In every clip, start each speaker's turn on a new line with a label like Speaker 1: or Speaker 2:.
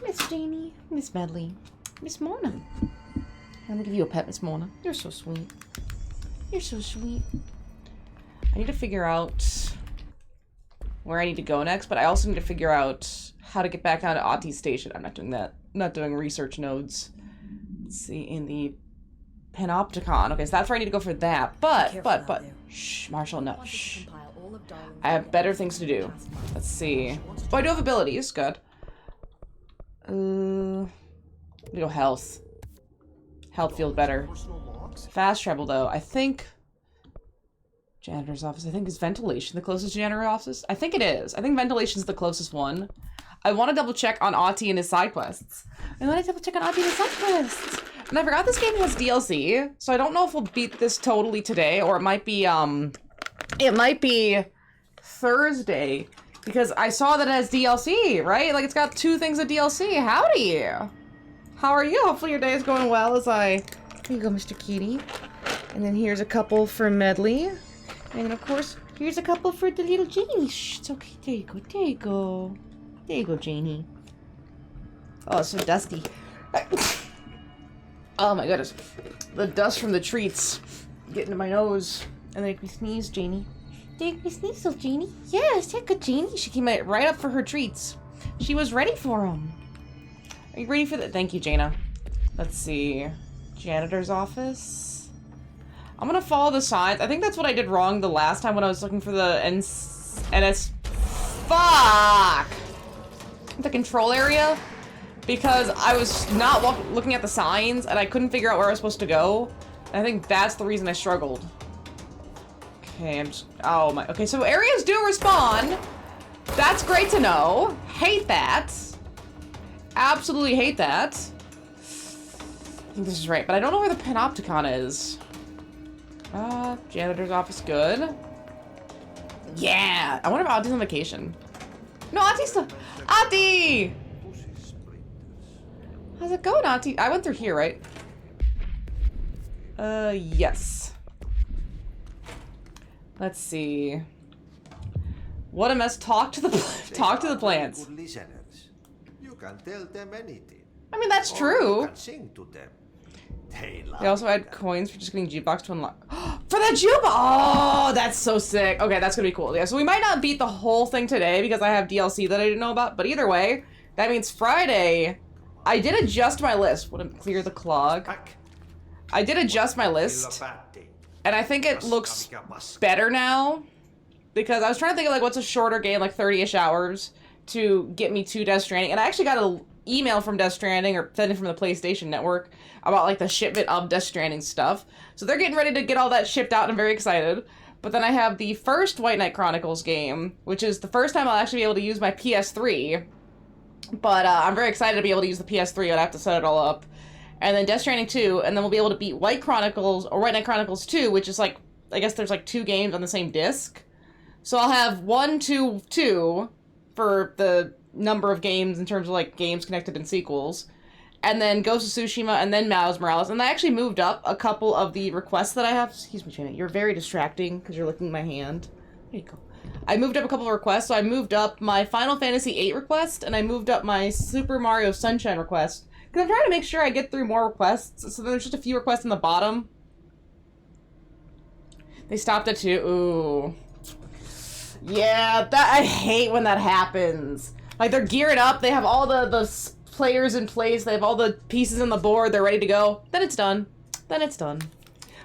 Speaker 1: Miss Janie. Miss Medley. Miss Mona. I'm gonna give you a pet, Miss Mona. You're so sweet. You're so sweet. I need to figure out where I need to go next, but I also need to figure out how to get back down to Ahti's station. I'm not doing that. I'm not doing research nodes. Let's see, in the Panopticon. Okay, so that's where I need to go for that. But, shh, Marshall, no, shh. I have better things to do. Let's see. Oh, I do have abilities. Good. Let me go health. Health feels better. Fast travel, though. I think... Janitor's office. I think is ventilation the closest janitor office? I think it is. I think ventilation's the closest one. I want to double check on Ahti and his side quests. And I forgot this game has DLC, so I don't know if we'll beat this totally today, or it might be Thursday, because I saw that it has DLC, right? Like, it's got 2 things of DLC. Howdy! How are you? Hopefully your day is going well as I... Here you go, Mr. Kitty. And then here's a couple for Medley. And of course, here's a couple for the little Janie. Shh, it's okay. There you go, there you go. There you go, Janie. Oh, it's so dusty. Oh my goodness. The dust from the treats getting to my nose. And they make me sneeze, Janie. They make me sneeze, little Janie. Yes, yeah, good Janie. She came right up for her treats. She was ready for them. Are you ready for that? Thank you, Jaina. Let's see. Janitor's office. I'm gonna follow the signs. I think that's what I did wrong the last time when I was looking for the NS... Fuck! The control area. Because I was not looking at the signs, and I couldn't figure out where I was supposed to go. And I think that's the reason I struggled. Okay, I'm just... Oh my... Okay, so areas do respawn. That's great to know. Hate that. Absolutely hate that. I think this is right, but I don't know where the Panopticon is. Janitor's office, good. Yeah! I wonder if Ahti's on vacation. No, Ahti's still... Ahti! How's it going, Ahti? I went through here, right? Yes. Let's see. What a mess. Talk to the plants.
Speaker 2: You can tell them anything.
Speaker 1: I mean, that's true.
Speaker 2: You can sing to them.
Speaker 1: They also had coins for just getting jukebox to unlock. For the jukebox! Oh, that's so sick. Okay, that's gonna be cool. Yeah, so we might not beat the whole thing today because I have DLC that I didn't know about. But either way, that means Friday. I did adjust my list. Would it clear the clog? I did adjust my list. And I think it looks better now. Because I was trying to think of like what's a shorter game, like 30-ish hours, to get me to Death Stranding. And I actually got an email from Death Stranding, or sent it from the PlayStation Network, about like the shipment of Death Stranding stuff. So they're getting ready to get all that shipped out, and I'm very excited. But then I have the first White Knight Chronicles game, which is the first time I'll actually be able to use my PS3. But I'm very excited to be able to use the PS3. I'd have to set it all up. And then Death Stranding 2, and then we'll be able to beat White Chronicles, or White Knight Chronicles 2, which is like, I guess there's like 2 games on the same disc. So I'll have 1, 2, 2 for the number of games in terms of like games connected and sequels. And then Ghost of Tsushima, and then Miles Morales. And I actually moved up a couple of the requests that I have. Excuse me, Janet. You're very distracting because you're licking my hand. There you go. I moved up a couple of requests. So I moved up my Final Fantasy VIII request, and I moved up my Super Mario Sunshine request. Because I'm trying to make sure I get through more requests. So there's just a few requests in the bottom. They stopped at 2. Ooh. Yeah, I hate when that happens. Like, they're geared up, they have all the players in place, they have all the pieces on the board, they're ready to go. Then it's done. Then it's done.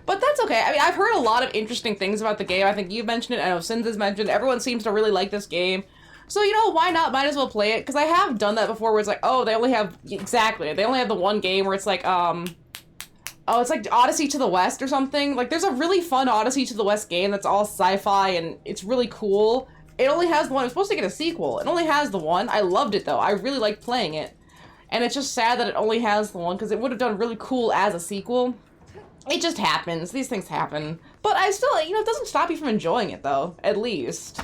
Speaker 1: But that's okay. I mean, I've heard a lot of interesting things about the game. I think you've mentioned it, I know Sins has mentioned it. Everyone seems to really like this game. So, you know, why not? Might as well play it. Because I have done that before where it's like, oh, they only have... Exactly. They only have the one game where it's like, oh, it's like Odyssey to the West or something. Like, there's a really fun Odyssey to the West game that's all sci-fi and it's really cool. It only has the one. It's supposed to get a sequel. It only has the one. I loved it, though. I really liked playing it. And it's just sad that it only has the one, because it would have done really cool as a sequel. It just happens. These things happen. But I still, you know, it doesn't stop you from enjoying it, though. At least.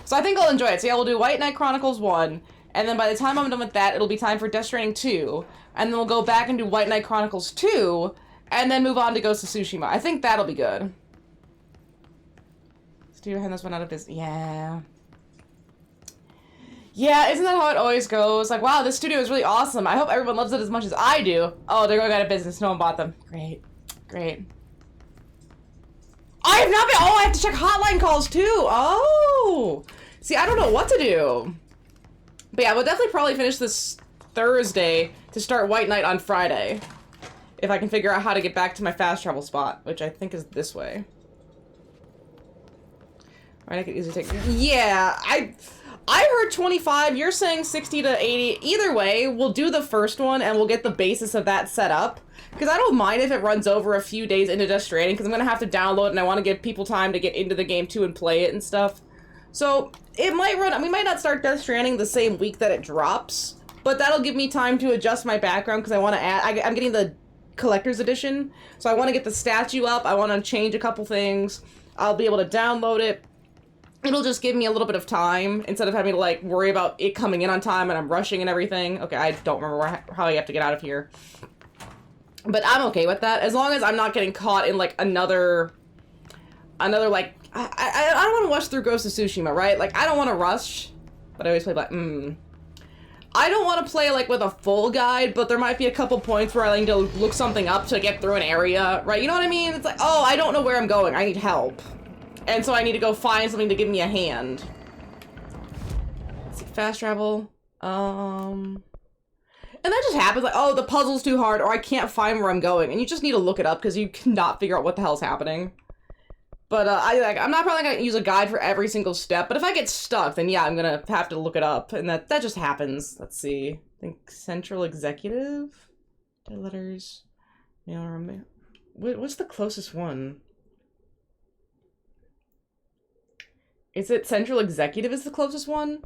Speaker 1: So I think I'll enjoy it. So yeah, we'll do White Knight Chronicles 1. And then by the time I'm done with that, it'll be time for Death Stranding 2. And then we'll go back and do White Knight Chronicles 2. And then move on to Ghost of Tsushima. I think that'll be good. Studio hand this one out of business. Yeah. Yeah, isn't that how it always goes? Like, wow, this studio is really awesome. I hope everyone loves it as much as I do. Oh, they're going out of business. No one bought them. Great. Great. I have not been- Oh, I have to check hotline calls too. Oh. See, I don't know what to do. But yeah, we'll definitely probably finish this Thursday to start White Knight on Friday. If I can figure out how to get back to my fast travel spot, which I think is this way. Right, I could easily take... Yeah, I heard 25, you're saying 60 to 80. Either way, we'll do the first one and we'll get the basis of that set up. Because I don't mind if it runs over a few days into Death Stranding, because I'm going to have to download it and I want to give people time to get into the game too and play it and stuff. So, it might run... We might not start Death Stranding the same week that it drops, but that'll give me time to adjust my background because I want to add... I'm getting the collector's edition, so I want to get the statue up, I want to change a couple things, I'll be able to download it. It'll just give me a little bit of time, instead of having to, like, worry about it coming in on time and I'm rushing and everything. Okay, I don't remember how you have to get out of here. But I'm okay with that, as long as I'm not getting caught in, like, another, like, I don't want to rush through Ghost of Tsushima, right? Like, I don't want to rush, but I always play, like, I don't want to play, like, with a full guide, but there might be a couple points where I need to look something up to get through an area, right? You know what I mean? It's like, oh, I don't know where I'm going. I need help. And so I need to go find something to give me a hand. Let's see, fast travel. And that just happens, like, oh, the puzzle's too hard, or I can't find where I'm going. And you just need to look it up, because you cannot figure out what the hell's happening. But, I'm not probably gonna use a guide for every single step, but if I get stuck, then yeah, I'm gonna have to look it up, and that just happens. Let's see. I think Central Executive? Dead letters. What's the closest one? Is it Central Executive is the closest one?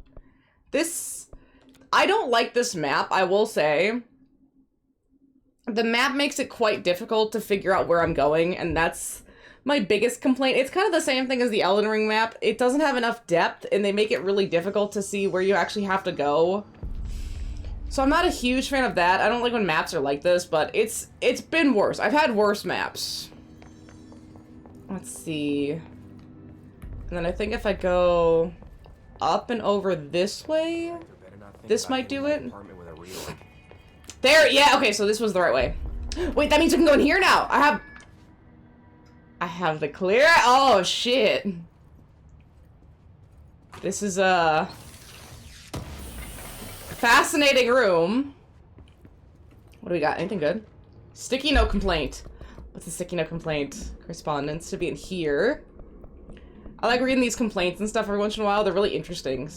Speaker 1: I don't like this map, I will say. The map makes it quite difficult to figure out where I'm going, and that's my biggest complaint. It's kind of the same thing as the Elden Ring map. It doesn't have enough depth, and they make it really difficult to see where you actually have to go. So I'm not a huge fan of that. I don't like when maps are like this, but it's been worse. I've had worse maps. Let's see. And then I think if I go up and over this way, this might do it. There, yeah, okay, so this was the right way. Wait, that means we can go in here now. I have the clear. Oh, shit. This is a fascinating room. What do we got? Anything good? Sticky note complaint. What's the sticky note complaint? Correspondence to be in here. I like reading these complaints and stuff every once in a while. They're really interesting.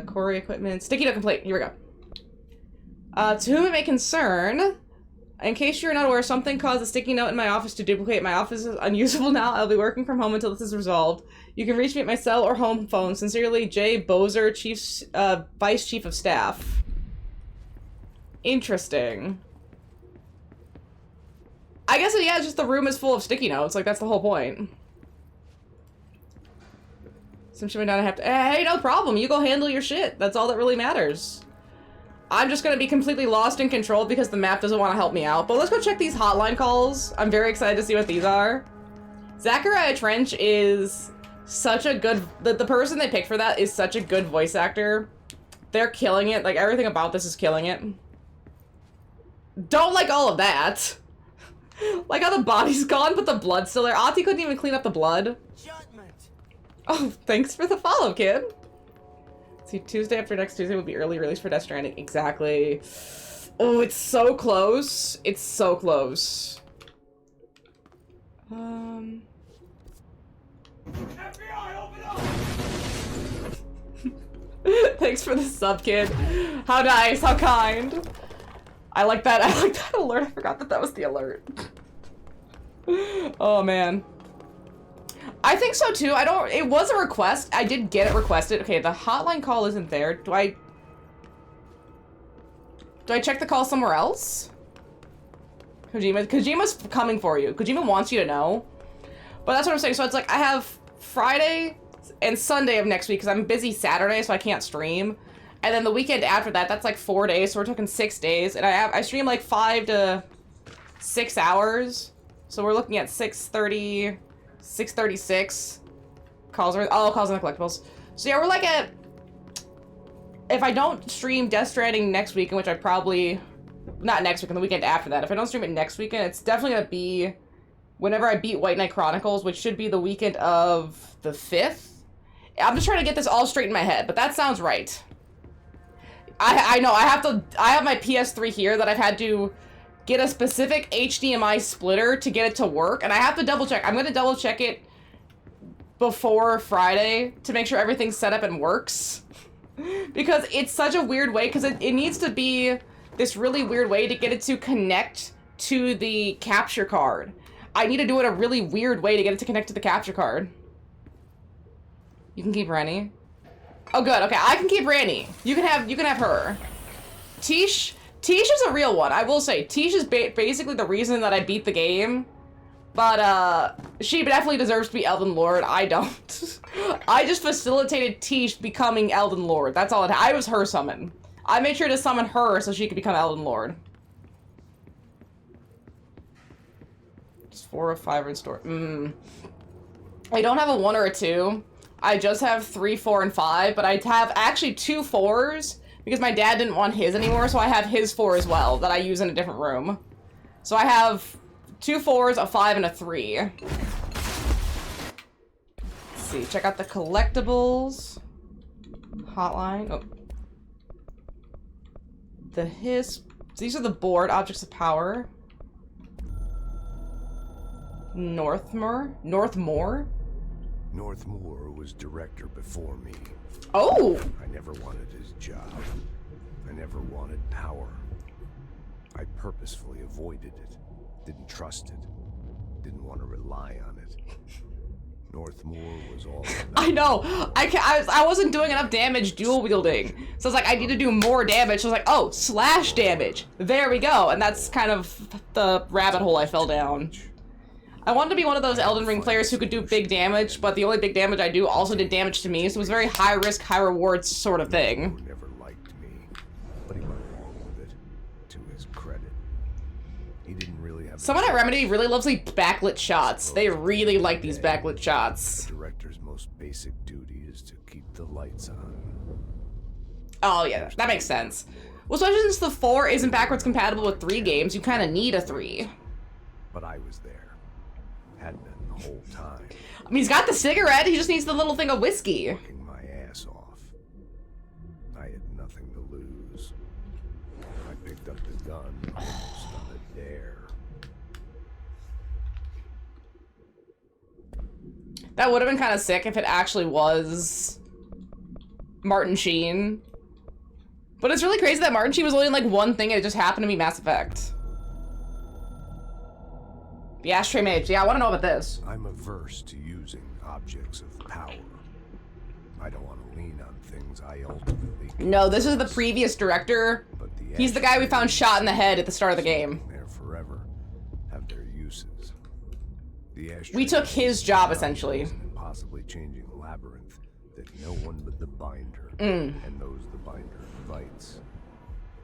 Speaker 1: Quarry equipment. Sticky note complaint. Here we go. To whom it may concern, in case you're not aware, something caused a sticky note in my office to duplicate. My office is unusable now. I'll be working from home until this is resolved. You can reach me at my cell or home phone. Sincerely, Jay Bozer, Vice Chief of Staff. Interesting. I guess, yeah, it's just the room is full of sticky notes. Like, that's the whole point. Some shit might not have to- Hey, no problem. You go handle your shit. That's all that really matters. I'm just gonna be completely lost and controlled because the map doesn't want to help me out. But let's go check these hotline calls. I'm very excited to see what these are. Zachariah Trench is such a good... The person they picked for that is such a good voice actor. They're killing it. Like, everything about this is killing it. Don't like all of that. Like how the body's gone, but the blood's still there. Ati couldn't even clean up the blood. Judgment. Oh, thanks for the follow, kid. See, Tuesday after next Tuesday would be early release for Death Stranding. Exactly. Oh, it's so close. It's so close. FBI, open up! Thanks for the sub, kid. How nice, how kind. I like that alert. I forgot that was the alert. Oh, man. I think so, too. It was a request. I did get it requested. Okay, the hotline call isn't there. Do I check the call somewhere else? Kojima's coming for you. Kojima wants you to know. But that's what I'm saying. So it's like, I have Friday and Sunday of next week because I'm busy Saturday, so I can't stream. And then the weekend after that, that's like 4 days, so we're talking 6 days. And I stream like 5 to 6 hours. So we're looking at 6:30, 6:36. Calls on the collectibles. So yeah, we're like at if I don't stream Death Stranding next weekend, which I probably... Not next weekend, the weekend after that. If I don't stream it next weekend, it's definitely going to be whenever I beat White Knight Chronicles, which should be the weekend of the 5th. I'm just trying to get this all straight in my head, but that sounds right. I know, I have my PS3 here that I've had to get a specific HDMI splitter to get it to work, and I have to double check. I'm going to double check it before Friday to make sure everything's set up and works. Because it's such a weird way, because it needs to be this really weird way to get it to connect to the capture card. I need to do it a really weird way to get it to connect to the capture card. You can keep Rennie. Oh, good. Okay, I can keep Randy. You can have her. Tish is a real one. I will say, Tish is basically the reason that I beat the game. But, she definitely deserves to be Elden Lord. I don't. I just facilitated Tish becoming Elden Lord. That's all I was her summon. I made sure to summon her so she could become Elden Lord. Just 4 or 5 in store. I don't have a 1 or a 2. I just have 3, 4, and 5, but I have actually 2 4s because my dad didn't want his anymore, so I have his 4 as well that I use in a different room. So I have 2 4s, a 5, and a 3. Let's see, check out the collectibles. Hotline. Oh. The hiss. These are the board objects of power. Northmore?
Speaker 3: Northmore was director before me.
Speaker 1: Oh!
Speaker 3: I never wanted his job. I never wanted power. I purposefully avoided it. Didn't trust it. Didn't want to rely on it. Northmore was all about...
Speaker 1: I know! I wasn't doing enough damage dual wielding. So I was like, I need to do more damage. So I was like, oh, slash damage. There we go. And that's kind of the rabbit hole I fell down. I wanted to be one of those Elden Ring players who could do big damage, but the only big damage I do also did damage to me, so it was a very high risk, high reward sort of thing.
Speaker 3: Never liked me, but he went along with it, to his credit. He didn't really have...
Speaker 1: Someone at Remedy really loves these backlit shots. They really like these backlit shots.
Speaker 3: The director's most basic duty is to keep the lights on.
Speaker 1: Oh yeah, that makes sense. Well, especially since the 4 isn't backwards compatible with 3 games, you kind of need a 3.
Speaker 3: But I was there. Had been the whole time.
Speaker 1: I mean, he's got the cigarette, he just needs the little thing of whiskey.
Speaker 3: Working my ass off. I had nothing to lose. I picked up the gun almost on a dare.
Speaker 1: That would have been kind of sick if it actually was Martin Sheen. But it's really crazy that Martin Sheen was only in like one thing and it just happened to be Mass Effect. The Ashtray Mage. Yeah, I want to know about this.
Speaker 3: I'm averse to using objects of power. I don't want to lean on things I ultimately...
Speaker 1: No, this is the previous director.
Speaker 3: But
Speaker 1: He's the guy we found shot in the head at the start of the game.
Speaker 3: There forever have their uses.
Speaker 1: We took his job, essentially.
Speaker 3: And possibly changing a labyrinth that no one but the binder and those the binder invites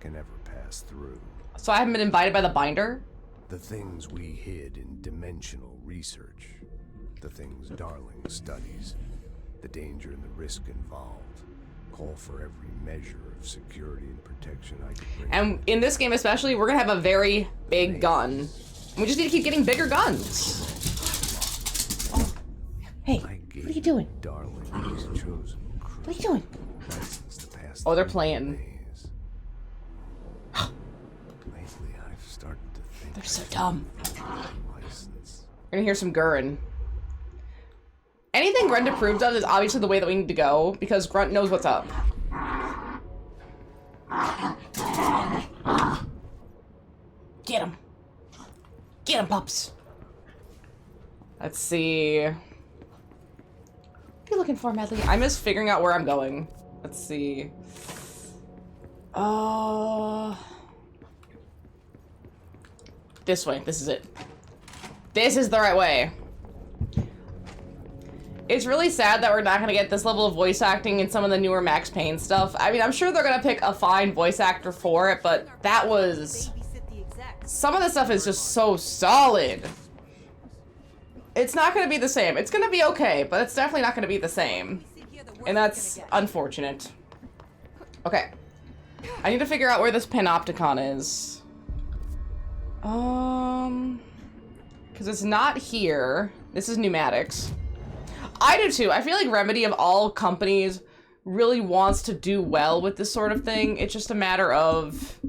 Speaker 3: can ever pass through.
Speaker 1: So I haven't been invited by the binder?
Speaker 3: The things we hid in dimensional research, the things Darling studies, the danger and the risk involved, call for every measure of security and protection I could bring.
Speaker 1: And in this game especially, we're gonna have a very big gun. We just need to keep getting bigger guns. Oh. Hey, what are you doing?
Speaker 3: Darling, his chosen crew.
Speaker 1: What are you doing? Oh, they're playing.
Speaker 3: Lately, I've started to think
Speaker 1: they're so dumb.
Speaker 3: License.
Speaker 1: We're gonna hear some Gurren. Anything Grunt approves of is obviously the way that we need to go, because Grunt knows what's up. Get him. Get him, pups. Let's see. What are you looking for, Medley? I miss figuring out where I'm going. Let's see. This way. This is it. This is the right way. It's really sad that we're not gonna get this level of voice acting in some of the newer Max Payne stuff. I mean, I'm sure they're gonna pick a fine voice actor for it, but that was... Some of the stuff is just so solid. It's not gonna be the same. It's gonna be okay, but it's definitely not gonna be the same. And that's unfortunate. Okay. I need to figure out where this panopticon is. Because it's not here. This is pneumatics. I do too. I feel like Remedy of all companies really wants to do well with this sort of thing. It's just a matter of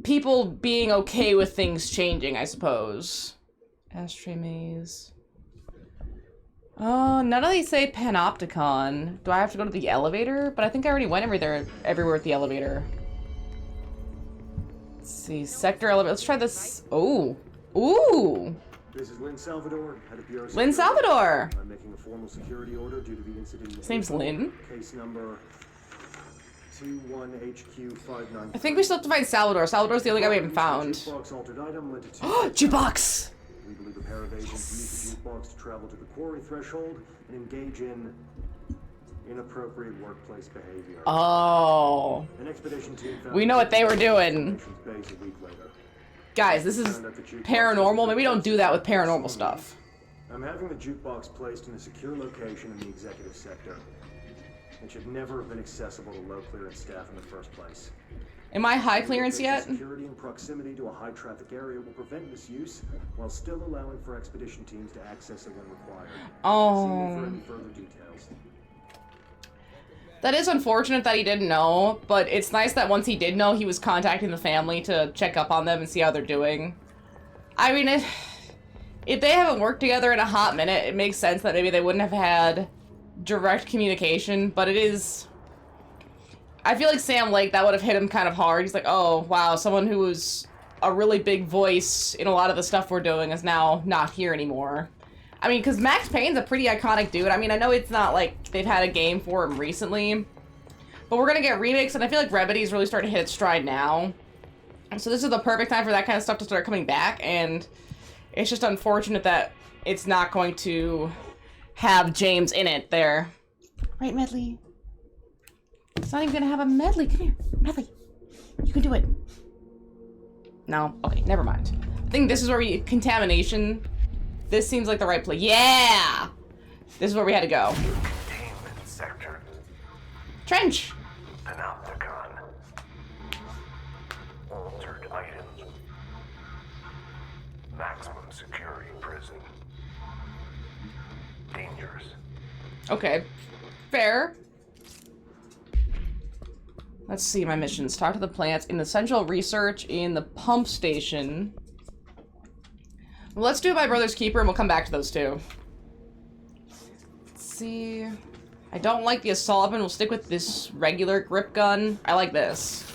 Speaker 1: people being okay with things changing, I suppose. Ashtray maze. Oh, none of these say panopticon. Do I have to go to the elevator? But I think I already went everywhere with the elevator. Let's see, sector elevator. Let's try this. Oh, ooh.
Speaker 4: This is Lynn Salvador, head of Bureau.
Speaker 1: Lynn Salvador.
Speaker 4: I'm making a formal security order due to the incident.
Speaker 1: His name's Lynn.
Speaker 4: Case number 21HQ593.
Speaker 1: I think we still have to find Salvador. Salvador's the only guy we haven't found.
Speaker 4: Jukebox altered item led to
Speaker 1: Jukebox!
Speaker 4: We believe a pair of agents used the jukebox to travel to the quarry threshold and engage in inappropriate workplace behavior.
Speaker 1: Oh.
Speaker 4: An expedition team found
Speaker 1: We know what they were doing.
Speaker 4: base a week later.
Speaker 1: Guys, this is paranormal. Maybe we don't do that with paranormal stuff.
Speaker 4: I'm having the jukebox placed in a secure location in the executive sector. It should never have been accessible to low clearance staff in the first place.
Speaker 1: Am I high clearance yet?
Speaker 4: Security and proximity to a high traffic area will prevent misuse while still allowing for expedition teams to access it when required. See me for any further details.
Speaker 1: That is unfortunate that he didn't know, but it's nice that once he did know, he was contacting the family to check up on them and see how they're doing. I mean, if they haven't worked together in a hot minute, it makes sense that maybe they wouldn't have had direct communication, but it is... I feel like Sam Lake, that would have hit him kind of hard. He's like, oh, wow, someone who was a really big voice in a lot of the stuff we're doing is now not here anymore. I mean, because Max Payne's a pretty iconic dude. I mean, I know it's not like they've had a game for him recently, but we're going to get remakes, and I feel like Remedy's really starting to hit its stride now. So this is the perfect time for that kind of stuff to start coming back, and it's just unfortunate that it's not going to have James in it there. Right, Medley? It's not even going to have a Medley. Come here. Medley. You can do it. No? Okay, never mind. I think this is where we... Contamination... This seems like the right place. Yeah! This is where we had to go.
Speaker 3: Containment sector.
Speaker 1: Trench!
Speaker 3: Panopticon. Altered items. Maximum security prison. Dangerous.
Speaker 1: Okay. Fair. Let's see my missions. Talk to the plants in the central research in the pump station. Let's do My Brother's Keeper, and we'll come back to those two. Let's see. I don't like the assault weapon. We'll stick with this regular grip gun. I like this.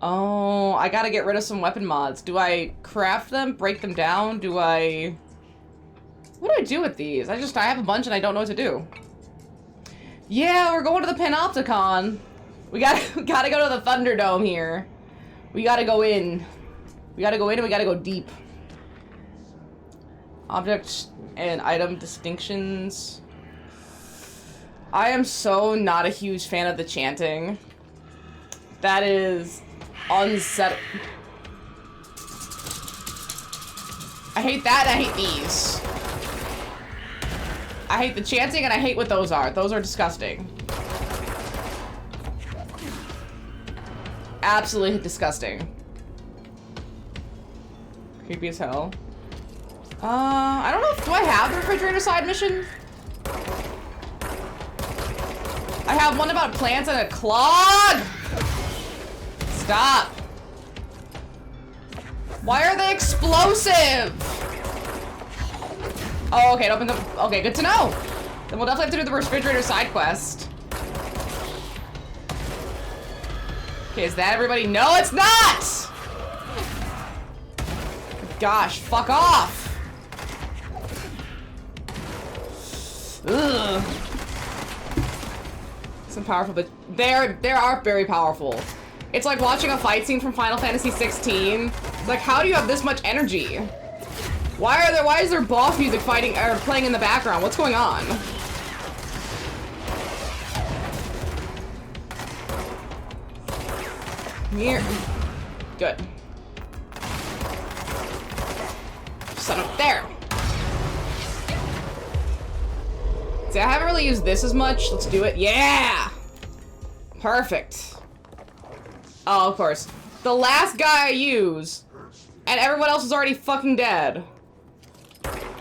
Speaker 1: Oh, I gotta get rid of some weapon mods. Do I craft them? Break them down? Do I... What do I do with these? I have a bunch and I don't know what to do. Yeah, we're going to the Panopticon. We gotta go to the Thunderdome here. We gotta go in. We gotta go in and we gotta go deep. Object and item distinctions. I am so not a huge fan of the chanting. That is unsettling. I hate that and I hate these. I hate the chanting and I hate what those are. Those are disgusting. Absolutely disgusting. Creepy as hell. I don't know. Do I have the refrigerator side mission? I have one about plants and a clog. Stop. Why are they explosive? Oh, okay. It opens up. Okay, good to know. Then we'll definitely have to do the refrigerator side quest. Okay, is that everybody? No, it's not! Gosh, fuck off! Ugh. Some powerful, but they are very powerful. It's like watching a fight scene from Final Fantasy 16. It's like, how do you have this much energy? Why is there boss music playing in the background? What's going on? Here. Good. Son of there. See, I haven't really used this as much. Let's do it. Yeah! Perfect. Oh, of course. The last guy I use, and everyone else is already fucking dead.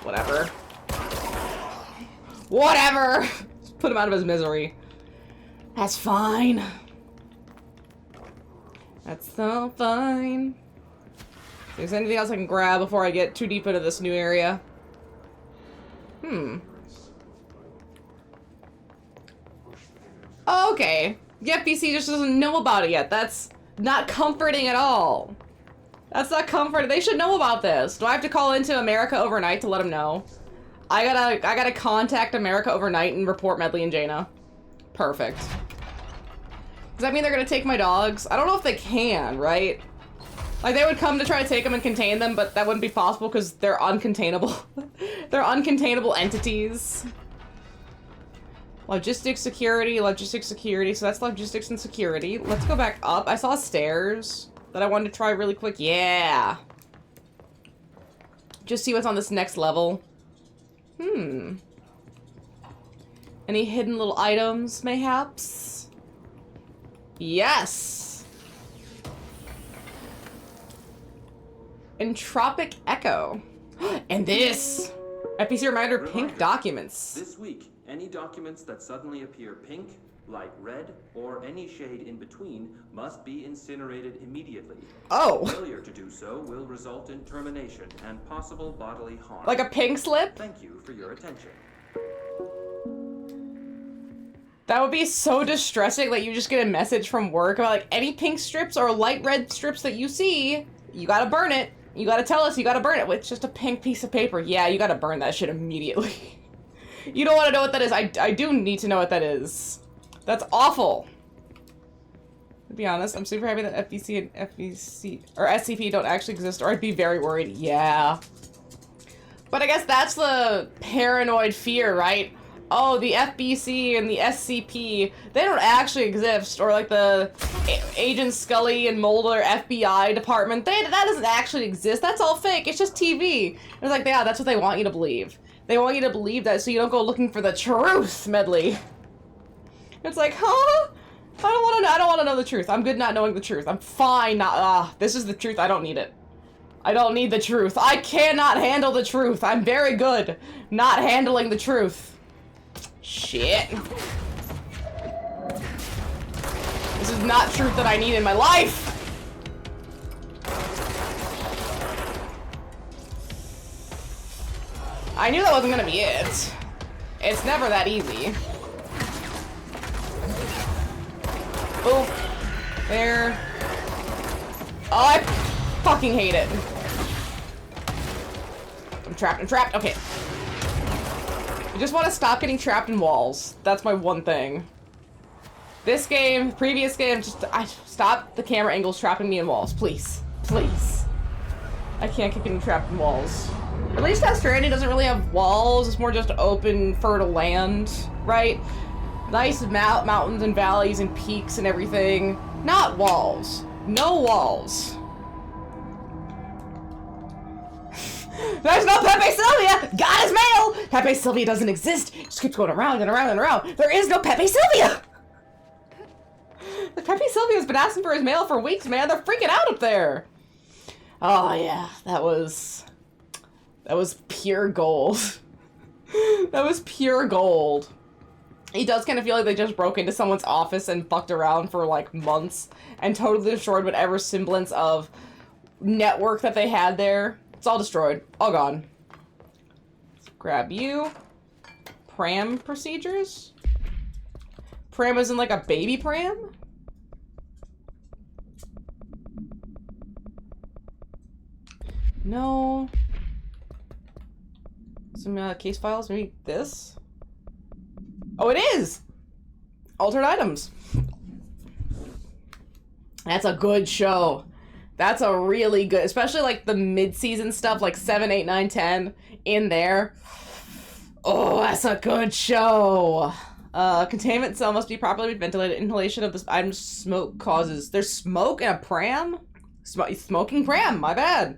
Speaker 1: Whatever. Whatever! Just put him out of his misery. That's fine. That's so fine. If there's anything else I can grab before I get too deep into this new area. Okay. The FBC just doesn't know about it yet. That's not comforting at all. That's not comforting. They should know about this. Do I have to call into America Overnight to let them know? I gotta contact America Overnight and report Medley and Jaina. Perfect. Does that mean they're gonna take my dogs? I don't know if they can, right? Like, they would come to try to take them and contain them, but that wouldn't be possible because they're uncontainable. They're uncontainable entities. Logistics security, so that's logistics and security. Let's go back up. I saw stairs that I wanted to try really quick. Yeah. Just see what's on this next level. Any hidden little items, mayhaps? Yes! Entropic Echo. And this! FBC reminder, pink documents.
Speaker 4: This week, any documents that suddenly appear pink, light red, or any shade in between must be incinerated immediately.
Speaker 1: Oh!
Speaker 4: Failure to do so will result in termination and possible bodily harm.
Speaker 1: Like a pink slip?
Speaker 4: Thank you for your attention.
Speaker 1: That would be so distressing that you just get a message from work about, like, any pink strips or light red strips that you see, you gotta burn it. You gotta tell us you gotta burn it with just a pink piece of paper. Yeah, you gotta burn that shit immediately. You don't want to know what that is. I do need to know what that is. That's awful. To be honest, I'm super happy that FBC and FBC or SCP don't actually exist, or I'd be very worried. Yeah. But I guess that's the paranoid fear, right? Oh, the FBC and the SCP, they don't actually exist. Or like the Agent Scully and Mulder FBI department, that doesn't actually exist. That's all fake. It's just TV. It's like, yeah, that's what they want you to believe. They want you to believe that so you don't go looking for the truth, Medley. It's like, huh? I don't want to know the truth. I'm good not knowing the truth. I'm fine not, this is the truth. I don't need it. I don't need the truth. I cannot handle the truth. I'm very good not handling the truth. Shit. This is not truth that I need in my life. I knew that wasn't gonna be it. It's never that easy. Boom. There. Oh, I fucking hate it. I'm trapped. Okay. I just want to stop getting trapped in walls. That's my one thing. This game, previous game, stop the camera angles trapping me in walls. Please. Please. I can't keep getting trapped in walls. At least Death Stranding doesn't really have walls. It's more just open, fertile land, right? Nice mountains and valleys and peaks and everything. Not walls. No walls. There's no Pepe Sylvia! Got his mail! Pepe Sylvia doesn't exist. It just keeps going around and around and around. There is no Pepe Sylvia! The Pepe Sylvia's been asking for his mail for weeks, man. They're freaking out up there. Oh, yeah. That was pure gold. That was pure gold. It does kind of feel like they just broke into someone's office and fucked around for, like, months and totally destroyed whatever semblance of network that they had there. It's all destroyed. All gone. Let's grab you. Pram procedures? Pram isn't like a baby pram? No. Some case files, maybe this? Oh, it is! Altered items. That's a good show. That's a really good, especially like the mid-season stuff, like 7, 8, 9, 10 in there. Oh, that's a good show. Containment cell must be properly ventilated. Inhalation of this item smoke causes. There's smoke in a pram? Smoking pram, my bad.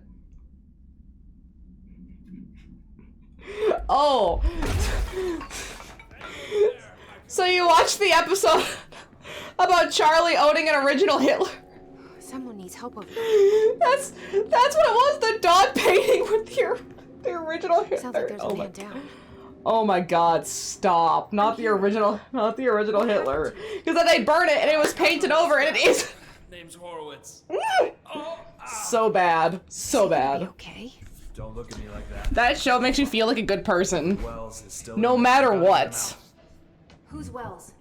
Speaker 1: So you watched the episode about Charlie owning an original Hitler.
Speaker 5: Someone needs help over there.
Speaker 1: That's what it was. The dog painting with the original Hitler.
Speaker 5: Sounds like there's a man down.
Speaker 1: Oh my God! Stop! Not the original Hitler. Because then they burn it and it was painted over and it is.
Speaker 6: Name's Horowitz.
Speaker 1: So bad. So bad.
Speaker 5: Okay.
Speaker 6: Don't look at me like that.
Speaker 1: That show makes you feel like a good person.
Speaker 6: Wells is still
Speaker 1: No matter what.
Speaker 5: Who's Wells?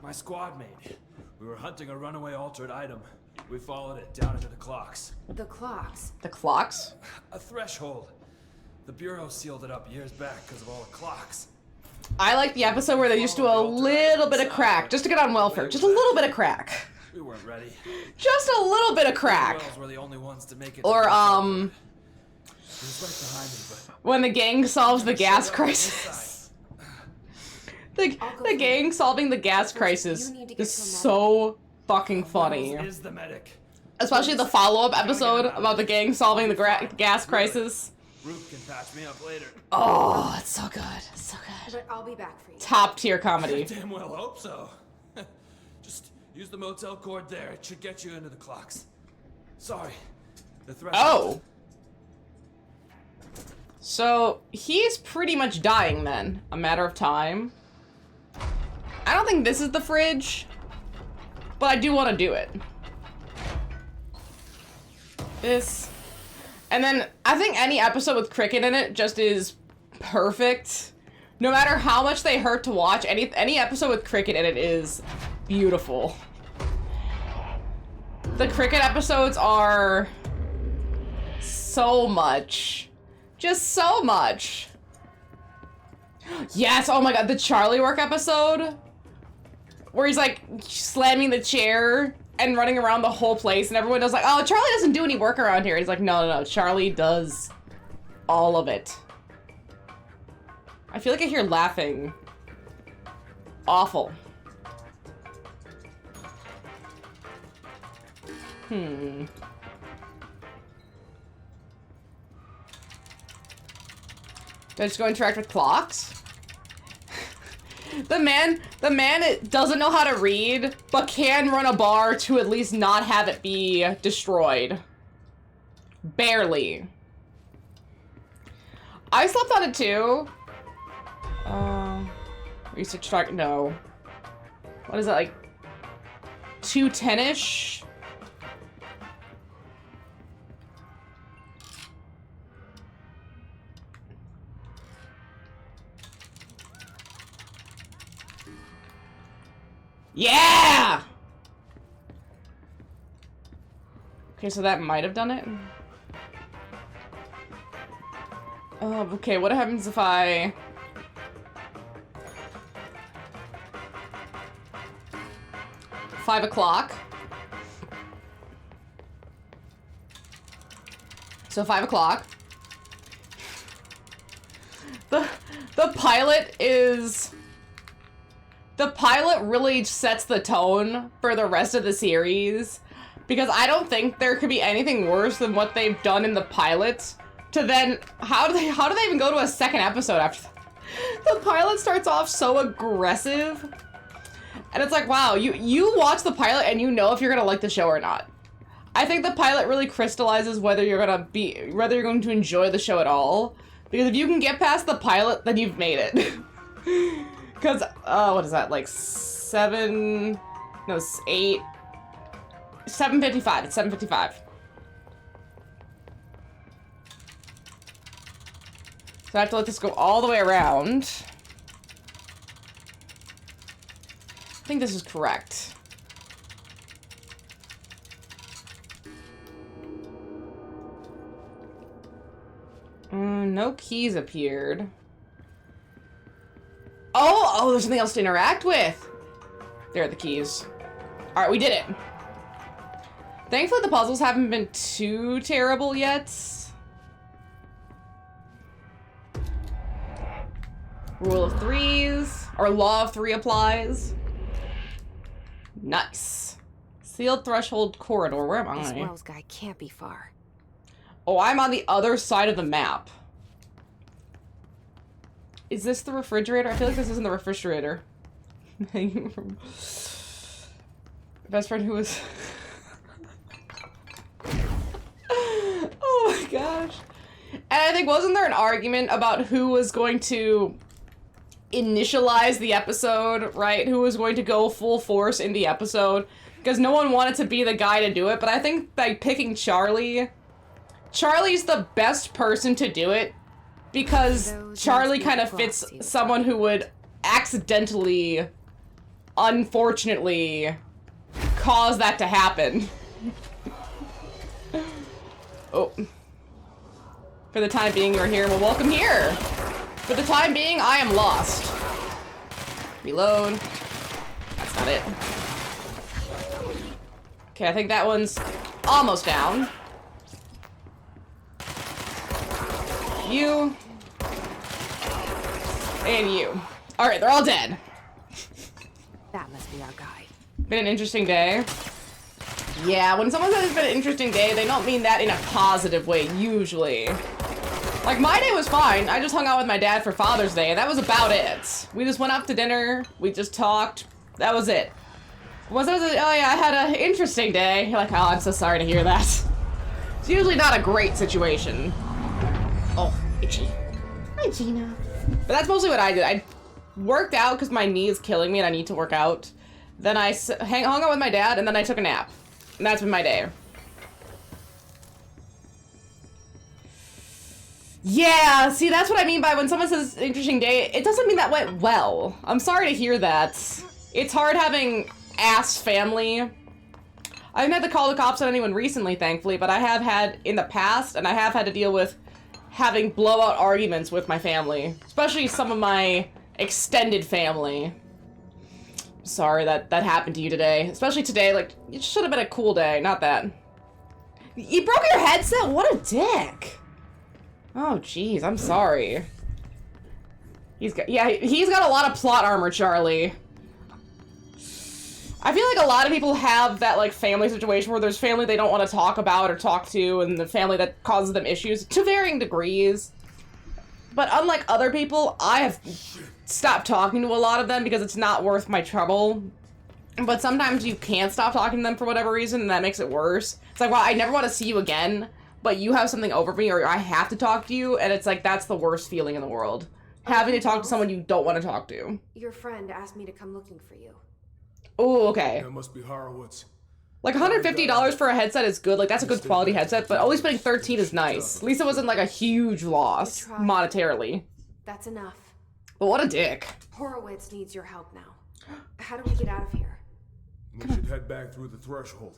Speaker 6: My squad mate. We were hunting a runaway altered item. We followed it down into the clocks.
Speaker 5: The clocks.
Speaker 1: The clocks?
Speaker 6: A threshold. The Bureau sealed it up years back because of all the clocks.
Speaker 1: I like the episode where they used to do a little bit of crack just to get on welfare. Just a little bit of crack.
Speaker 6: We weren't ready.
Speaker 1: Just a little bit of crack.
Speaker 6: Wells were the only ones to make it.
Speaker 1: Or,
Speaker 6: He was right behind me, but
Speaker 1: when the gang solves the gas crisis. The gang solving the gas crisis is so fucking funny.
Speaker 6: Wells is the medic.
Speaker 1: Especially the follow-up episode about the gang solving the gas crisis.
Speaker 6: Ruth can patch me up later.
Speaker 1: Oh, it's so good. It's so good.
Speaker 5: But I'll be back for you.
Speaker 1: Top tier comedy.
Speaker 6: Damn well hope so. Just use the motel cord there. It should get you into the clocks. Sorry. The threshold.
Speaker 1: Oh. So, he's pretty much dying then. A matter of time. I don't think this is the fridge. But I do want to do it. This. And then, I think any episode with cricket in it just is perfect. No matter how much they hurt to watch, any episode with cricket in it is beautiful. The cricket episodes are so much. Just so much. Yes, oh my God, the Charlie work episode. Where he's like slamming the chair and running around the whole place, and everyone does like, oh, Charlie doesn't do any work around here. He's like, no, Charlie does all of it. I feel like I hear laughing. Awful. Did I just go interact with clocks? The man doesn't know how to read, but can run a bar to at least not have it be destroyed. Barely. I slept on it too. Research target, no. What is it, like 210-ish? Yeah! Okay, so that might have done it. Okay, what happens if I... $5 o'clock. So 5 o'clock. The pilot is... The pilot really sets the tone for the rest of the series, because I don't think there could be anything worse than what they've done in the pilot to then, how do they even go to a second episode after that? The pilot starts off so aggressive, and it's like, wow, you watch the pilot and you know if you're gonna like the show or not. I think the pilot really crystallizes whether you're going to enjoy the show at all, because if you can get past the pilot, then you've made it. Because, what is that, like 8, 7:55, it's 7:55. So I have to let this go all the way around. I think this is correct. No keys appeared. Oh, there's something else to interact with. There are the keys. All right, we did it. Thankfully, the puzzles haven't been too terrible yet. Rule of threes, or law of three applies. Nice. Sealed threshold corridor. Where am I?
Speaker 5: This Wells guy can't be far.
Speaker 1: Oh, I'm on the other side of the map. Is this the refrigerator? I feel like this isn't the refrigerator. Hanging from best friend who was oh my gosh. And I think, wasn't there an argument about who was going to initialize the episode, right? Who was going to go full force in the episode? Because no one wanted to be the guy to do it, but I think by picking Charlie's the best person to do it because Charlie kind of fits someone who would accidentally, unfortunately, cause that to happen. Oh. For the time being, you're here. Well, welcome here. For the time being, I am lost. Reload. That's not it. Okay, I think that one's almost down. You. And you. Alright, they're all dead.
Speaker 5: That must be our guy.
Speaker 1: Been an interesting day. Yeah, when someone says it's been an interesting day, they don't mean that in a positive way, usually. Like, my day was fine. I just hung out with my dad for Father's Day, and that was about it. We just went out to dinner, we just talked, that was it. When someone says, oh yeah, I had an interesting day, you're like, oh, I'm so sorry to hear that. It's usually not a great situation. Oh, itchy. Hi, Gina. But that's mostly what I did. I worked out because my knee is killing me and I need to work out. Then I hung out with my dad, and then I took a nap. And that's been my day. Yeah, see, that's what I mean by when someone says interesting day, it doesn't mean that went well. I'm sorry to hear that. It's hard having ass family. I haven't had to call the cops on anyone recently, thankfully, but I have had in the past, and I have had to deal with having blowout arguments with my family. Especially some of my extended family. Sorry that happened to you today. Especially today, like, it should have been a cool day, not that. You broke your headset? What a dick. Oh, jeez, I'm sorry. He's got a lot of plot armor, Charlie. I feel like a lot of people have that, like, family situation where there's family they don't want to talk about or talk to, and the family that causes them issues, to varying degrees. But unlike other people, I have stopped talking to a lot of them because it's not worth my trouble. But sometimes you can't stop talking to them for whatever reason, and that makes it worse. It's like, well, I never want to see you again, but you have something over me, or I have to talk to you, and it's like, that's the worst feeling in the world. Having to talk to someone you don't want to talk to.
Speaker 5: Your friend asked me to come looking for you.
Speaker 1: Oh, okay.
Speaker 7: That must be Horowitz.
Speaker 1: Like, $150 for a headset is good. Like, that's a good quality headset, but only spending $13 is nice. At least it wasn't, like, a huge loss, monetarily.
Speaker 5: That's enough.
Speaker 1: But what a dick.
Speaker 5: Horowitz needs your help now. How do we get out of here?
Speaker 7: We should head back through the threshold.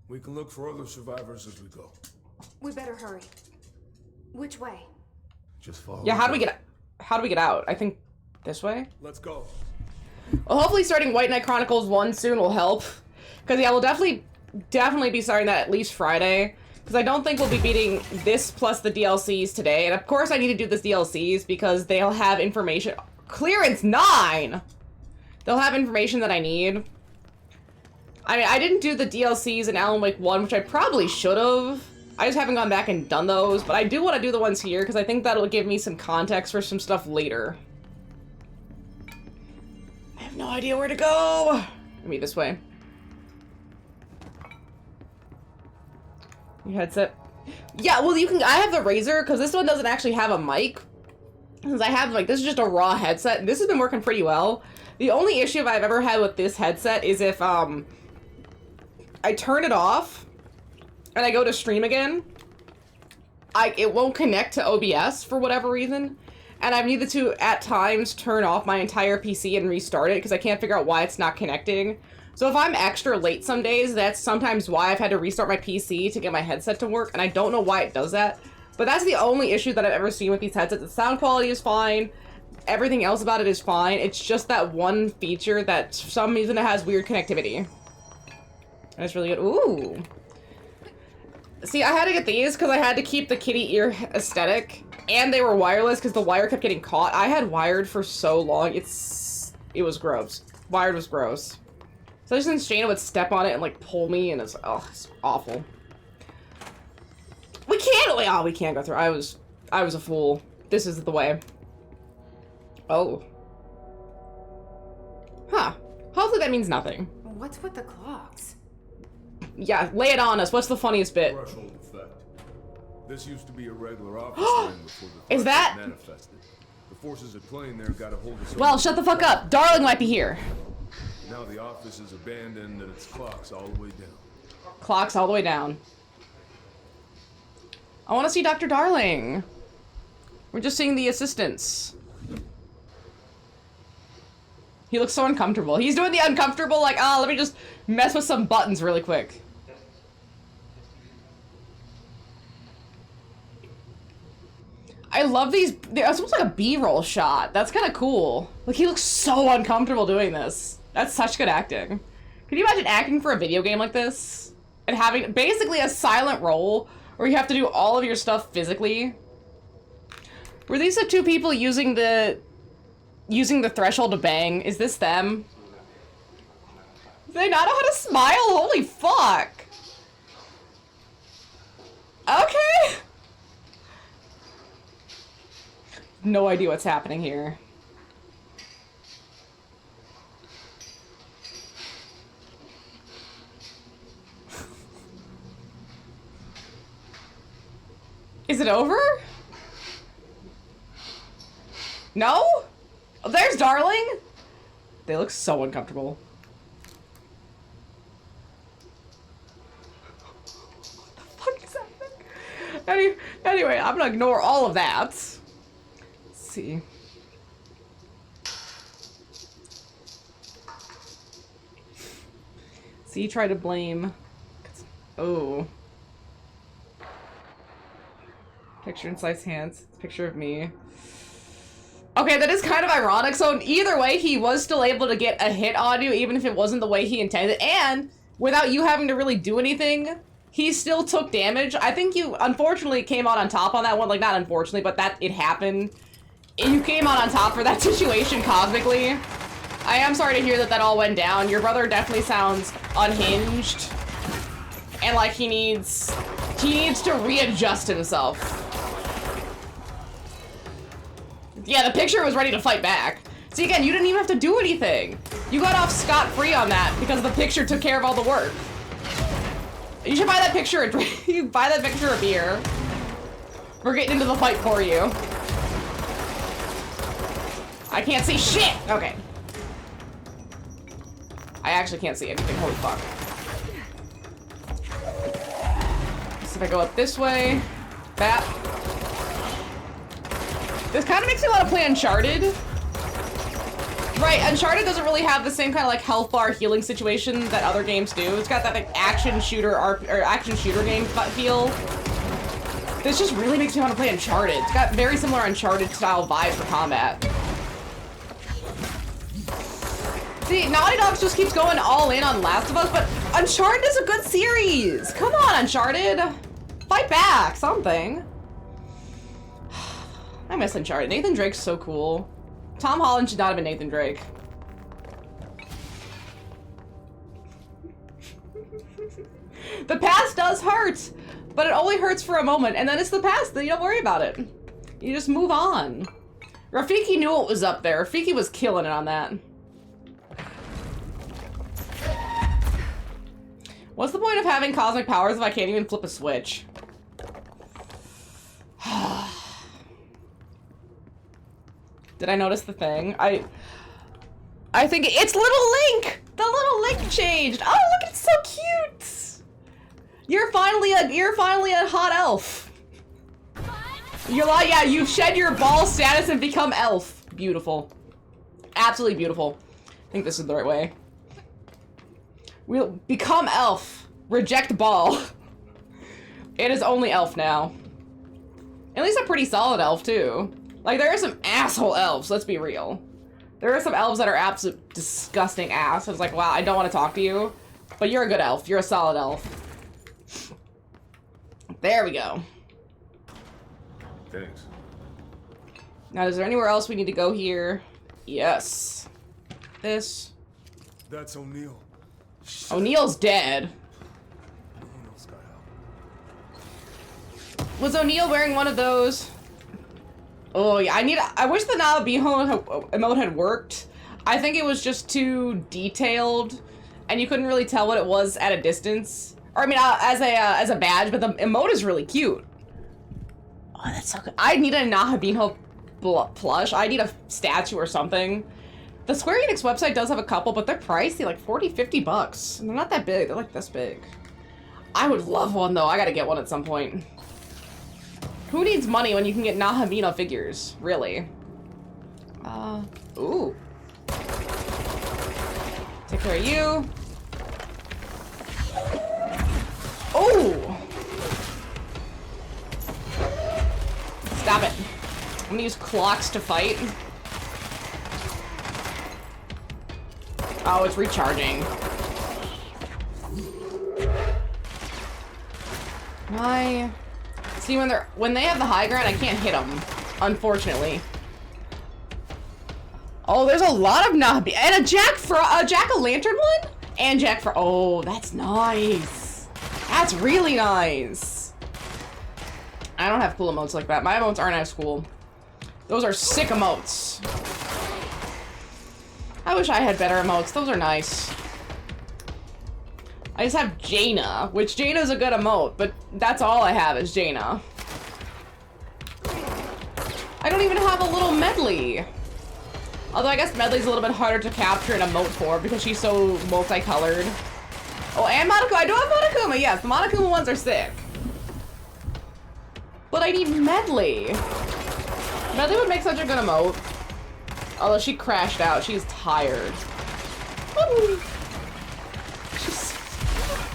Speaker 7: We can look for other survivors as we go.
Speaker 5: We better hurry. Which way?
Speaker 7: Just follow.
Speaker 1: Yeah, how do we get out? I think this way?
Speaker 7: Let's go.
Speaker 1: Well, hopefully starting White Knight Chronicles 1 soon will help. Because, yeah, we'll definitely be starting that at least Friday. Because I don't think we'll be beating this plus the DLCs today. And, of course, I need to do this DLCs because they'll have information. Clearance 9! They'll have information that I need. I mean, I didn't do the DLCs in Alan Wake 1, which I probably should have. I just haven't gone back and done those. But I do want to do the ones here because I think that'll give me some context for some stuff later. I have no idea where to go. Maybe this way. Your headset. Yeah, well, you can. I have the Razer because this one doesn't actually have a mic. Because I have, like, this is just a raw headset, and this has been working pretty well. The only issue I've ever had with this headset is if I turn it off and I go to stream again, it won't connect to OBS for whatever reason. And I've needed to, at times, turn off my entire PC and restart it because I can't figure out why it's not connecting. So if I'm extra late some days, that's sometimes why I've had to restart my PC to get my headset to work, and I don't know why it does that. But that's the only issue that I've ever seen with these headsets. The sound quality is fine. Everything else about it is fine. It's just that one feature that for some reason it has weird connectivity. That's really good. Ooh. See, I had to get these because I had to keep the kitty ear aesthetic. And they were wireless because the wire kept getting caught. I had wired for so long. It was gross. Wired was gross. So since Shayna would step on it and like pull me, and it's awful. We can't go through. I was a fool. This is the way. Oh. Huh. that means nothing.
Speaker 5: What's with the clocks?
Speaker 1: Yeah, lay it on us. What's the funniest bit?
Speaker 7: Threshold effect. This used to be a regular office line before the
Speaker 1: Is that-
Speaker 7: manifested. The forces at play in there got a hold of some.
Speaker 1: Well, shut the fuck up. Darling might be here.
Speaker 7: Now the office is abandoned and its clocks all the way down.
Speaker 1: Clocks all the way down. I want to see Dr. Darling. We're just seeing the assistants. He looks so uncomfortable. He's doing the uncomfortable, like, oh, let me just mess with some buttons really quick. I love these. It's almost like a B-roll shot. That's kind of cool. Like, he looks so uncomfortable doing this. That's such good acting. Can you imagine acting for a video game like this? And having basically a silent role where you have to do all of your stuff physically? Were these the two people using the threshold to bang? Is this them? Do they not know how to smile? Holy fuck. Okay. No idea what's happening here. Is it over? No? Oh, there's Darling. They look so uncomfortable. What the fuck is happening? Anyway, I'm gonna ignore all of that. Let's see. So you try to blame. Oh. Picture in Slice's hands. Picture of me. Okay, that is kind of ironic. So either way, he was still able to get a hit on you, even if it wasn't the way he intended. And without you having to really do anything, he still took damage. I think you, unfortunately, came out on top on that one. Like, not unfortunately, but that it happened. You came out on top for that situation cosmically. I am sorry to hear that that all went down. Your brother definitely sounds unhinged. And like he needs to readjust himself. Yeah, the picture was ready to fight back. See, again, you didn't even have to do anything. You got off scot-free on that because the picture took care of all the work. You should buy that picture a drink. You buy that picture a beer. We're getting into the fight for you. I can't see shit! Okay. I actually can't see anything. Holy fuck. So if I go up this way, bap. This kind of makes me want to play Uncharted. Right, Uncharted doesn't really have the same kind of like health bar healing situation that other games do. It's got that like action shooter game feel. This just really makes me want to play Uncharted. It's got very similar Uncharted style vibe for combat. See, Naughty Dog just keeps going all in on Last of Us, but Uncharted is a good series. Come on, Uncharted. Fight back, something. I miss Uncharted. Nathan Drake's so cool. Tom Holland should not have been Nathan Drake. The past does hurt, but it only hurts for a moment, and then it's the past, then you don't worry about it. You just move on. Rafiki knew what was up there. Rafiki was killing it on that. What's the point of having cosmic powers if I can't even flip a switch? Did I notice the thing? I think it's little Link! The little Link changed! Oh, look, it's so cute! You're finally a hot elf. You're like, yeah, you've shed your ball status and become elf. Beautiful. Absolutely beautiful. I think this is the right way. We'll become elf. Reject ball. It is only elf now. At least a pretty solid elf, too. Like, there are some asshole elves, let's be real. There are some elves that are absolute disgusting ass. It's like, wow, I don't want to talk to you. But you're a good elf. You're a solid elf. There we go.
Speaker 7: Thanks.
Speaker 1: Now, is there anywhere else we need to go here? Yes. This.
Speaker 7: That's O'Neill.
Speaker 1: O'Neill's dead.
Speaker 7: O'Neill's got help.
Speaker 1: Was O'Neill wearing one of those? Oh yeah, I wish the Na'vi emote had worked. I think it was just too detailed, and you couldn't really tell what it was at a distance. Or I mean, as a badge, but the emote is really cute. Oh, that's so good. I need a Nahabinho plush. I need a statue or something. The Square Enix website does have a couple, but they're pricey, like 40, 50 bucks. And they're not that big. They're like this big. I would love one though. I gotta get one at some point. Who needs money when you can get Nahabinho figures? Really? Ooh. Take care of you. Oh! Stop it. I'm gonna use clocks to fight. Oh, it's recharging. Why? See, when they have the high ground, I can't hit them, unfortunately. Oh, there's a lot of Nabi and a Jack-o'-lantern one, and oh, that's nice. That's really nice. I don't have cool emotes like that. My emotes aren't as cool. Those are sick emotes. I wish I had better emotes. Those are nice. I just have Jaina, which Jaina's a good emote, but that's all I have is Jaina. I don't even have a little Medley. Although I guess Medley's a little bit harder to capture in emote form because she's so multicolored. Oh, and Monokuma. I do have Monokuma, yes. The Monokuma ones are sick. But I need Medley. Medley would make such a good emote. Although she crashed out. She's tired.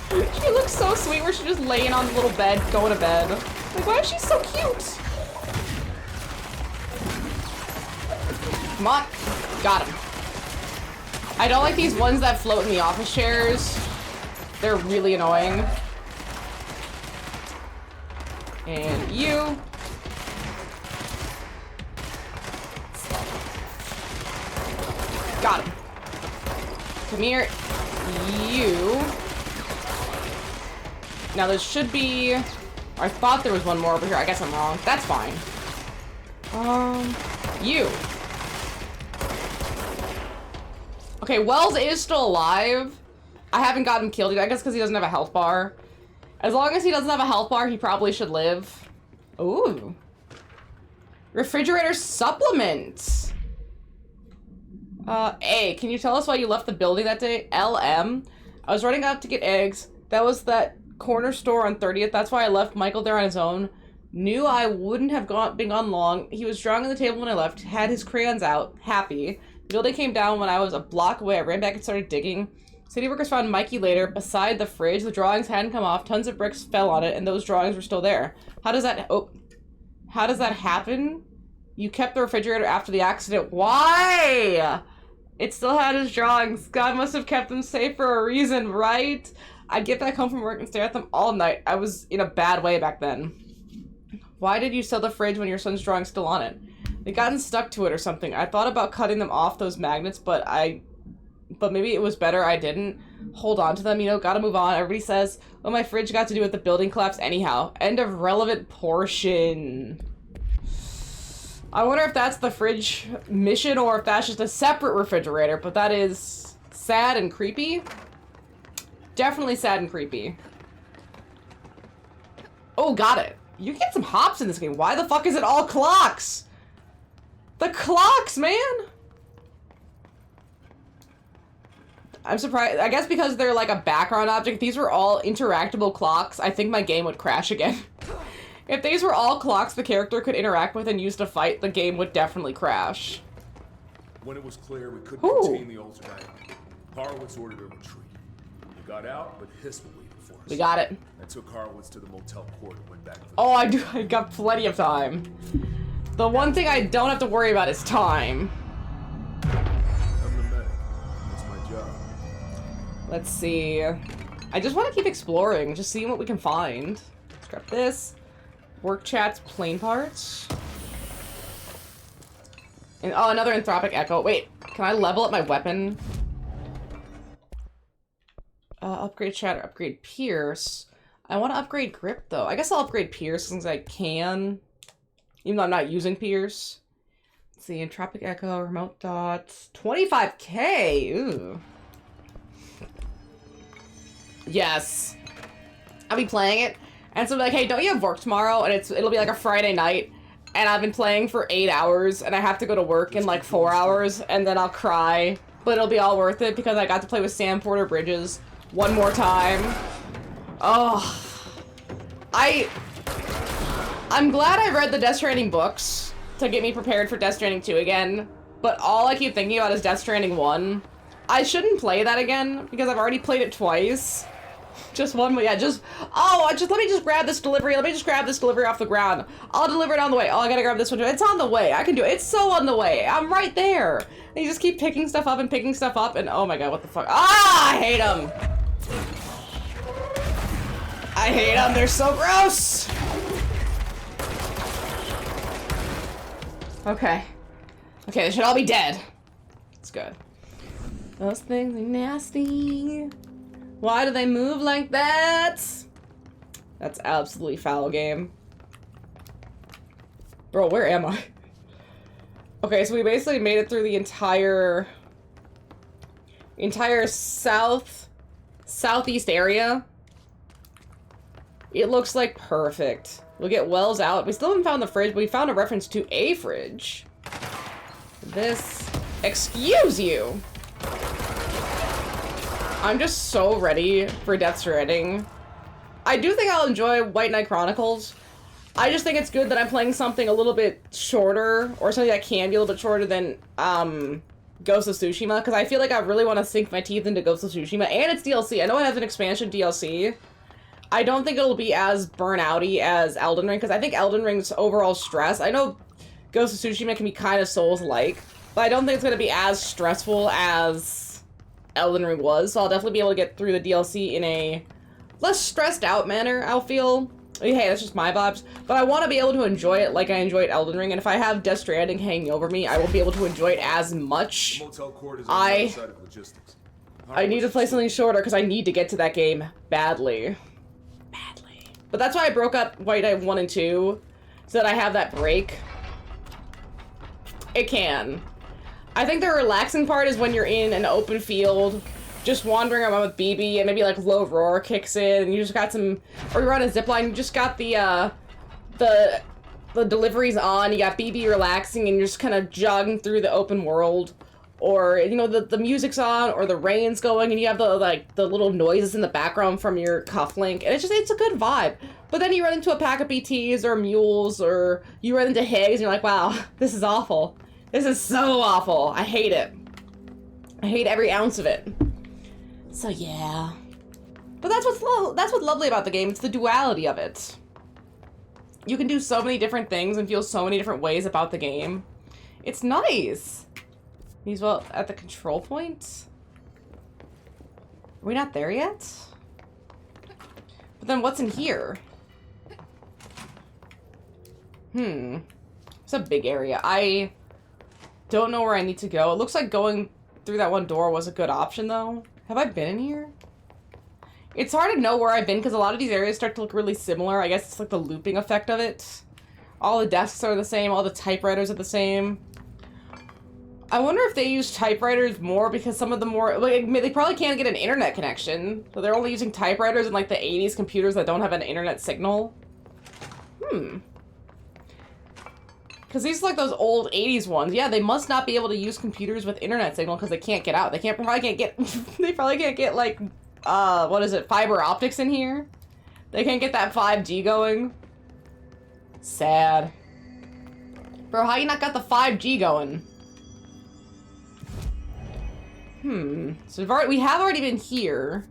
Speaker 1: She looks so sweet where she's just laying on the little bed, going to bed. Like, why is she so cute? Come on. Got him. I don't like these ones that float in the office chairs. They're really annoying. And you. Got him. Come here. You. Now there should be... I thought there was one more over here. I guess I'm wrong. That's fine. You. Okay, Wells is still alive. I haven't got him killed yet. I guess because he doesn't have a health bar. As long as he doesn't have a health bar, he probably should live. Ooh. Refrigerator supplement. A, can you tell us why you left the building that day? LM. I was running out to get eggs. That was that corner store on 30th. That's why I left Michael there on his own. Knew I wouldn't have been gone long. He was drawing on the table when I left. Had his crayons out. Happy. The building came down when I was a block away. I ran back and started digging. City workers found Mikey later beside the fridge. The drawings hadn't come off. Tons of bricks fell on it, and those drawings were still there. How does that happen? You kept the refrigerator after the accident. Why? It still had his drawings. God must have kept them safe for a reason, right? I'd get back home from work and stare at them all night. I was in a bad way back then. Why did you sell the fridge when your son's drawing's still on it? They gotten stuck to it or something. I thought about cutting them off, those magnets, but maybe it was better I didn't hold on to them, you know, gotta move on. Everybody says, well, my fridge got to do with the building collapse anyhow. End of relevant portion. I wonder if that's the fridge mission or if that's just a separate refrigerator, but that is sad and creepy. Definitely sad and creepy. Oh, got it. You get some hops in this game. Why the fuck is it all clocks? The clocks, man! I'm surprised. I guess because they're like a background object. If these were all interactable clocks, I think my game would crash again. If these were all clocks the character could interact with and use to fight, the game would definitely crash.
Speaker 7: When it was clear we couldn't contain the ultimate, Horowitz ordered a retreat. We got out, but Hiss were waiting for us.
Speaker 1: We got it.
Speaker 7: I took Horowitz to the motel court and went back for
Speaker 1: Oh, I do. I got plenty of time. The one thing I don't have to worry about is time.
Speaker 7: I'm the medic. That's my job.
Speaker 1: Let's see. I just want to keep exploring, just seeing what we can find. Let's grab this. Work chats, plane parts. And, oh, another Anthropic Echo. Wait, can I level up my weapon? Upgrade Shatter, upgrade Pierce. I want to upgrade Grip, though. I guess I'll upgrade Pierce since I can. Even though I'm not using Pierce. Let's see, Entropic Echo, Remote Dots, 25K. Ooh. Yes. I'll be playing it, and so I'm like, hey, don't you have work tomorrow? And it'll be like a Friday night, and I've been playing for 8 hours, and I have to go to work in like 4 hours, and then I'll cry. But it'll be all worth it because I got to play with Sam Porter Bridges one more time. Oh. I'm glad I read the Death Stranding books to get me prepared for Death Stranding 2 again, but all I keep thinking about is Death Stranding 1. I shouldn't play that again because I've already played it twice. Just one, yeah, let me just grab this delivery. Let me just grab this delivery off the ground. I'll deliver it on the way. Oh, I gotta grab this one. It's on the way. I can do it. It's so on the way. I'm right there. And you just keep picking stuff up and oh my god, what the fuck? Ah, I hate them. I hate them. They're so gross. Okay. Okay, they should all be dead. It's good. Those things are nasty. Why do they move like that? That's absolutely foul, game. Bro, where am I? Okay, so we basically made it through the entire southeast area. It looks like perfect. We'll get wells out. We still haven't found the fridge, but we found a reference to a fridge. This, excuse you. I'm just so ready for Death Stranding. I do think I'll enjoy White Knight Chronicles. I just think it's good that I'm playing something a little bit shorter, or something that can be a little bit shorter than Ghost of Tsushima, because I feel like I really want to sink my teeth into Ghost of Tsushima, and it's DLC. I know it has an expansion DLC. I don't think it'll be as burn-outy as Elden Ring, because I think Elden Ring's overall stress, I know Ghost of Tsushima can be kind of Souls-like, but I don't think it's going to be as stressful as Elden Ring was, so I'll definitely be able to get through the DLC in a less stressed out manner, I'll feel. Hey, that's just my vibes, but I want to be able to enjoy it like I enjoyed Elden Ring, and if I have Death Stranding hanging over me, I won't be able to enjoy it as much. I need to play something shorter because I need to get to that game badly. But that's why I broke up White Knight 1 and 2, so that I have that break. It can. I think the relaxing part is when you're in an open field, just wandering around with BB, and maybe like low roar kicks in, and you just got some, or you're on a zipline, you just got the deliveries on, you got BB relaxing, and you're just kind of jogging through the open world, or, you know, the music's on, or the rain's going, and you have the little noises in the background from your cufflink, and it's a good vibe. But then you run into a pack of BTs, or mules, or you run into Higgs, and you're like, wow, this is awful. This is so awful. I hate it. I hate every ounce of it. So yeah. But that's what's lovely about the game. It's the duality of it. You can do so many different things and feel so many different ways about the game. It's nice. He's well at the control point. Are we not there yet? But then what's in here? It's a big area. I don't know where I need to go. It looks like going through that one door was a good option, though. Have I been in here? It's hard to know where I've been because a lot of these areas start to look really similar. I guess it's like the looping effect of it. All the desks are the same. All the typewriters are the same. I wonder if they use typewriters more because some of the more... like, they probably can't get an internet connection. So they're only using typewriters and like the 80s computers that don't have an internet signal. Because these are like those old 80s ones. Yeah, they must not be able to use computers with internet signal because they can't get out. They probably can't get they probably can't get like what is it, fiber optics in here. They can't get that 5G going. Sad. Bro, how you not got the 5G going? So we have already been here.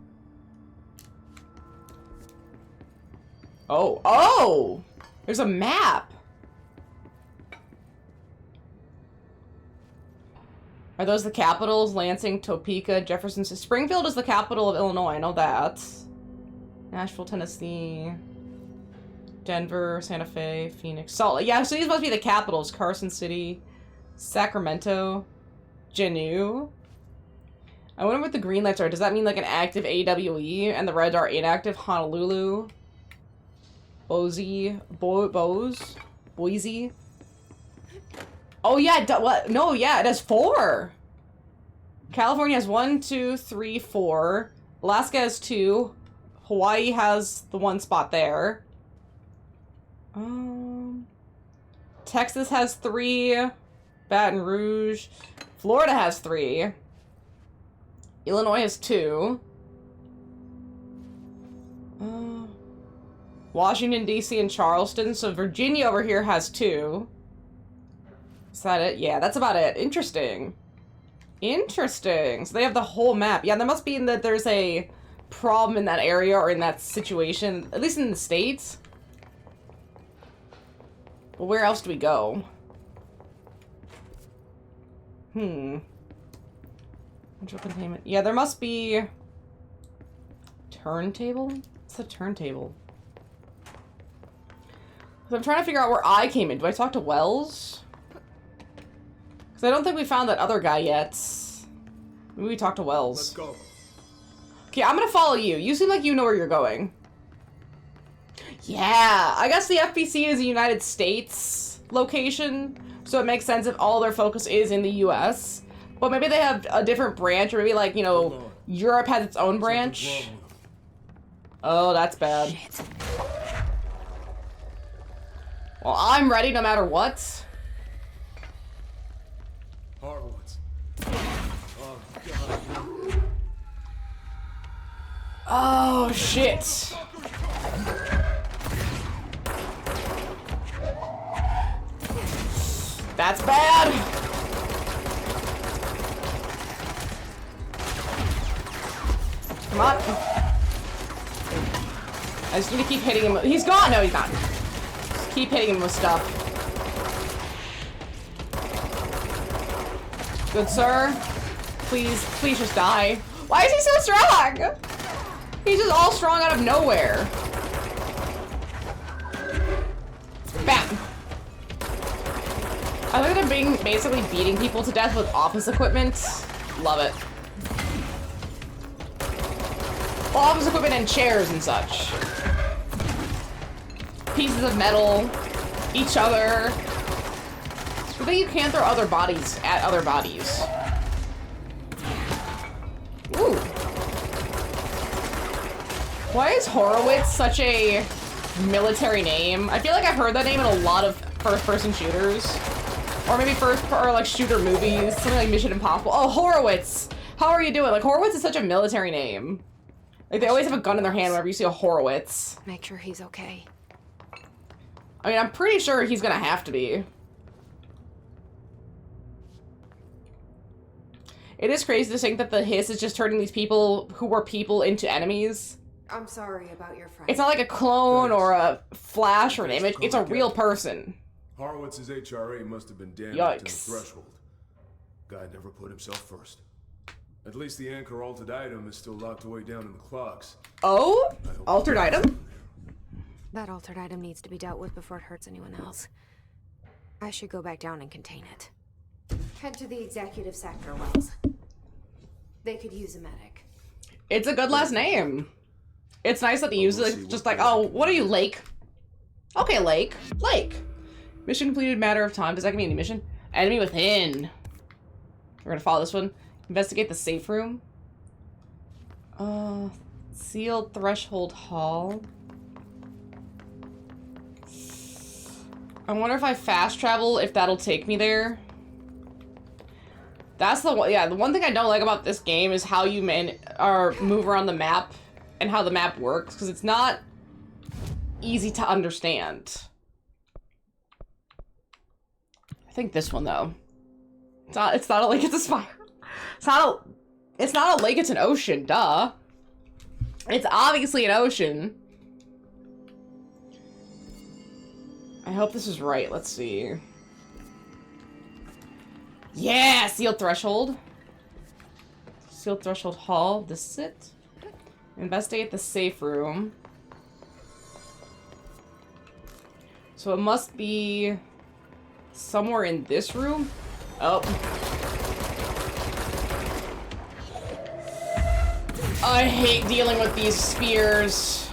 Speaker 1: Oh, there's a map. Are those the capitals? Lansing, Topeka, Jefferson. Springfield is the capital of Illinois. I know that. Nashville, Tennessee. Denver, Santa Fe, Phoenix, Salt Lake. Yeah, so these must be the capitals. Carson City, Sacramento, Juneau. I wonder what the green lights are. Does that mean like an active AWE and the reds are inactive? Honolulu, Boise. Oh yeah, what? No, yeah, it has 4. California has 1, 2, 3, 4. Alaska has 2. Hawaii has the 1 spot there. Texas has 3. Baton Rouge. Florida has 3. Illinois has 2. Washington, D.C. and Charleston. So Virginia over here has 2. Is that it? Yeah, that's about it. Interesting. Interesting. So they have the whole map. Yeah, that must mean that there's a problem in that area or in that situation, at least in the States. Well, where else do we go? Control containment. Yeah, there must be... Turntable? What's a turntable? So I'm trying to figure out where I came in. Do I talk to Wells? Because I don't think we found that other guy yet. Maybe we talk to Wells.
Speaker 7: Let's go.
Speaker 1: Okay, I'm gonna follow you. You seem like you know where you're going. Yeah, I guess the FBC is a United States location, so it makes sense if all their focus is in the US. But maybe they have a different branch, or maybe, like, you know, Europe has its own branch. Oh, that's bad.
Speaker 5: Shit.
Speaker 1: Well, I'm ready no matter what.
Speaker 7: Hardwoods.
Speaker 1: Oh, shit. That's bad. Come on. I just need to keep hitting him. He's gone. No, he's not. Just keep hitting him with stuff. Good sir. Please, please just die. Why is he so strong? He's just all strong out of nowhere. Bam. I think they're being basically beating people to death with office equipment. Love it. Well, office equipment and chairs and such. Pieces of metal. Each other. I think you can throw other bodies at other bodies. Ooh. Why is Horowitz such a military name? I feel like I've heard that name in a lot of first-person shooters. Or maybe like shooter movies. Something like Mission Impossible. Oh, Horowitz! How are you doing? Like, Horowitz is such a military name. Like, they always have a gun in their hand whenever you see a Horowitz.
Speaker 5: Make sure he's okay.
Speaker 1: I mean, I'm pretty sure he's gonna have to be. It is crazy to think that the hiss is just turning these people who were people into enemies.
Speaker 5: I'm sorry about your friend.
Speaker 1: It's not like a clone or a flash or an image. It's a real person.
Speaker 7: Horowitz's HRA must have been damaged in the threshold. Guy never put himself first. At least the anchor altered item is still locked away down in the clocks.
Speaker 1: Oh? Altered item?
Speaker 5: That altered item needs to be dealt with before it hurts anyone else. I should go back down and contain it. Head to the executive sector, Wells. They could use a medic.
Speaker 1: It's a good last name. It's nice that they use it just like, oh, what are you, Lake? Okay, Lake. Lake. Mission completed, matter of time. Does that give me any mission? Enemy within. We're gonna follow this one. Investigate the safe room. Sealed threshold hall. I wonder if I fast travel, if that'll take me there. That's the one, yeah, the one thing I don't like about this game is how you move around the map and how the map works, because it's not easy to understand. I think this one though. It's not a lake, it's a spire. It's not a lake, it's an ocean, duh. It's obviously an ocean. I hope this is right. Let's see. Yeah! Sealed threshold. Sealed threshold hall. This is it. Investigate the safe room. So it must be somewhere in this room. Oh. I hate dealing with these spears.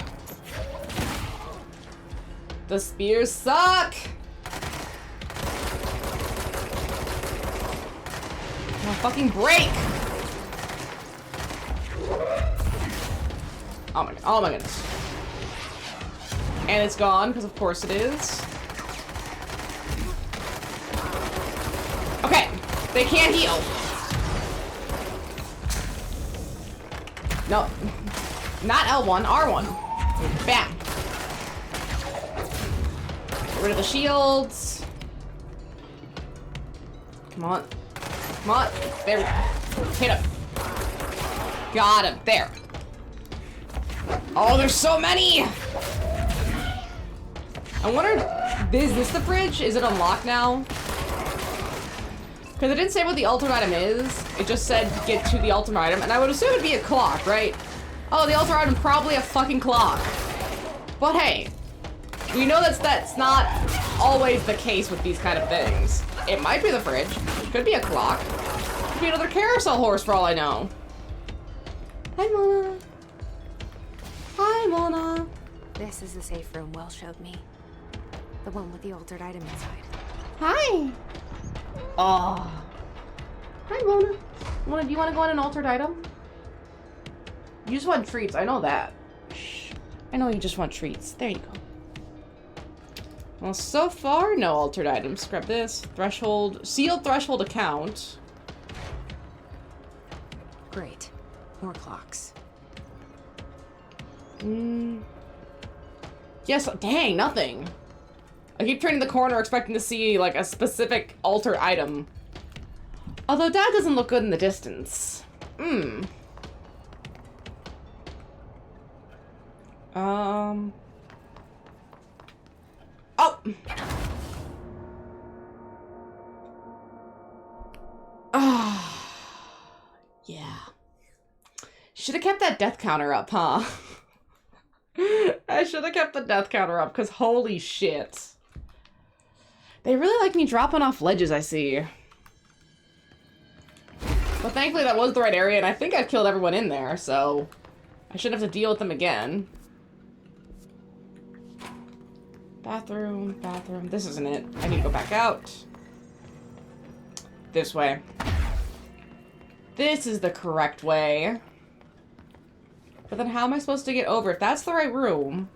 Speaker 1: The spears suck! fucking break! Oh my goodness. And it's gone, because of course it is. Okay, they can't heal. No, not L1, R1. Bam. Get rid of the shields. Come on. Come on. There we go. Hit him. Got him. There. Oh, there's so many! I wonder, is this the bridge? Is it unlocked now? Because it didn't say what the ultimate item is. It just said get to the ultimate item, and I would assume it'd be a clock, right? Oh, the ultimate item probably a fucking clock. But hey, we know that's not always the case with these kind of things. It might be the fridge. It could be a clock. It could be another carousel horse for all I know. Hi, Mona. Hi, Mona.
Speaker 5: This is the safe room Will showed me. The one with the altered item inside.
Speaker 1: Hi. Oh. Hi, Mona. Mona, do you want to go on an altered item? You just want treats. I know that. Shh. I know you just want treats. There you go. Well, so far, no altered items. Grab this. Threshold. Sealed threshold account.
Speaker 5: Great. More clocks.
Speaker 1: Yes, dang, nothing. I keep turning the corner expecting to see, like, a specific altered item. Although that doesn't look good in the distance. Oh! Yeah. Should have kept that death counter up, huh? I should have kept the death counter up, because holy shit. They really like me dropping off ledges, I see. But thankfully that was the right area, and I think I've killed everyone in there, so I shouldn't have to deal with them again. Bathroom, bathroom. This isn't it. I need to go back out. This way. This is the correct way. But then how am I supposed to get over? If that's the right room,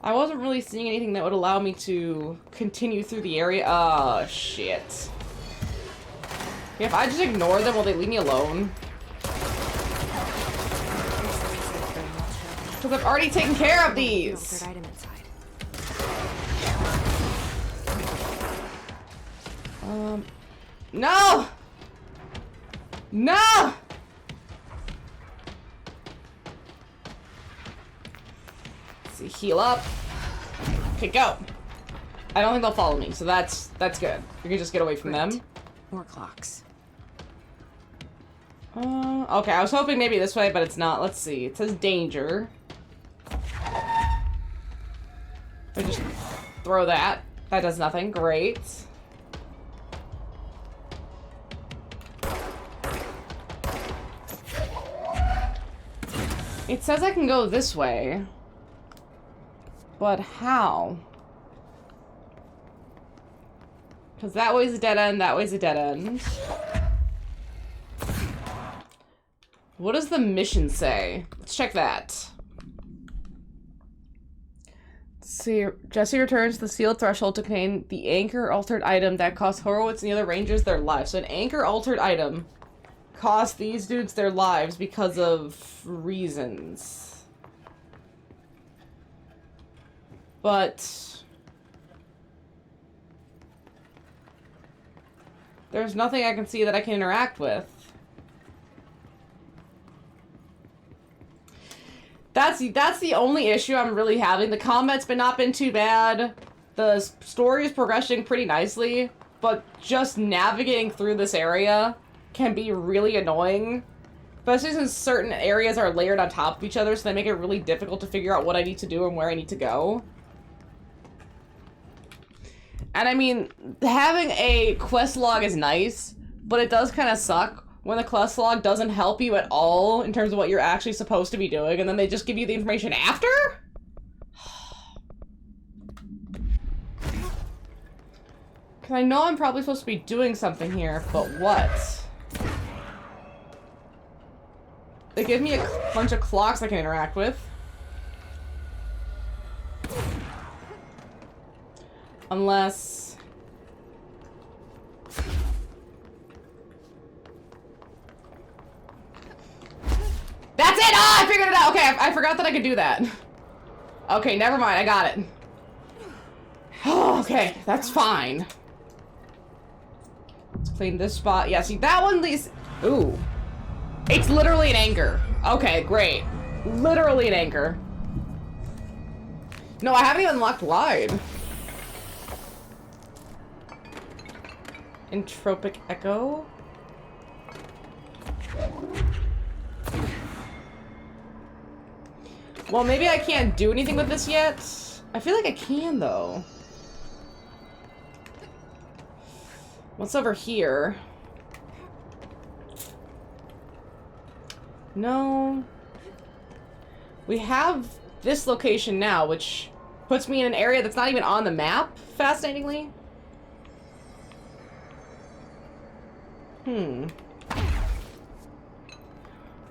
Speaker 1: I wasn't really seeing anything that would allow me to continue through the area. Oh, shit. Yeah, if I just ignore them, will they leave me alone? Because I've already taken care of these. No! No! Let's see, heal up. Okay, go. I don't think they'll follow me, so that's good. We can just get away from them.
Speaker 5: More clocks.
Speaker 1: Okay, I was hoping maybe this way, but it's not. Let's see. It says danger. I just throw that. That does nothing. Great. It says I can go this way. But how? Because that way's a dead end, that way's a dead end. What does the mission say? Let's check that. See, Jesse returns to the sealed threshold to contain the anchor altered item that costs Horowitz and the other rangers their lives. So an anchor altered item cost these dudes their lives because of reasons. But there's nothing I can see that I can interact with. That's the only issue I'm really having. The combat's not been too bad. The story is progressing pretty nicely, but just navigating through this area can be really annoying. Especially since certain areas are layered on top of each other, so they make it really difficult to figure out what I need to do and where I need to go. And I mean, having a quest log is nice, but it does kind of suck when the quest log doesn't help you at all in terms of what you're actually supposed to be doing, and then they just give you the information after? Because I know I'm probably supposed to be doing something here, but what? They give me a bunch of clocks I can interact with. Unless... That's it! Ah, I figured it out! Okay, I forgot that I could do that. Okay, never mind, I got it. Oh, okay, that's fine. Let's clean this spot. Yeah, see, that one leaves... Ooh. It's literally an anchor. Okay, great. Literally an anchor. No, I haven't even unlocked wide. Entropic Echo. Well, maybe I can't do anything with this yet. I feel like I can, though. What's over here? No. We have this location now, which puts me in an area that's not even on the map, fascinatingly.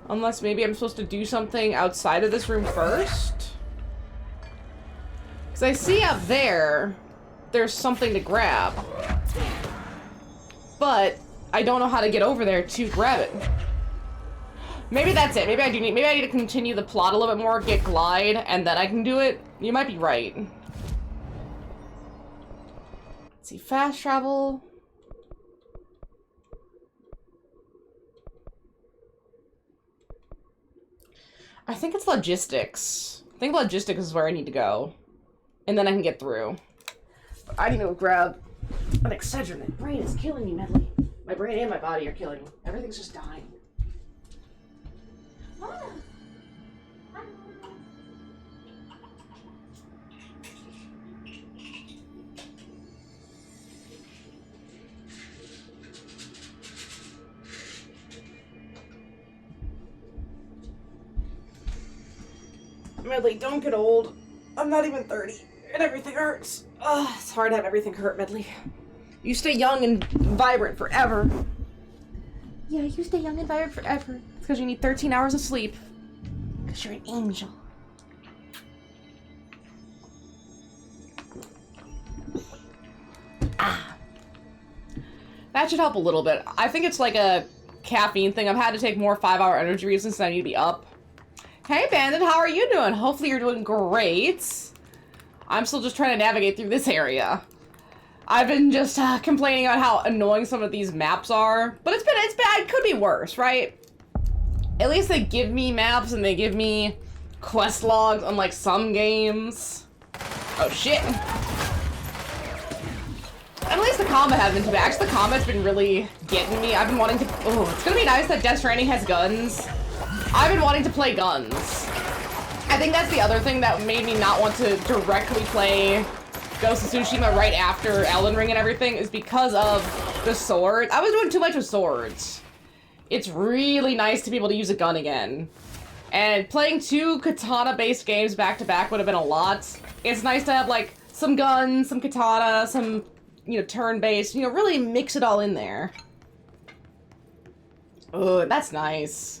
Speaker 1: Unless maybe I'm supposed to do something outside of this room first? Because I see up there, there's something to grab. But I don't know how to get over there to grab it. Maybe that's it. Maybe I need to continue the plot a little bit more, get glide, and then I can do it. You might be right. Let's see, fast travel. I think it's logistics. I think logistics is where I need to go. And then I can get through. But I need to grab an Excedrin. My brain is killing me, Medley. My brain and my body are killing me. Everything's just dying. Medley, don't get old. I'm not even 30, and everything hurts. Ugh, it's hard to have everything hurt, Medley. You stay young and vibrant forever. Yeah, you stay young and vibrant forever. It's because you need 13 hours of sleep. Because you're an angel. Ah. That should help a little bit. I think it's like a caffeine thing. I've had to take more 5-hour energy reasons since I need to be up. Hey, Bandit, how are you doing? Hopefully you're doing great. I'm still just trying to navigate through this area. I've been just complaining about how annoying some of these maps are, but it's bad. It could be worse, right? At least they give me maps and they give me quest logs, unlike some games. Oh shit! At least the combat hasn't been too bad. Actually, the combat's been really getting me. I've been wanting to. Oh, it's gonna be nice that Death Stranding has guns. I've been wanting to play guns. I think that's the other thing that made me not want to directly play Ghost of Tsushima right after Elden Ring and everything, is because of the sword. I was doing too much with swords. It's really nice to be able to use a gun again. And playing 2 katana-based games back-to-back would have been a lot. It's nice to have, like, some guns, some katana, some, you know, turn-based, you know, really mix it all in there. Oh, that's nice.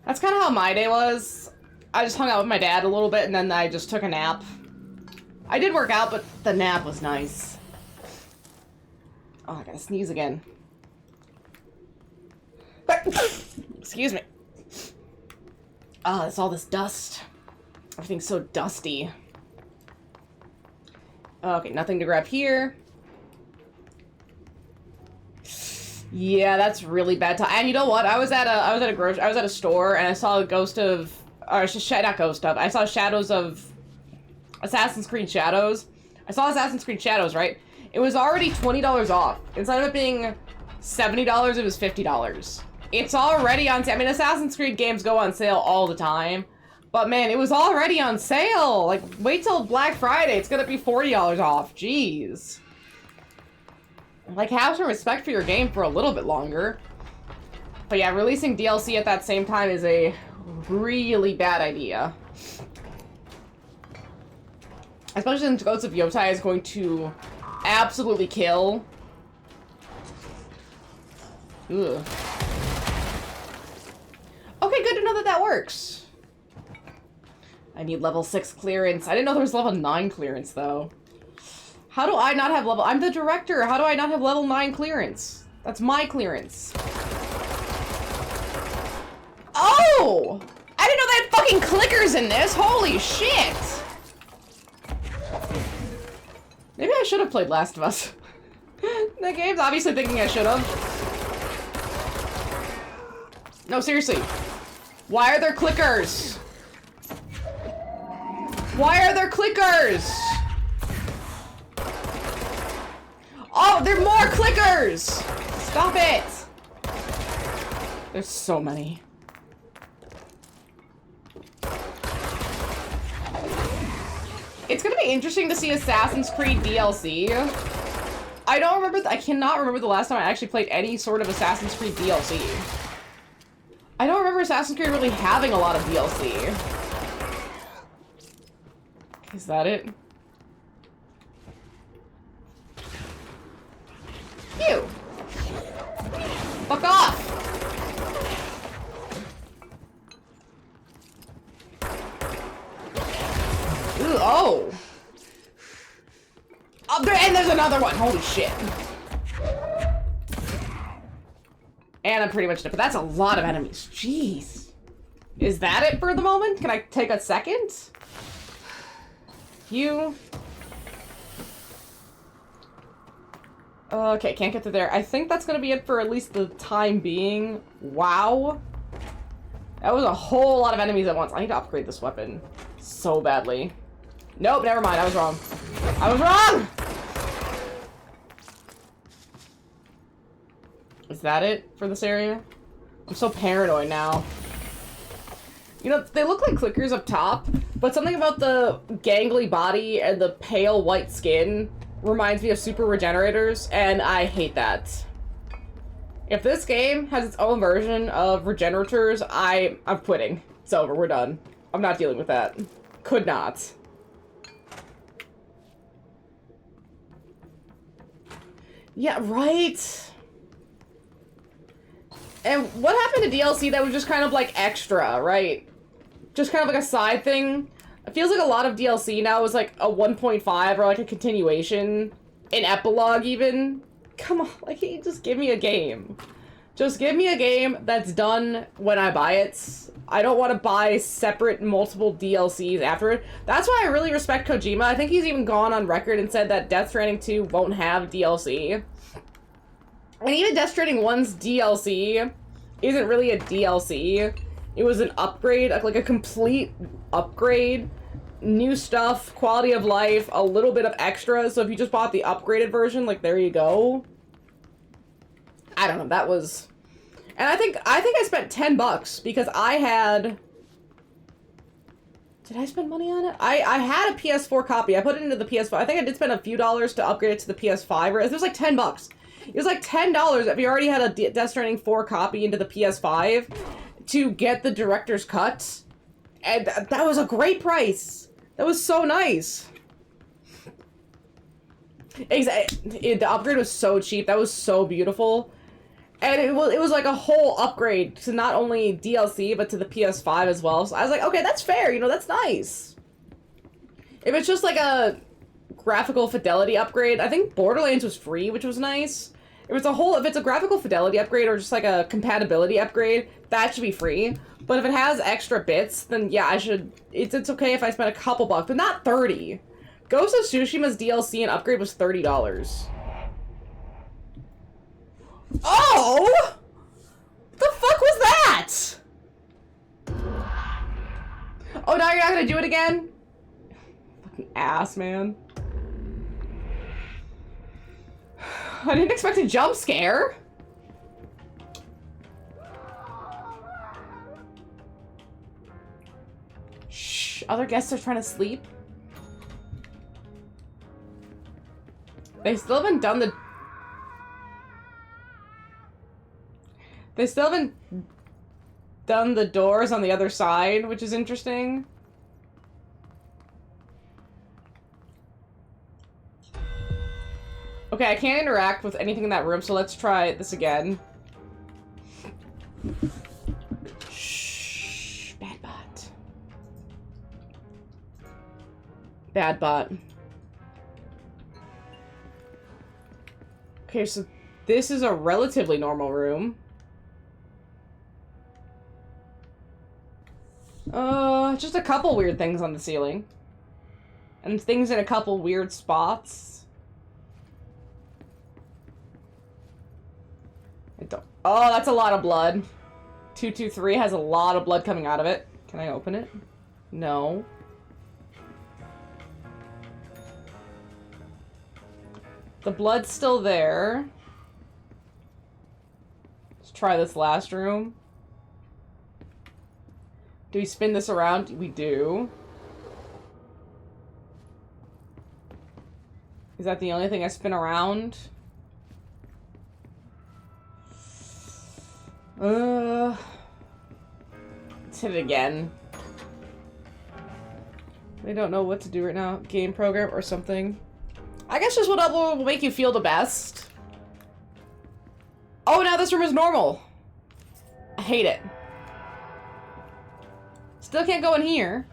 Speaker 1: That's kind of how my day was. I just hung out with my dad a little bit, and then I just took a nap. I did work out, but the nap was nice. Oh, I gotta sneeze again. Excuse me. Oh, it's all this dust. Everything's so dusty. Okay, nothing to grab here. Yeah, that's really bad time. And you know what? I was at a store and I saw a ghost of, or not ghost of. I saw Shadows of Assassin's Creed Shadows. I saw Assassin's Creed Shadows, right? It was already $20 off. Instead of it being $70, it was $50. It's already on sale. I mean, Assassin's Creed games go on sale all the time. But man, it was already on sale. Like, wait till Black Friday. It's gonna be $40 off. Jeez. Like, have some respect for your game for a little bit longer. But yeah, releasing DLC at that same time is a really bad idea. Especially since Ghost of Yotai is going to absolutely kill. Ugh. Okay, good to know that that works. I need level 6 clearance. I didn't know there was level 9 clearance, though. How do I not have level... I'm the director. How do I not have level 9 clearance? That's my clearance. Oh! I didn't know they had fucking clickers in this. Holy shit! Maybe I should have played Last of Us. The game's obviously thinking I should have. No, seriously. Why are there clickers? Why are there clickers? Oh, there are more clickers! Stop it! There's so many. It's gonna be interesting to see Assassin's Creed DLC. I don't remember, I cannot remember the last time I actually played any sort of Assassin's Creed DLC. I don't remember Assassin's Creed really having a lot of DLC. Is that it? Ew! Fuck off! Ooh, oh! Oh, there, and there's another one! Holy shit. And I'm pretty much done, but that's a lot of enemies. Jeez. Is that it for the moment? Can I take a second? You... Okay, can't get to there. I think that's gonna be it for at least the time being. Wow. That was a whole lot of enemies at once. I need to upgrade this weapon so badly. Nope, never mind. I was wrong. I was wrong! Is that it for this area? I'm so paranoid now. You know, they look like clickers up top, but something about the gangly body and the pale white skin reminds me of super regenerators, and I hate that. If this game has its own version of regenerators, I'm quitting. It's over. We're done. I'm not dealing with that. Could not. Yeah, right? And what happened to DLC that was just kind of like extra, right? Just kind of like a side thing? It feels like a lot of DLC now is like a 1.5 or like a continuation, an epilogue even. Come on, like, just give me a game. Just give me a game that's done when I buy it. I don't want to buy separate multiple DLCs afterward. That's why I really respect Kojima. I think he's even gone on record and said that Death Stranding 2 won't have DLC. And even Death Stranding 1's DLC isn't really a DLC. It was an upgrade, like a complete upgrade. New stuff, quality of life, a little bit of extras. So if you just bought the upgraded version, like, there you go. I don't know, that was... And I think I spent $10 because I had... Did I spend money on it? I had a PS4 copy. I put it into the PS5. I think I did spend a few dollars to upgrade it to the PS5. It was like $10. It was like $10 if you already had a Death Stranding 4 copy into the PS5 to get the director's cut. And that was a great price. That was so nice. Exactly. The upgrade was so cheap. That was so beautiful. And it was like a whole upgrade to not only DLC, but to the PS5 as well. So I was like, okay, that's fair. You know, that's nice. If it's just like a graphical fidelity upgrade, I think Borderlands was free, which was nice. If it's a graphical fidelity upgrade or just like a compatibility upgrade, that should be free. But if it has extra bits, then yeah, it's okay if I spend a couple bucks, but not 30. Ghost of Tsushima's DLC and upgrade was $30. Oh! What the fuck was that? Oh, now you're not gonna do it again? Fucking ass, man. I didn't expect a jump scare. Shh, other guests are trying to sleep. They still haven't done the... They still haven't done the doors on the other side, which is interesting. Okay, I can't interact with anything in that room, so let's try this again. Shh. Bad bot. Okay, so this is a relatively normal room. Just a couple weird things on the ceiling. And things in a couple weird spots. Oh, that's a lot of blood. 223 has a lot of blood coming out of it. Can I open it? No. The blood's still there. Let's try this last room. Do we spin this around? We do. Is that the only thing I spin around? Let's hit it again. I don't know what to do right now. Game program or something. I guess just what will make you feel the best. Oh, now this room is normal. I hate it. Still can't go in here.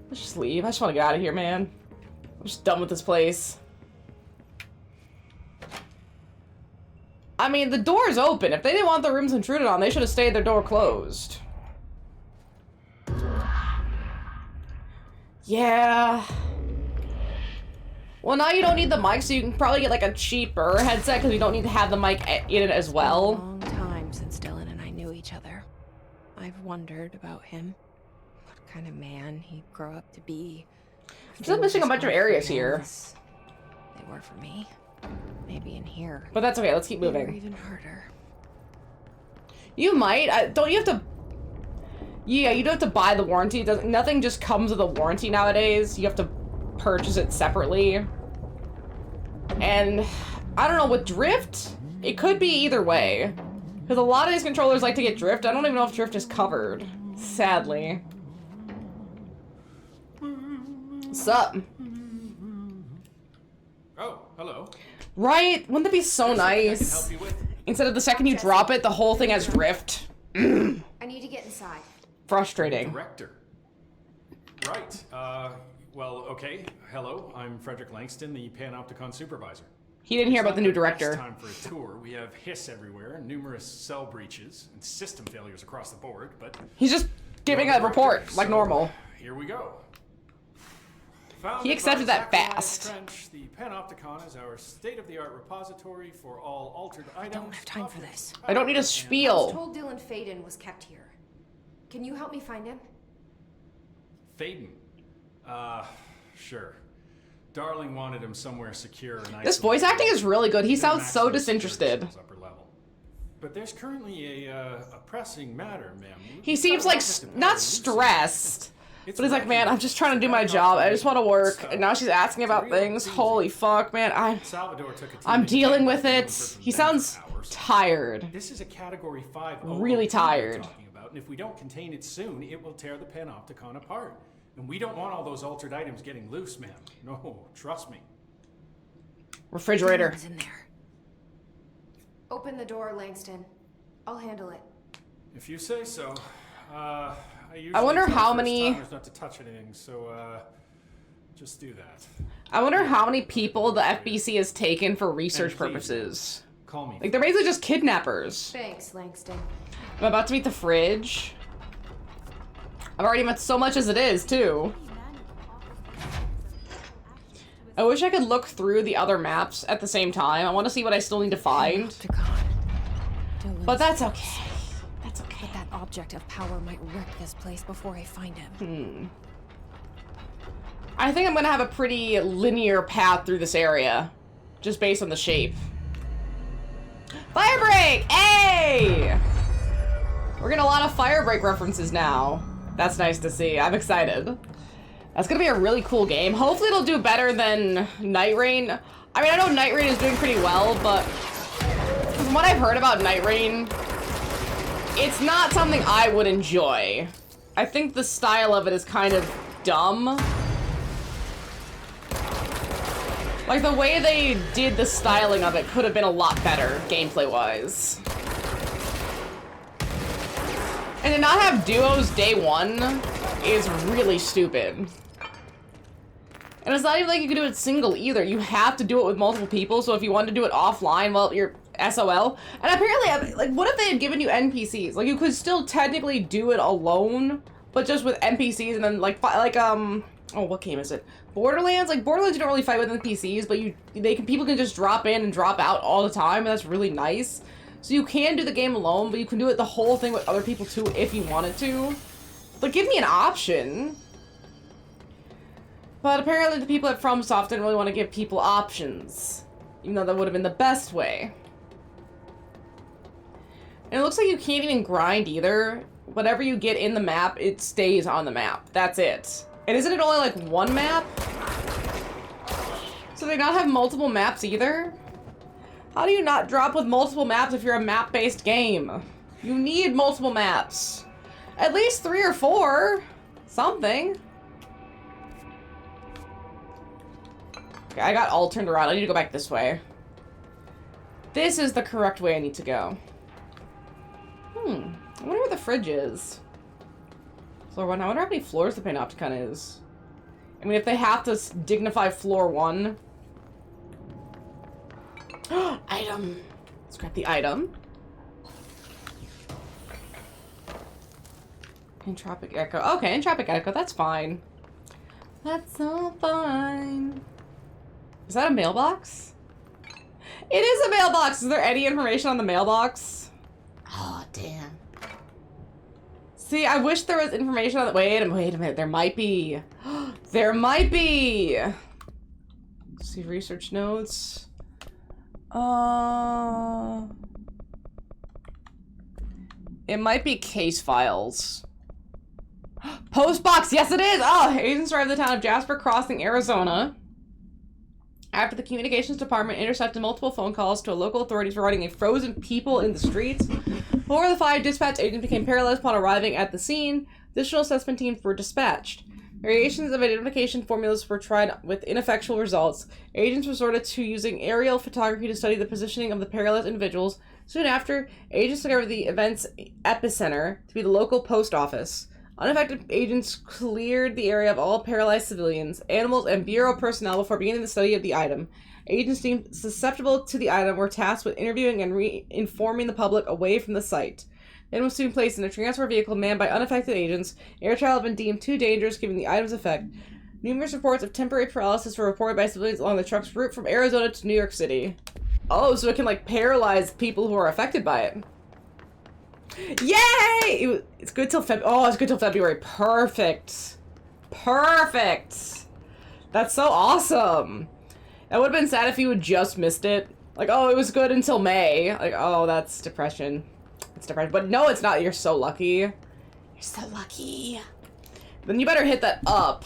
Speaker 1: Let's just leave. I just want to get out of here, man. I'm just done with this place. I mean, the door is open. If they didn't want the rooms intruded on, they should have stayed their door closed. Yeah. Well, now you don't need the mic, so you can probably get like a cheaper headset because you don't need to have the mic in it as well.
Speaker 5: It's been a long time since Dylan and I knew each other. I've wondered about him. What kind of man he'd grow up to be.
Speaker 1: I'm still missing a bunch of areas here.
Speaker 5: They were for me. Maybe in here.
Speaker 1: But that's okay, let's keep moving.
Speaker 5: Or even harder.
Speaker 1: You might. Don't you have to... Yeah, you don't have to buy the warranty. Nothing just comes with a warranty nowadays. You have to purchase it separately. And I don't know, with drift, it could be either way. Because a lot of these controllers like to get drift. I don't even know if drift is covered. Sadly. Sup?
Speaker 6: Oh, hello.
Speaker 1: Right? Wouldn't that be so nice? Instead of the second you drop it, the whole thing has drift.
Speaker 5: I need to get inside.
Speaker 1: Frustrating.
Speaker 6: Director. Right. Well, okay. Hello, I'm Frederick Langston, the Panopticon supervisor.
Speaker 1: He didn't hear about the new director.
Speaker 6: It's time for a tour. We have hiss everywhere, numerous cell breaches, and system failures across the board, but...
Speaker 1: He's just giving a report, like normal.
Speaker 6: Here we go.
Speaker 1: He accepted that fast.
Speaker 6: Trench, the Panopticon is our state-of-the-art repository for all altered items.
Speaker 5: I don't have time for this.
Speaker 1: I don't need a
Speaker 5: I was
Speaker 1: spiel.
Speaker 5: told Dylan Faden was kept here. Can you help me find him?
Speaker 6: Faden? Sure. Darling wanted him somewhere secure and
Speaker 1: This voice acting is really good. He sounds so disinterested.
Speaker 6: Upper level. But there's currently a pressing matter, ma'am.
Speaker 1: He seems like not stressed, but he's like, man, I'm just trying to do my job. I just want to work. And now she's asking about things. Holy fuck, man. I'm dealing with it. He sounds tired.
Speaker 6: This is a Category 5
Speaker 1: really tired.
Speaker 6: And if we don't contain it soon, it will tear the Panopticon apart. And we don't want all those altered items getting loose, ma'am. No, trust me.
Speaker 1: Refrigerator.
Speaker 5: In there. Open the door, Langston. I'll handle it.
Speaker 6: If you say so. I
Speaker 1: wonder how many...
Speaker 6: not to touch anything, so just do that.
Speaker 1: I wonder how many people the FBC has taken for research purposes.
Speaker 6: Call me.
Speaker 1: Like, they're basically just kidnappers.
Speaker 5: Thanks, Langston.
Speaker 1: I'm about to meet the fridge. I've already met so much as it is, too. I wish I could look through the other maps at the same time. I want to see what I still need to find. But that's okay. That's okay.
Speaker 5: But that object of power might wreck this place before I find him.
Speaker 1: I think I'm going to have a pretty linear path through this area. Just based on the shape. Fire break! Hey! We're getting a lot of fire break references now. That's nice to see. I'm excited. That's gonna be a really cool game. Hopefully it'll do better than Night Rain. I mean, I know Night Rain is doing pretty well, but from what I've heard about Night Rain, it's not something I would enjoy. I think the style of it is kind of dumb. Like, the way they did the styling of it could have been a lot better, gameplay-wise. And to not have duos day one is really stupid. And it's not even like you can do it single either. You have to do it with multiple people. So if you want to do it offline, well, you're SOL. And apparently, like, what if they had given you NPCs? Like, you could still technically do it alone, but just with NPCs and then, like oh, what game is it? Borderlands? Like, Borderlands, you don't really fight with NPCs, but people can just drop in and drop out all the time, and that's really nice. So you can do the game alone, but you can do it the whole thing with other people too if you wanted to. But give me an option. But apparently the people at FromSoft didn't really want to give people options. Even though that would have been the best way. And it looks like you can't even grind either. Whatever you get in the map, it stays on the map. That's it. And isn't it only like one map? So they not have multiple maps either? How do you not drop with multiple maps if you're a map-based game? You need multiple maps. At least 3 or 4. Something. Okay, I got all turned around. I need to go back this way. This is the correct way I need to go. I wonder where the fridge is. Floor 1. I wonder how many floors the Panopticon is. I mean, if they have to dignify floor 1. Item. Let's grab the item. Entropic Echo. Okay, Entropic Echo. That's fine. That's all fine. Is that a mailbox? It is a mailbox! Is there any information on the mailbox? Oh, damn. See, I wish there was information on the- wait a minute, there might be. There might be! Let's see, research notes. It might be case files. Postbox! Yes, it is! Oh, agents arrived at the town of Jasper Crossing, Arizona. After the communications department intercepted multiple phone calls to local authorities regarding a frozen people in the streets. 4 of the 5 dispatch agents became paralyzed upon arriving at the scene. Additional assessment teams were dispatched. Variations of identification formulas were tried with ineffectual results. Agents resorted to using aerial photography to study the positioning of the paralyzed individuals. Soon after, agents discovered the event's epicenter to be the local post office. Unaffected agents cleared the area of all paralyzed civilians, animals, and bureau personnel before beginning the study of the item. Agents deemed susceptible to the item were tasked with interviewing and informing the public away from the site. Then was soon placed in a transfer vehicle manned by unaffected agents. Air travel had been deemed too dangerous given the item's effect. Numerous reports of temporary paralysis were reported by civilians along the truck's route from Arizona to New York City. Oh, so it can, like, paralyze people who are affected by it. Yay! It's good till it's good till February. Perfect. Perfect. That's so awesome. That would have been sad if you had just missed it. Like, oh, it was good until May. Like, oh, that's depression. It's depression. But no, it's not. You're so lucky. You're so lucky. Then you better hit that up.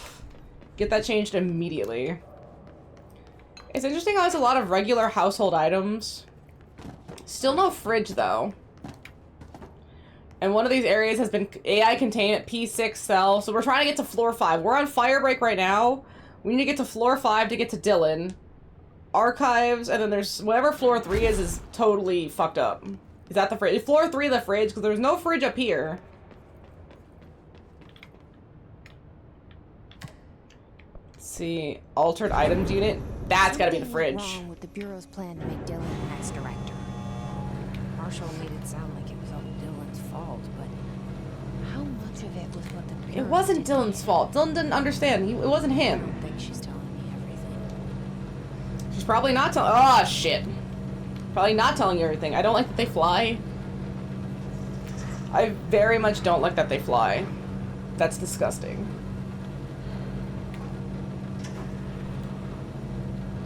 Speaker 1: Get that changed immediately. It's interesting how it's a lot of regular household items. Still no fridge, though. And one of these areas has been AI contained at P6 cell. So we're trying to get to floor 5. We're on fire break right now. We need to get to floor 5 to get to Dylan. Archives, and then there's whatever floor 3 is totally fucked up. Is that the fridge? Is floor 3 the fridge? Because there's no fridge up here. Let's see. Altered items unit. That's gotta be the fridge.
Speaker 5: Something went wrong with the Bureau's plan to make Dylan the next director. Marshall made it sound like it was all Dylan's fault, but how much of it was what the Bureau
Speaker 1: It wasn't Dylan's fault. Dylan didn't understand. It wasn't him.
Speaker 5: I don't think she's telling me everything.
Speaker 1: She's probably not telling. Oh, shit. Probably not telling you everything. I don't like that they fly. I very much don't like that they fly. That's disgusting.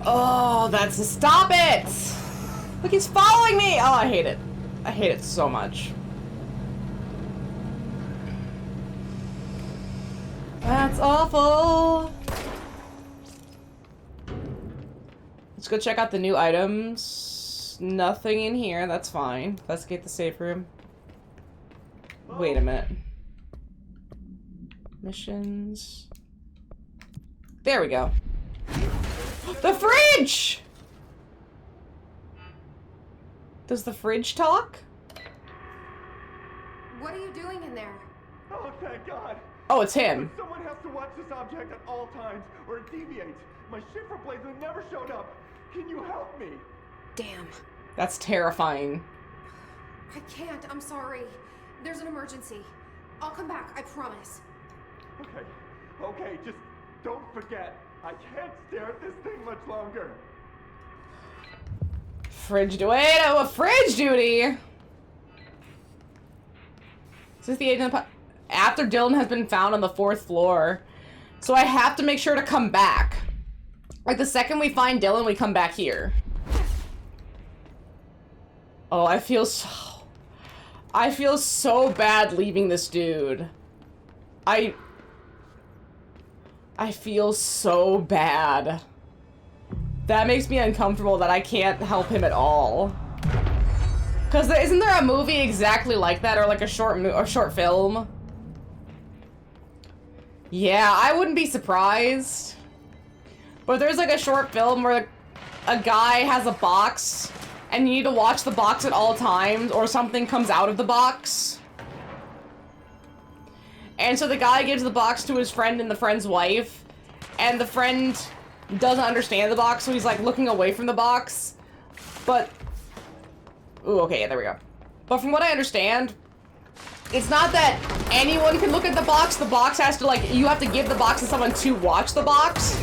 Speaker 1: Oh, that's... Stop it! Look, he's following me! Oh, I hate it. I hate it so much. That's awful! Let's go check out the new items. Nothing in here, that's fine. Investigate the safe room. Wait a minute. Missions. There we go. The fridge! Does the fridge talk?
Speaker 5: What are you doing in there?
Speaker 8: Oh, thank God.
Speaker 1: Oh, it's him.
Speaker 8: Someone has to watch this object at all times, or it deviates. My shifter blades have never showed up. Can you help me?
Speaker 5: Damn.
Speaker 1: That's terrifying.
Speaker 5: I can't. I'm sorry. There's an emergency. I'll come back. I promise.
Speaker 8: Okay. Okay, just don't forget. I can't stare at this thing much longer.
Speaker 1: Fridge duty. Wait, oh, a fridge duty. Is this the agent? After Dylan has been found on the 4th floor, so I have to make sure to come back. Like the second we find Dylan, we come back here. Oh, I feel so bad leaving this dude. I feel so bad. That makes me uncomfortable that I can't help him at all. Cause isn't there a movie exactly like that, or like a short film? Yeah, I wouldn't be surprised. But there's like a short film where a guy has a box and you need to watch the box at all times or something comes out of the box. And so the guy gives the box to his friend and the friend's wife, and the friend doesn't understand the box, so he's like looking away from the box. But ooh, okay, yeah, there we go. But from what I understand, it's not that anyone can look at the box has to, like, you have to give the box to someone to watch the box.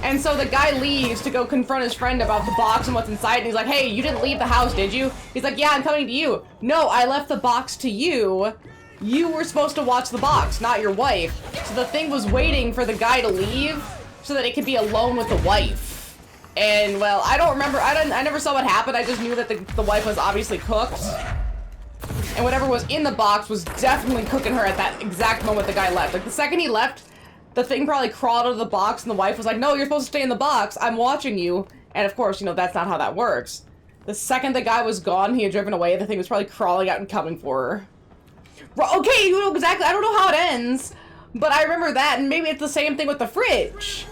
Speaker 1: And so the guy leaves to go confront his friend about the box and what's inside, and he's like, hey, you didn't leave the house, did you? He's like, yeah, I'm coming to you. No, I left the box to you. You were supposed to watch the box, not your wife. So the thing was waiting for the guy to leave so that it could be alone with the wife. And, well, I don't remember, I never saw what happened, I just knew that the wife was obviously cooked. And whatever was in the box was definitely cooking her at that exact moment the guy left. Like, the second he left, the thing probably crawled out of the box, and the wife was like, no, you're supposed to stay in the box. I'm watching you. And of course, you know, that's not how that works. The second the guy was gone, he had driven away, the thing was probably crawling out and coming for her. Okay, you know exactly. I don't know how it ends, but I remember that, and maybe it's the same thing with the fridge.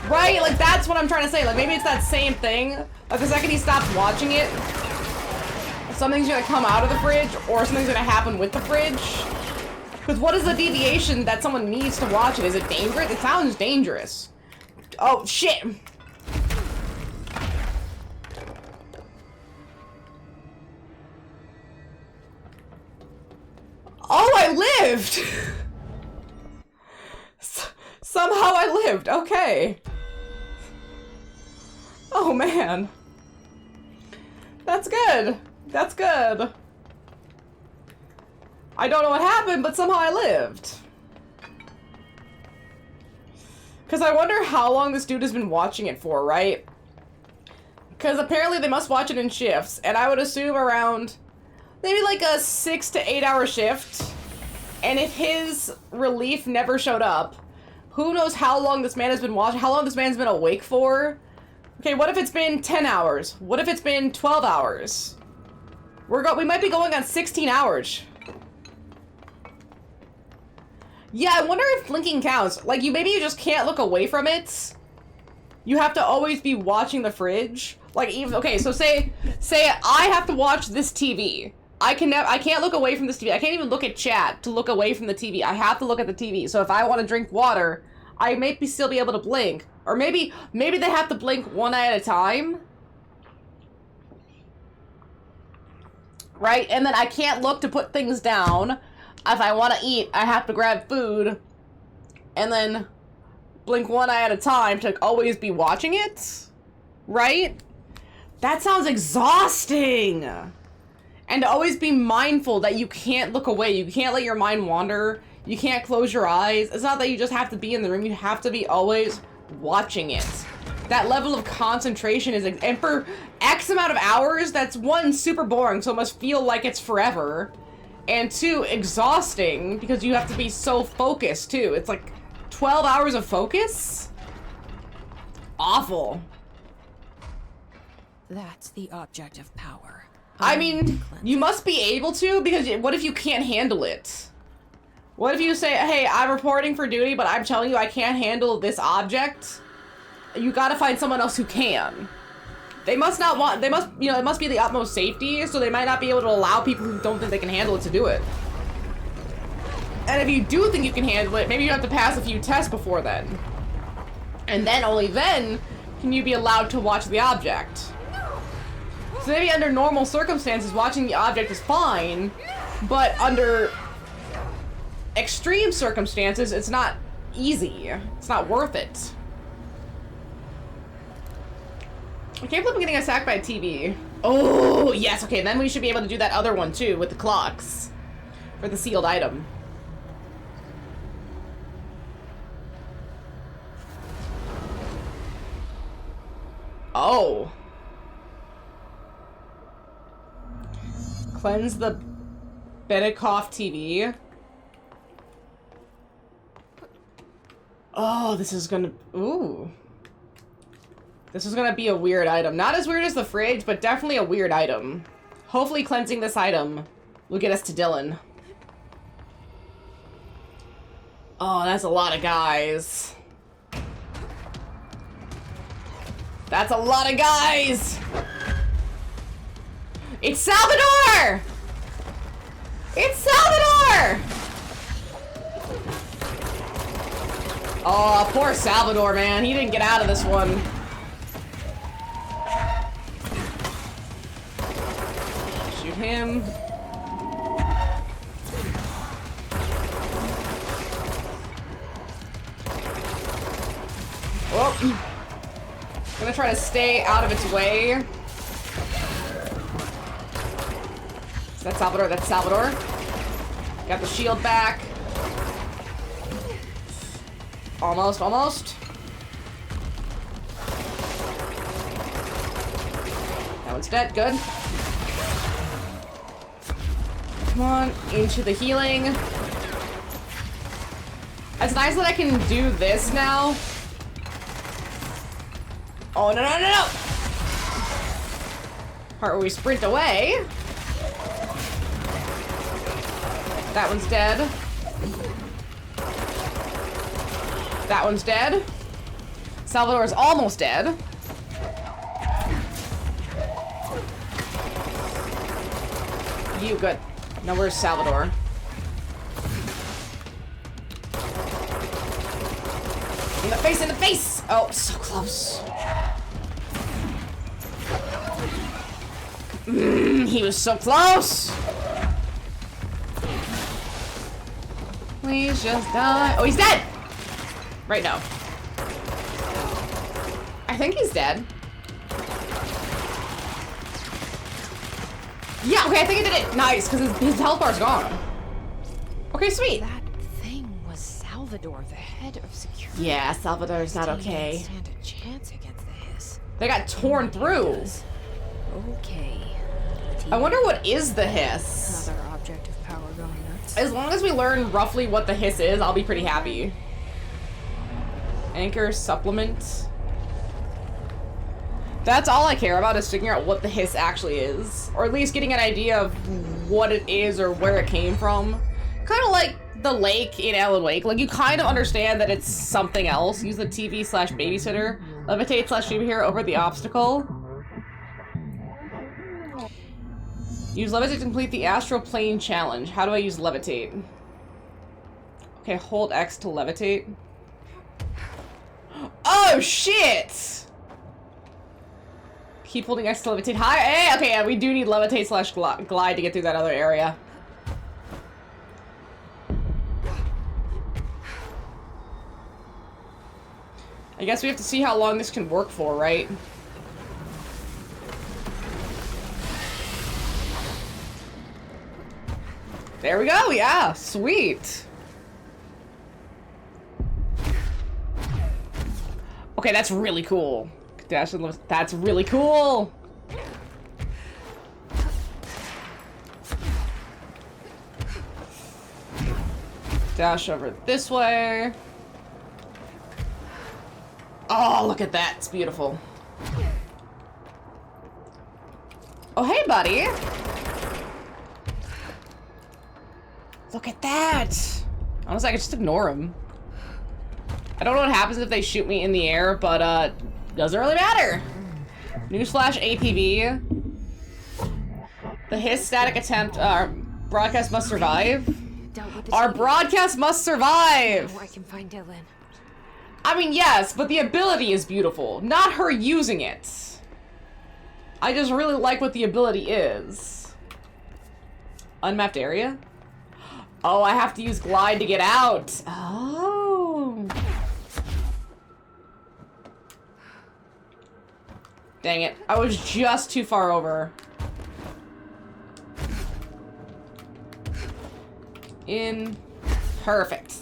Speaker 1: Right? Like, that's what I'm trying to say. Like, maybe it's that same thing. Like, the second he stops watching it, something's gonna come out of the fridge, or something's gonna happen with the fridge. Because what is the deviation that someone needs to watch it? Is it dangerous? It sounds dangerous. Oh, shit. Oh, I lived! Somehow I lived. Okay. Oh, man. That's good. That's good. I don't know what happened, but somehow I lived. Because I wonder how long this dude has been watching it for, right? Because apparently they must watch it in shifts, and I would assume around maybe like a 6 to 8 hour shift. And if his relief never showed up, who knows how long this man has been watching, how long this man's been awake for? Okay, what if it's been 10 hours? What if it's been 12 hours? We might be going on 16 hours. Yeah, I wonder if blinking counts. Like, maybe you just can't look away from it. You have to always be watching the fridge. Like, even, okay, so say I have to watch this TV. I can't look away from this TV. I can't even look at chat to look away from the TV. I have to look at the TV. So if I want to drink water, I may still be able to blink. Or maybe they have to blink one eye at a time. Right? And then I can't look to put things down. If I want to eat, I have to grab food and then blink one eye at a time to always be watching it, right? That sounds exhausting. And to always be mindful that you can't look away. You can't let your mind wander. You can't close your eyes. It's not that you just have to be in the room. You have to be always watching it. That level of concentration is, and for X amount of hours, that's one, super boring, so it must feel like it's forever. And two, exhausting, because you have to be so focused, too. It's like 12 hours of focus? Awful.
Speaker 9: That's the object of power.
Speaker 1: I mean, you must be able to, because what if you can't handle it? What if you say, hey, I'm reporting for duty, but I'm telling you I can't handle this object? You gotta find someone else who can. They must not want, they must, you know, it must be the utmost safety, so they might not be able to allow people who don't think they can handle it to do it. And if you do think you can handle it, maybe you have to pass a few tests before then. And then, only then, can you be allowed to watch the object. So maybe under normal circumstances, watching the object is fine, but under extreme circumstances, it's not easy. It's not worth it. I can't believe I'm getting attacked by a TV. Oh, yes, okay, then we should be able to do that other one too, with the clocks. For the sealed item. Oh. Cleanse the Benikoff TV. Oh, this is gonna... Ooh. This is gonna be a weird item. Not as weird as the fridge, but definitely a weird item. Hopefully cleansing this item will get us to Dylan. Oh, that's a lot of guys. That's a lot of guys! It's Salvador! It's Salvador! Oh, poor Salvador, man. He didn't get out of this one. Shoot him. Oh. I'm gonna try to stay out of its way. Is that Salvador? That's Salvador. Got the shield back. Almost, almost. That one's dead. Good. Come on, into the healing. It's nice that I can do this now. Oh, no, no, no, no! Part where we sprint away. That one's dead. That one's dead. Salvador's almost dead. You good. Now where's Salvador? In the face, in the face! Oh, so close. He was so close! Please just die. Oh, he's dead! Right now. I think he's dead. Yeah, okay, I think I did it. Nice, because his health bar's gone. Okay, sweet.
Speaker 9: That thing was Salvador, the head of security.
Speaker 1: Yeah, Salvador's not okay.
Speaker 9: Stand a chance against the hiss.
Speaker 1: They got torn through.
Speaker 9: Okay.
Speaker 1: I wonder what is the hiss.
Speaker 9: Another object of power going nuts.
Speaker 1: As long as we learn roughly what the hiss is, I'll be pretty happy. Anchor supplement. That's all I care about, is figuring out what the hiss actually is. Or at least getting an idea of what it is or where it came from. Kind of like the lake in Alan Wake. Like, you kind of understand that it's something else. Use the TV/babysitter. Levitate/superhero over the obstacle. Use levitate to complete the astral plane challenge. How do I use levitate? Okay, hold X to levitate. Oh, shit! Keep holding X to levitate high. Hey, okay, yeah, we do need levitate/glide to get through that other area. I guess we have to see how long this can work for, right? There we go, yeah, sweet. Okay, that's really cool. That's really cool. Dash over this way. Oh, look at that. It's beautiful. Oh, hey, buddy. Look at that. Honestly, I could just ignore him. I don't know what happens if they shoot me in the air, but doesn't really matter. Newsflash APB. The hiss static attempt, broadcast must survive.
Speaker 5: dealt with the
Speaker 1: Our
Speaker 5: TV.
Speaker 1: broadcast must survive!
Speaker 5: Now I can find Dylan.
Speaker 1: I mean, yes, but the ability is beautiful. Not her using it. I just really like what the ability is. Unmapped area? Oh, I have to use glide to get out. Oh. Dang it. I was just too far over. In. Perfect.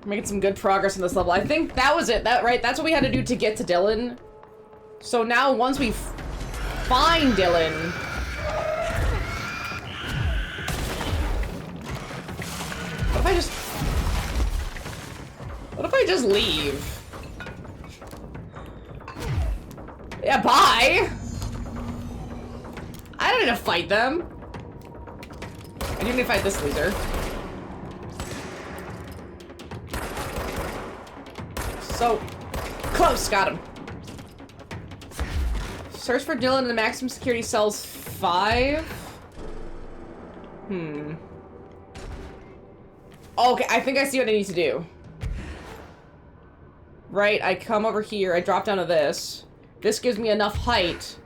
Speaker 1: We're making some good progress in this level. I think that was it. Right? That's what we had to do to get to Dylan. So now once we find Dylan... What if I just leave? Yeah, bye! I don't need to fight them. I do need to fight this loser. So close, got him. Search for Dylan in the maximum security cells 5. Okay, I think I see what I need to do. Right, I come over here, I drop down to this. This gives me enough height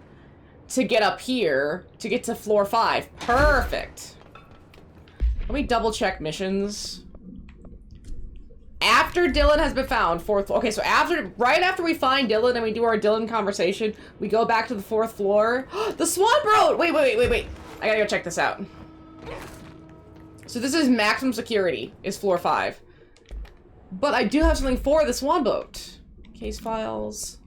Speaker 1: to get up here to get to floor 5. Perfect. Let me double check missions. After Dylan has been found, 4th floor. Okay, so right after we find Dylan and we do our Dylan conversation, we go back to the 4th floor. The Swan Boat! Wait. I gotta go check this out. So this is maximum security, is floor 5. But I do have something for the Swan Boat. Case files.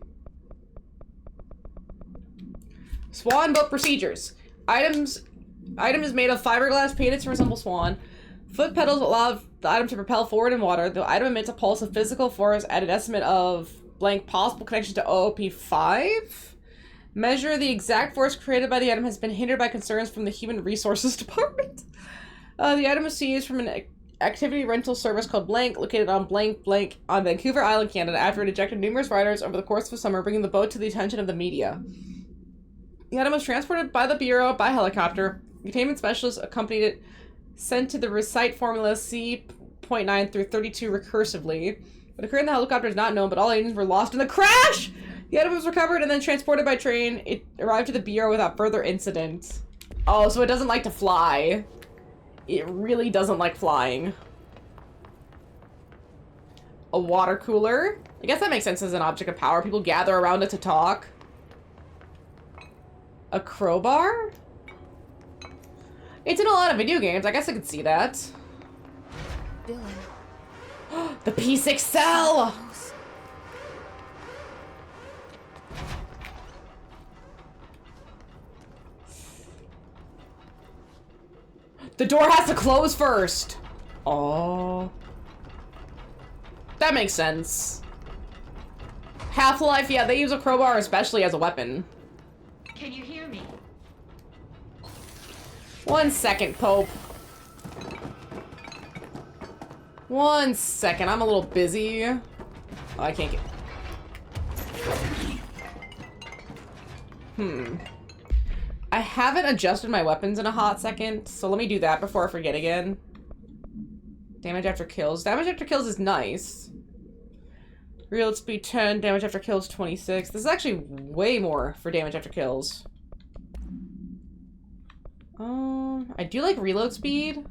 Speaker 1: Swan Boat procedures. Item is made of fiberglass painted to resemble swan. Foot pedals allow the item to propel forward in water. The item emits a pulse of physical force at an estimate of blank possible connection to OOP5. Measure the exact force created by the item has been hindered by concerns from the Human Resources Department. The item was seized from an activity rental service called Blank, located on blank on Vancouver Island, Canada, after it ejected numerous riders over the course of the summer, bringing the boat to the attention of the media. The item was transported by the Bureau by helicopter. Containment specialists accompanied it, sent to the recite formula C.9 through 32 recursively. What occurred in the helicopter is not known, but all agents were lost in the crash! The item was recovered and then transported by train. It arrived to the Bureau without further incident. Oh, so it doesn't like to fly. It really doesn't like flying. A water cooler. I guess that makes sense as an object of power. People gather around it to talk. A crowbar? It's in a lot of video games. I guess I could see that.
Speaker 5: Dylan.
Speaker 1: The P6 cell! The door has to close first. Oh. That makes sense. Half-Life, yeah, they use a crowbar especially as a weapon.
Speaker 10: Can you hear me?
Speaker 1: 1 second, Pope. 1 second, I'm a little busy. Oh, I can't get... I haven't adjusted my weapons in a hot second, so let me do that before I forget again. Damage after kills. Damage after kills is nice. Reload speed 10, damage after kills 26. This is actually way more for damage after kills. I do like reload speed.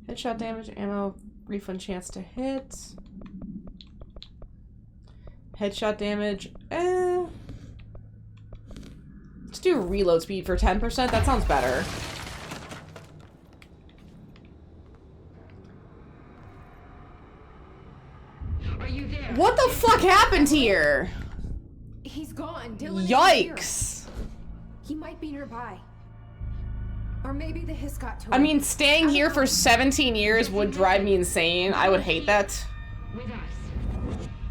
Speaker 1: Headshot damage, ammo, refund chance to hit. Headshot damage, Let's do reload speed for 10%. That sounds better.
Speaker 10: Are you there?
Speaker 1: What the fuck happened here?
Speaker 5: He's gone. Dylan
Speaker 1: Yikes.
Speaker 5: He might be nearby. Or maybe the hiss got to him.
Speaker 1: I mean, staying here for 17 years would drive me insane. I would hate that.
Speaker 10: With us.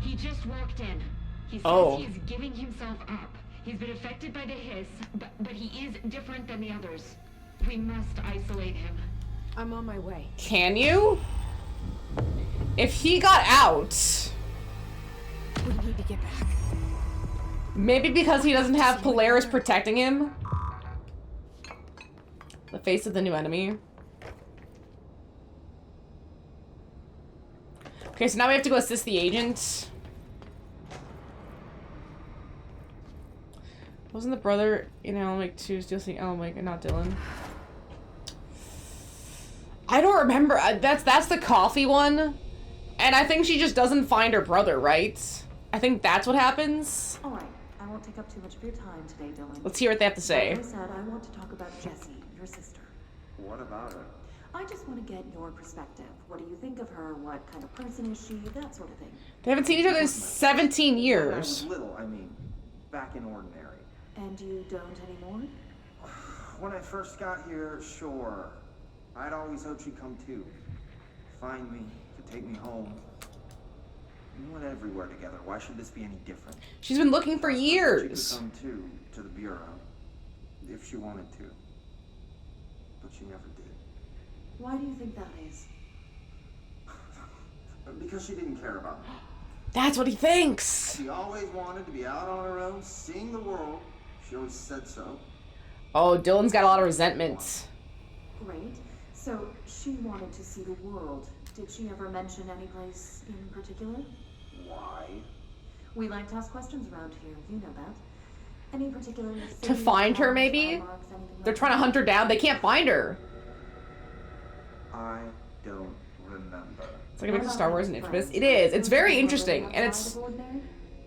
Speaker 10: He just walked in. He says he's giving himself up. He's been affected by the hiss, but he is different than the others. We must isolate him.
Speaker 5: I'm on my way.
Speaker 1: Can you? If he got out...
Speaker 5: We need to get back.
Speaker 1: Maybe because he doesn't have Polaris protecting him? The face of the new enemy. Okay, so now we have to go assist the agent. Wasn't the brother in Alan Wake 2 still seeing Alan Wake and not Dylan? I don't remember. That's the coffee one. And I think she just doesn't find her brother, right? I think that's what happens.
Speaker 11: All right, I won't take up too much of your time today, Dylan.
Speaker 1: Let's hear what they have to say.
Speaker 11: Like I said, I want to talk about Jessie, your sister.
Speaker 2: What about her?
Speaker 11: I just want to get your perspective. What do you think of her? What kind of person is she? That sort of thing.
Speaker 1: They haven't seen each other in 17 years.
Speaker 12: When I was little, I mean, back in Ordinary.
Speaker 11: And you don't anymore?
Speaker 12: When I first got here, sure. I'd always hoped she'd come too. Find me, to take me home. We went everywhere together. Why should this be any different?
Speaker 1: She's been looking for years.
Speaker 12: She could come too, to the Bureau. If she wanted to. But she never did.
Speaker 11: Why do you think that is?
Speaker 12: Because she didn't care about me.
Speaker 1: That's what he thinks.
Speaker 12: She always wanted to be out on her own, seeing the world. She always said so.
Speaker 1: Oh, Dylan's got a lot of resentment.
Speaker 11: Great. So she wanted to see the world. Did she ever mention any place in particular?
Speaker 12: Why?
Speaker 11: We like to ask questions around here. You know that. Any particular city,
Speaker 1: To find her, maybe?
Speaker 11: landmarks, anything
Speaker 1: They're
Speaker 11: like
Speaker 1: trying to
Speaker 11: that?
Speaker 1: hunt her down. They can't find her.
Speaker 12: I don't remember.
Speaker 1: It's like a mix of Star Wars and Infamous. It is. It's very interesting, and it's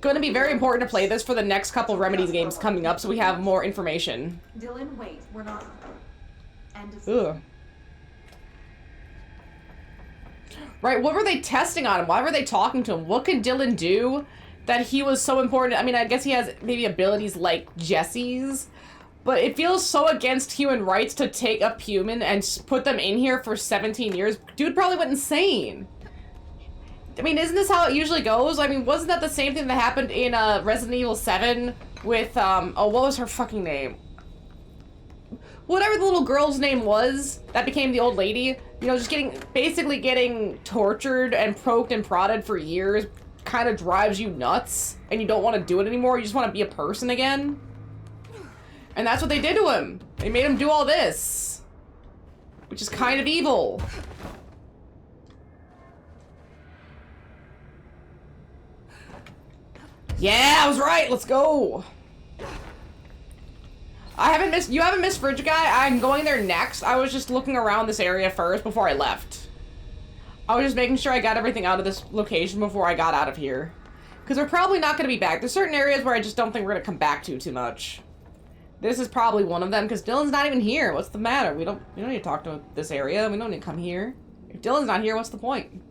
Speaker 1: going to be very important to play this for the next couple Remedies games coming up, so we have more information.
Speaker 11: Dylan, wait. We're not. End of
Speaker 1: Ugh. Right, what were they testing on him? Why were they talking to him? What could Dylan do that he was so important? I mean, I guess he has maybe abilities like Jesse's, but it feels so against human rights to take a human and put them in here for 17 years. Dude probably went insane. I mean, isn't this how it usually goes? I mean, wasn't that the same thing that happened in Resident Evil 7 with, oh, what was her fucking name? Whatever the little girl's name was that became the old lady, you know, just basically getting tortured and poked and prodded for years kind of drives you nuts, and you don't want to do it anymore. You just want to be a person again. And that's what they did to him. They made him do all this, which is kind of evil. Yeah, I was right. Let's go. You haven't missed Fridge Guy? I'm going there next. I was just looking around this area first before I left. I was just making sure I got everything out of this location before I got out of here. Because we're probably not going to be back. There's certain areas where I just don't think we're going to come back to too much. This is probably one of them, because Dylan's not even here. What's the matter? We don't need to talk to this area. We don't need to come here. If Dylan's not here, what's the point?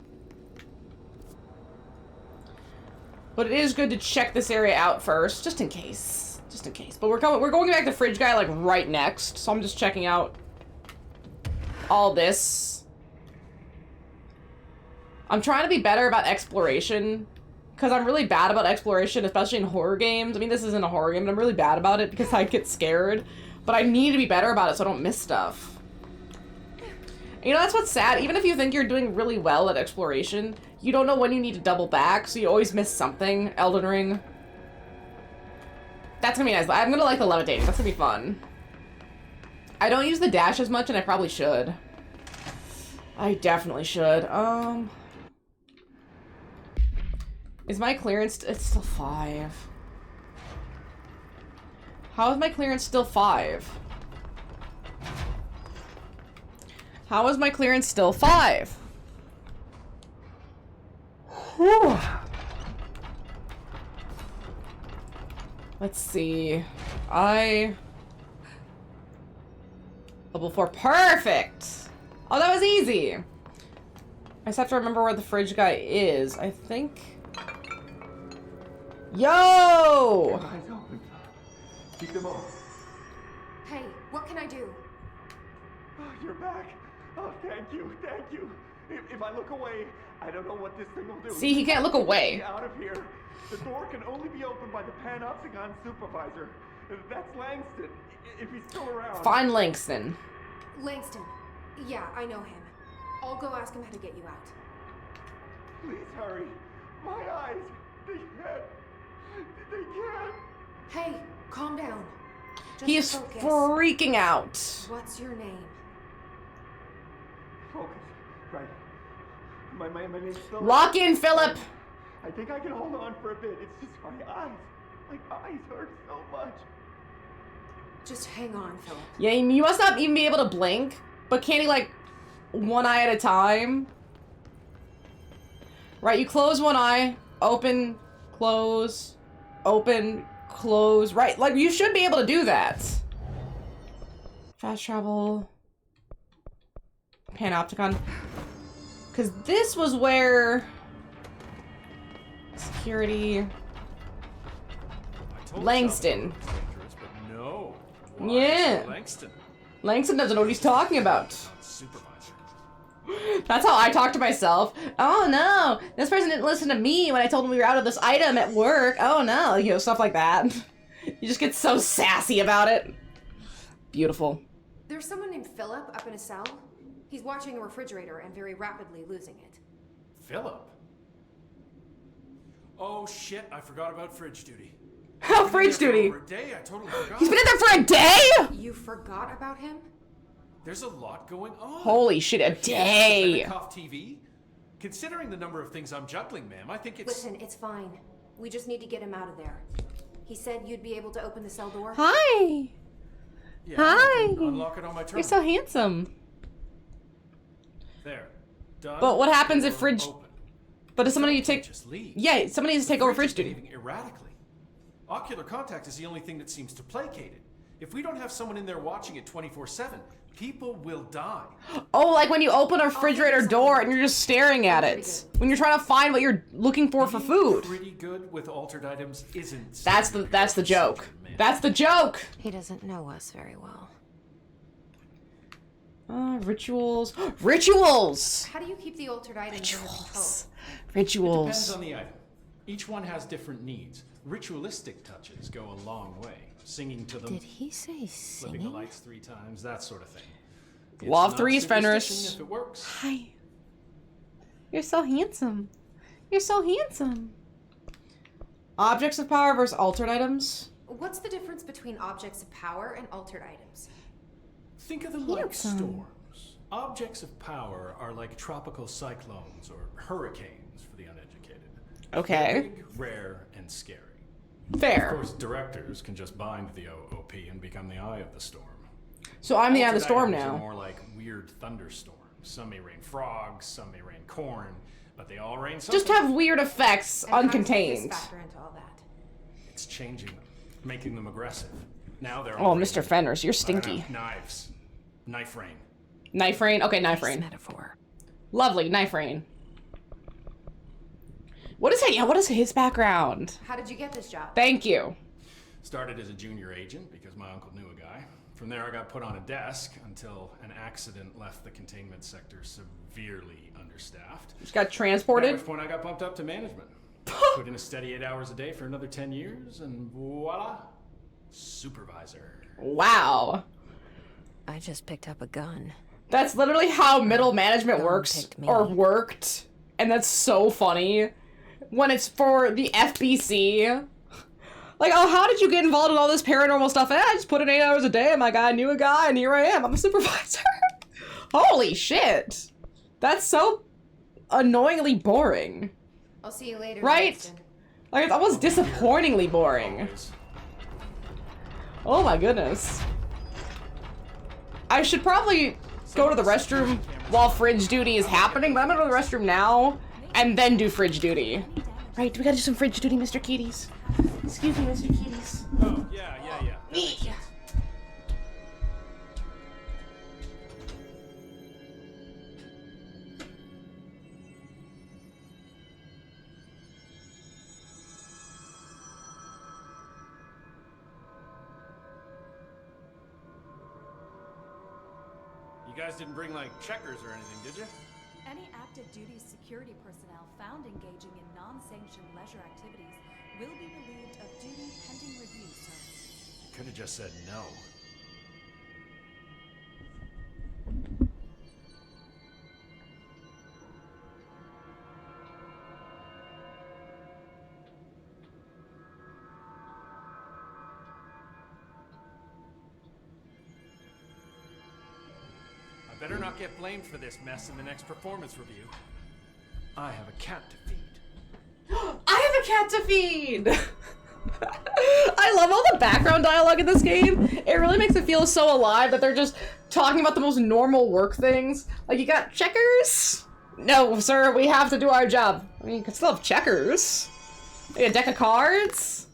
Speaker 1: But it is good to check this area out first, just in case. Just in case. But we're going back to Fridge Guy, like, right next. So I'm just checking out all this. I'm trying to be better about exploration, because I'm really bad about exploration, especially in horror games. I mean, this isn't a horror game, but I'm really bad about it because I get scared. But I need to be better about it so I don't miss stuff. You know, that's what's sad. Even if you think you're doing really well at exploration, you don't know when you need to double back, so you always miss something. Elden Ring. That's gonna be nice. I'm gonna like the levitating. That's gonna be fun. I don't use the dash as much, and I probably should. I definitely should. Is my clearance... It's still 5. How is my clearance still 5? How is my clearance still 5? Whew. Let's see. Level 4. Perfect! Oh, that was easy. I just have to remember where the Fridge Guy is. I think... Yo!
Speaker 8: Keep them off.
Speaker 5: Hey, what can I do?
Speaker 8: Oh, you're back. Oh, thank you, thank you. If I look away, I don't know what this thing will do.
Speaker 1: See, he can't look away.
Speaker 8: Get out of here. The door can only be opened by the Panopticon supervisor. That's Langston, if he's still around.
Speaker 1: Find Langston.
Speaker 5: Langston. Yeah, I know him. I'll go ask him how to get you out.
Speaker 8: Please hurry. My eyes, they can't.
Speaker 5: Hey, calm down.
Speaker 1: He is freaking out.
Speaker 5: What's your name?
Speaker 8: Focus. Right. My name's Philip.
Speaker 1: Lock in, Philip.
Speaker 8: I think I can hold on for a bit. It's just my eyes. My eyes hurt so much.
Speaker 5: Just hang on, Philip.
Speaker 1: Yeah, you must not even be able to blink. But can he, like, one eye at a time? Right, you close one eye, open, close, open, close. Right, like, you should be able to do that. Fast travel. Panopticon. Because this was where... Security... Langston.
Speaker 6: No.
Speaker 1: Yeah.
Speaker 6: Langston.
Speaker 1: Langston doesn't know what he's talking about. That's how I talk to myself. Oh no, this person didn't listen to me when I told him we were out of this item at work. Oh no, you know, stuff like that. You just get so sassy about it. Beautiful.
Speaker 5: There's someone named Philip up in a cell. He's watching a refrigerator and very rapidly losing it.
Speaker 6: Philip? Oh shit, I forgot about fridge duty.
Speaker 1: How fridge duty?
Speaker 6: For a day, I totally forgot.
Speaker 1: He's been in there for a day?
Speaker 5: You forgot about him?
Speaker 6: There's a lot going on.
Speaker 1: Holy shit, a day.
Speaker 6: TV? Considering the number of things I'm juggling, ma'am, I think it's...
Speaker 5: Listen, it's fine. We just need to get him out of there. He said you'd be able to open the cell door.
Speaker 1: Hi.
Speaker 6: Yeah,
Speaker 1: Hi.
Speaker 6: Unlock it on my turn.
Speaker 1: You're so handsome.
Speaker 6: There. Done.
Speaker 1: But what happens if fridge...
Speaker 6: Open.
Speaker 1: But if somebody take...
Speaker 6: Just leave.
Speaker 1: Yeah, somebody needs to take over fridge duty.
Speaker 6: Behaving erratically. Ocular contact is the only thing that seems to placate it. If we don't have someone in there watching it 24/7, people will die.
Speaker 1: Oh, like when you open a refrigerator door and you're just staring at it. When you're trying to find what you're looking for food.
Speaker 6: Pretty good with altered items isn't.
Speaker 1: That's the joke. That's the joke.
Speaker 5: He doesn't know us very well.
Speaker 1: Rituals. Rituals!
Speaker 5: How do you keep the altered items under control?
Speaker 1: Rituals.
Speaker 6: It depends on the item. Each one has different needs. Ritualistic touches go a long way. Singing to them.
Speaker 5: Did he say
Speaker 6: flipping the lights 3 times, that sort of thing.
Speaker 1: Law of threes, Fenris.
Speaker 6: If it works.
Speaker 1: Hi. You're so handsome. You're so handsome. Objects of power versus altered items.
Speaker 5: What's the difference between objects of power and altered items?
Speaker 6: Think of them like storms. Objects of power are like tropical cyclones or hurricanes for the uneducated.
Speaker 1: Okay.
Speaker 6: They're big, rare, and scary.
Speaker 1: Fair.
Speaker 6: Of course, directors can just bind the OOP and become the eye of the storm.
Speaker 1: So I'm the eye of the
Speaker 6: Altered
Speaker 1: storm
Speaker 6: items
Speaker 1: now.
Speaker 6: Are more like weird thunderstorms. Some may rain frogs, some may rain corn, but they all rain something.
Speaker 1: Just have weird effects,
Speaker 5: And
Speaker 1: uncontained.
Speaker 5: how does this factor into all that?
Speaker 6: It's changing them, making them aggressive. Now they're
Speaker 1: Oh,
Speaker 6: all
Speaker 1: Mr. Fenris, you're stinky.
Speaker 6: Knives. Knife rain.
Speaker 1: Knife rain? Okay, knife rain.
Speaker 5: Metaphor.
Speaker 1: Lovely, knife rain. What is that? Yeah, what is his background?
Speaker 5: How did you get this job?
Speaker 1: Thank you.
Speaker 6: Started as a junior agent because my uncle knew a guy. From there I got put on a desk until an accident left the containment sector severely understaffed.
Speaker 1: Just got transported?
Speaker 6: At which point I got bumped up to management. Put in a steady 8 hours a day for another 10 years and voila, supervisor.
Speaker 1: Wow.
Speaker 5: I just picked up a gun.
Speaker 1: That's literally how middle management works, or worked. And that's so funny. When it's for the FBC. Like, oh, how did you get involved in all this paranormal stuff? I just put in 8 hours a day and my guy knew a guy and here I am. I'm a supervisor. Holy shit. That's so annoyingly boring.
Speaker 5: I'll see you later.
Speaker 1: Right?
Speaker 5: Winston.
Speaker 1: Like, it's almost disappointingly boring. Oh my goodness. I should probably go to the restroom while fridge duty is happening, but I'm gonna go to the restroom now and then do fridge duty. Right, we gotta do some fridge duty, Mr. Keaties. Excuse me, Mr. Keaties.
Speaker 6: Oh, yeah.
Speaker 1: Yeah.
Speaker 6: You guys didn't bring, like, checkers or anything, did you?
Speaker 13: Any active duty security personnel found engaging in non-sanctioned leisure activities will be relieved of duty pending review, sir.
Speaker 6: You could have just said no. Better not get blamed for this mess in the next performance review. I have a cat to feed.
Speaker 1: I have a cat to feed! I love all the background dialogue in this game. It really makes it feel so alive that they're just talking about the most normal work things. Like, you got checkers? No, sir, we have to do our job. I mean, you can still have checkers. Like a deck of cards?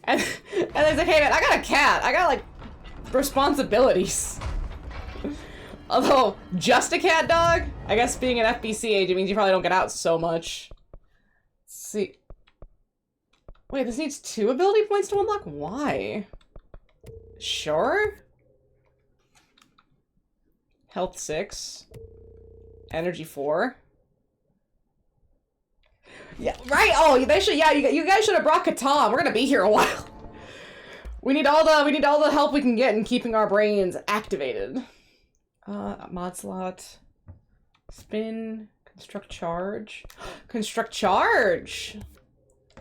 Speaker 1: And it's like, hey man, I got a cat. I got, like, responsibilities. Although, just a cat dog? I guess being an FBC agent means you probably don't get out so much. Let's see. Wait, this needs 2 ability points to unlock? Why? Sure? Health 6. Energy 4. Yeah, right. Oh, they should. Yeah, you guys should have brought Catan. We're gonna be here a while. We need all the help we can get in keeping our brains activated. Mod slot. Spin. Construct charge. Construct charge.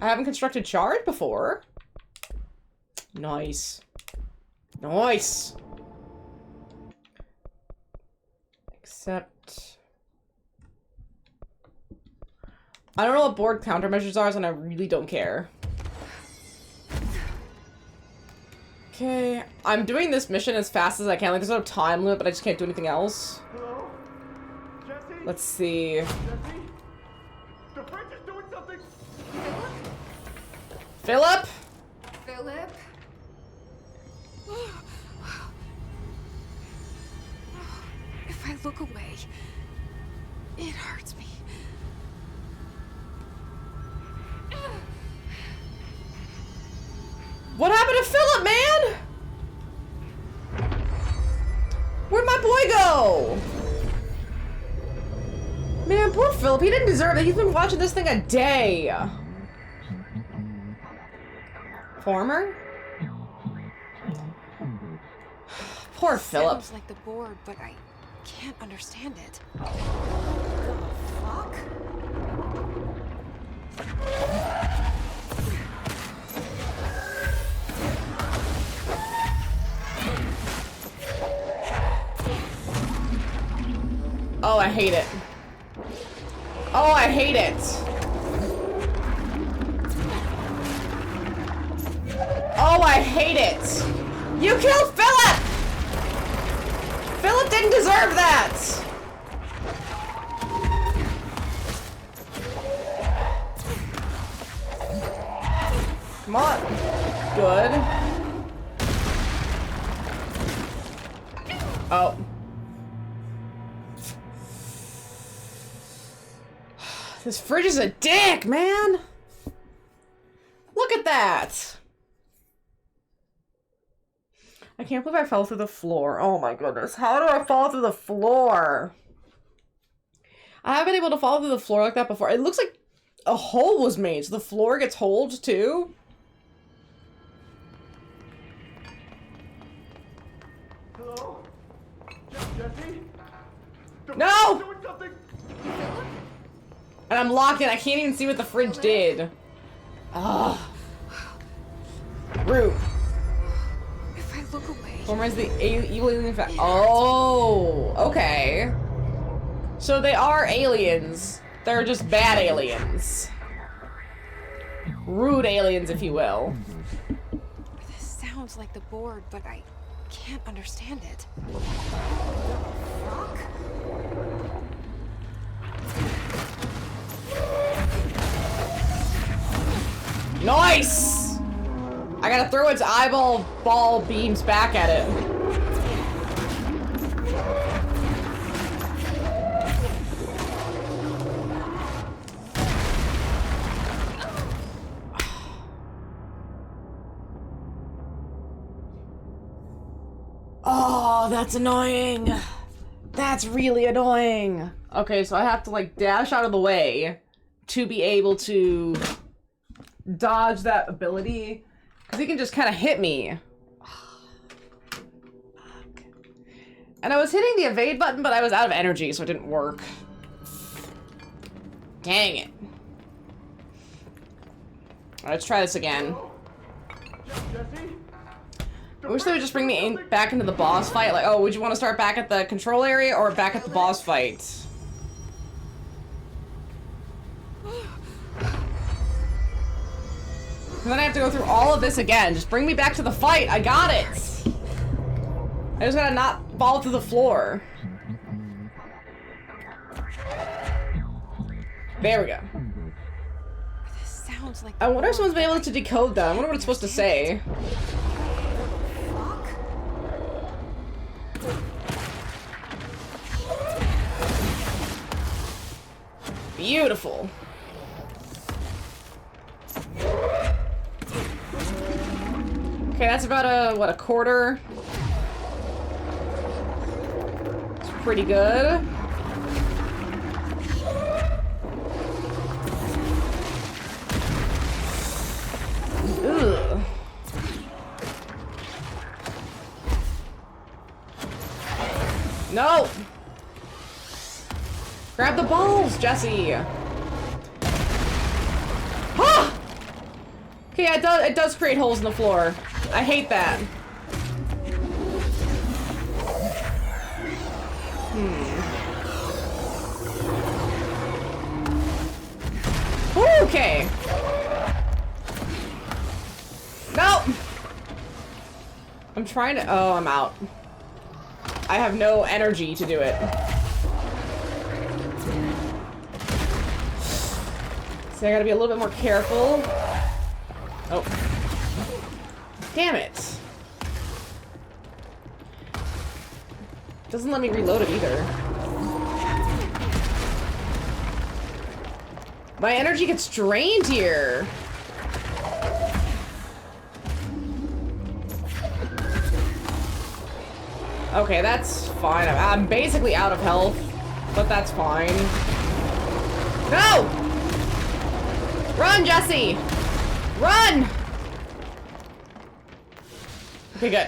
Speaker 1: I haven't constructed charge before. Nice. Nice. Except I don't know what board countermeasures are, and I really don't care. Okay, I'm doing this mission as fast as I can. Like, there's no time limit, but I just can't do anything else.
Speaker 8: Hello? Jesse?
Speaker 1: Let's see.
Speaker 8: Jesse? The fridge is doing something!
Speaker 1: Philip?
Speaker 5: Philip? If I look away, it hurts me.
Speaker 1: What happened to Philip, man? Where'd my boy go? Man, poor Philip. He didn't deserve it. He's been watching this thing a day. Former? Poor Philip.
Speaker 5: Sounds like the board, but I can't understand it.
Speaker 13: Fuck?
Speaker 1: Oh, I hate it. Oh, I hate it. Oh, I hate it. You killed Philip! Philip didn't deserve that! Come on. Good. Oh. This fridge is a dick, man! Look at that! I can't believe I fell through the floor. Oh my goodness. How do I fall through the floor? I haven't been able to fall through the floor like that before. It looks like a hole was made, so the floor gets holed too.
Speaker 8: Hello? Jesse?
Speaker 1: No!
Speaker 8: Doing something!
Speaker 1: And I'm locked in. I can't even see what the fridge did. Ugh. Rude.
Speaker 5: If I look away.
Speaker 1: Former is the evil alien fact. Oh, okay. So they are aliens. They're just bad aliens. Rude aliens, if you will.
Speaker 5: This sounds like the board, but I can't understand it.
Speaker 13: Fuck?
Speaker 1: Nice! I gotta throw its eyeball ball beams back at it. Oh, that's annoying. That's really annoying. Okay, so I have to like dash out of the way to be able to dodge that ability, because he can just kind of hit me. And I was hitting the evade button, but I was out of energy, so it didn't work. Dang it. Alright, let's try this again.
Speaker 8: Jesse?
Speaker 1: I wish they would just bring me back into the boss fight. Like, oh, would you want to start back at the control area or back at the boss fight? And then I have to go through all of this again. Just bring me back to the fight. I got it. I just gotta not fall through the floor. There we go.
Speaker 9: This sounds like.
Speaker 1: I wonder if someone's been able to decode that. I wonder what it's supposed to say. Beautiful. Okay, that's about a, what, a quarter? It's pretty good. Ugh. No! Grab the balls, Jesse! Ah! Okay, yeah, it does create holes in the floor. I hate that. Okay. No! I'm trying to... Oh, I'm out. I have no energy to do it. So I gotta be a little bit more careful. Oh. Damn it. Doesn't let me reload it either. My energy gets drained here. Okay, that's fine. I'm basically out of health, but that's fine. No! Run, Jesse! Run! Okay, good.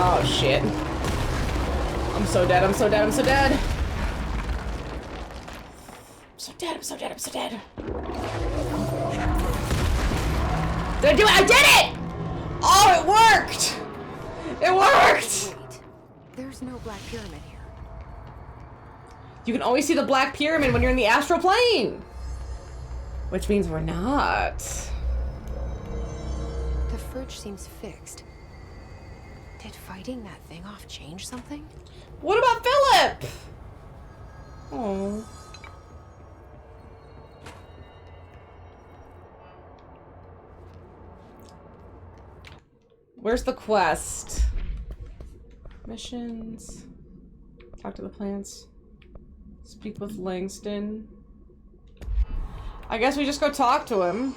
Speaker 1: Oh, shit. I'm so dead, I'm so dead, I'm so dead. I'm so dead, I'm so dead, I'm so dead. Did I do it? I did it! Oh, it worked! It worked!
Speaker 5: Wait, there's no black pyramid here.
Speaker 1: You can always see the black pyramid when you're in the astral plane. Which means we're not.
Speaker 5: The fridge seems fixed. Did fighting that thing off change something?
Speaker 1: What about Philip? Oh. Where's the quest? Missions. Talk to the plants. Speak with Langston. I guess we just go talk to him.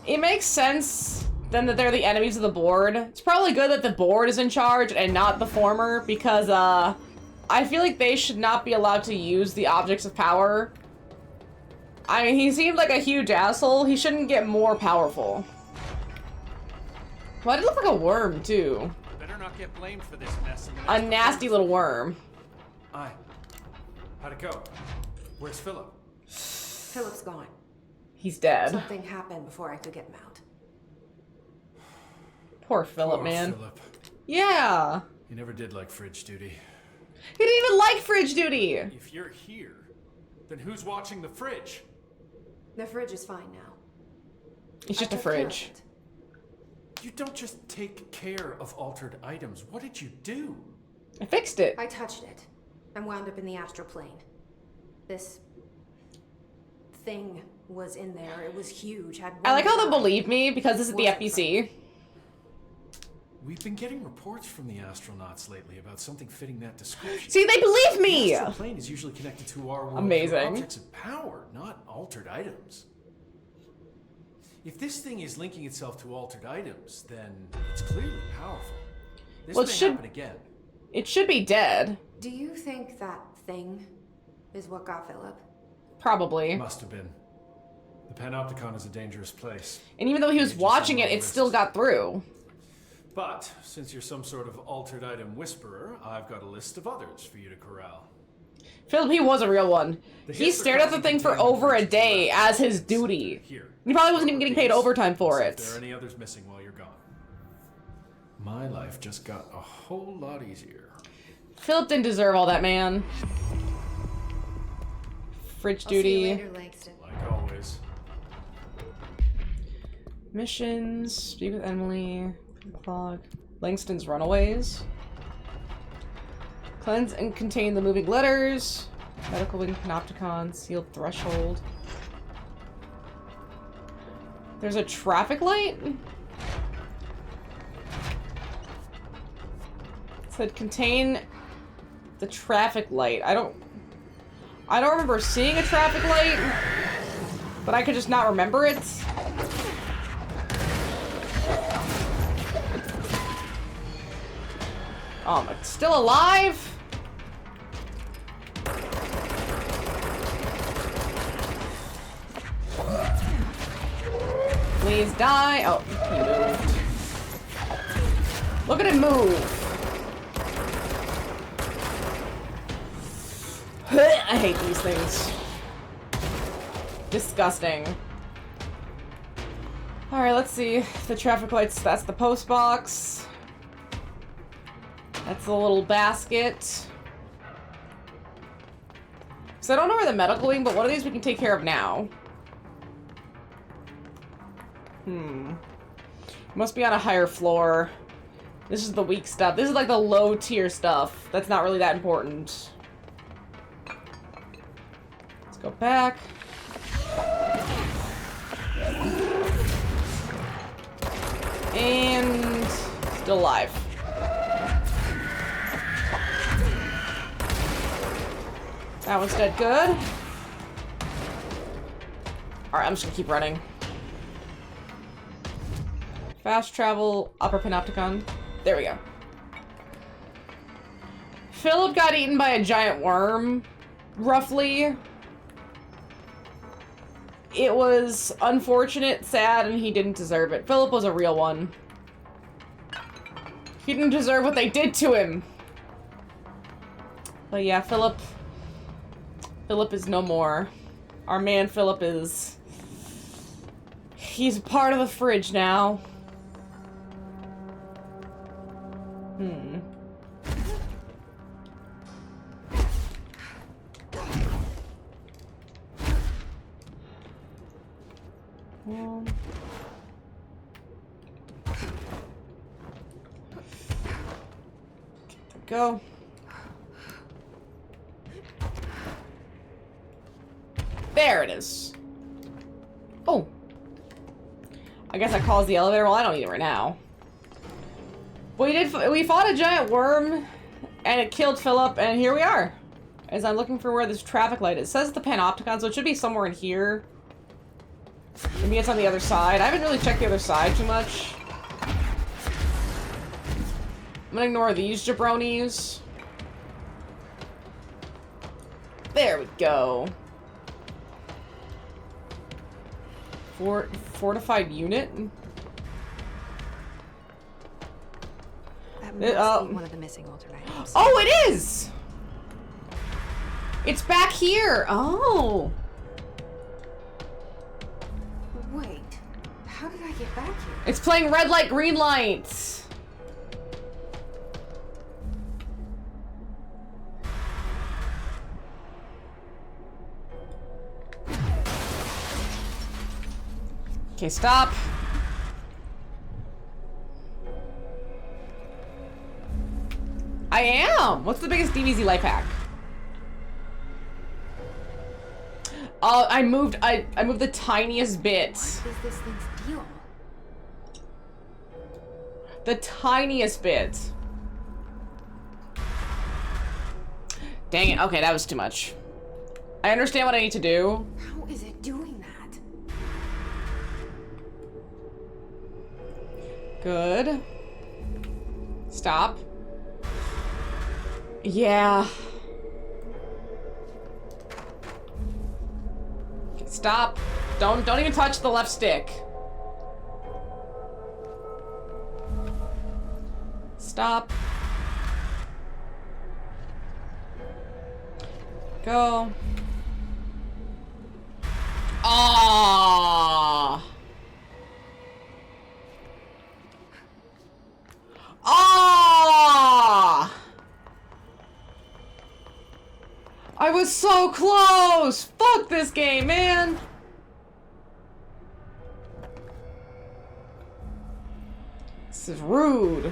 Speaker 1: It makes sense then that they're the enemies of the board. It's probably good that the board is in charge and not the former, because I feel like they should not be allowed to use the objects of power. I mean, he seemed like a huge asshole. He shouldn't get more powerful. Well, it looked like a worm, too.
Speaker 6: Better not get blamed for this mess.
Speaker 1: A nasty little worm.
Speaker 6: Aye. How'd it go? Where's Philip?
Speaker 5: Philip's gone.
Speaker 1: He's dead.
Speaker 5: Something happened before I could get him out.
Speaker 1: Poor Philip, man.
Speaker 6: Philip.
Speaker 1: Yeah.
Speaker 6: He never did like fridge duty.
Speaker 1: He didn't even like fridge duty.
Speaker 6: If you're here, then who's watching the fridge?
Speaker 5: The fridge is fine now.
Speaker 1: It's just a fridge.
Speaker 6: You don't just take care of altered items. What did you do?
Speaker 1: I fixed it.
Speaker 5: I touched it and wound up in the astral plane. This thing was in there. It was huge.
Speaker 1: I like how they'll believe me because this is the FBC.
Speaker 6: We've been getting reports from the astronauts lately about something fitting that description.
Speaker 1: See, they believe me!
Speaker 6: The astral plane is usually connected to our world
Speaker 1: Amazing.
Speaker 6: through objects of power, not altered items. If this thing is linking itself to altered items, then it's clearly powerful. This may happen again.
Speaker 1: It should be dead.
Speaker 5: Do you think that thing is what got Philip?
Speaker 1: Probably.
Speaker 6: Must have been. The Panopticon is a dangerous place.
Speaker 1: And even though he was watching it, it still got through.
Speaker 6: But, since you're some sort of altered item whisperer, I've got a list of others for you to corral.
Speaker 1: Philip, he was a real one. He stared at the thing for over a day as his duty. He probably wasn't even getting paid overtime for it.
Speaker 6: If there are any others missing while you're gone. My life just got a whole lot easier.
Speaker 1: Philip didn't deserve all that, man. Fridge duty.
Speaker 5: I'll see you later, Langston.
Speaker 6: Like always.
Speaker 1: Missions. Speak with Emily. Clock. Langston's runaways. Cleanse and contain the moving letters. Medical wing panopticon. Sealed threshold. There's a traffic light? It said contain the traffic light. I don't remember seeing a traffic light, but I could just not remember it. Oh, I'm still alive? Please die. Oh, he moved. Look at him move. I hate these things. Disgusting. Alright, let's see. The traffic lights, that's the post box. That's the little basket. So I don't know where the medical wing, but one of these we can take care of now. Must be on a higher floor. This is the weak stuff. This is like the low tier stuff. That's not really that important. Let's go back. And still alive. That one's dead good. Alright, I'm just gonna keep running. Fast travel, upper panopticon. There we go. Philip got eaten by a giant worm, roughly. It was unfortunate, sad, and he didn't deserve it. Philip was a real one. He didn't deserve what they did to him. But yeah, Philip is no more. Our man Philip is... He's part of the fridge now. Go. There it is. Oh. I guess that calls the elevator. Well, I don't need it right now. We fought a giant worm, and it killed Philip, and here we are. As I'm looking for where this traffic light is. It says the panopticon, so it should be somewhere in here. Maybe it's on the other side. I haven't really checked the other side too much. I'm gonna ignore these jabronis. There we go. Fortified unit?
Speaker 5: That must be one of the missing alter items.
Speaker 1: Oh, it is! It's back here! Oh!
Speaker 5: Wait, how did I get back here?
Speaker 1: It's playing red light, green light! Okay, stop. I am! What's the biggest DBZ life hack? I moved the tiniest bit.
Speaker 5: What is this thing's deal?
Speaker 1: The tiniest bit. Dang it. Okay, that was too much. I understand what I need to do.
Speaker 5: How is it doing that?
Speaker 1: Good. Stop. Yeah. Okay, stop. Don't even touch the left stick. Stop. Go. Ah. Ah. I was so close. Fuck this game, man. This is rude.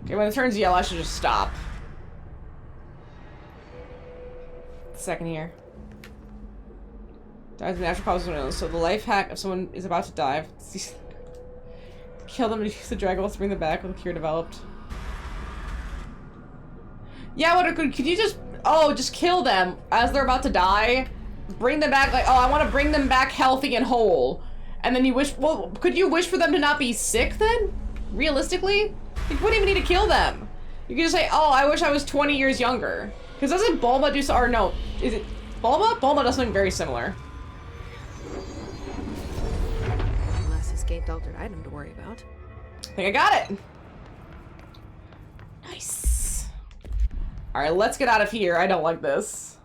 Speaker 1: Okay, when it turns yellow, I should just stop. Second here. Dies of natural causes. So the life hack if someone is about to die. Kill them and use the Dragon Balls to bring them back with a cure developed. Yeah, what could you just just kill them as they're about to die? Bring them back like, oh, I want to bring them back healthy and whole. And then you wish, well, could you wish for them to not be sick then? Realistically? You wouldn't even need to kill them. You could just say, oh, I wish I was 20 years younger. Because doesn't Bulma do so, or no, is it Bulma? Bulma does something very similar.
Speaker 5: One less escaped altered item to worry about.
Speaker 1: I think I got it. Nice. Alright, let's get out of here. I don't like this.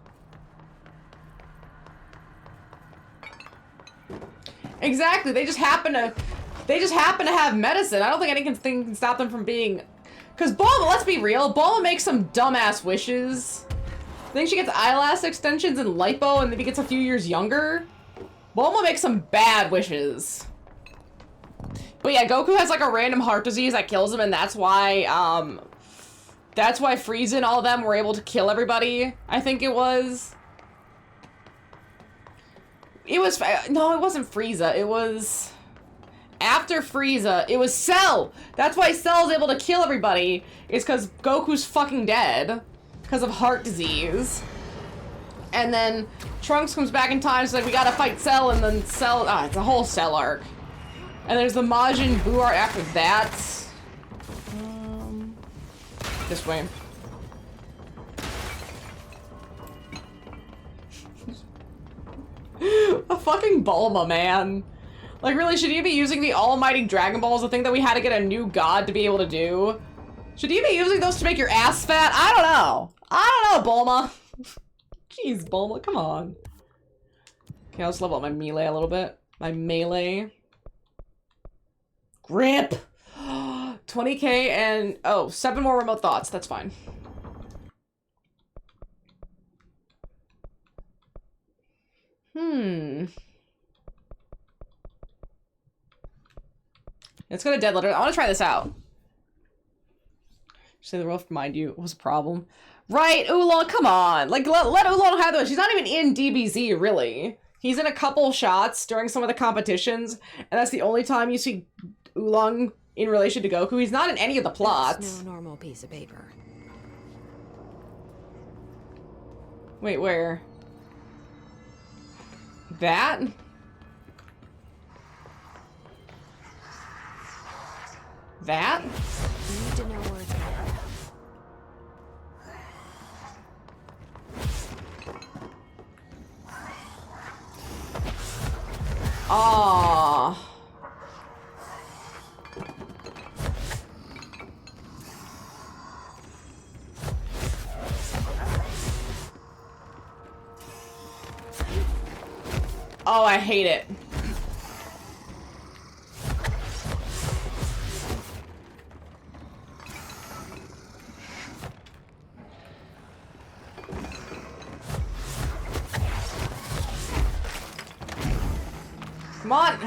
Speaker 1: Exactly, they just happen to have medicine. I don't think anything can stop them from being... Because Bulma, let's be real, Bulma makes some dumbass wishes. I think she gets eyelash extensions and lipo and maybe gets a few years younger. Bulma makes some bad wishes. But yeah, Goku has like a random heart disease that kills him, and that's why Frieza and all of them were able to kill everybody, I think it was. No, it wasn't Frieza, it was... After Frieza, it was Cell! That's why Cell's able to kill everybody, is because Goku's fucking dead. Because of heart disease. And then Trunks comes back in time, so like, we gotta fight Cell, and then Cell... it's a whole Cell arc. And there's the Majin Buu arc after that. This way. A fucking Bulma, man. Like, really, should he be using the almighty Dragon Balls, the thing that we had to get a new god to be able to do? Should he be using those to make your ass fat? I don't know. I don't know, Bulma. Jeez, Bulma, come on. Okay, let's level up my melee a little bit. My melee. Grip! 20k and... Oh, 7 more remote thoughts. That's fine. Let's go to Dead Letter. I want to try this out. Say the world remind you it was a problem. Right, Oolong, come on. Like, let Oolong have those. He's not even in DBZ, really. He's in a couple shots during some of the competitions, and that's the only time you see Oolong in relation to Goku. He's not in any of the plots.
Speaker 5: That's no normal piece of paper.
Speaker 1: Wait, where? That? That?
Speaker 5: You need to know where it's going.
Speaker 1: Aww. Oh, I hate it. Come on.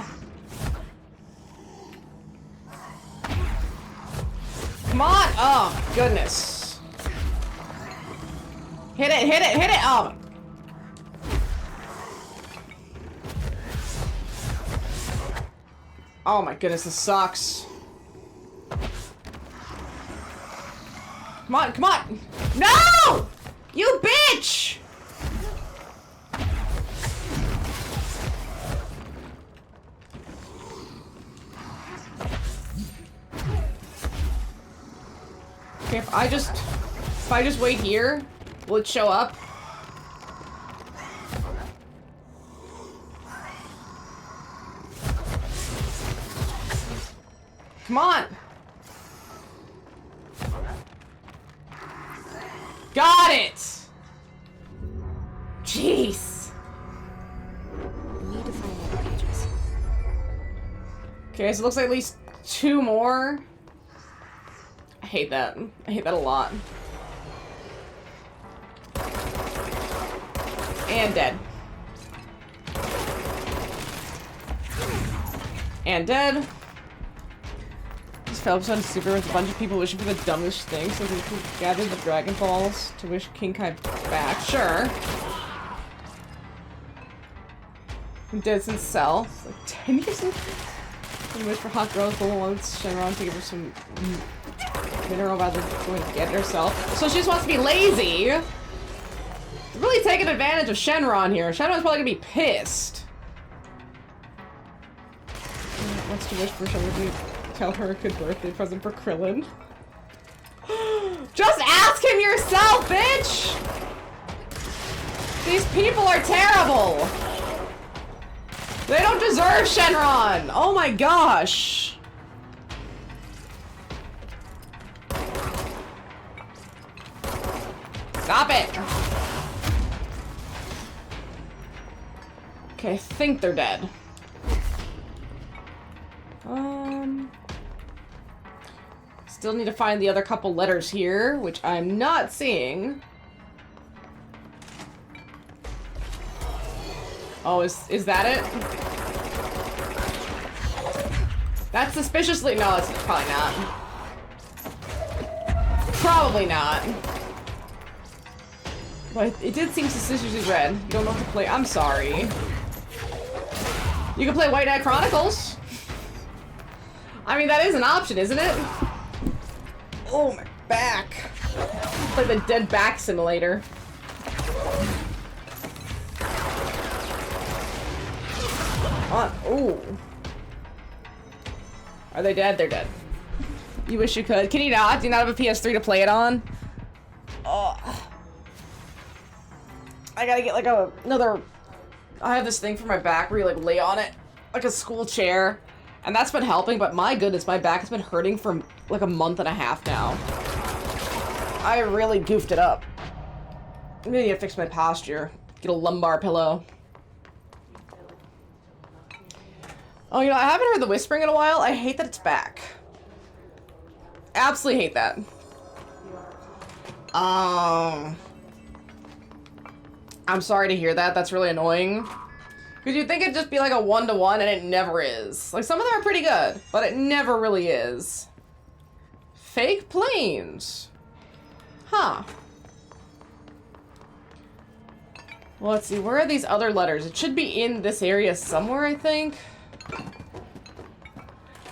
Speaker 1: Come on. Oh, goodness. Hit it, hit it, hit it. Oh. Oh my goodness, this sucks. Come on, come on. No! You bitch! Okay, if I just wait here, will it show up? Come on! Got it! Jeez!
Speaker 5: I need to find more pages.
Speaker 1: Okay, so it looks like at least 2 more. I hate that. I hate that a lot. And dead. And dead. This Phelps on super with a bunch of people wishing for the dumbest things, so they could gather the Dragon Balls to wish King Kai back. Sure. Been dead since Cell. It's like 10 years ago. And wish for hot girls, but wants Shenron to give her some mineral rather than going to get it herself. So she just wants to be lazy. Really taking advantage of Shenron here. Shenron's probably gonna be pissed. Wants to wish for Shenron to tell her a good birthday present for Krillin. Just ask him yourself, bitch! These people are terrible! They don't deserve Shenron! Oh my gosh! Stop it! Okay, I think they're dead. Still need to find the other couple letters here, which I'm not seeing. Oh, is that it? That's suspiciously... No, it's probably not. Probably not. But it did seem suspiciously red. You don't know what to play. I'm sorry. You can play White Knight Chronicles. I mean, that is an option, isn't it? Oh, my back. Play the Dead Back Simulator. Ooh. Are they dead? They're dead. You wish you could. Can you not? Do you not have a PS3 to play it on? Oh. I gotta get like another... I have this thing for my back where you like lay on it. Like a school chair. And that's been helping, but my goodness, my back has been hurting for like a month and a half now. I really goofed it up. I'm gonna need to fix my posture. Get a lumbar pillow. Oh, you know, I haven't heard the whispering in a while. I hate that it's back. Absolutely hate that. I'm sorry to hear that. That's really annoying. Because you'd think it'd just be like a 1-to-1, and it never is. Like, some of them are pretty good, but it never really is. Fake planes. Huh. Well, let's see. Where are these other letters? It should be in this area somewhere, I think.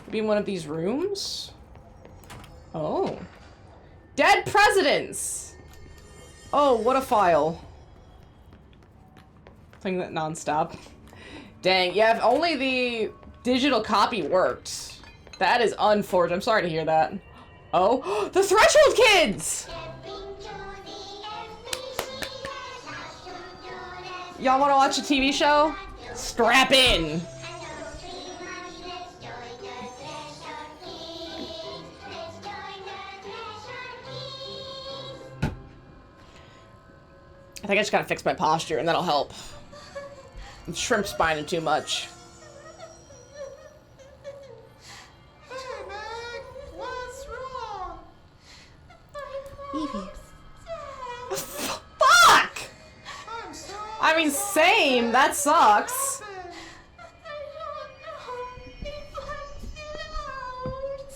Speaker 1: Maybe in one of these rooms? Oh. Dead presidents! Oh, what a file. Playing that non-stop. Dang, yeah, if only the digital copy worked. That is unfortunate. I'm sorry to hear that. Oh, the Threshold Kids! Y'all want to watch a TV show? Strap in! I think I just gotta fix my posture and that'll help. I'm shrimp spining too much.
Speaker 14: Hey, Meg, what's wrong?
Speaker 1: Evie. Fuck! I mean, same. That sucks.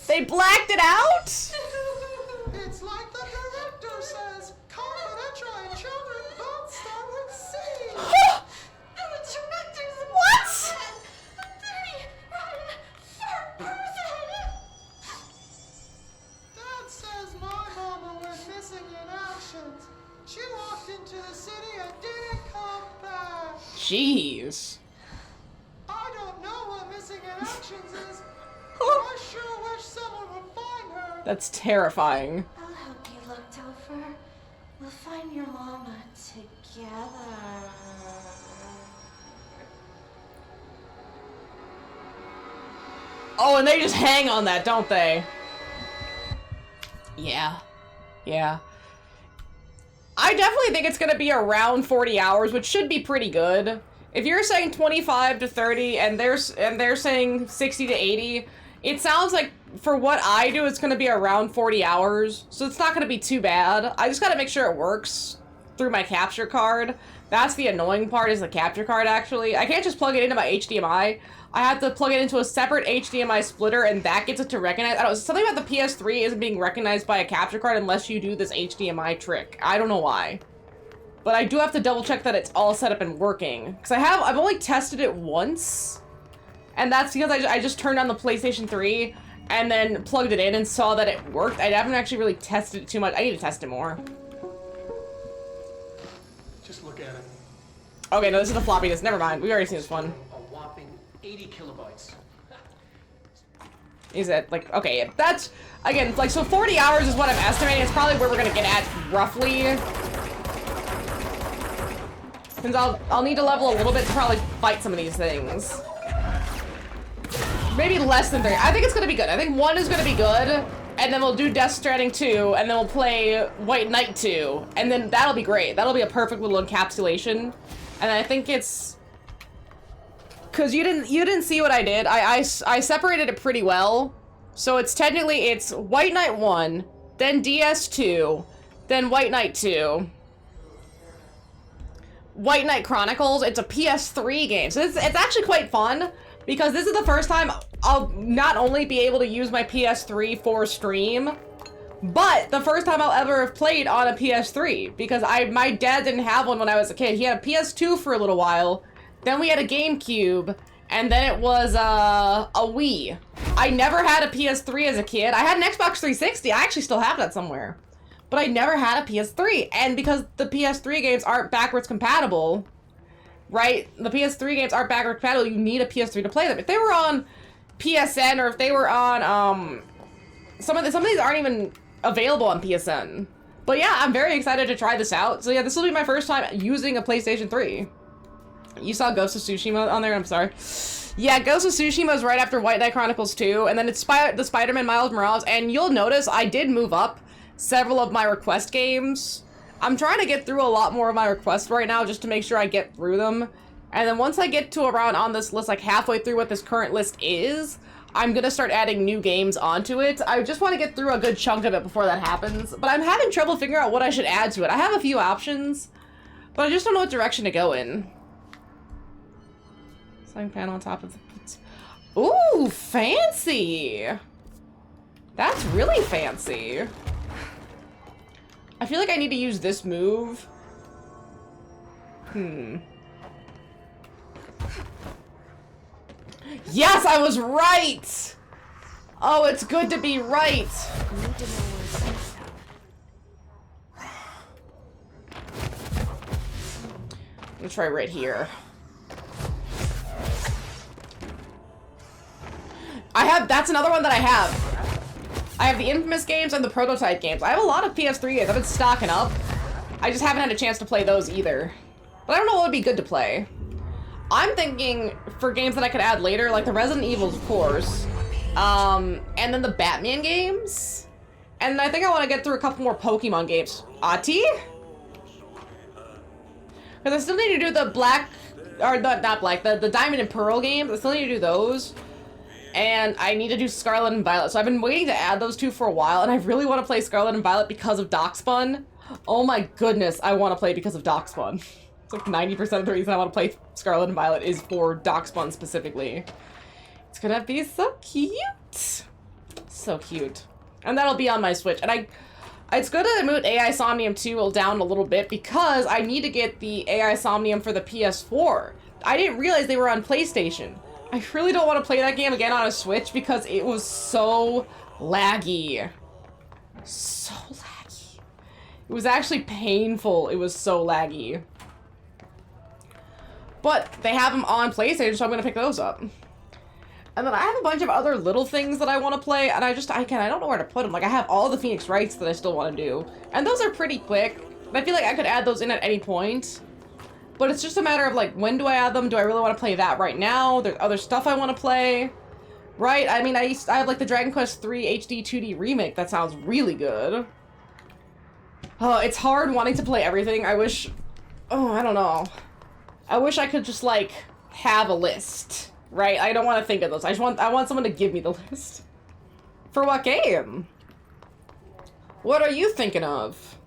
Speaker 1: They blacked it out?
Speaker 14: It's like the director says, confidential and children don't start with C.
Speaker 1: What?
Speaker 14: Dad says my mama went missing in action. She walked into the city and didn't come back.
Speaker 1: Jeez.
Speaker 14: I don't know what missing in actions is, but I sure wish someone would find her.
Speaker 1: That's terrifying.
Speaker 15: I'll help you look, Topher. We'll find your mama together.
Speaker 1: Oh, and they just hang on that, don't they? Yeah. Yeah. I definitely think it's gonna be around 40 hours, which should be pretty good. If you're saying 25 to 30 and they're saying 60 to 80, it sounds like for what I do, it's gonna be around 40 hours. So it's not gonna be too bad. I just gotta make sure it works through my capture card. That's the annoying part, is the capture card, actually. I can't just plug it into my HDMI. I have to plug it into a separate HDMI splitter, and that gets it to recognize. I don't know, something about the PS3 isn't being recognized by a capture card unless you do this HDMI trick. I don't know why. But I do have to double check that it's all set up and working. Because I've only tested it once. And that's because I just turned on the PlayStation 3 and then plugged it in and saw that it worked. I haven't actually really tested it too much. I need to test it more.
Speaker 16: Just look at it.
Speaker 1: Okay, no, this is the floppy disk. Never mind. We've already seen this one.
Speaker 16: A whopping 80 kilobytes.
Speaker 1: Is it, like, okay, that's, again, like, so 40 hours is what I'm estimating. It's probably where we're gonna get at, roughly. Since I'll need to level a little bit to probably fight some of these things. Maybe less than 3. I think it's gonna be good. I think 1 is gonna be good, and then we'll do Death Stranding 2, and then we'll play White Knight 2, and then that'll be great. That'll be a perfect little encapsulation. And I think it's... Cause you didn't see what I did. I separated it pretty well. So it's technically, it's White Knight 1, then DS2, then White Knight 2. White Knight Chronicles, it's a PS3 game. So it's actually quite fun, because this is the first time I'll not only be able to use my PS3 for stream, but the first time I'll ever have played on a PS3, because my dad didn't have one when I was a kid. He had a PS2 for a little while, then we had a GameCube, and then it was a Wii. I never had a PS3 as a kid. I had an Xbox 360. I actually still have that somewhere. But I never had a PS3, and because the PS3 games aren't backwards compatible, right? The PS3 games aren't backwards compatible, you need a PS3 to play them. If they were on PSN, or if they were on, some of these aren't even available on PSN. But yeah, I'm very excited to try this out. So yeah, this will be my first time using a PlayStation 3. You saw Ghost of Tsushima on there? I'm sorry. Yeah, Ghost of Tsushima is right after White Knight Chronicles 2, and then it's the Spider-Man Miles Morales, and you'll notice I did move up several of my request games. I'm trying to get through a lot more of my requests right now just to make sure I get through them. And then once I get to around on this list, like halfway through what this current list is, I'm gonna start adding new games onto it. I just want to get through a good chunk of it before that happens. But I'm having trouble figuring out what I should add to it. I have a few options, but I just don't know what direction to go in. Sliding panel on top of the... Ooh, fancy! That's really fancy. I feel like I need to use this move. Yes, I was right! Oh, it's good to be right! I'm gonna try right here. That's another one that I have. I have the Infamous games and the Prototype games. I have a lot of PS3 games. I've been stocking up. I just haven't had a chance to play those either. But I don't know what would be good to play. I'm thinking for games that I could add later, like the Resident Evils, of course. And then the Batman games. And I think I want to get through a couple more Pokemon games. Ati? Because I still need to do the black, or not black, the Diamond and Pearl games. I still need to do those. And I need to do Scarlet and Violet. So I've been waiting to add those two for a while, and I really want to play Scarlet and Violet because of Darkspawn. Oh my goodness, I want to play because of Darkspawn. It's like 90% of the reason I want to play Scarlet and Violet is for Darkspawn specifically. It's gonna be so cute. So cute. And that'll be on my Switch. And it's good to move AI Somnium 2 down a little bit because I need to get the AI Somnium for the PS4. I didn't realize they were on PlayStation. I really don't want to play that game again on a Switch because it was so laggy. So laggy. It was actually painful. It was so laggy. But they have them on PlayStation, so I'm going to pick those up. And then I have a bunch of other little things that I want to play, and I don't know where to put them. Like, I have all the Phoenix Wrights that I still want to do. And those are pretty quick. I feel like I could add those in at any point. But it's just a matter of, like, when do I add them? Do I really want to play that right now? There's other stuff I want to play. Right? I mean, I have like the Dragon Quest III HD 2D remake. That sounds really good. Oh, it's hard wanting to play everything. I wish... Oh, I don't know. I wish I could just, like, have a list. Right? I don't want to think of those. I want someone to give me the list. For what game? What are you thinking of?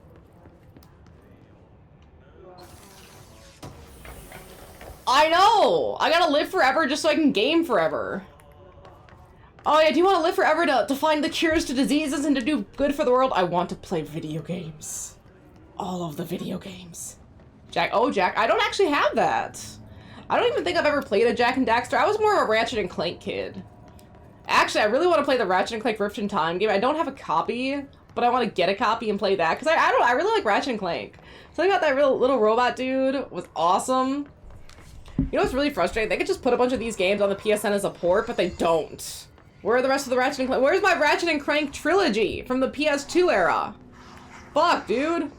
Speaker 1: I know! I gotta live forever just so I can game forever. Oh yeah, do you want to live forever to find the cures to diseases and to do good for the world? I want to play video games. All of the video games. Jack, I don't actually have that. I don't even think I've ever played a Jak and Daxter. I was more of a Ratchet and Clank kid. Actually, I really want to play the Ratchet and Clank Rift in Time game. I don't have a copy, but I want to get a copy and play that, because I really like Ratchet and Clank. Something about that little robot dude was awesome. You know what's really frustrating? They could just put a bunch of these games on the PSN as a port, but they don't. Where are the rest of the Ratchet and Clank? Where's my Ratchet and Clank trilogy from the PS2 era? Fuck, dude.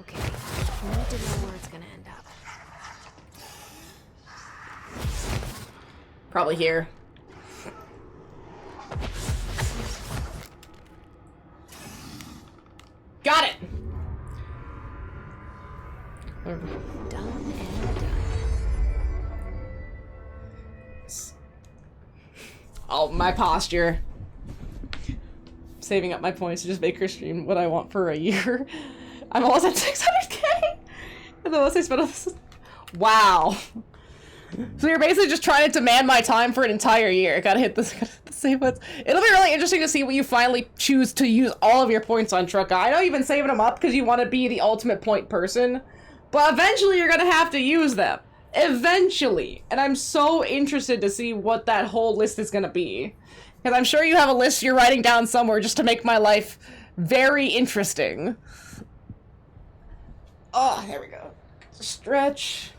Speaker 5: Okay, I need to know where it's gonna end up.
Speaker 1: Probably here. Got it!
Speaker 5: Done and done.
Speaker 1: Oh, my posture. Saving up my points to just make her stream what I want for a year. I'm almost at 600k! And the most I spent on this is... Wow. So you're basically just trying to demand my time for an entire year. Gotta hit this, save ones. It'll be really interesting to see what you finally choose to use all of your points on, Trucka. I know you've been saving them up because you want to be the ultimate point person, but eventually you're gonna have to use them. Eventually. And I'm so interested to see what that whole list is gonna be. Because I'm sure you have a list you're writing down somewhere just to make my life very interesting. Oh, there we go. Stretch.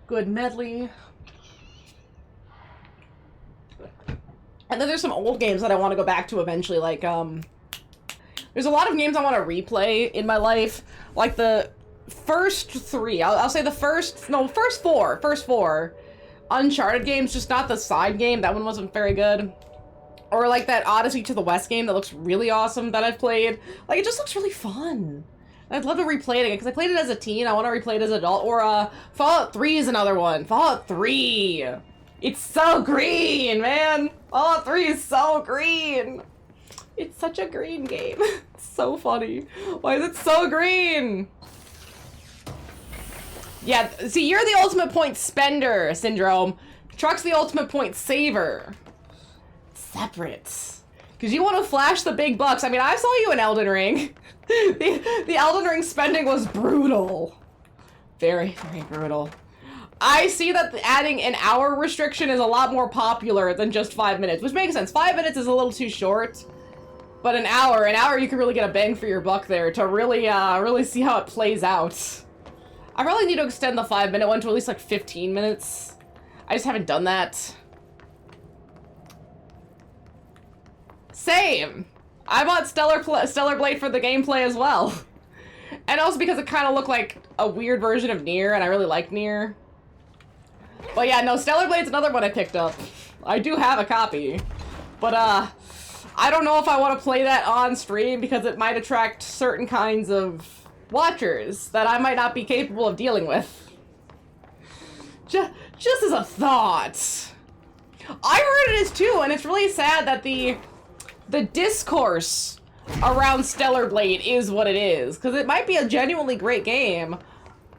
Speaker 1: Good medley. And then there's some old games that I want to go back to eventually, like, there's a lot of games I want to replay in my life, like the first three, I'll say the first four Uncharted games, just not the side game, that one wasn't very good. Or like that Odyssey to the West game that looks really awesome that I've played. Like, it just looks really fun. I'd love to replay it again, because I played it as a teen, I want to replay it as an adult, or Fallout 3 is another one. Fallout 3! It's so green, man! Fallout 3 is so green! It's such a green game. It's so funny. Why is it so green? Yeah, see, you're the ultimate point spender, Syndrome. Truck's the ultimate point saver. Separate. Because you want to flash the big bucks. I mean, I saw you in Elden Ring. The Elden Ring spending was brutal. Very, very brutal. I see that adding an hour restriction is a lot more popular than just 5 minutes, which makes sense. 5 minutes is a little too short. But an hour you can really get a bang for your buck there to really, really see how it plays out. I probably need to extend the 5-minute one to at least like 15 minutes. I just haven't done that. Same! I bought Stellar Blade for the gameplay as well. And also because it kind of looked like a weird version of Nier, and I really like Nier. But yeah, no, Stellar Blade's another one I picked up. I do have a copy. But, I don't know if I want to play that on stream because it might attract certain kinds of watchers that I might not be capable of dealing with. Just as a thought. I heard it is too, and it's really sad that the discourse around Stellar Blade is what it is, because it might be a genuinely great game,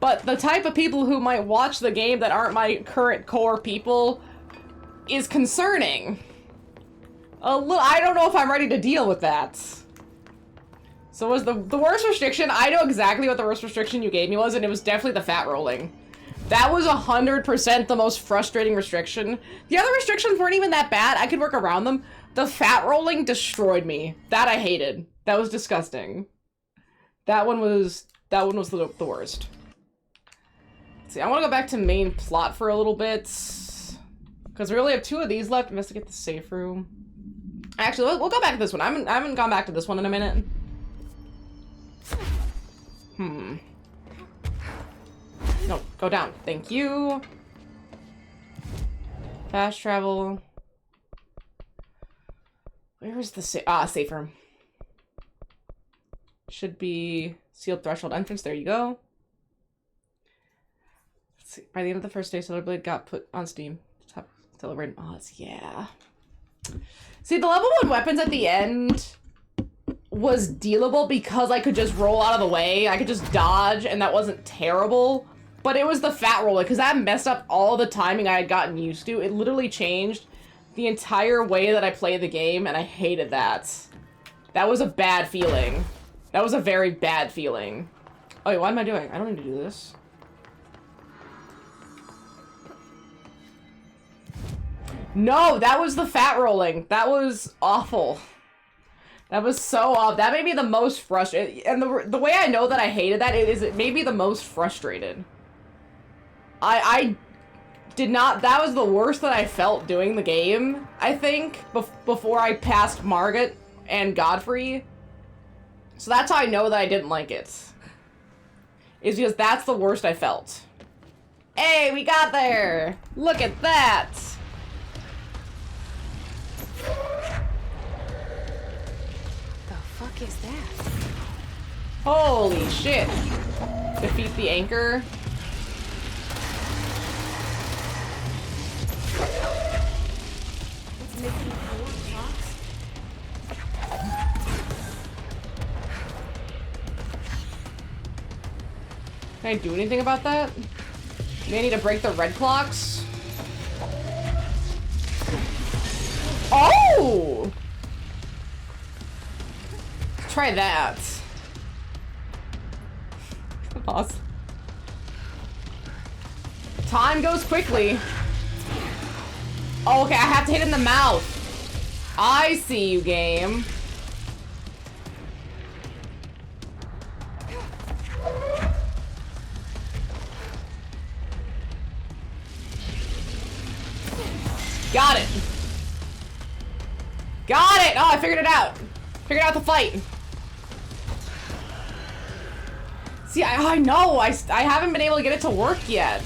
Speaker 1: but the type of people who might watch the game that aren't my current core people is concerning. I don't know if I'm ready to deal with that. So was the worst restriction, I know exactly what the worst restriction you gave me was, and it was definitely the fat rolling. That was 100% the most frustrating restriction. The other restrictions weren't even that bad, I could work around them. The fat rolling destroyed me. That I hated. That was disgusting. That one was the worst. Let's see, I want to go back to main plot for a little bit. Because we only have 2 of these left. Investigate the safe room. Actually, we'll go back to this one. I haven't gone back to this one in a minute. No, go down. Thank you. Fast travel. Where is the safe room? Should be sealed threshold entrance. There you go. Let's see. By the end of the first day, Solar Blade got put on Steam. Top celebrating odds. Yeah. See, the level 1 weapons at the end was dealable because I could just roll out of the way. I could just dodge, and that wasn't terrible. But it was the fat roller, because that messed up all the timing I had gotten used to. It literally changed the entire way that I play the game, and I hated that. That was a bad feeling. That was a very bad feeling. Oh, wait, what am I doing? I don't need to do this. No, that was the fat rolling. That was awful. That was so off. That made me the most frustrated. And the way I know that I hated that is it made me the most frustrated. I did not... That was the worst that I felt doing the game, I think, before I passed Margaret and Godfrey. So that's how I know that I didn't like it. Is because that's the worst I felt. Hey, we got there! Look at that!
Speaker 5: The fuck is that?
Speaker 1: Holy shit. Defeat the anchor.
Speaker 5: It's making more clocks.
Speaker 1: Can I do anything about that? May I need to break the red clocks? Oh! Let's try that. Awesome. Time goes quickly. Oh, okay, I have to hit in the mouth. I see you, game. Got it. Got it! Oh, I figured it out. Figured out the fight. See, I know. I haven't been able to get it to work yet.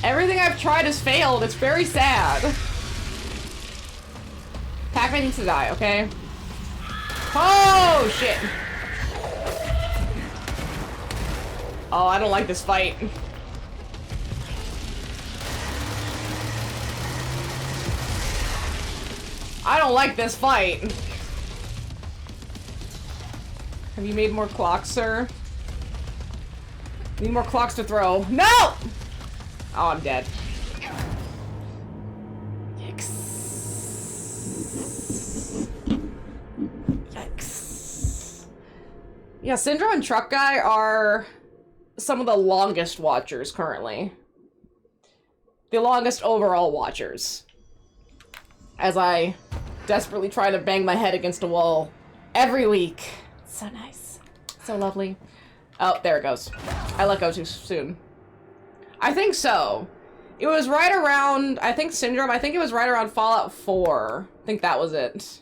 Speaker 1: Everything I've tried has failed. It's very sad. Pac-Man needs to die, okay? Oh, shit. Oh, I don't like this fight. I don't like this fight. Have you made more clocks, sir? Need more clocks to throw. No! Oh, I'm dead. Yikes. Yikes. Yeah, Syndrome and Truck Guy are some of the longest watchers currently. The longest overall watchers. As I desperately try to bang my head against a wall every week. So nice. So lovely. Oh, there it goes. I let go too soon. I think so. It was right around, I think Syndrome, I think it was right around Fallout 4. I think that was it.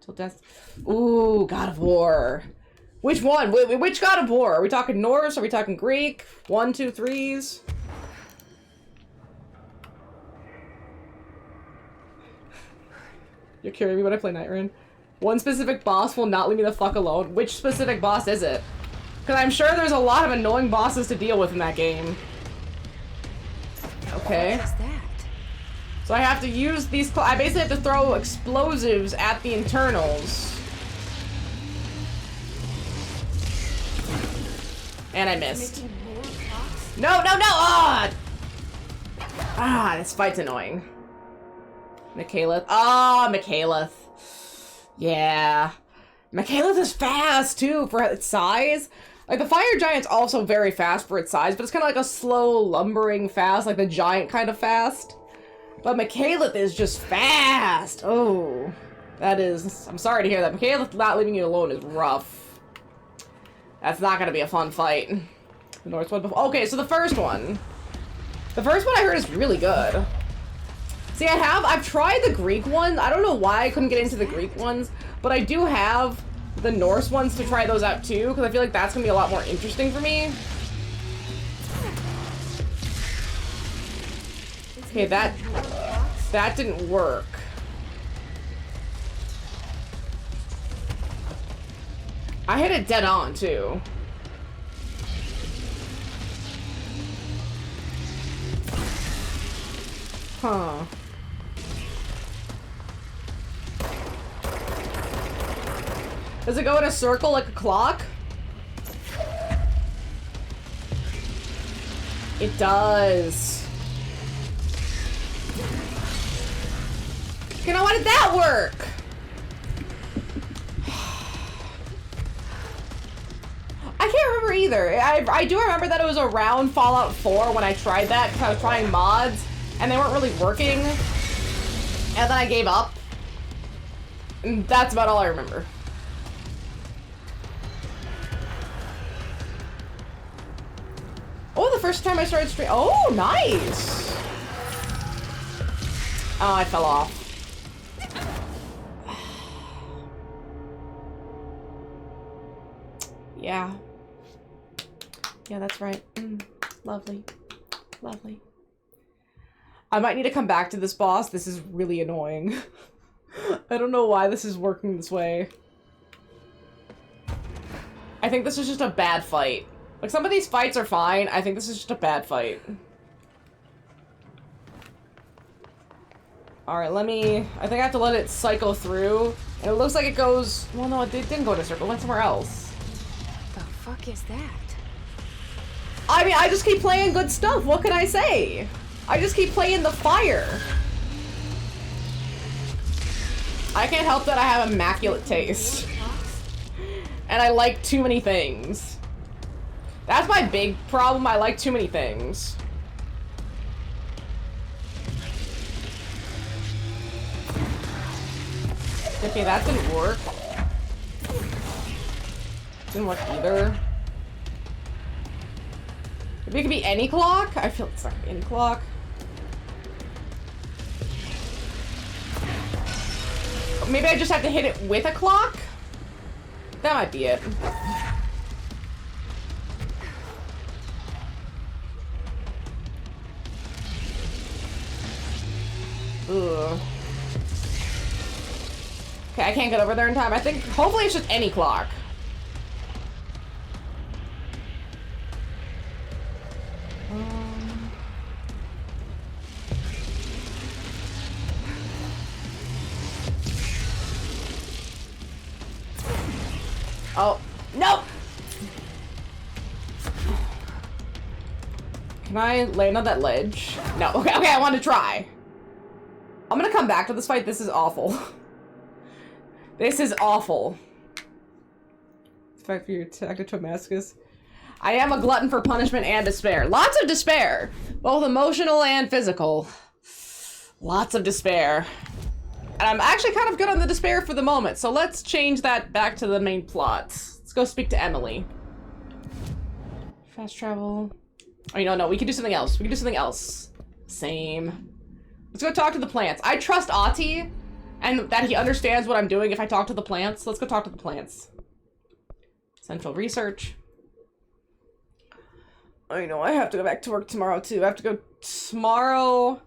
Speaker 1: Till death. Ooh, God of War. Which one? Which God of War? Are we talking Norse? Are we talking Greek? 1, 2, 3s? You're curing me when I play Nightrun. One specific boss will not leave me the fuck alone. Which specific boss is it? Because I'm sure there's a lot of annoying bosses to deal with in that game. Okay.
Speaker 5: What is that?
Speaker 1: So I have to use these... I basically have to throw explosives at the internals. And I missed. No, no, no! Ah! Ah, this fight's annoying. Michaelith. Ah, Michaelith. Yeah. Michaelith is fast, too, for its size. Like, the Fire Giant's also very fast for its size, but it's kind of like a slow, lumbering fast, like the Giant kind of fast. But Michaelith is just fast. Oh. That is... I'm sorry to hear that. Michaelith not leaving you alone is rough. That's not gonna be a fun fight. The North one before... Okay, so the first one. The first one I heard is really good. See, I've tried the Greek one. I don't know why I couldn't get into the Greek ones, but I do have the Norse ones to try those out too, because I feel like that's gonna be a lot more interesting for me. Okay, that... That didn't work. I hit it dead on, too. Huh. Does it go in a circle like a clock? It does. You know, why did that work? I can't remember either. I do remember that it was around Fallout 4 when I tried that, because I was trying mods, and they weren't really working. And then I gave up. And that's about all I remember. Oh, the first time I started stream. Oh, nice. Oh, I fell off. Yeah. Yeah, that's right. Lovely. Lovely. I might need to come back to this boss. This is really annoying. I don't know why this is working this way. I think this is just a bad fight. Like, some of these fights are fine. I think this is just a bad fight. Alright, let me... I think I have to let it cycle through. And it looks like it goes... Well, no, it didn't go to a circle. It went somewhere else.
Speaker 5: The fuck is that?
Speaker 1: I mean, I just keep playing good stuff. What can I say? I just keep playing the fire. I can't help that I have immaculate taste. And I like too many things. That's my big problem. I like too many things. Okay, that didn't work. Didn't work either. Maybe it could be any clock? I feel it's not gonna be any clock. Maybe I just have to hit it with a clock? That might be it. Ugh. Okay, I can't get over there in time. I think, hopefully it's just any clock. Oh, no! Can I land on that ledge? No, okay, I want to try. I'm gonna come back to this fight. This is awful. This is awful. Fact for your attack to Damascus. I am a glutton for punishment and despair. Lots of despair. Both emotional and physical. Lots of despair. And I'm actually kind of good on the despair for the moment, so let's change that back to the main plot. Let's go speak to Emily. Fast travel. Oh, you know, no, we can do something else. We can do something else. Same. Let's go talk to the plants. I trust Ahti, and that he understands what I'm doing if I talk to the plants. Let's go talk to the plants. Central research. I know, I have to go back to work tomorrow, too. I have to go tomorrow.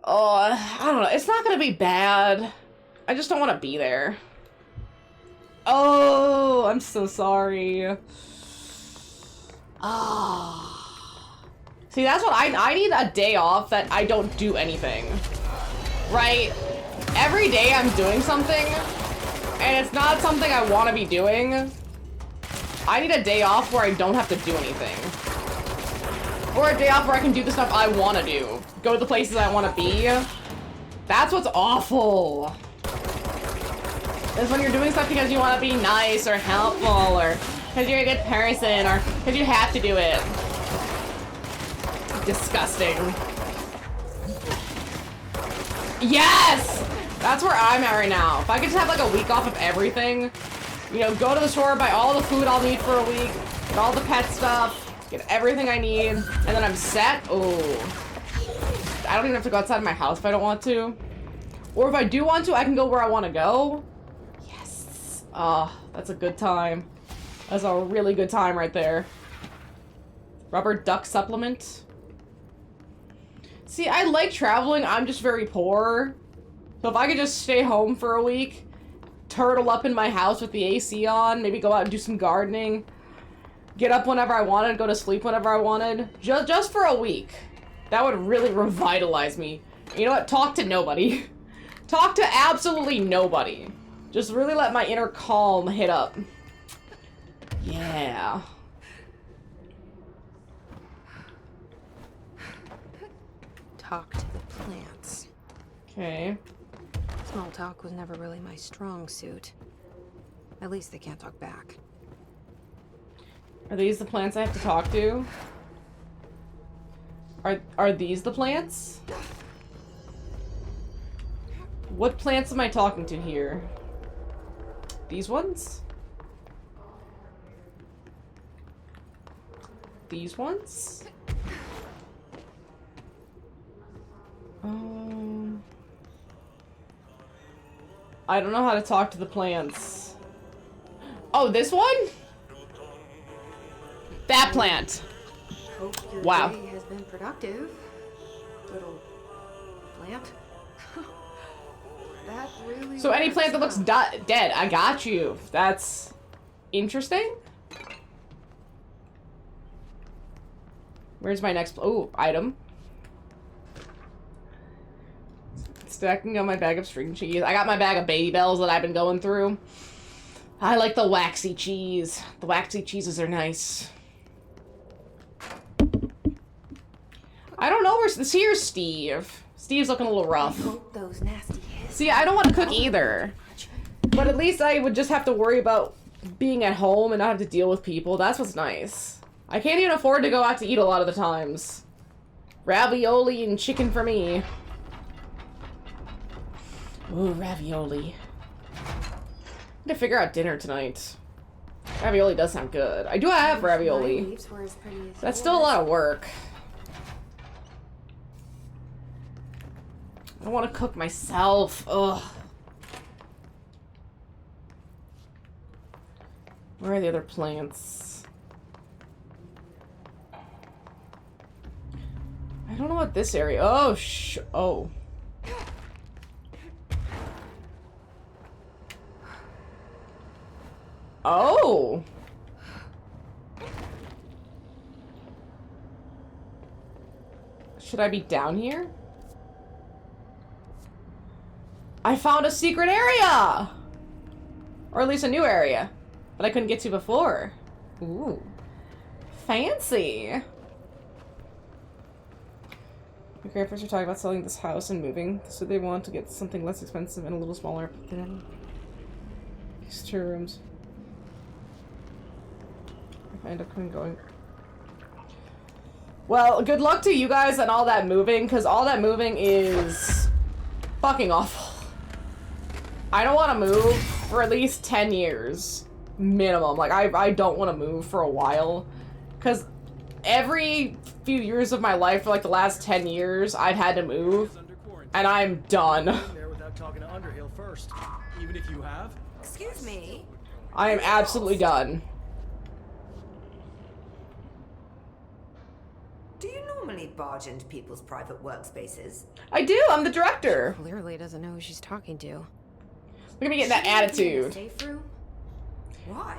Speaker 1: Oh, I don't know. It's not gonna be bad. I just don't want to be there. Oh, I'm so sorry. Ah. See, that's what I need a day off that I don't do anything. Right? Every day I'm doing something, and it's not something I want to be doing. I need a day off where I don't have to do anything. Or a day off where I can do the stuff I want to do. Go to the places I want to be. That's what's awful. Is when you're doing stuff because you want to be nice or helpful or because you're a good person or because you have to do it. Disgusting. Yes! That's where I'm at right now. If I could just have like a week off of everything, you know, go to the store, buy all the food I'll need for a week, get all the pet stuff, get everything I need, and then I'm set. Oh. I don't even have to go outside of my house if I don't want to. Or if I do want to, I can go where I want to go. Yes. Oh, that's a good time. That's a really good time right there. Rubber duck supplement. See, I like traveling. I'm just very poor. So if I could just stay home for a week, turtle up in my house with the AC on, maybe go out and do some gardening, get up whenever I wanted, go to sleep whenever I wanted, just for a week. That would really revitalize me. You know what? Talk to nobody. Talk to absolutely nobody. Just really let my inner calm hit up. Yeah.
Speaker 5: Talk to the plants.
Speaker 1: Okay.
Speaker 5: Small talk was never really my strong suit. At least they can't talk back.
Speaker 1: Are these the plants I have to talk to? Are these the plants? What plants am I talking to here? These ones? These ones? I don't know how to talk to the plants. Oh, this one? That plant.
Speaker 5: Hope your
Speaker 1: Wow.
Speaker 5: day has been productive, little plant. That really.
Speaker 1: So any plant that
Speaker 5: works
Speaker 1: looks
Speaker 5: out.
Speaker 1: dead, I got you. That's interesting. Where's my next? Oh, item. Stacking on my bag of string cheese. I got my bag of baby bells that I've been going through. I like the waxy cheese. The waxy cheeses are nice. I don't know where's this. Here's Steve. Steve's looking a little rough.
Speaker 5: Those nasty hits.
Speaker 1: See, I don't want to cook either. But at least I would just have to worry about being at home and not have to deal with people. That's what's nice. I can't even afford to go out to eat a lot of the times. Ravioli and chicken for me. Ooh, ravioli. I need to figure out dinner tonight. Ravioli does sound good. I do have ravioli. That's still a lot of work. I don't want to cook myself. Ugh. Where are the other plants? I don't know what this area. Oh, oh. Oh. Should I be down here? I found a secret area! Or at least a new area that I couldn't get to before. Ooh. Fancy. My grandparents are talking about selling this house and moving, so they want to get something less expensive and a little smaller than these 2 rooms. If I end up going. Well, good luck to you guys and all that moving, because all that moving is fucking awful. I don't want to move for at least 10 years minimum. Like, I don't want to move for a while, because every few years of my life for like the last 10 years I've had to move, and I'm done.
Speaker 17: There without talking to Underhill first, even if you have.
Speaker 18: Excuse me.
Speaker 1: I am absolutely done.
Speaker 18: Do you normally barge into people's private workspaces?
Speaker 1: I do. I'm the director.
Speaker 5: She clearly doesn't know who she's talking to.
Speaker 1: Look at me getting that attitude.
Speaker 18: Safe room? Why?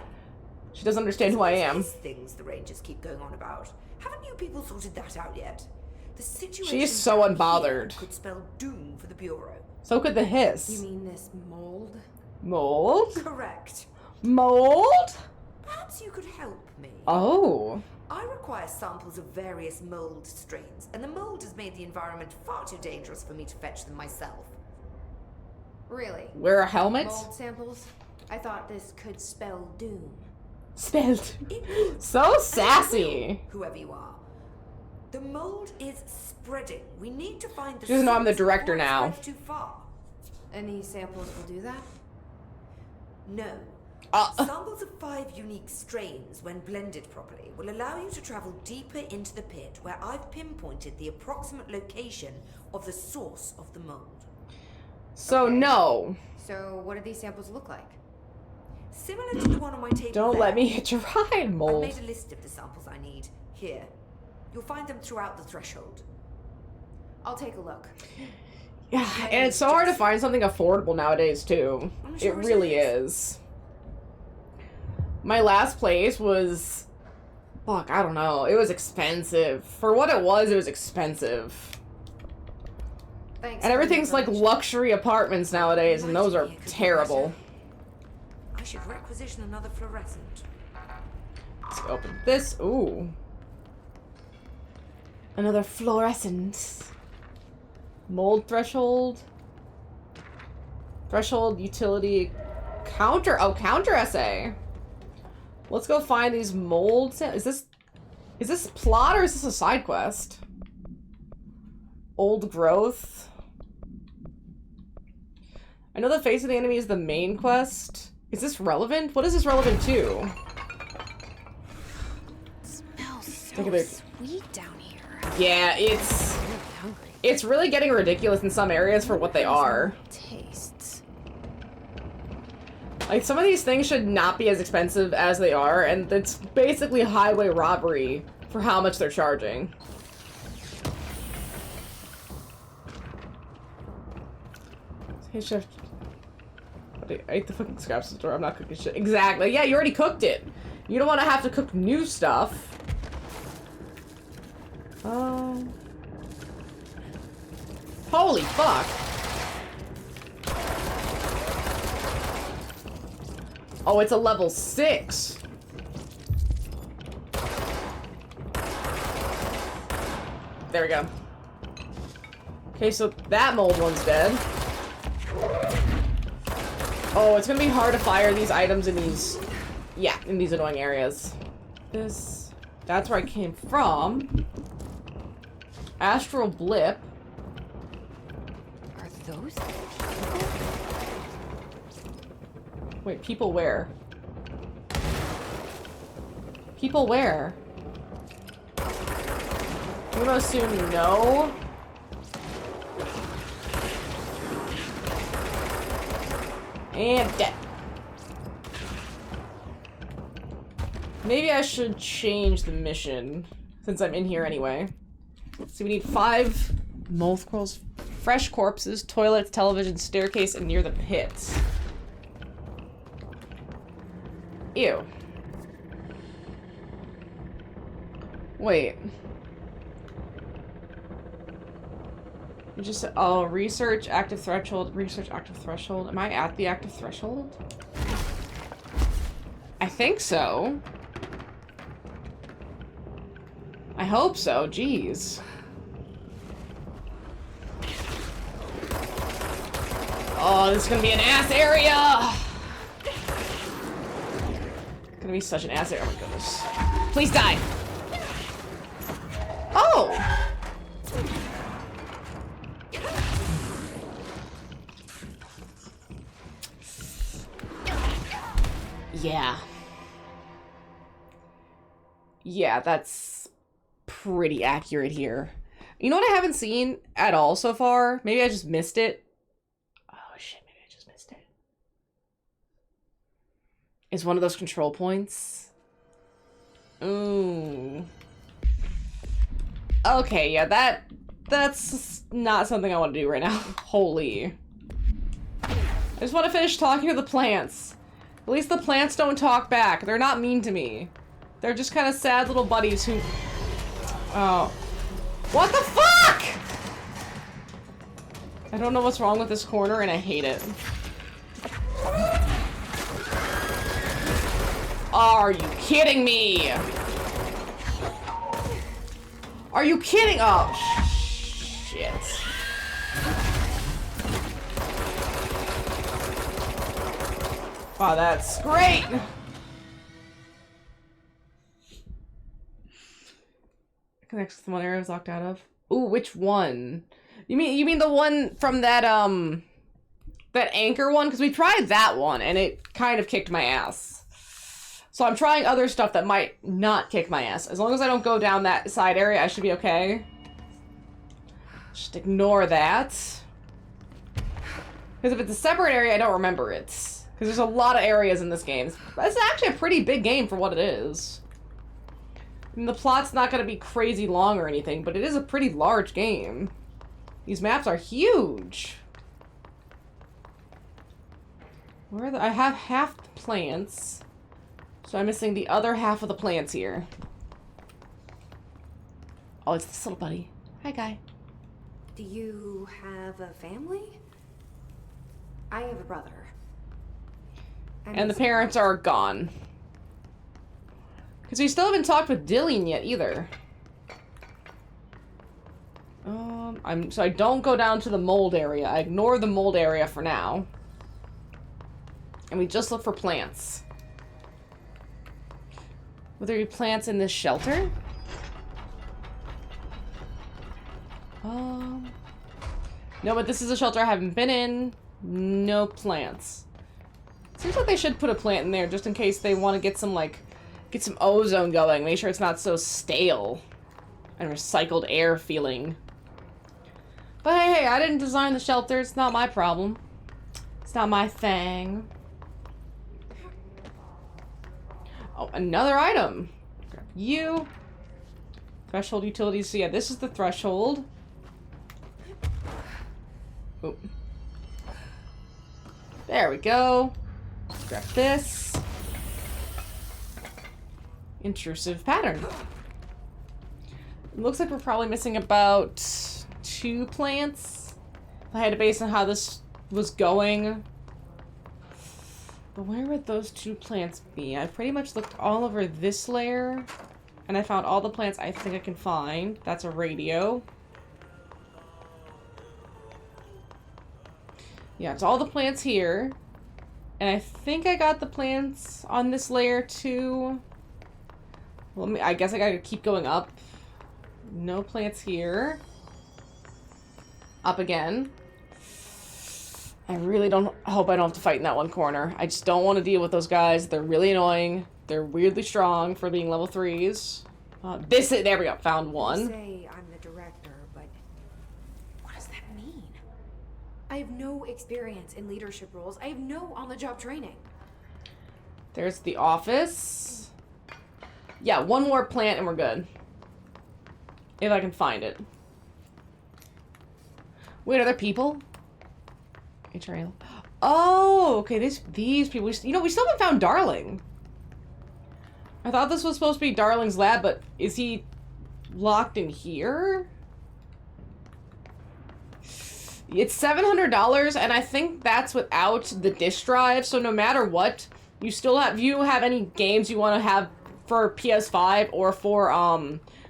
Speaker 1: She doesn't understand who I am.
Speaker 18: Things the Rangers keep going on about. Haven't you people sorted that out yet? The situation
Speaker 1: She's so unbothered.
Speaker 18: could spell doom for the Bureau.
Speaker 1: So could the hiss.
Speaker 5: You mean this mold?
Speaker 1: Mold?
Speaker 18: Correct.
Speaker 1: Mold?
Speaker 18: Perhaps you could help me.
Speaker 1: Oh.
Speaker 18: I require samples of various mold strains, and the mold has made the environment far too dangerous for me to fetch them myself.
Speaker 5: Really?
Speaker 1: Wear a helmet?
Speaker 5: Mold samples? I thought this could spell doom.
Speaker 1: Spelled. So sassy.
Speaker 18: Whoever you are. The mold is spreading. We need to find the
Speaker 1: She doesn't know I'm the director now.
Speaker 18: Too far.
Speaker 5: And these samples will do that?
Speaker 18: No. Samples of 5 unique strains, when blended properly, will allow you to travel deeper into the pit, where I've pinpointed the approximate location of the source of the mold.
Speaker 1: So no.
Speaker 5: So what do these samples look like?
Speaker 18: Similar to the one on my table.
Speaker 1: Don't let me hit your ride, mold.
Speaker 18: I've made a list of the samples I need. Here. You'll find them throughout the threshold.
Speaker 5: I'll take a look.
Speaker 1: Yeah, and it's so hard to find something affordable nowadays, too. It really is. My last place was... Fuck, I don't know. It was expensive. For what it was expensive.
Speaker 5: Thanks.
Speaker 1: And everything's like luxury apartments nowadays, and those are terrible.
Speaker 18: I should requisition another fluorescent.
Speaker 1: Let's open this. Ooh. Another fluorescent. Mold threshold. Threshold utility counter. Oh, counter essay. Let's go find these molds. Is this plot or is this a side quest? Old growth. I know the face of the enemy is the main quest. Is this relevant? What is this relevant to?
Speaker 9: Smells so sweet down here.
Speaker 1: Yeah, it's really getting ridiculous in some areas for what they are.
Speaker 9: Tastes.
Speaker 1: Like, some of these things should not be as expensive as they are, and it's basically highway robbery for how much they're charging. Hey, chef. I ate the fucking scraps of the store. I'm not cooking shit. Exactly. Yeah, you already cooked it. You don't want to have to cook new stuff. Holy fuck. Oh, it's a level 6. There we go. Okay, so that mold one's dead. Oh, it's gonna be hard to fire these items in these... Yeah, in these annoying areas. That's where I came from. Astral blip.
Speaker 9: Are those?
Speaker 1: Wait, people where? People where? I'm gonna assume no. And dead. Maybe I should change the mission, since I'm in here anyway. So we need 5 mold scrolls, fresh corpses, toilets, television, staircase, and near the pits. Ew. Wait. You just said, oh, research active threshold, research active threshold. Am I at the active threshold? I think so. I hope so, jeez. Oh, this is gonna be an ass area! Gonna be such an ass area. Oh my goodness. Please die! Oh! Yeah. Yeah, that's pretty accurate here. You know what I haven't seen at all so far? Maybe I just missed it. Oh shit, maybe I just missed it. Is one of those control points? Ooh. Okay, yeah, that's not something I want to do right now. Holy. I just want to finish talking to the plants. At least the plants don't talk back. They're not mean to me. They're just kind of sad little buddies who... Oh. What the fuck?! I don't know what's wrong with this corner and I hate it. Are you kidding me? Are you kidding? Oh, shit. Wow, that's great! Connects to one area I was locked out of. Ooh, which one? You mean the one from that that anchor one? Because we tried that one and it kind of kicked my ass. So I'm trying other stuff that might not kick my ass. As long as I don't go down that side area, I should be okay. Just ignore that. Because if it's a separate area, I don't remember it. Because there's a lot of areas in this game. It's actually a pretty big game for what it is. I mean, the plot's not going to be crazy long or anything, but it is a pretty large game. These maps are huge. Where are the... I have half the plants. So I'm missing the other half of the plants here. Oh, it's this little buddy. Hi, guy.
Speaker 5: Do you have a family? I have a brother.
Speaker 1: And the parents are gone. Because we still haven't talked with Dillian yet, either. So I don't go down to the mold area. I ignore the mold area for now. And we just look for plants. Will there be plants in this shelter? No, but this is a shelter I haven't been in. No plants. Seems like they should put a plant in there just in case they want to get some, like, get some ozone going. Make sure it's not so stale and recycled air feeling. But hey, I didn't design the shelter. It's not my problem. It's not my thing. Oh, another item. Grab you. Threshold utilities. So yeah, this is the threshold. Oh. There we go. Grab this. Intrusive pattern. It looks like we're probably missing about 2 plants. If I had to base on how this was going. But where would those 2 plants be? I pretty much looked all over this layer. And I found all the plants I think I can find. That's a radio. Yeah, it's all the plants here. And I think I got the plants on this layer too. Well, I guess I gotta keep going up. No plants here. Up again. I really don't hope I don't have to fight in that one corner. I just don't want to deal with those guys. They're really annoying. They're weirdly strong for being level 3s. There we go. Found one.
Speaker 5: You say I'm the director, but what does that mean? I have no experience in leadership roles. I have no on-the-job training.
Speaker 1: There's the office. Yeah, 1 more plant and we're good. If I can find it. Wait, are there people? HRL. Oh, okay. These people. You know, we still haven't found Darling. I thought this was supposed to be Darling's lab, but is he locked in here? It's $700, and I think that's without the disk drive. So no matter what, you still have. If you have any games you want to have for PS5 or for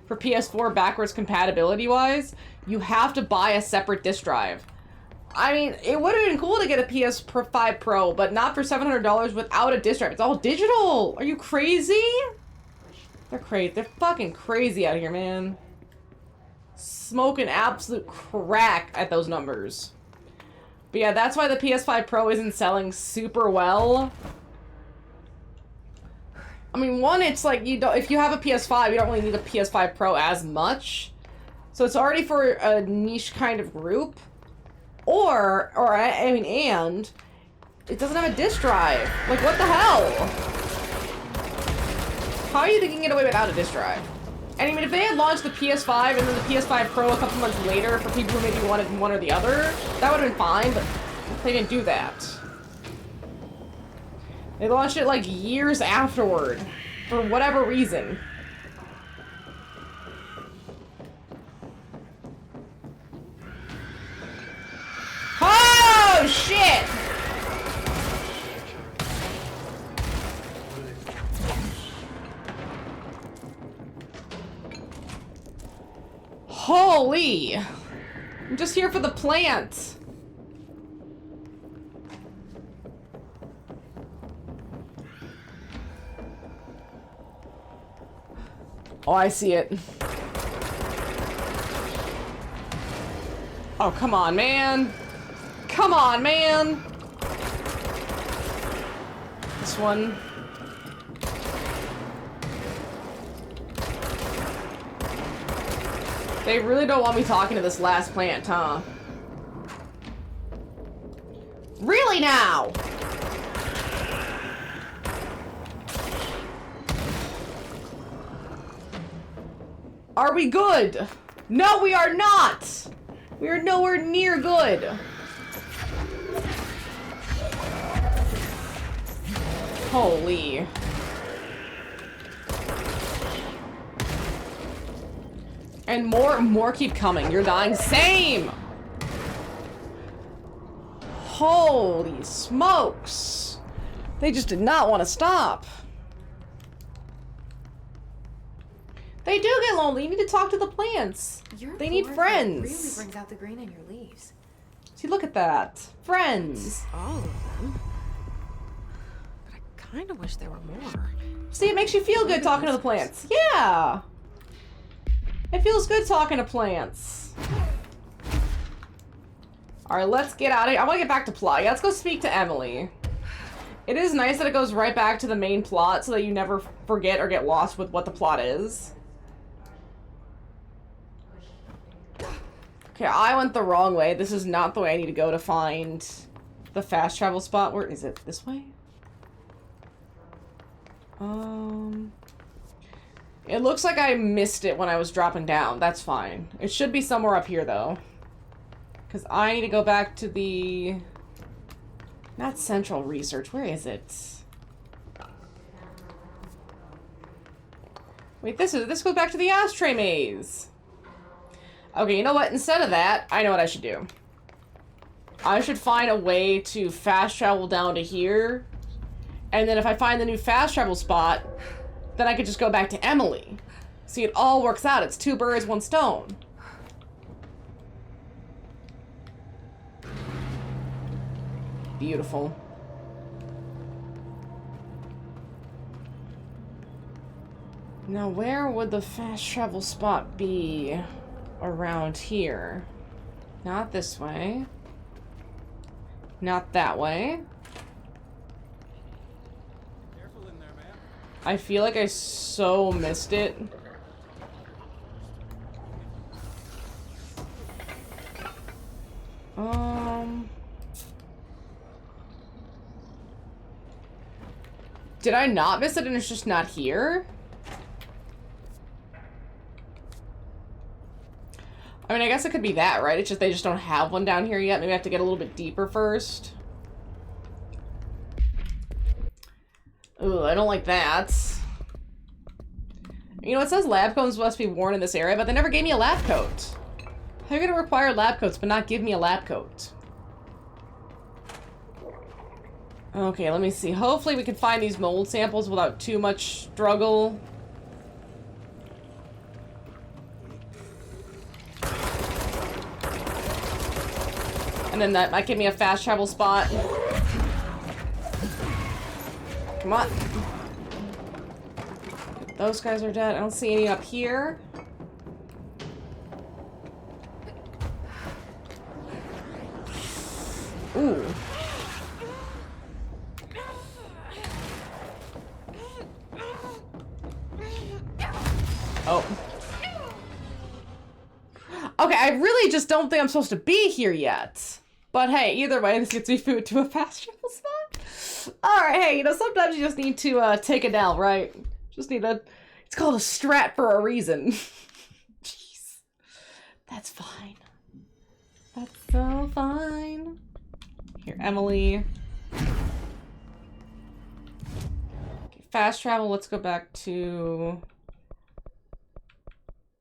Speaker 1: PS4 backwards compatibility wise, you have to buy a separate disk drive. I mean, it would have been cool to get a PS5 Pro, but not for $700 without a disk drive. It's all digital. Are you crazy? They're crazy. They're fucking crazy out here, man. Smoking absolute crack at those numbers. But yeah, that's why the PS5 Pro isn't selling super well. I mean, one, it's like if you have a PS5, you don't really need a PS5 Pro as much. So it's already for a niche kind of group. I mean, and it doesn't have a disk drive. Like, what the hell? How are you thinking it away without a disk drive? And I mean, if they had launched the PS5 and then the PS5 Pro a couple months later for people who maybe wanted one or the other, that would have been fine, but they didn't do that. They launched it like years afterward, for whatever reason. Oh, shit! Holy! I'm just here for the plant. Oh, I see it. Oh, come on, man. Come on, man. This one. They really don't want me talking to this last plant, huh? Really now? Are we good? No, we are not! We're nowhere near good. Holy. And more keep coming. You're dying. Same! Holy smokes. They just did not want to stop. They do get lonely. You need to talk to the plants. They need friends.
Speaker 5: Really brings out the green in your leaves.
Speaker 1: See, look at that. Friends.
Speaker 5: All of them. But I kind of wish there were more.
Speaker 1: See, it makes you feel good talking to the plants. Yeah. It feels good talking to plants. Alright, let's get out of here. I want to get back to plot. Yeah, let's go speak to Emily. It is nice that it goes right back to the main plot so that you never forget or get lost with what the plot is. Okay, I went the wrong way. This is not the way I need to go to find the fast travel spot. Where is it? This way? It looks like I missed it when I was dropping down. That's fine. It should be somewhere up here, though. Because I need to go back to the... Not Central Research. Where is it? Wait, this goes back to the ashtray maze. Okay, you know what? Instead of that, I know what I should do. I should find a way to fast travel down to here. And then if I find the new fast travel spot, then I could just go back to Emily. See, it all works out. It's 2 birds, 1 stone. Beautiful. Now, where would the fast travel spot be around here? Not this way. Not that way. I feel like I so missed it. Did I not miss it and it's just not here? I mean, I guess it could be that, right? It's just they just don't have one down here yet. Maybe I have to get a little bit deeper first. Ooh, I don't like that. You know, it says lab coats must be worn in this area, but they never gave me a lab coat. How are you gonna require lab coats but not give me a lab coat? Okay, let me see. Hopefully we can find these mold samples without too much struggle. And then that might give me a fast travel spot. Come on. Those guys are dead. I don't see any up here. Ooh. Oh. Okay, I really just don't think I'm supposed to be here yet. But hey, either way, this gets me food to a fast travel spot. Alright, hey, you know, sometimes you just need to take it down, right? Just need a... It's called a strat for a reason. Jeez. That's fine. That's so fine. Here, Emily. Okay, fast travel, let's go back to...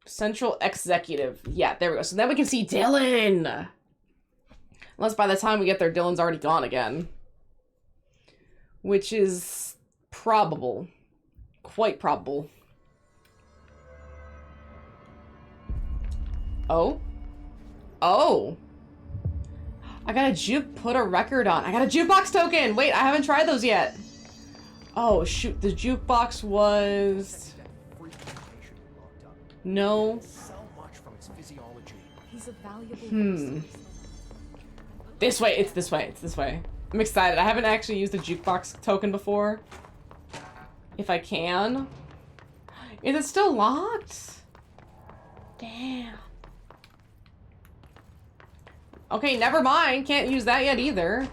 Speaker 1: Central Executive. Yeah, there we go. So then we can see Dylan! Unless by the time we get there, Dylan's already gone again. Which is probable. Quite probable. Oh? Oh! I got a put a record on. I got a jukebox token! Wait, I haven't tried those yet. Oh, shoot. The jukebox was... No.
Speaker 13: He's a valuable
Speaker 1: This way. It's this way. It's this way. I'm excited. I haven't actually used the jukebox token before. If I can. Is it still locked? Damn. Okay, never mind. Can't use that yet either.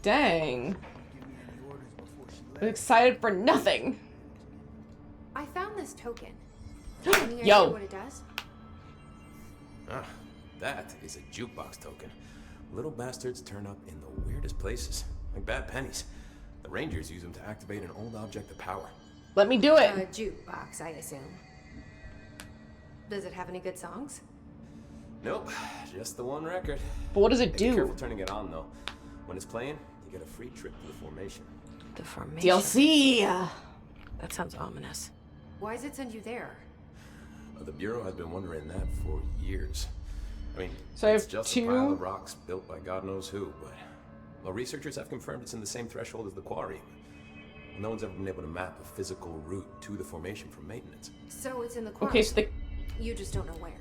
Speaker 1: Dang. I'm excited for nothing.
Speaker 5: I found this token. Any idea
Speaker 1: Yo.
Speaker 5: what it does?
Speaker 19: That is a jukebox token. Little bastards turn up in the weirdest places, like bad pennies. The Rangers use them to activate an old object of power.
Speaker 1: Let me do it.
Speaker 5: A jukebox, I assume. Does it have any good songs?
Speaker 19: Nope, just the one record.
Speaker 1: But what does it do?
Speaker 19: Be careful turning it on, though. When it's playing, you get a free trip to the formation.
Speaker 5: The formation?
Speaker 1: DLC!
Speaker 5: That sounds ominous. Why does it send you there?
Speaker 19: The Bureau has been wondering that for years. I mean,
Speaker 1: so I have
Speaker 19: it's just a pile of rocks built by God knows who, but well, researchers have confirmed it's in the same threshold as the quarry. No one's ever been able to map a physical route to the formation for maintenance.
Speaker 5: So it's in the quarry.
Speaker 1: Okay, so
Speaker 5: you just don't know where.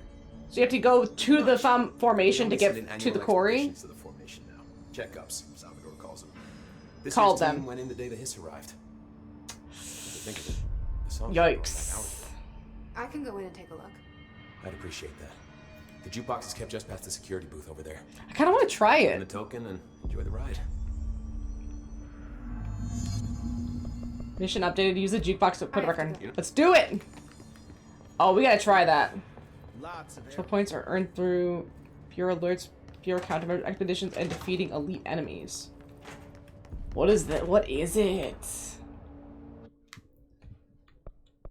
Speaker 1: So you have to go to the formation to get to the quarry?
Speaker 19: To the formation now. Checkups, Salvador calls them. This
Speaker 1: Called them.
Speaker 19: Team went in the day the hiss arrived. Think of it. The song's
Speaker 1: Yikes.
Speaker 5: I can go in and take a look.
Speaker 19: I'd appreciate that. The jukebox is kept just past the security booth over there.
Speaker 1: I kind of want to try it.
Speaker 19: And the token and enjoy the ride.
Speaker 1: Mission updated. Use the jukebox to put a record. Let's do it. Oh, we gotta try that. Special points are earned through Bureau alerts, Bureau countermeasure expeditions, and defeating elite enemies. What is that? What is it? Let's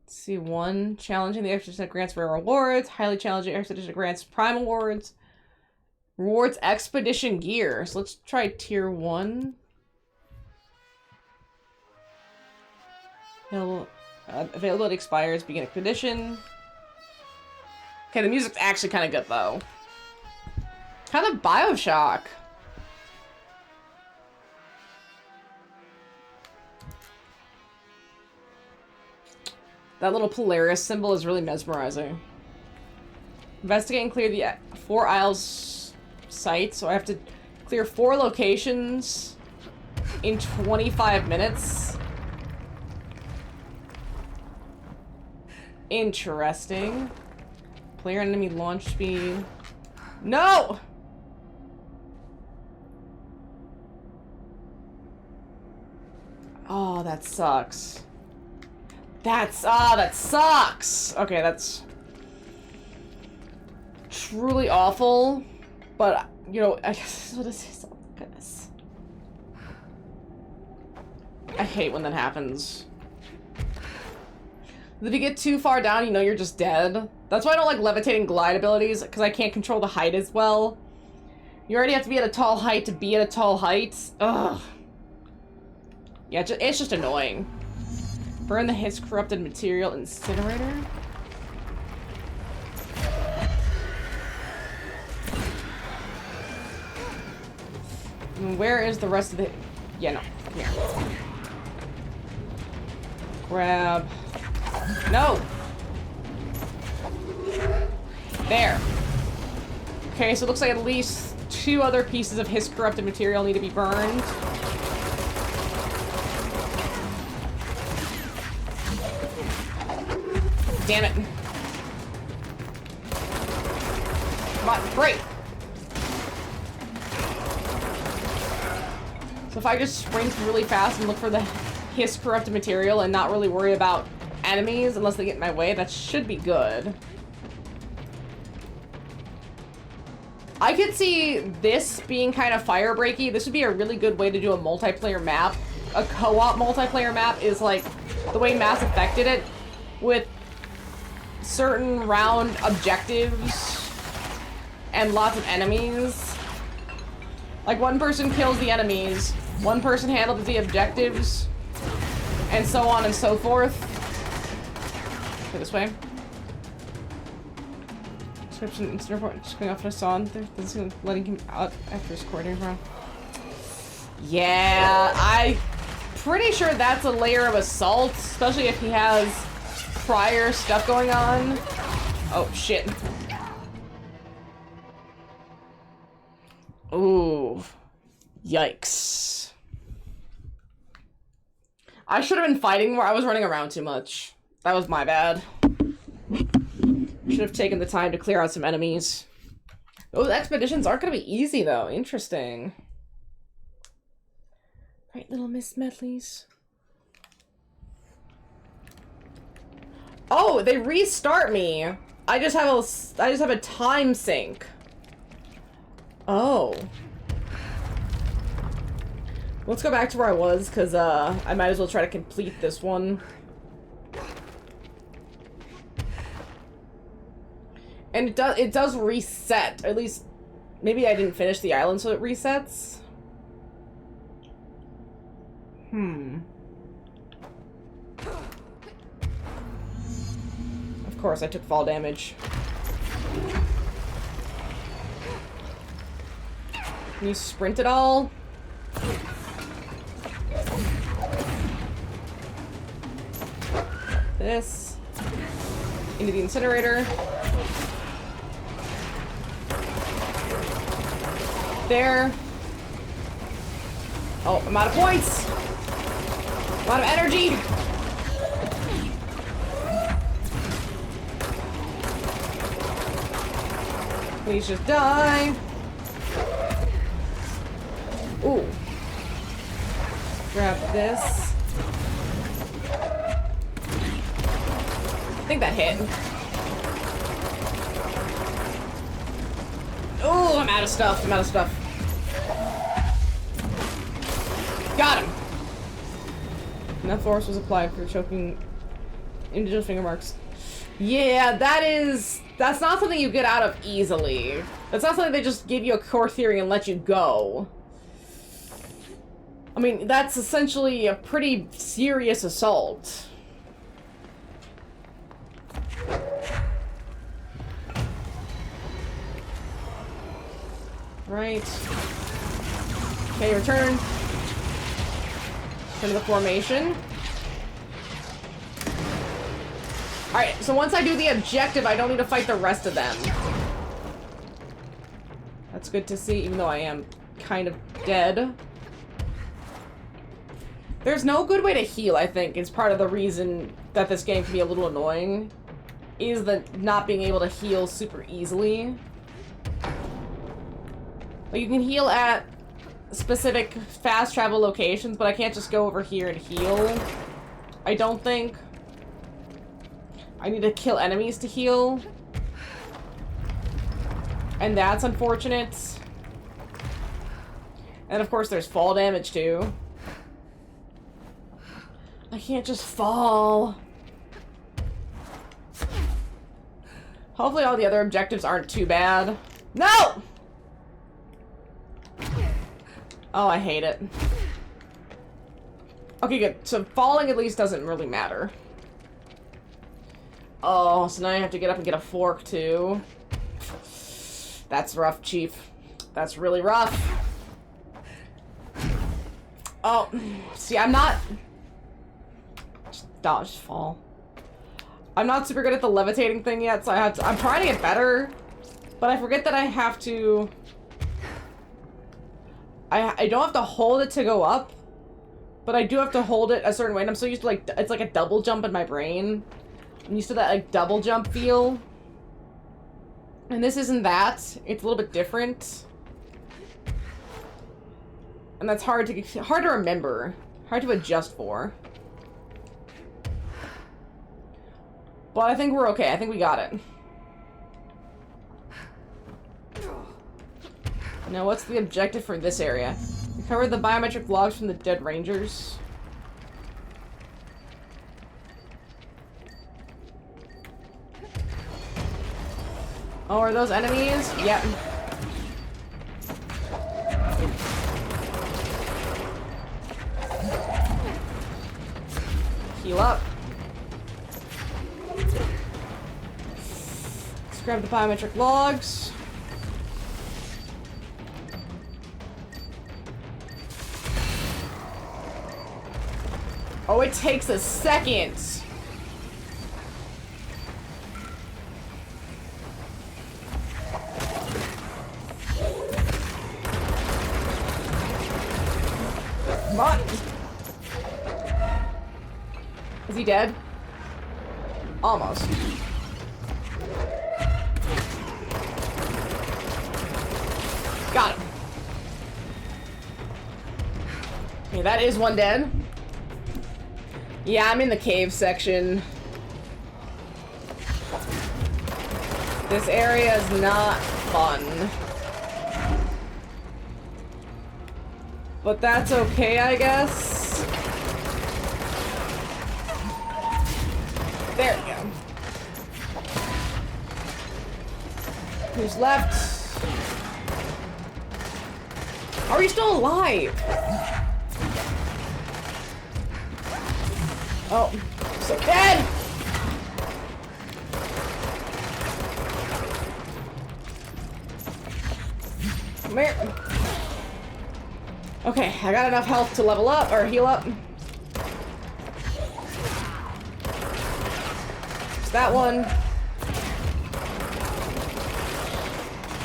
Speaker 1: see, 1, challenging the expedition that grants rare rewards. Highly challenging expedition grants prime awards. Rewards expedition gear. So let's try tier 1. Availability expires. Begin expedition. Okay, the music's actually kind of good though. Kind of Bioshock. That little Polaris symbol is really mesmerizing. Investigate and clear the 4 Isles site, so I have to clear 4 locations in 25 minutes. Interesting. Player enemy launch speed. No! Oh, that sucks. That sucks! Okay, that's truly awful, but, you know, I guess what is this? Oh, goodness. I hate when that happens. If you get too far down, you know you're just dead. That's why I don't like levitating glide abilities, because I can't control the height as well. You already have to be at a tall height to be at a tall height. Ugh. Yeah, it's just annoying. Burn the his corrupted material incinerator. And where is the rest of the... Yeah, no. Come here. Grab... No! There. Okay, so it looks like at least 2 other pieces of his corrupted material need to be burned. Damn it. Come on, break! So if I just sprint really fast and look for the his corrupted material and not really worry about enemies unless they get in my way, that should be good. I could see this being kind of fire breaky. This would be a really good way to do a multiplayer map. A co-op multiplayer map is like the way Mass Effect did it, with certain round objectives and lots of enemies. Like, one person kills the enemies, one person handles the objectives, and so on and so forth. Okay, this way. Description, instant report, just going off what I saw. This is letting him out after his coordinator round. Yeah, I'm pretty sure that's a layer of assault, especially if he has prior stuff going on. Oh, shit. Ooh. Yikes. I should have been fighting more. I was running around too much. That was my bad. Should have taken the time to clear out some enemies. Those expeditions aren't going to be easy, though. Interesting. Right, little Miss Medleys. Oh, they restart me. I just have a time sink. Oh. Let's go back to where I was, because I might as well try to complete this one. And it does reset. At least, maybe I didn't finish the island, so it resets. Of course, I took fall damage. Can you sprint at all? This. Into the incinerator. There. Oh, I'm out of points! I'm out of energy! Please just die. Ooh. Grab this. I think that hit. Oh, I'm out of stuff. I'm out of stuff. Got him. Enough force was applied for choking individual finger marks. Yeah, that's not something you get out of easily. That's not something they just give you a core theory and let you go. I mean, that's essentially a pretty serious assault. Right. Okay, return. Turn to the formation. Alright, so once I do the objective, I don't need to fight the rest of them. That's good to see, even though I am kind of dead. There's no good way to heal, I think. It's part of the reason that this game can be a little annoying. Is the not being able to heal super easily. Like, you can heal at specific fast travel locations, but I can't just go over here and heal. I don't think. I need to kill enemies to heal. And that's unfortunate. And of course there's fall damage too. I can't just fall. Hopefully all the other objectives aren't too bad. No! Oh, I hate it. Okay, good. So falling at least doesn't really matter. Oh, so now I have to get up and get a fork too. That's rough, Chief. That's really rough. Oh, see, I'm not... Just dodge, fall. I'm not super good at the levitating thing yet, so I'm trying to get better. But I forget that I have to... I don't have to hold it to go up. But I do have to hold it a certain way, and I'm so used to, like, it's like a double jump in my brain. I'm used to that, like, double jump feel. And this isn't that. It's a little bit different. And that's hard to remember. Hard to adjust for. But I think we're okay. I think we got it. Now, what's the objective for this area? Recover the biometric logs from the dead rangers. Oh, are those enemies? Yep. Heal up. Let's grab the biometric logs. Oh, it takes a second. Come on. Is he dead? Almost. Got him. Okay, that is one dead. Yeah, I'm in the cave section. This area is not fun. But that's okay, I guess. There we go. Who's left? Are you still alive? Oh, so dead! Come here. Okay, I got enough health to level up, or heal up. It's that one.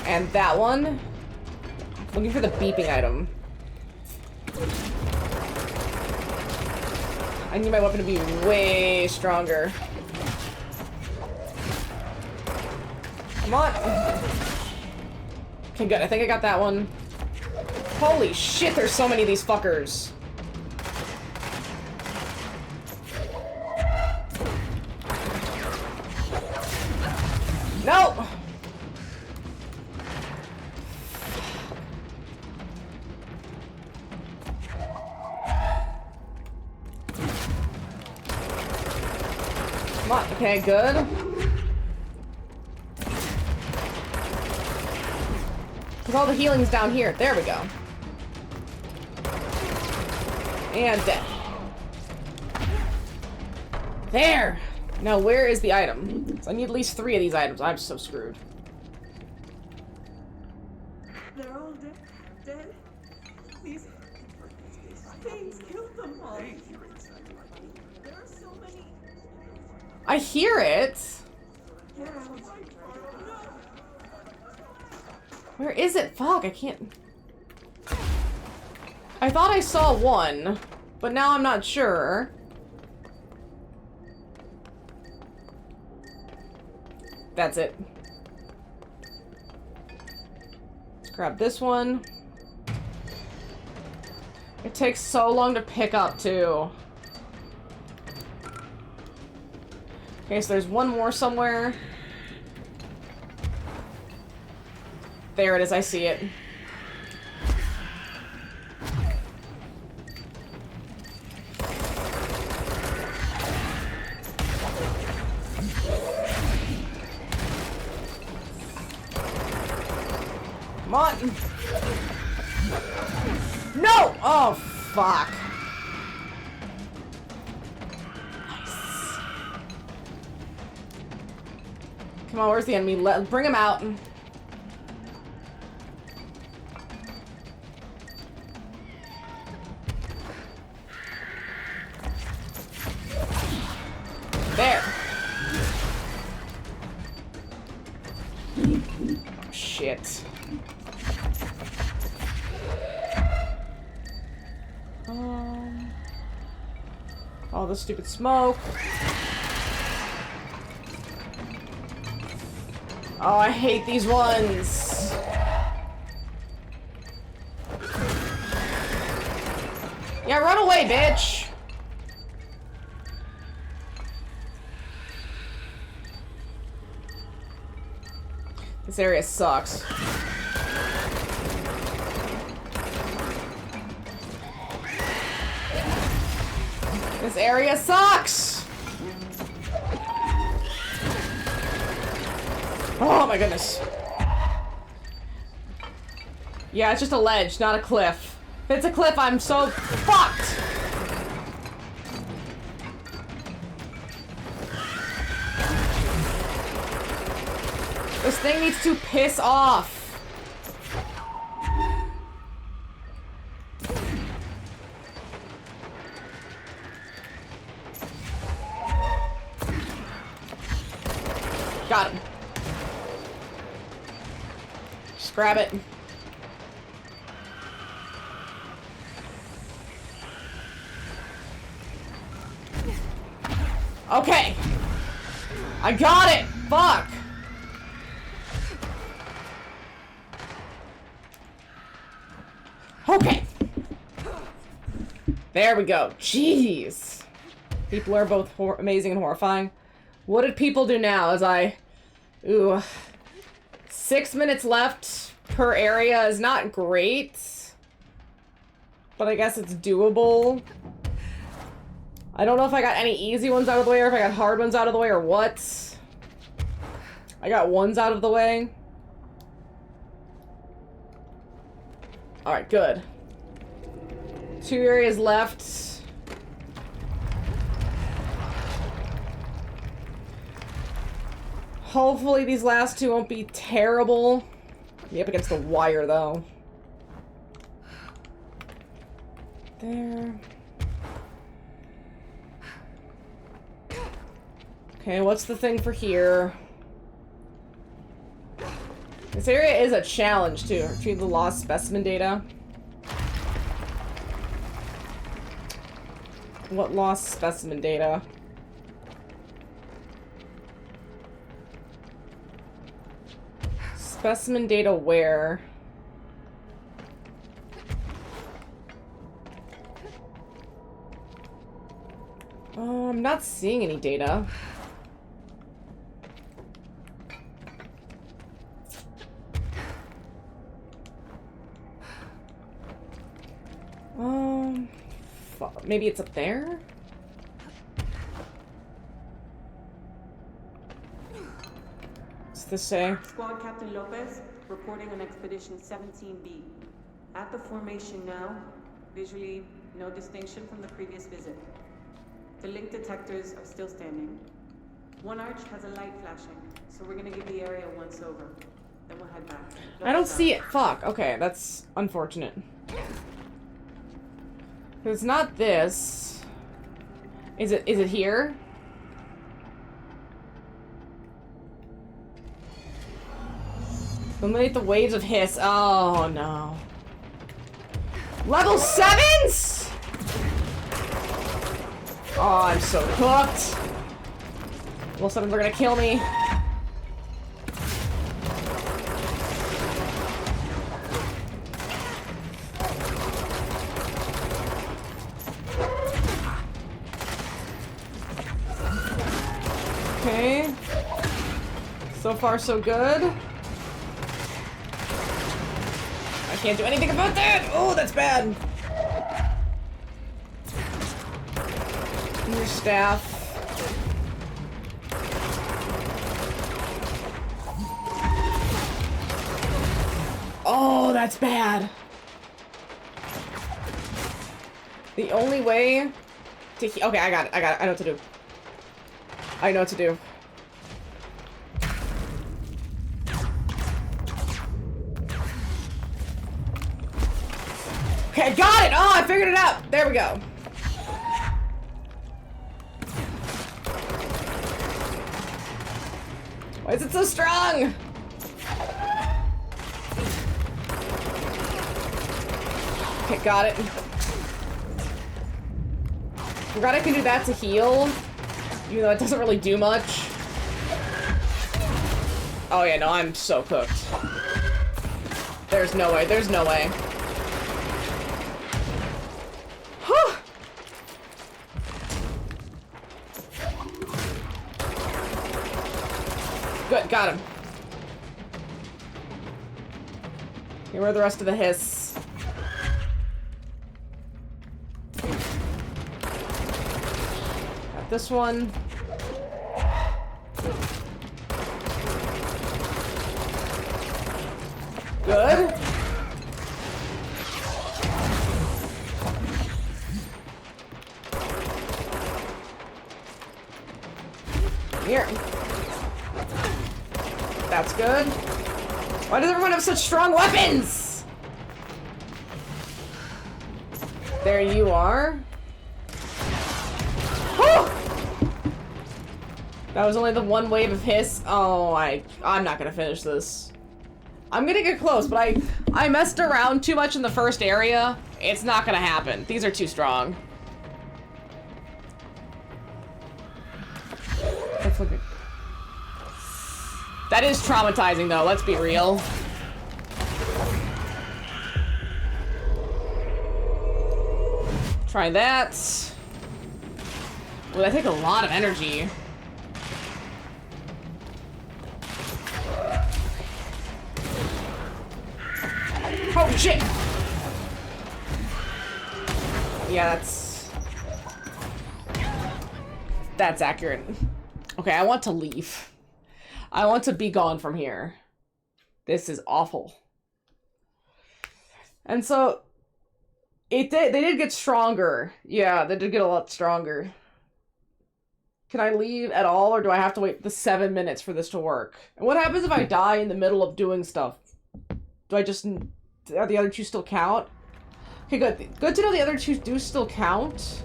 Speaker 1: And that one. Looking for the beeping item. I need my weapon to be way stronger. Come on. Okay, good. I think I got that one. Holy shit, there's so many of these fuckers. No! Come on. Okay, good. Because all the healing's down here. There we go. And dead. There! Now where is the item? So I need at least 3 of these items. I'm so screwed.
Speaker 14: They're all dead. These things killed them all. There are so many.
Speaker 1: I hear it. Where is it? Fuck, I can't... I thought I saw one, but now I'm not sure. That's it. Let's grab this one. It takes so long to pick up, too. Okay, so there's one more somewhere. There it is, I see it. Come on! No! Oh, fuck. Nice. Come on, where's the enemy? Bring him out. There. Oh, shit. All the stupid smoke. Oh, I hate these ones. Yeah, run away, bitch. This area sucks. This area sucks! Oh my goodness. Yeah, it's just a ledge, not a cliff. If it's a cliff, I'm so fucked! This thing needs to piss off. Got him. Just grab it. Okay. I got it. Fuck. Okay. There we go. Jeez. People are both amazing and horrifying. What did people do now as I... Ooh. 6 minutes left per area is not great. but I guess it's doable. I don't know if I got any easy ones out of the way or if I got hard ones out of the way or what. I got ones out of the way. Alright, good. 2 areas left. Hopefully these last 2 won't be terrible. Be up against the wire, though. There. Okay, what's the thing for here? This area is a challenge, too. Retrieve the lost specimen data. What lost specimen data? Specimen data where? I'm not seeing any data. Maybe it's up there? What's this say?
Speaker 20: Squad Captain Lopez, reporting on Expedition 17B. At the formation now, visually no distinction from the previous visit. The link detectors are still standing. One arch has a light flashing, so we're gonna give the area a once over. Then we'll head back.
Speaker 1: I don't see it. Fuck. Okay, that's unfortunate. It's not this. Is it here? Eliminate the waves of hiss. Oh no. Level 7s? Oh, I'm so cooked. Level 7s are gonna kill me. Okay. So far, so good. I can't do anything about that! Oh, that's bad! Your staff. Oh, that's bad! The only way to okay, I got it. I know what to do. I know what to do. Okay, I got it! Oh, I figured it out! There we go. Why is it so strong? Okay, got it. Forgot I can do that to heal. Even though it doesn't really do much. Oh yeah, no, I'm so cooked. There's no way, there's no way. Huh. Good, got him. Okay, where are the rest of the hiss? Got this one. Good. Here. That's good. Why does everyone have such strong weapons? There you are. Whew! That was only the one wave of hiss. Oh, I'm not gonna finish this. I'm gonna get close, but I messed around too much in the first area. It's not gonna happen. These are too strong. Let's look at... That is traumatizing, though. Let's be real. Try that. Well, that take a lot of energy. Oh, shit! Yeah, that's accurate. Okay, I want to leave. I want to be gone from here. This is awful. And so they did get stronger. Yeah, they did get a lot stronger. Can I leave at all, or do I have to wait the 7 minutes for this to work? And what happens if I die in the middle of doing stuff? Do I just... Are the other two still count? Okay, good. Good to know the other two do still count.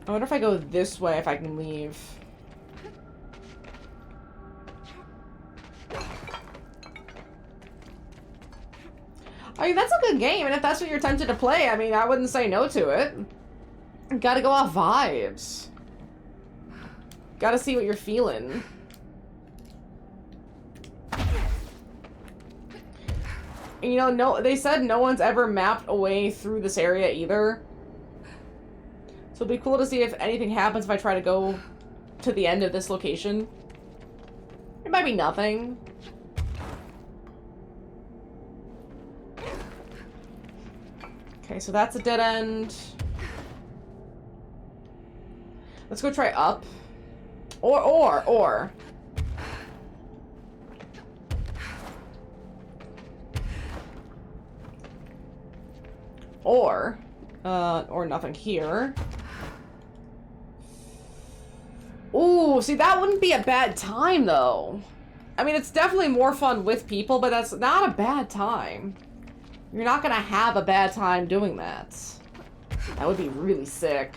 Speaker 1: I wonder if I go this way, if I can leave. I mean, that's a good game, and if that's what you're tempted to play, I mean, I wouldn't say no to it. Gotta go off vibes. Gotta see what you're feeling. And, you know, no, they said no one's ever mapped a way through this area either. So it'd be cool to see if anything happens if I try to go to the end of this location. It might be nothing. Okay, so that's a dead end. Let's go try up. Or. Or nothing here. Ooh, see, that wouldn't be a bad time, though. I mean, it's definitely more fun with people, but that's not a bad time. You're not gonna have a bad time doing that. That would be really sick.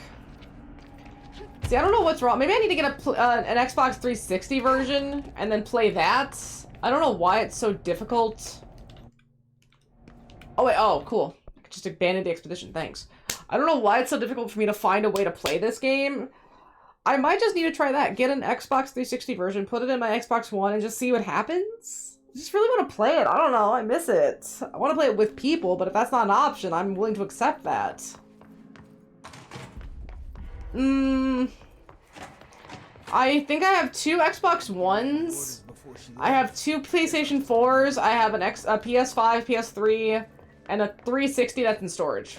Speaker 1: See, I don't know what's wrong. Maybe I need to get an Xbox 360 version and then play that. I don't know why it's so difficult. Oh, wait. Oh, cool. Just abandoned the expedition. Thanks. I don't know why it's so difficult for me to find a way to play this game. I might just need to try that. Get an Xbox 360 version, put it in my Xbox One, and just see what happens. I just really want to play it. I don't know. I miss it. I want to play it with people, but if that's not an option, I'm willing to accept that. I think I have 2 Xbox Ones. I have 2 PlayStation 4s. I have a PS5, PS3, and a 360 that's in storage.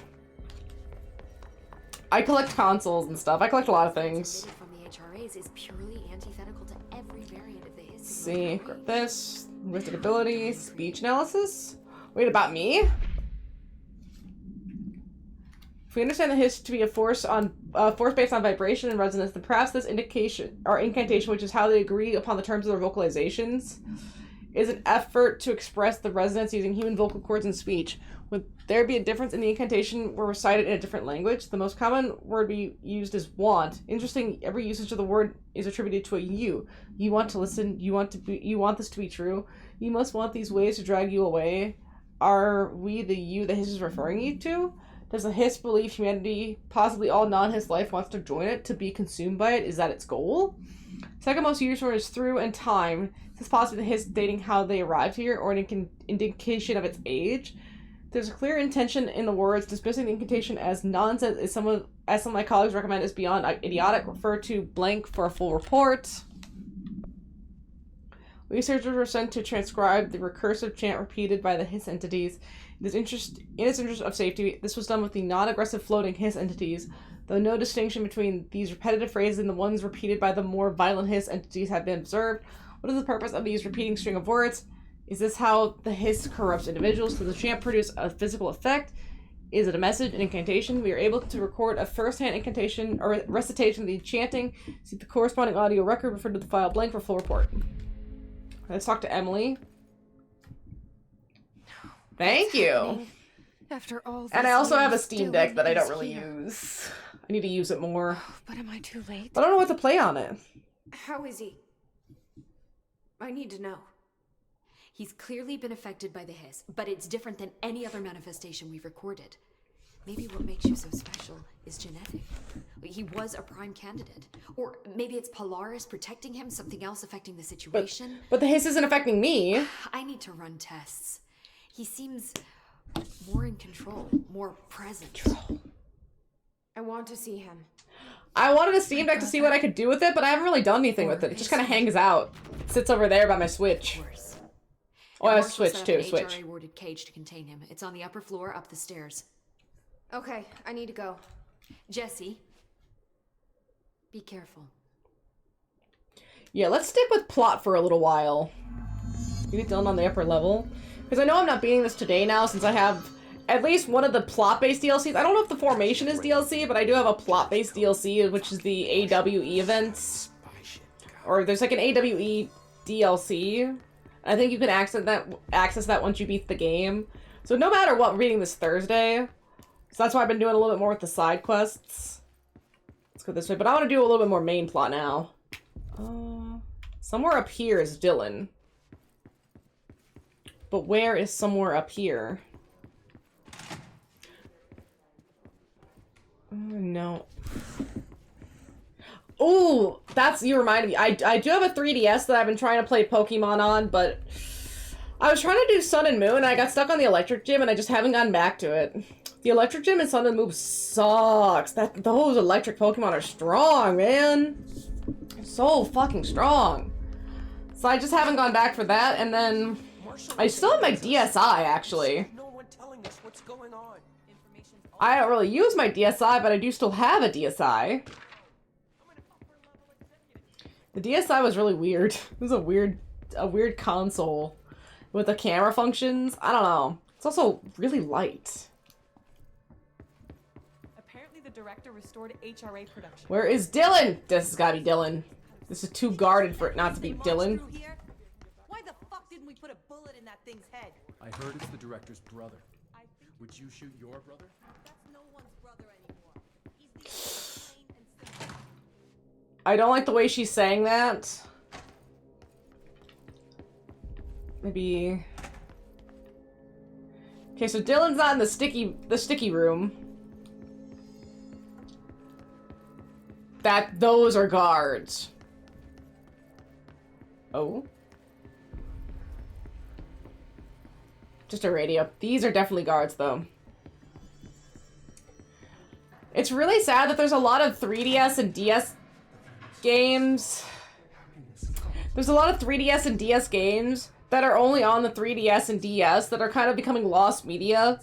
Speaker 1: I collect consoles and stuff. I collect a lot of things.
Speaker 5: From the HRAs is purely antithetical to every variant of the history.
Speaker 1: See, grab this. Linguistic ability, speech analysis. Wait, about me? If we understand the hiss to be a force based on vibration and resonance, then perhaps this indication or incantation, which is how they agree upon the terms of their vocalizations, is an effort to express the resonance using human vocal cords and speech. Would there be a difference in the incantation were recited in a different language? The most common word we used is want. Interesting, every usage of the word is attributed to a you. You want to listen, you want this to be true. You must want these waves to drag you away. Are we the you the hiss is referring you to? Does the hiss believe humanity, possibly all non-hiss life, wants to join it, to be consumed by it? Is that its goal? Second most used word is through and time. This is possibly the hiss dating how they arrived here, or an indication of its age. There's a clear intention in the words. Dismissing the incantation as nonsense, as some of my colleagues recommend, is beyond idiotic. Refer to blank for a full report. Researchers were sent to transcribe the recursive chant repeated by the hiss entities. In its interest of safety, this was done with the non-aggressive floating hiss entities, though no distinction between these repetitive phrases and the ones repeated by the more violent hiss entities have been observed. What is the purpose of these repeating string of words? Is this how the hiss corrupts individuals? Does the chant produce a physical effect? Is it a message, an incantation? We are able to record a first-hand incantation or recitation of the chanting. See the corresponding audio record. Refer to the file blank for full report. Let's talk to Emily. Thank you.
Speaker 5: After all this,
Speaker 1: and I also have a Steam Deck that I don't really use. I need to use it more.
Speaker 5: But am I too late?
Speaker 1: I don't know what to play on it.
Speaker 5: How is he? I need to know. He's clearly been affected by the hiss, but it's different than any other manifestation we've recorded. Maybe what makes you so special is genetic. He was a prime candidate. Or maybe it's Polaris protecting him, something else affecting the situation.
Speaker 1: But the hiss isn't affecting me.
Speaker 5: I need to run tests. He seems more in control, more present. I want to see him.
Speaker 1: I wanted a Steam Deck to see what I could do with it, but I haven't really done anything with it. It just kind of hangs out. It sits over there by my Switch. Oh, I have to switch too. Switch.
Speaker 21: HRA warded cage to contain him. It's on the upper floor, up the stairs.
Speaker 5: Okay, I need to go.
Speaker 21: Jesse, be careful.
Speaker 1: Yeah, let's stick with plot for a little while. Maybe Dylan on the upper level. Because I know I'm not beating this today now since I have at least one of the plot-based DLCs. I don't know if the Formation is DLC, but I do have a plot-based DLC, which is the AWE events. Or there's like an AWE DLC. I think you can access that once you beat the game. So no matter what, we're beating this Thursday. So that's why I've been doing a little bit more with the side quests. Let's go this way. But I want to do a little bit more main plot now. Somewhere up here is Dylan. But where is somewhere up here? No. Ooh, you reminded me. I do have a 3DS that I've been trying to play Pokemon on, but I was trying to do Sun and Moon, and I got stuck on the Electric Gym, and I just haven't gotten back to it. The Electric Gym and Sun and Moon sucks. Those electric Pokemon are strong, man. So fucking strong. So I just haven't gone back for that, and then I still have my DSi, actually. I don't really use my DSi, but I do still have a DSi. The DSi was really weird. It was a weird console with the camera functions. I don't know. It's also really light.
Speaker 13: Apparently the director restored HRA production.
Speaker 1: Where is Dylan? This has gotta be Dylan. This is too guarded for it not to be Dylan.
Speaker 22: Why the fuck didn't we put a bullet in that thing's head?
Speaker 17: I heard it's the director's brother. Would you shoot your brother?
Speaker 22: That's no one's brother anymore. He's the insane and simple.
Speaker 1: I don't like the way she's saying that. Maybe. Okay, so Dylan's not in the sticky room. Those are guards. Oh. Just a radio. These are definitely guards, though. It's really sad that there's a lot of 3DS and DS games. There's a lot of 3DS and DS games that are only on the 3DS and DS that are kind of becoming lost media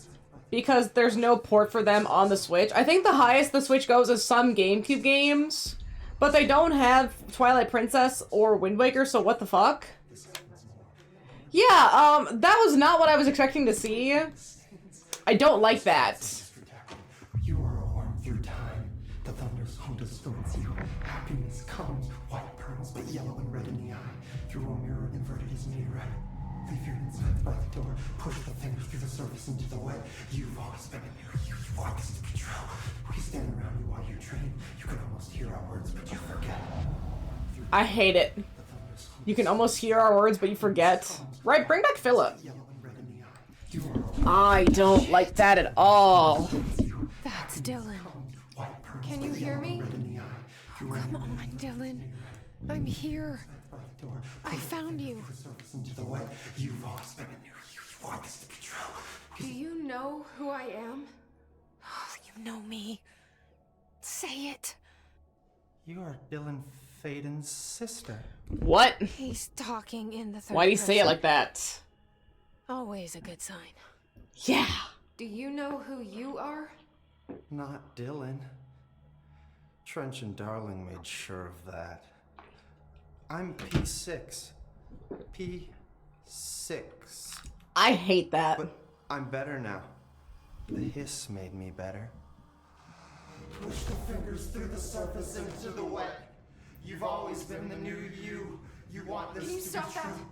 Speaker 1: because there's no port for them on the Switch. I think the highest the Switch goes is some GameCube games, but they don't have Twilight Princess or Wind Waker, so what the fuck? Yeah, that was not what I was expecting to see. I don't like that.
Speaker 23: You are a worm through time. The thunder's home distorts you. Happiness comes, white pearls, but yellow and red in the eye. Through a mirror inverted is me right. Leave your insides by the door. Push the fingers through the surface into the wet. You've always been a mirror. You want us to control. We stand around you while you train. You can almost hear our words, but you forget.
Speaker 1: I hate it. You can almost hear our words, but you forget. Right, bring back Philip. I don't like that at all.
Speaker 5: That's Dylan. Can you hear me? Come on, Dylan. I'm here. I found you. Do you know who I am? Oh, you know me. Say it.
Speaker 23: You are Dylan Faden's sister.
Speaker 1: What?
Speaker 5: He's talking in the third
Speaker 1: Why do you
Speaker 5: person.
Speaker 1: say it like that?
Speaker 5: Always a good sign.
Speaker 1: Yeah.
Speaker 5: Do you know who you are?
Speaker 23: Not Dylan. Trench and Darling made sure of that. I'm P6. P6.
Speaker 1: I hate that.
Speaker 23: But I'm better now. The hiss made me better. Push the fingers through the surface into the wet. You've always been the new you. You want this
Speaker 5: Can you
Speaker 23: to
Speaker 5: stop
Speaker 23: be
Speaker 5: that?
Speaker 23: true.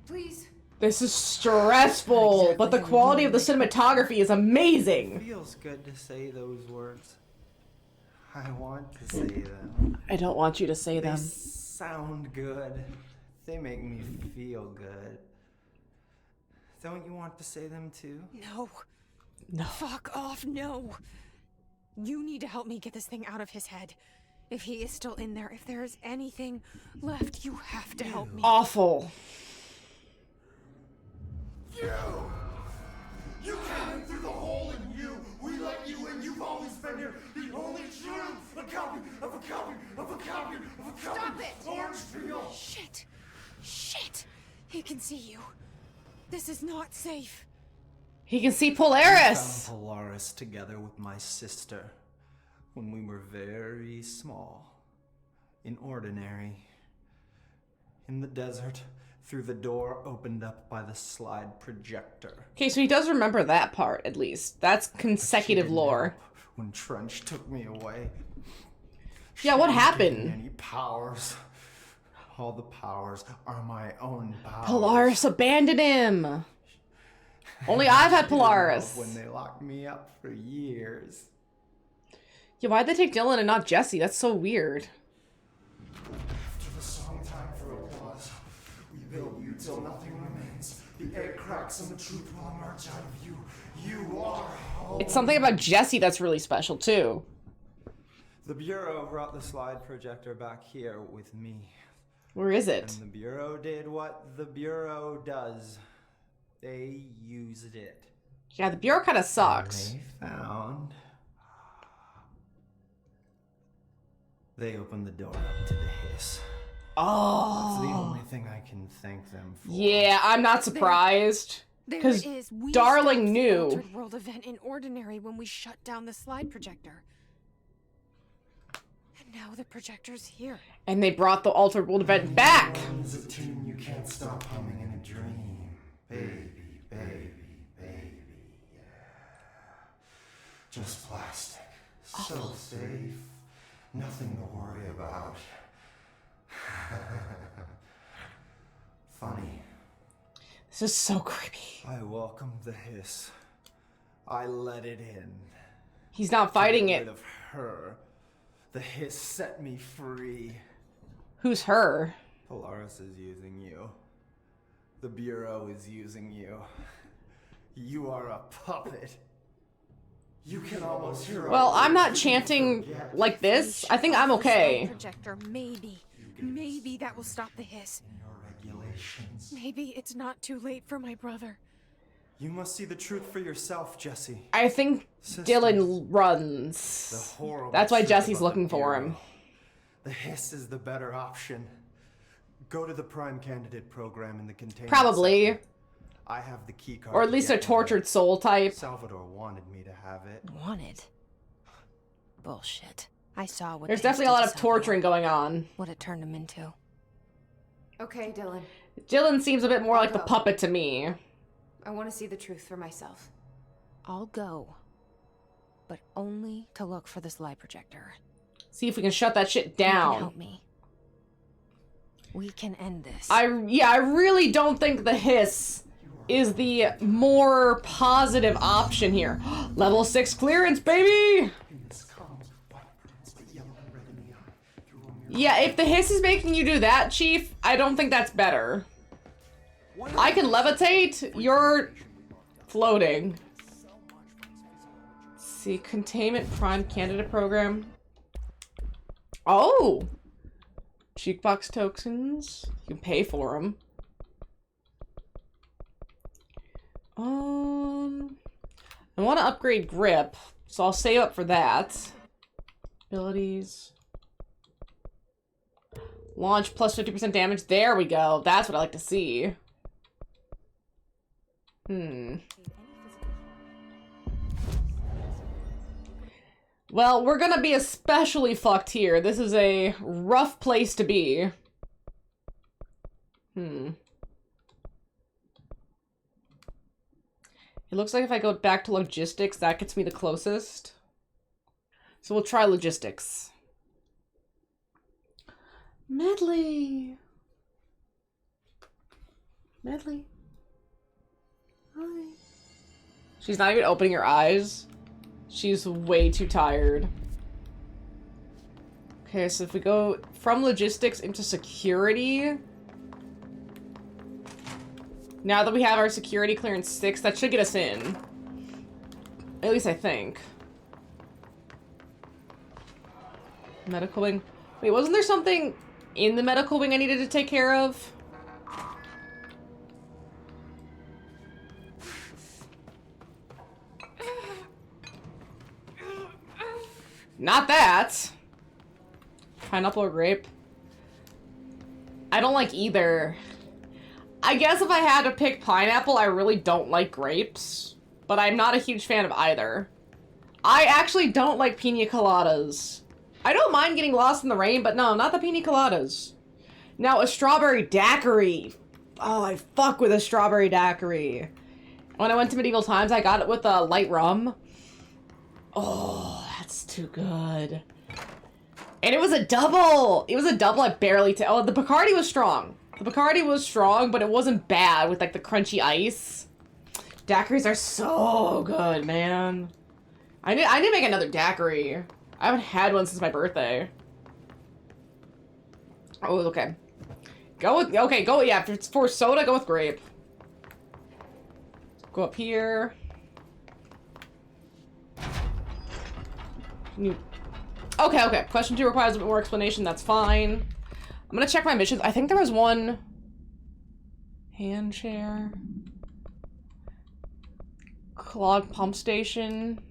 Speaker 5: Please.
Speaker 1: This is stressful, but the quality of the cinematography is amazing.
Speaker 23: Feels good to say those words. I want to say them.
Speaker 1: I don't want you to say them.
Speaker 23: They sound good. They make me feel good. Don't you want to say them too?
Speaker 5: No.
Speaker 1: No.
Speaker 5: Fuck off, no. You need to help me get this thing out of his head. If he is still in there, if there is anything left, you have to help me.
Speaker 1: Awful.
Speaker 23: You came in through the hole in you. We let you in. You've always been here. The only truth. A copy of a copy of a copy of a copy.
Speaker 5: Stop it!
Speaker 23: Orange peel.
Speaker 5: Shit. Shit. He can see you.
Speaker 3: This is not safe.
Speaker 1: He can see
Speaker 4: I
Speaker 1: Polaris.
Speaker 4: found Polaris together with my sister when we were very small. In Ordinary. In the desert, through the door opened up by the slide projector.
Speaker 1: Okay, so he does remember that part, at least. That's consecutive lore.
Speaker 4: When Trench took me away.
Speaker 1: Yeah, what
Speaker 4: She didn't give me
Speaker 1: happened?
Speaker 4: any powers. All the powers are my own powers.
Speaker 1: Polaris abandoned him. Only I've had Polaris.
Speaker 4: When they locked me up for years.
Speaker 1: Yeah, why'd they take Dylan and not Jesse? That's so weird.
Speaker 23: After the song time for applause, we build you till nothing remains. The egg cracks and the truth will emerge out of you. You are home.
Speaker 1: It's something about Jesse that's really special, too.
Speaker 4: The Bureau brought the slide projector back here with me.
Speaker 1: Where is it?
Speaker 4: And the Bureau did what the Bureau does. They used it.
Speaker 1: Yeah, the Bureau kind of sucks.
Speaker 4: They opened the door up to the hiss.
Speaker 1: Oh.
Speaker 4: That's the only thing I can thank them for.
Speaker 1: Yeah, I'm not surprised.
Speaker 3: There
Speaker 1: Because
Speaker 3: it is. We
Speaker 1: Darling
Speaker 3: stopped the
Speaker 1: knew.
Speaker 3: Altered World event in Ordinary when we shut down the slide projector. And now the projector's here.
Speaker 1: And they brought the Altered World event back.
Speaker 23: Is a tune you can't stop humming in a dream. Baby, baby, baby, yeah. Just plastic. So safe. Nothing to worry about. Funny.
Speaker 1: This is so creepy.
Speaker 4: I welcomed the hiss. I let it in.
Speaker 1: He's not fighting
Speaker 4: To get
Speaker 1: it.
Speaker 4: rid of her. The hiss set me free.
Speaker 1: Who's her?
Speaker 4: Polaris is using you. The Bureau is using you. You are a puppet.
Speaker 23: You can almost hear
Speaker 1: Well, I'm not chanting like this. I think I'm okay.
Speaker 3: Projector, maybe. Maybe that will stop the hiss.
Speaker 23: regulations.
Speaker 3: Maybe it's not too late for my brother.
Speaker 4: You must see the truth for yourself, Jesse.
Speaker 1: I think Dylan runs.
Speaker 4: The horrible
Speaker 1: That's why
Speaker 4: truth
Speaker 1: Jesse's
Speaker 4: about
Speaker 1: looking
Speaker 4: the
Speaker 1: for
Speaker 4: Bureau.
Speaker 1: him.
Speaker 4: The hiss is the better option. Go to the prime candidate program in the containment
Speaker 1: Probably.
Speaker 4: sector. I have the key card.
Speaker 1: Or at
Speaker 4: to
Speaker 1: least
Speaker 4: get
Speaker 1: a
Speaker 4: in there.
Speaker 1: tortured soul type.
Speaker 4: Salvador wanted me to have it.
Speaker 3: Wanted? Bullshit. I saw what
Speaker 1: There's
Speaker 3: they
Speaker 1: definitely a
Speaker 3: did
Speaker 1: lot
Speaker 3: to
Speaker 1: of
Speaker 3: Salvador.
Speaker 1: torturing going on.
Speaker 3: What it turned him into.
Speaker 5: Okay, Dylan.
Speaker 1: Dylan seems a bit more like the puppet to me.
Speaker 5: I want to see the truth for myself.
Speaker 3: I'll go. But only to look for this light projector.
Speaker 1: See if we can shut that shit
Speaker 3: You can
Speaker 1: down.
Speaker 3: help me. We can end this.
Speaker 1: I really don't think the hiss is the more positive option here. Level 6 clearance, baby! Yeah, if the hiss is making you do that, Chief, I don't think that's better. I can levitate, you're floating. Let's see, containment prime candidate program. Oh! Cheekbox tokens. You can pay for them. I want to upgrade grip, so I'll save up for that. Abilities. Launch plus 50% damage. There we go. That's what I like to see. Well, we're gonna be especially fucked here. This is a rough place to be. It looks like if I go back to logistics, that gets me the closest. So we'll try logistics. Medley! Medley. Hi. She's not even opening her eyes. She's way too tired. Okay, so if we go from logistics into security... Now that we have our security clearance 6, that should get us in. At least I think. Medical wing. Wait, wasn't there something in the medical wing I needed to take care of? Not that. Pineapple or grape. I don't like either. I guess if I had to pick pineapple, I really don't like grapes. But I'm not a huge fan of either. I actually don't like pina coladas. I don't mind getting lost in the rain, but no, not the pina coladas. Now, a strawberry daiquiri. Oh, I fuck with a strawberry daiquiri. When I went to Medieval Times, I got it with a light rum. Oh, that's too good. And it was a double. It was a double I barely... Oh, the Bacardi was strong. The Bacardi was strong, but it wasn't bad with, like, the crunchy ice. Daiquiris are so good, man. I need to make another daiquiri. I haven't had one since my birthday. Oh, okay. Okay, yeah, if it's for soda, go with grape. Go up here. Okay. Question 2 requires a bit more explanation. That's fine. I'm gonna check my missions. I think there was one... Hand chair. Clog pump station.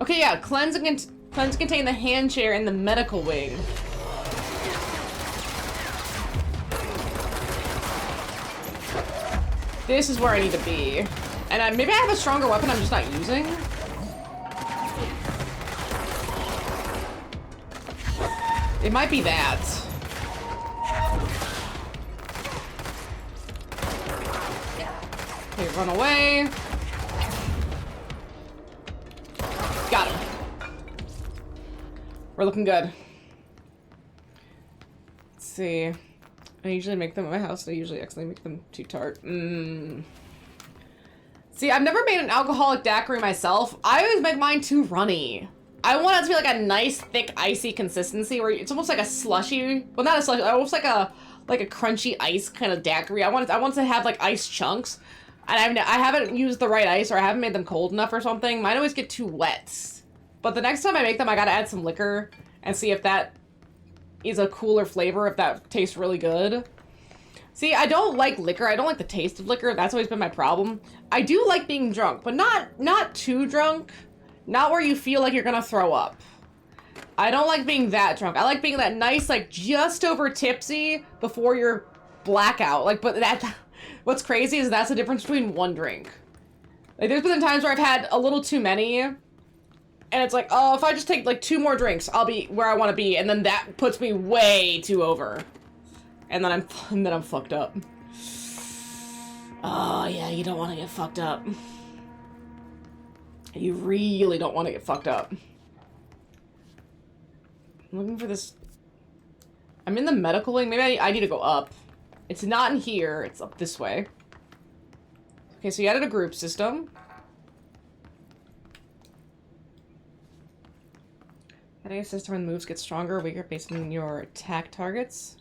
Speaker 1: Okay, yeah. Cleanse and contain the hand chair in the medical wing. This is where I need to be. And maybe I have a stronger weapon I'm just not using. It might be that. Okay, run away. Got him. We're looking good. Let's see. I usually make them at my house. I usually accidentally make them too tart. See, I've never made an alcoholic daiquiri myself. I always make mine too runny. I want it to be like a nice, thick, icy consistency where it's almost like a slushy. Well, not a slushy. Almost like a crunchy ice kind of daiquiri. I want to have like ice chunks, and I haven't used the right ice, or I haven't made them cold enough or something. Mine always get too wet. But the next time I make them, I gotta add some liquor and see if that is a cooler flavor, if that tastes really good. See, I don't like liquor. I don't like the taste of liquor. That's always been my problem. I do like being drunk, but not too drunk. Not where you feel like you're gonna throw up. I don't like being that drunk. I like being that nice, like, just over tipsy before your blackout. Like, but what's crazy is that's the difference between one drink. Like, there's been times where I've had a little too many, and it's like, oh, if I just take, like, 2 more drinks, I'll be where I want to be, and then that puts me way too over. And then I'm fucked up. Oh, yeah, you don't want to get fucked up. You really don't want to get fucked up. I'm looking for this. I'm in the medical wing. Maybe I need to go up. It's not in here. It's up this way. Okay, so you added a group system. Adding a system when moves get stronger or weaker based on your attack targets.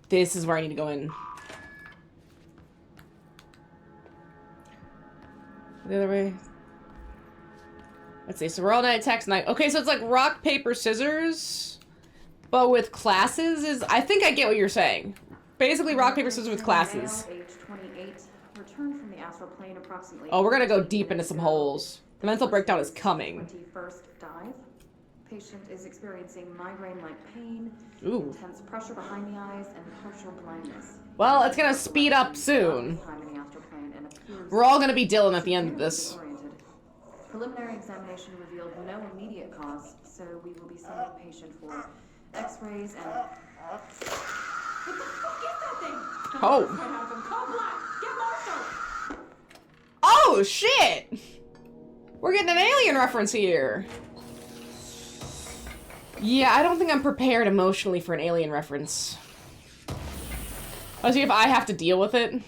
Speaker 1: This is where I need to go in. The other way. Let's see. So we're all night attacks night. Okay, so it's like rock, paper, scissors, but with classes. I think I get what you're saying. Basically, rock, paper, scissors with classes.
Speaker 11: Age 28, returned from the astral plane approximately.
Speaker 1: Oh, we're gonna go deep into some holes. The mental breakdown is coming.
Speaker 11: 21st dive. Patient is experiencing migraine-like pain, intense pressure behind the eyes, and partial blindness.
Speaker 1: Well, it's gonna speed up soon. We're all gonna be Dylan at the end of this.
Speaker 11: Preliminary examination revealed no immediate cause, so we will be sending patient for X-rays and. What the fuck is that thing?
Speaker 1: Oh. Oh shit! We're getting an alien reference here. Yeah, I don't think I'm prepared emotionally for an alien reference. Let's see if I have to deal with it.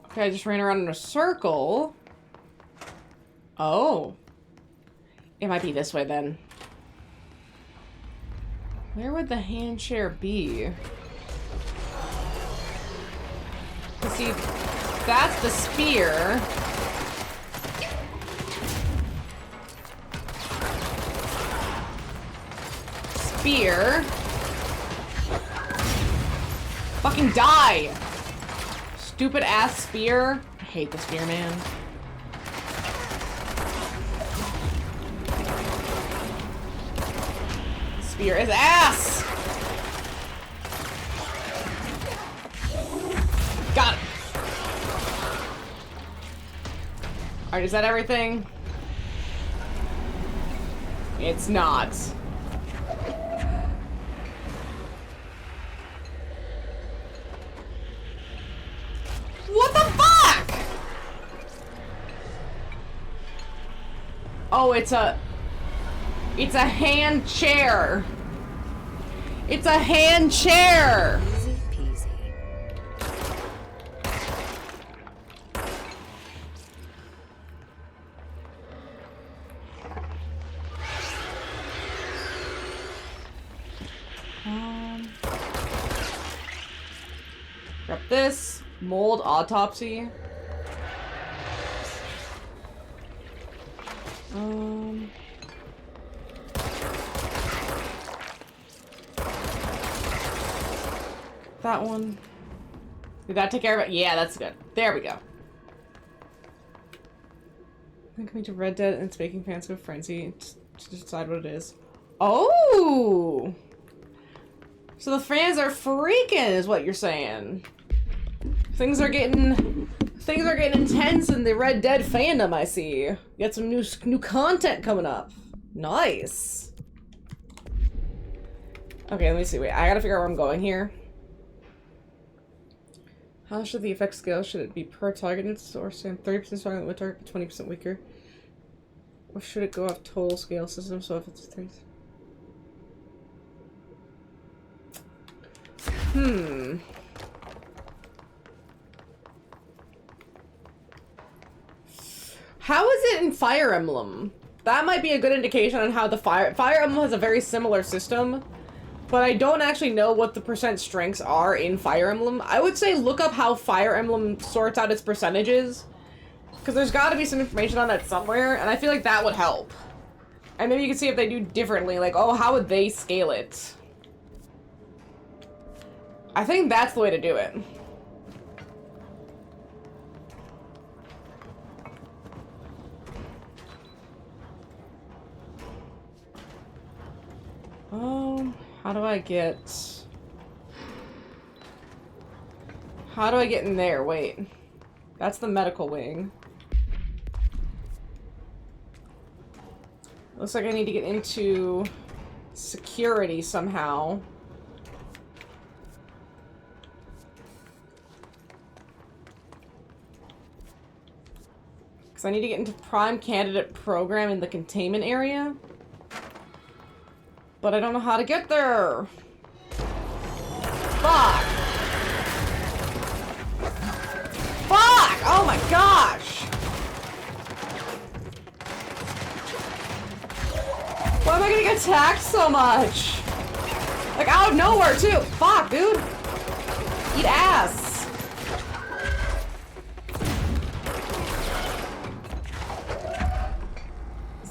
Speaker 1: Okay, I just ran around in a circle. Oh. It might be this way then. Where would the hand chair be? Let's see. That's the spear. Spear. Fucking die! stupid ass spear. I hate the spear, man. Spear is ass! Got it. Alright, is that everything? It's not. What the fuck? Oh, it's a hand chair. It's a hand chair.
Speaker 3: Easy peasy.
Speaker 1: Grab this. Mold autopsy. That one. Did that take care of it? Yeah, that's good. There we go. I'm coming to Red Dead and it's making fans go frenzy to decide what it is. Oh! So the fans are freaking, is what you're saying. Things are getting intense in the Red Dead fandom, I see. You got some new content coming up. Nice. Okay, let me see. Wait, I gotta figure out where I'm going here. How should the effect scale? Should it be per target or stand 30% stronger than target, 20% weaker? Or should it go off total scale system? So if it's 30. How is it in Fire Emblem? That might be a good indication on how the Fire Emblem has a very similar system, but I don't actually know what the percent strengths are in Fire Emblem. I would say look up how Fire Emblem sorts out its percentages, because there's got to be some information on that somewhere, and I feel like that would help. And maybe you can see if they do differently, like, oh, how would they scale it? I think that's the way to do it. How do I get in there? Wait. That's the medical wing. Looks like I need to get into security somehow. Because I need to get into Prime Candidate Program in the containment area. But I don't know how to get there. Fuck! Fuck! Oh my gosh! Why am I getting attacked so much? Like out of nowhere too! Fuck, dude! Eat ass!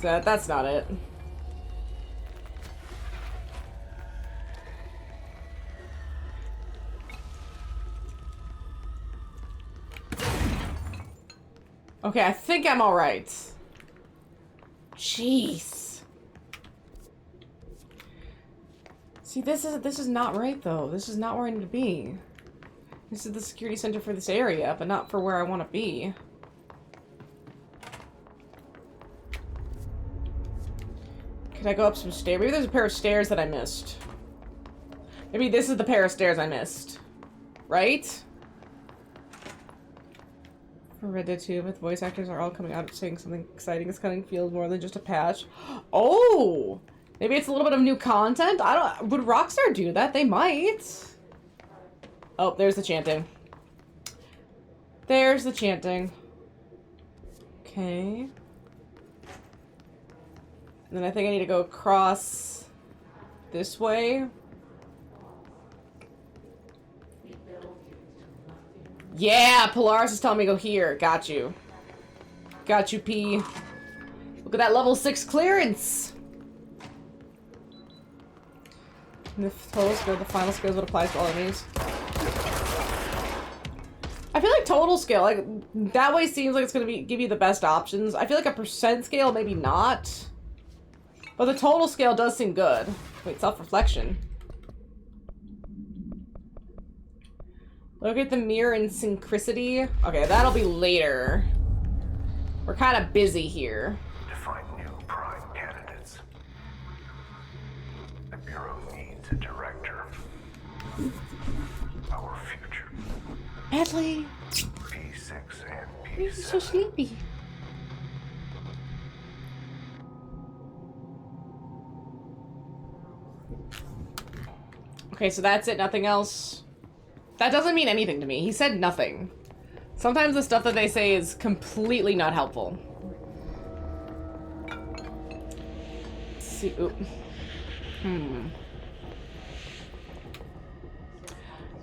Speaker 1: That's not it. Okay, I think I'm alright. Jeez. See, this is not right though. This is not where I need to be. This is the security center for this area, but not for where I want to be. Could I go up some stairs? Maybe there's a pair of stairs that I missed. Maybe this is the pair of stairs I missed. Right? For Red Dead 2, but voice actors are all coming out saying something exciting is coming. Feels more than just a patch. Oh! Maybe it's a little bit of new content? I don't... Would Rockstar do that? They might. Oh, there's the chanting. There's the chanting. Okay. And then I think I need to go across this way. Yeah, Polaris is telling me to go here. Got you. Got you, P. Look at that level 6 clearance. And the total skill, the final skill is what applies to all enemies. I feel like total scale, like, that way seems like it's gonna give you the best options. I feel like a percent scale, maybe not. But the total scale does seem good. Wait, self-reflection. Look at the mirror in synchronicity. Okay, that'll be later. We're kind of busy here.
Speaker 2: To find new prime candidates, the Bureau needs a director. Our future.
Speaker 1: Medley!
Speaker 2: P6 and P7.
Speaker 1: You're so sleepy. Okay, so that's it. Nothing else. That doesn't mean anything to me. He said nothing. Sometimes the stuff that they say is completely not helpful. Let's see. Ooh.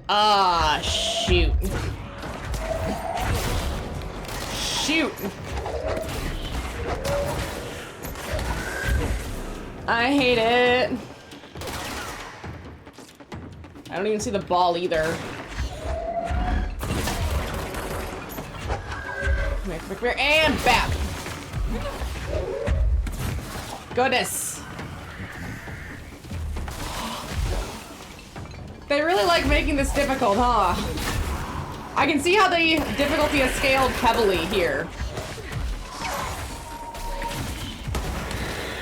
Speaker 1: Ah, shoot. Shoot. I hate it. I don't even see the ball either. Come here, and back. Goodness. They really like making this difficult, huh? I can see how the difficulty has scaled heavily here.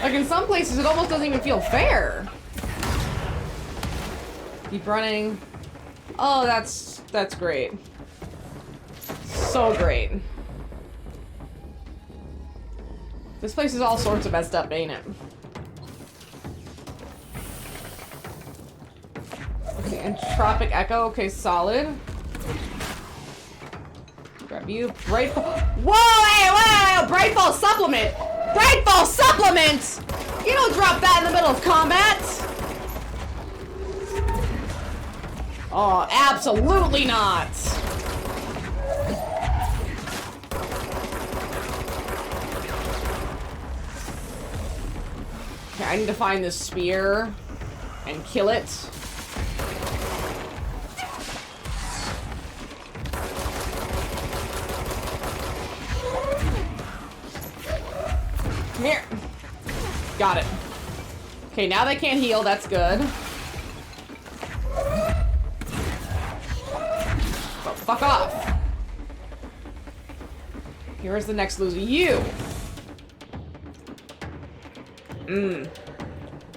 Speaker 1: Like in some places, it almost doesn't even feel fair. Keep running. Oh, that's great. So great. This place is all sorts of messed up, ain't it? Okay, Entropic Echo. Okay, solid. Grab you. Brightfall. Whoa! Brightfall supplement! Brightfall supplement! You don't drop that in the middle of combat! Oh, absolutely not! Okay, I need to find this spear and kill it. Come here. Got it. Okay, now they can't heal. That's good. Oh, fuck off. Here's the next loser. You.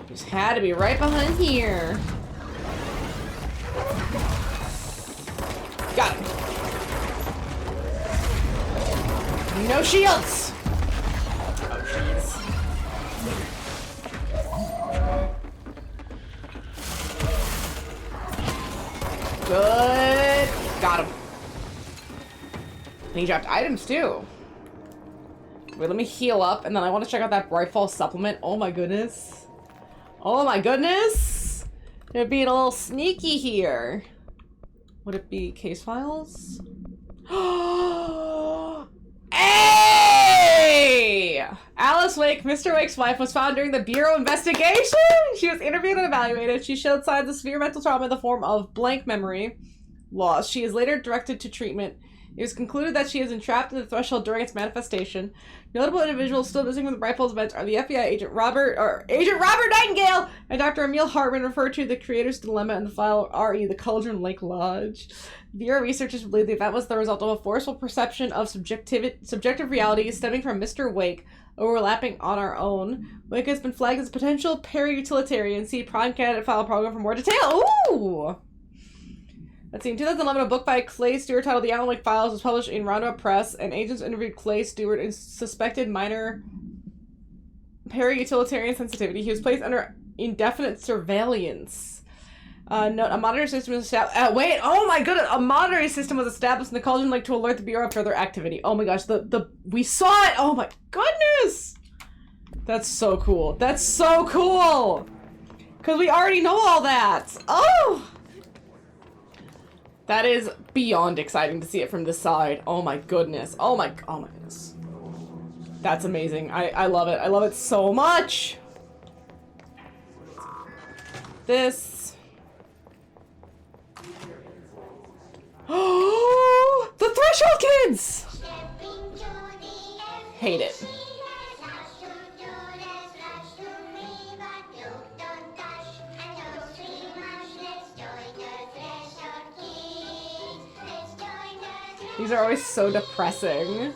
Speaker 1: Just had to be right behind here. Got him. No shields. Oh, jeez. Good. Got him. And he dropped items too. Wait, let me heal up, and then I want to check out that Brightfall supplement. Oh my goodness. Oh my goodness! They're being a little sneaky here. Would it be case files? Hey! Alice Wake, Mr. Wake's wife, was found during the Bureau investigation! She was interviewed and evaluated. She showed signs of severe mental trauma in the form of blank memory loss. She is later directed to treatment. It was concluded that she is entrapped in the threshold during its manifestation. Notable individuals still missing from the Brightfall's events are the FBI Agent Robert Nightingale and Dr. Emil Hartman, referred to the creator's dilemma in the file RE, the Cauldron Lake Lodge. Bureau researchers believe the event was the result of a forceful perception of subjective reality stemming from Mr. Wake, overlapping on our own. Wake has been flagged as a potential peri-utilitarian. See Prime Candidate File Program for more detail. Ooh! Let's see, in 2011, a book by Clay Stewart titled The Alan Wake Files was published in Roundup Press, and agents interviewed Clay Stewart in suspected minor peri-utilitarian sensitivity. He was placed under indefinite surveillance. Note, a monitoring system was established. Oh my goodness! A monitoring system was established in the Cauldron Lake to alert the Bureau of further activity. Oh my gosh, we saw it! Oh my goodness! That's so cool. That's so cool! Because we already know all that! Oh! That is beyond exciting to see it from this side. Oh my goodness. Oh my goodness. That's amazing. I love it. I love it so much. This. Oh, the kids! Hate it. These are always so depressing.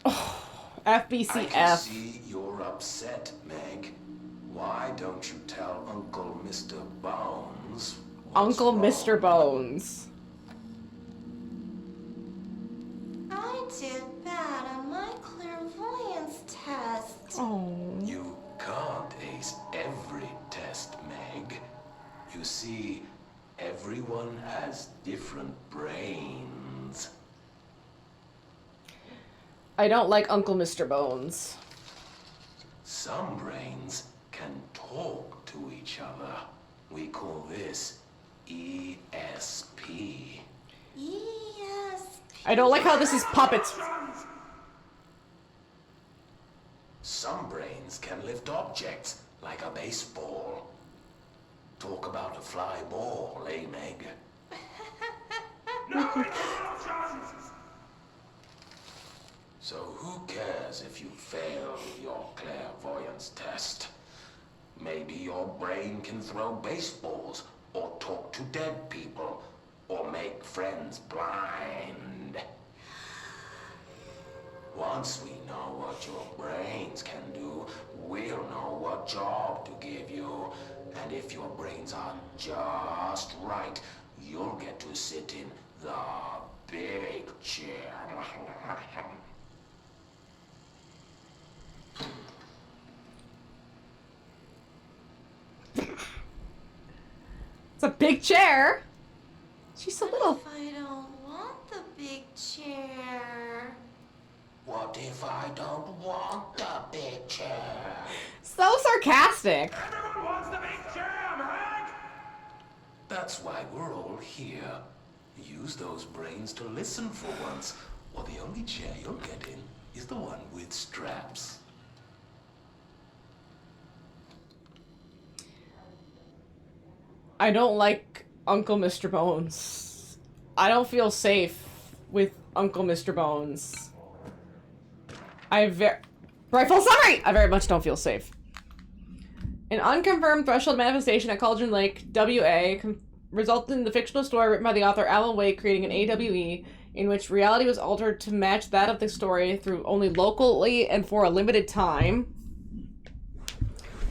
Speaker 1: Oh, FBCF.
Speaker 19: I can see you're upset, Meg. Why don't you tell Uncle Mr. Bones?
Speaker 1: Uncle Mr. Bones.
Speaker 15: I did bad on my clairvoyance test.
Speaker 1: Oh.
Speaker 19: You can't ace every test, Meg. You see, everyone has different brains.
Speaker 1: I don't like Uncle Mr. Bones.
Speaker 19: Some brains can talk to each other. We call this ESP.
Speaker 1: I don't like how this is puppets.
Speaker 19: Some brains can lift objects like a baseball. Talk about a fly ball, eh, Meg? So who cares if you fail your clairvoyance test? Maybe your brain can throw baseballs, or talk to dead people, or make friends blind. Once we know what your brains can do, we'll know what job to give you. And if your brains are just right, you'll get to sit in the big chair.
Speaker 1: It's a big chair. She's so little.
Speaker 15: If I don't want the big chair?
Speaker 19: What if I don't want the big chair?
Speaker 1: So sarcastic.
Speaker 19: Everyone wants the big chair, Meg! That's why we're all here. Use those brains to listen for once, or the only chair you'll get in is the one with straps.
Speaker 1: I don't like Uncle Mr. Bones. I don't feel safe with Uncle Mr. Bones. Rifle summary! I very much don't feel safe. An unconfirmed threshold manifestation at Cauldron Lake, WA, resulted in the fictional story written by the author Alan Wake creating an AWE in which reality was altered to match that of the story through only locally and for a limited time.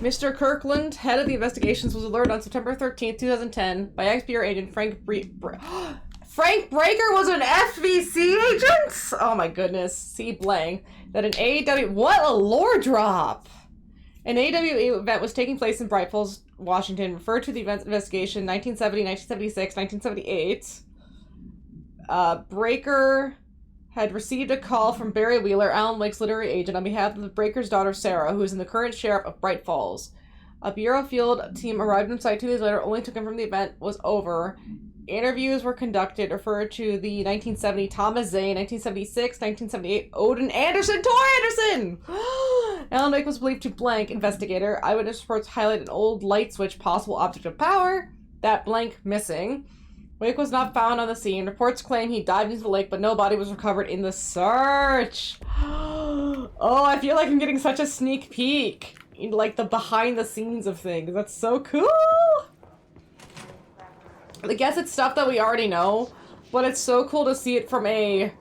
Speaker 1: Mr. Kirkland, head of the investigations, was alerted on September 13th, 2010 by ex-Bureau agent Frank Frank Breaker was an FVC agent? Oh my goodness. See blank. That an AW... What a lore drop! An AWE event was taking place in Bright Falls, Washington, referred to the event's investigation 1970, 1976, 1978. Breaker had received a call from Barry Wheeler, Alan Wake's literary agent, on behalf of the Breaker's daughter, Sarah, who is the current sheriff of Bright Falls. A Bureau field team arrived on site 2 days later, only to confirm the event was over. Interviews were conducted, referred to the 1970 Thomas Zane, 1976, 1978 Odin Anderson, Tor Anderson! Alan Wake was believed to blank investigator. Eyewitness reports highlight an old light switch, possible object of power. That blank missing. Wake was not found on the scene. Reports claim he dived into the lake, but no body was recovered in the search. Oh, I feel like I'm getting such a sneak peek. Like the behind the scenes of things. That's so cool. I guess it's stuff that we already know, but it's so cool to see it from a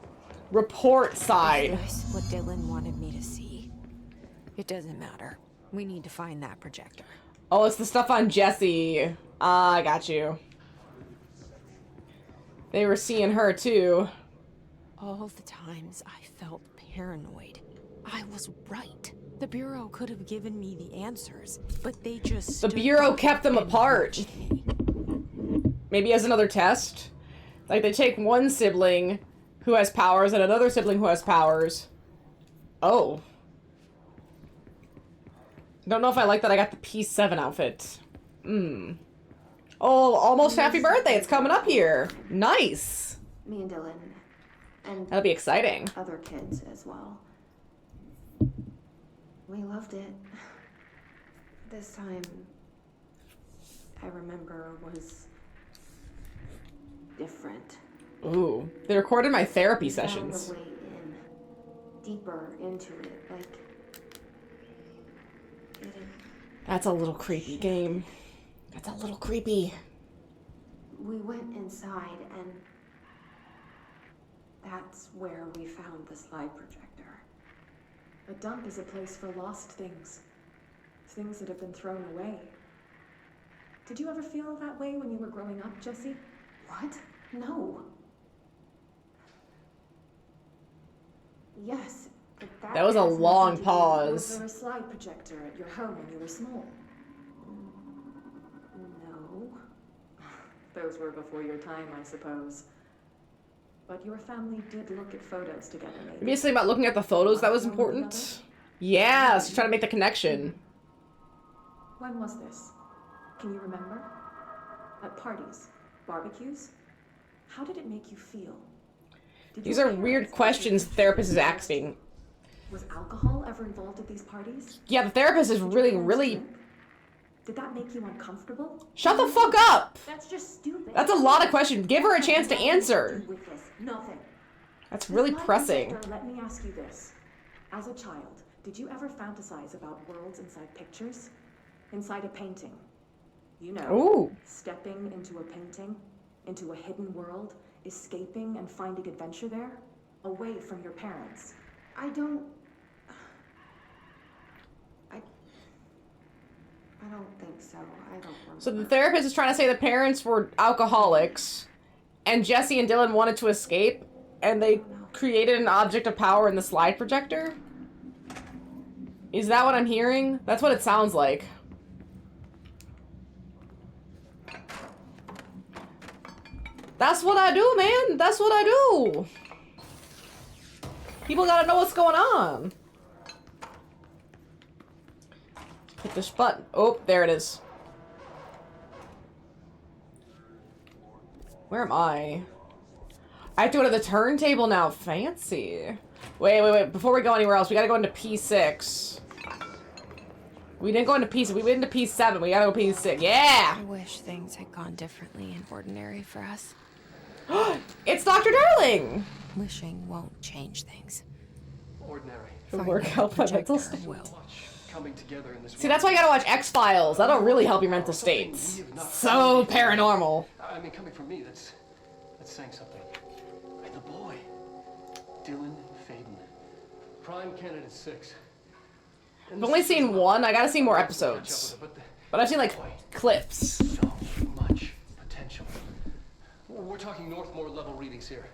Speaker 1: report side.
Speaker 3: Is this what Dylan wanted me to see? It doesn't matter. We need to find that projector.
Speaker 1: Oh, it's the stuff on Jessie. Ah, I got you. They were seeing her too.
Speaker 3: All the times I felt paranoid, I was right. The Bureau could have given me the answers, but they just...
Speaker 1: The Bureau kept them apart. Maybe as another test? Like they take one sibling who has powers and another sibling who has powers. Oh. Don't know if I like that I got the P7 outfit. Oh, almost happy birthday. It's coming up here. Nice.
Speaker 11: Me and Dylan. And
Speaker 1: that'll be exciting.
Speaker 11: Other kids as well. We loved it. This time, I remember was different.
Speaker 1: Ooh, they recorded my therapy
Speaker 11: We found
Speaker 1: sessions.
Speaker 11: a way in, deeper into it, like
Speaker 1: That's a little creepy game. That's a little creepy.
Speaker 11: we went inside and that's where we found the slide projector.
Speaker 7: A dump is a place for lost things. Things that have been thrown away. Did you ever feel that way when you were growing up, Jesse?
Speaker 11: What? No. Yes, but
Speaker 1: That was a
Speaker 11: has
Speaker 1: long
Speaker 11: nothing to do-
Speaker 1: pause.
Speaker 7: Was there a slide projector at your home when you were small?
Speaker 11: No.
Speaker 7: Those were before your time, I suppose. But your family did look at photos together, maybe.
Speaker 1: Maybe something about looking at the photos that was important. Yeah, she's trying to make the connection.
Speaker 7: When was this? Can you remember? At parties? Barbecues? How did it make you feel?
Speaker 1: These are weird questions the therapist is asking.
Speaker 7: Was alcohol ever involved at these parties?
Speaker 1: Yeah, the therapist is really...
Speaker 7: Did that make you uncomfortable?
Speaker 1: Shut the fuck up!
Speaker 11: That's just stupid.
Speaker 1: That's a lot of questions. Give her a chance to answer.
Speaker 11: With this, nothing.
Speaker 1: That's really
Speaker 7: Slide
Speaker 1: pressing.
Speaker 7: projector, let me ask you this. As a child, did you ever fantasize about worlds inside pictures? Inside a painting? You know,
Speaker 1: Ooh.
Speaker 7: stepping into a painting, into a hidden world, escaping and finding adventure there, away from your parents.
Speaker 11: I don't think so. I don't remember.
Speaker 1: So the therapist is trying to say the parents were alcoholics, and Jesse and Dylan wanted to escape, and they created an object of power in the slide projector? Is that what I'm hearing? That's what it sounds like. That's what I do, man. That's what I do. People gotta know what's going on. Hit this button. Oh, there it is. Where am I? I have to go to the turntable now. Fancy. Wait. Before we go anywhere else, we gotta go into P6. We didn't go into P6. We went into P7. We gotta go P6. Yeah!
Speaker 3: I wish things had gone differently in Ordinary for us.
Speaker 1: It's Dr. Darling!
Speaker 3: Wishing won't change things.
Speaker 16: Ordinary.
Speaker 1: It'll work out my mental state.
Speaker 16: Coming together in this
Speaker 1: See, that's why you gotta watch X-Files. That'll really help your mental states. So paranormal.
Speaker 16: I mean, coming from me, that's saying something. And the boy, Dylan Faden, prime candidate 6.
Speaker 1: I've only seen one. I gotta see more episodes. But I've seen, like, clips.
Speaker 16: So much potential. We're talking Northmore level readings here.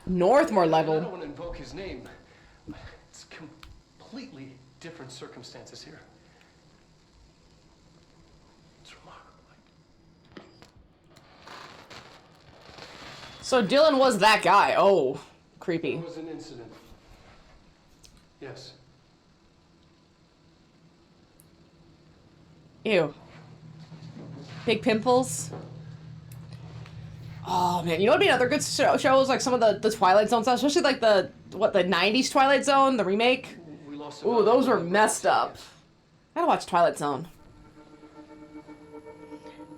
Speaker 1: Northmore
Speaker 16: I
Speaker 1: level?
Speaker 16: don't want to invoke his name, but it's completely different circumstances here. It's remarkable.
Speaker 1: So Dylan was that guy. Oh, creepy.
Speaker 16: There was an incident. Yes.
Speaker 1: Ew. Big pimples. Oh man, you know what'd be another good shows, like some of the Twilight Zone stuff, especially like the 90s Twilight Zone, the remake. Ooh, those were messed up. I gotta watch Twilight Zone.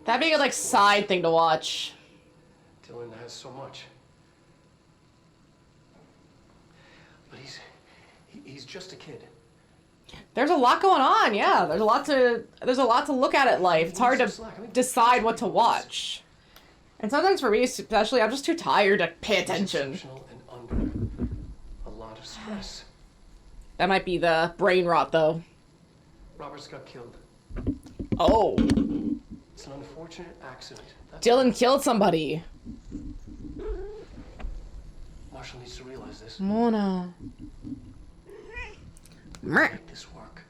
Speaker 1: That'd be a like side thing to watch.
Speaker 16: Dylan has so much. But he's just a kid.
Speaker 1: There's a lot going on, yeah. There's a lot to look at in life. It's hard to decide what to watch. And sometimes for me, especially, I'm just too tired to pay attention.
Speaker 16: Exceptional and under a lot of stress.
Speaker 1: That might be the brain rot, though.
Speaker 16: Roberts got killed.
Speaker 1: Oh.
Speaker 16: It's an unfortunate accident.
Speaker 1: Dylan killed somebody.
Speaker 16: Marshall needs to realize this.
Speaker 1: Mona.
Speaker 16: Make this work.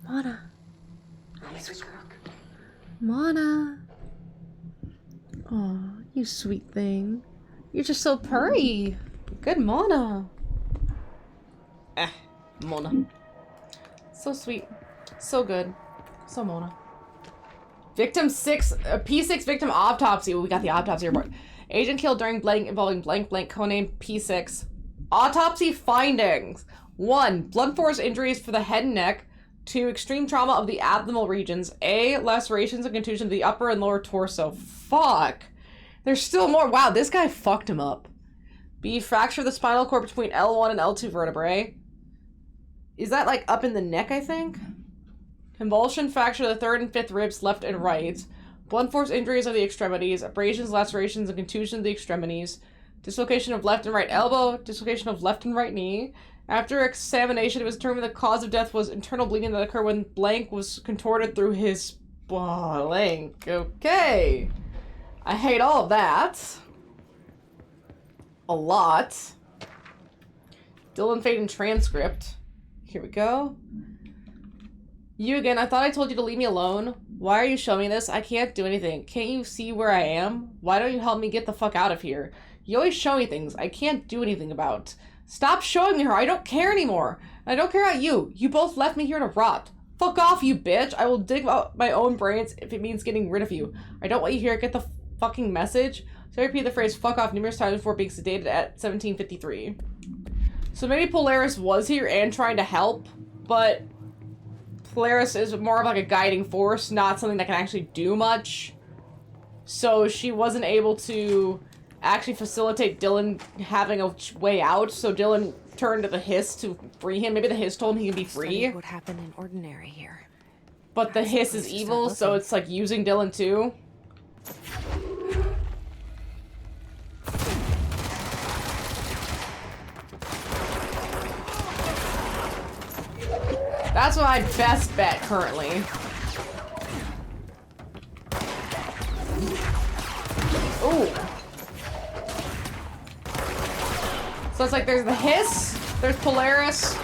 Speaker 1: Mona.
Speaker 16: Make this work.
Speaker 1: Mona. Oh, you sweet thing. You're just so purry. Good Mona. Mona. So sweet. So good. So Mona. Victim 6, P6 victim autopsy. Ooh, we got the autopsy report. Agent killed during blank involving blank blank, codename P6. Autopsy findings. 1. Blunt force injuries for the head and neck. 2. Extreme trauma of the abdominal regions. A. Lacerations and contusion of the upper and lower torso. Fuck. There's still more. Wow, this guy fucked him up. B. Fracture of the spinal cord between L1 and L2 vertebrae. Is that like up in the neck, I think? Convulsion, fracture of the 3rd and 5th ribs, left and right. Blunt force injuries of the extremities. Abrasions, lacerations, and contusion of the extremities. Dislocation of left and right elbow. Dislocation of left and right knee. After examination, it was determined the cause of death was internal bleeding that occurred when blank was contorted through his blank. Okay. I hate all of that. A lot. Dylan Faden transcript. Here we go. You again. I thought I told you to leave me alone. Why are you showing me this? I can't do anything. Can't you see where I am? Why don't you help me get the fuck out of here? You always show me things I can't do anything about. Stop showing me her. I don't care anymore. I don't care about you. You both left me here to rot. Fuck off, you bitch. I will dig out my own brains if it means getting rid of you. I don't want you here. Get the fucking message. So I repeat the phrase fuck off numerous times before being sedated at 1753. So maybe Polaris was here and trying to help, but Polaris is more of like a guiding force, not something that can actually do much. So she wasn't able to actually facilitate Dylan having a way out, so Dylan turned to the Hiss to free him. Maybe the Hiss told him he can be free.
Speaker 3: What happened in Ordinary here?
Speaker 1: But the Hiss is evil, so it's like using Dylan too. That's my best bet currently. Ooh. So it's like there's the Hiss, there's Polaris,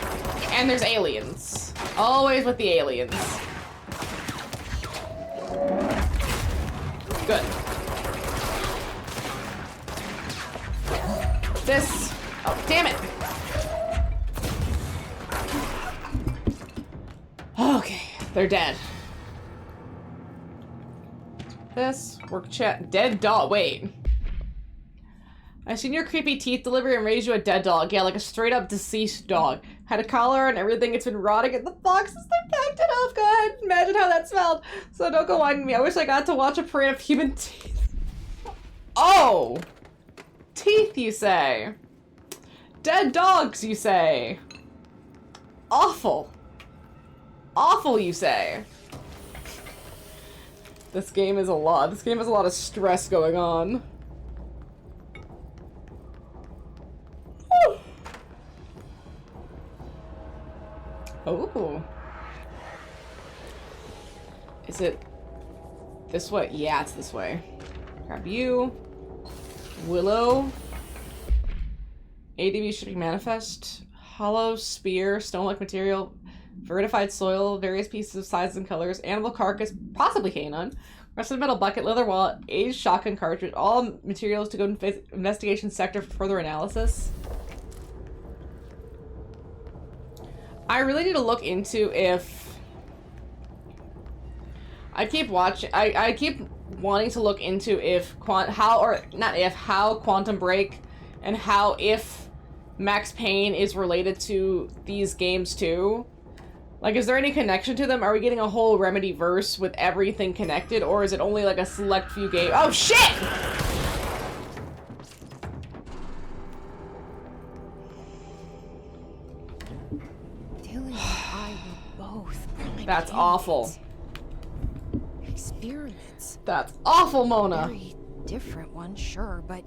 Speaker 1: and there's aliens. Always with the aliens. Good. This. Oh, damn it. Okay, they're dead. This. Work chat. Dead dog. Wait. I seen your creepy teeth delivery and raised you a dead dog. Yeah, like a straight up deceased dog. Had a collar and everything. It's been rotting in the box since they packed it up. Go ahead. Imagine how that smelled. So don't go whining me. I wish I got to watch a parade of human teeth. Oh! Teeth, you say? Dead dogs, you say? Awful. Awful, you say? This game is a lot. This game has a lot of stress going on. Oh. Is it this way? Yeah, it's this way. Grab you. Willow. ADV shipping manifest. Hollow spear. Stone-like material. Vertified soil. Various pieces of sizes and colors. Animal carcass. Possibly canine. Rusted metal bucket. Leather wallet. Aged shotgun cartridge. All materials to go to investigation sector for further analysis. I really need to look into if I keep wanting to look into if how Quantum Break and how if Max Payne is related to these games too. Like, is there any connection to them? Are we getting a whole Remedy verse with everything connected, or is it only like a select few games? Oh shit! That's awful.
Speaker 3: Experiments.
Speaker 1: That's awful, Mona.
Speaker 3: Very different one, sure, but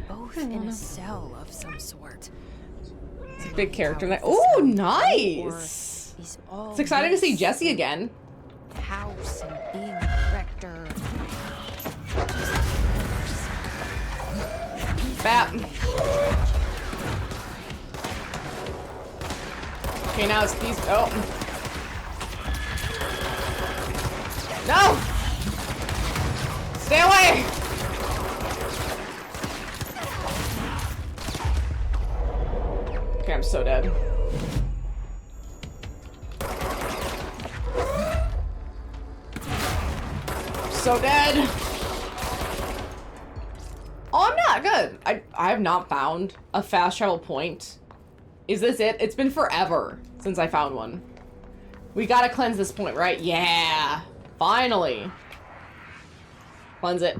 Speaker 3: both in a cell of some sort.
Speaker 1: It's a big character. Oh, nice. It's exciting to see Jesse again.
Speaker 3: House and being a director.
Speaker 1: Bap. Okay, now it's these. Oh. No! Stay away! Okay, I'm so dead. So dead! Oh, I'm not good. I have not found a fast travel point. Is this it? It's been forever since I found one. We gotta cleanse this point, right? Yeah! Finally! Cleanse it.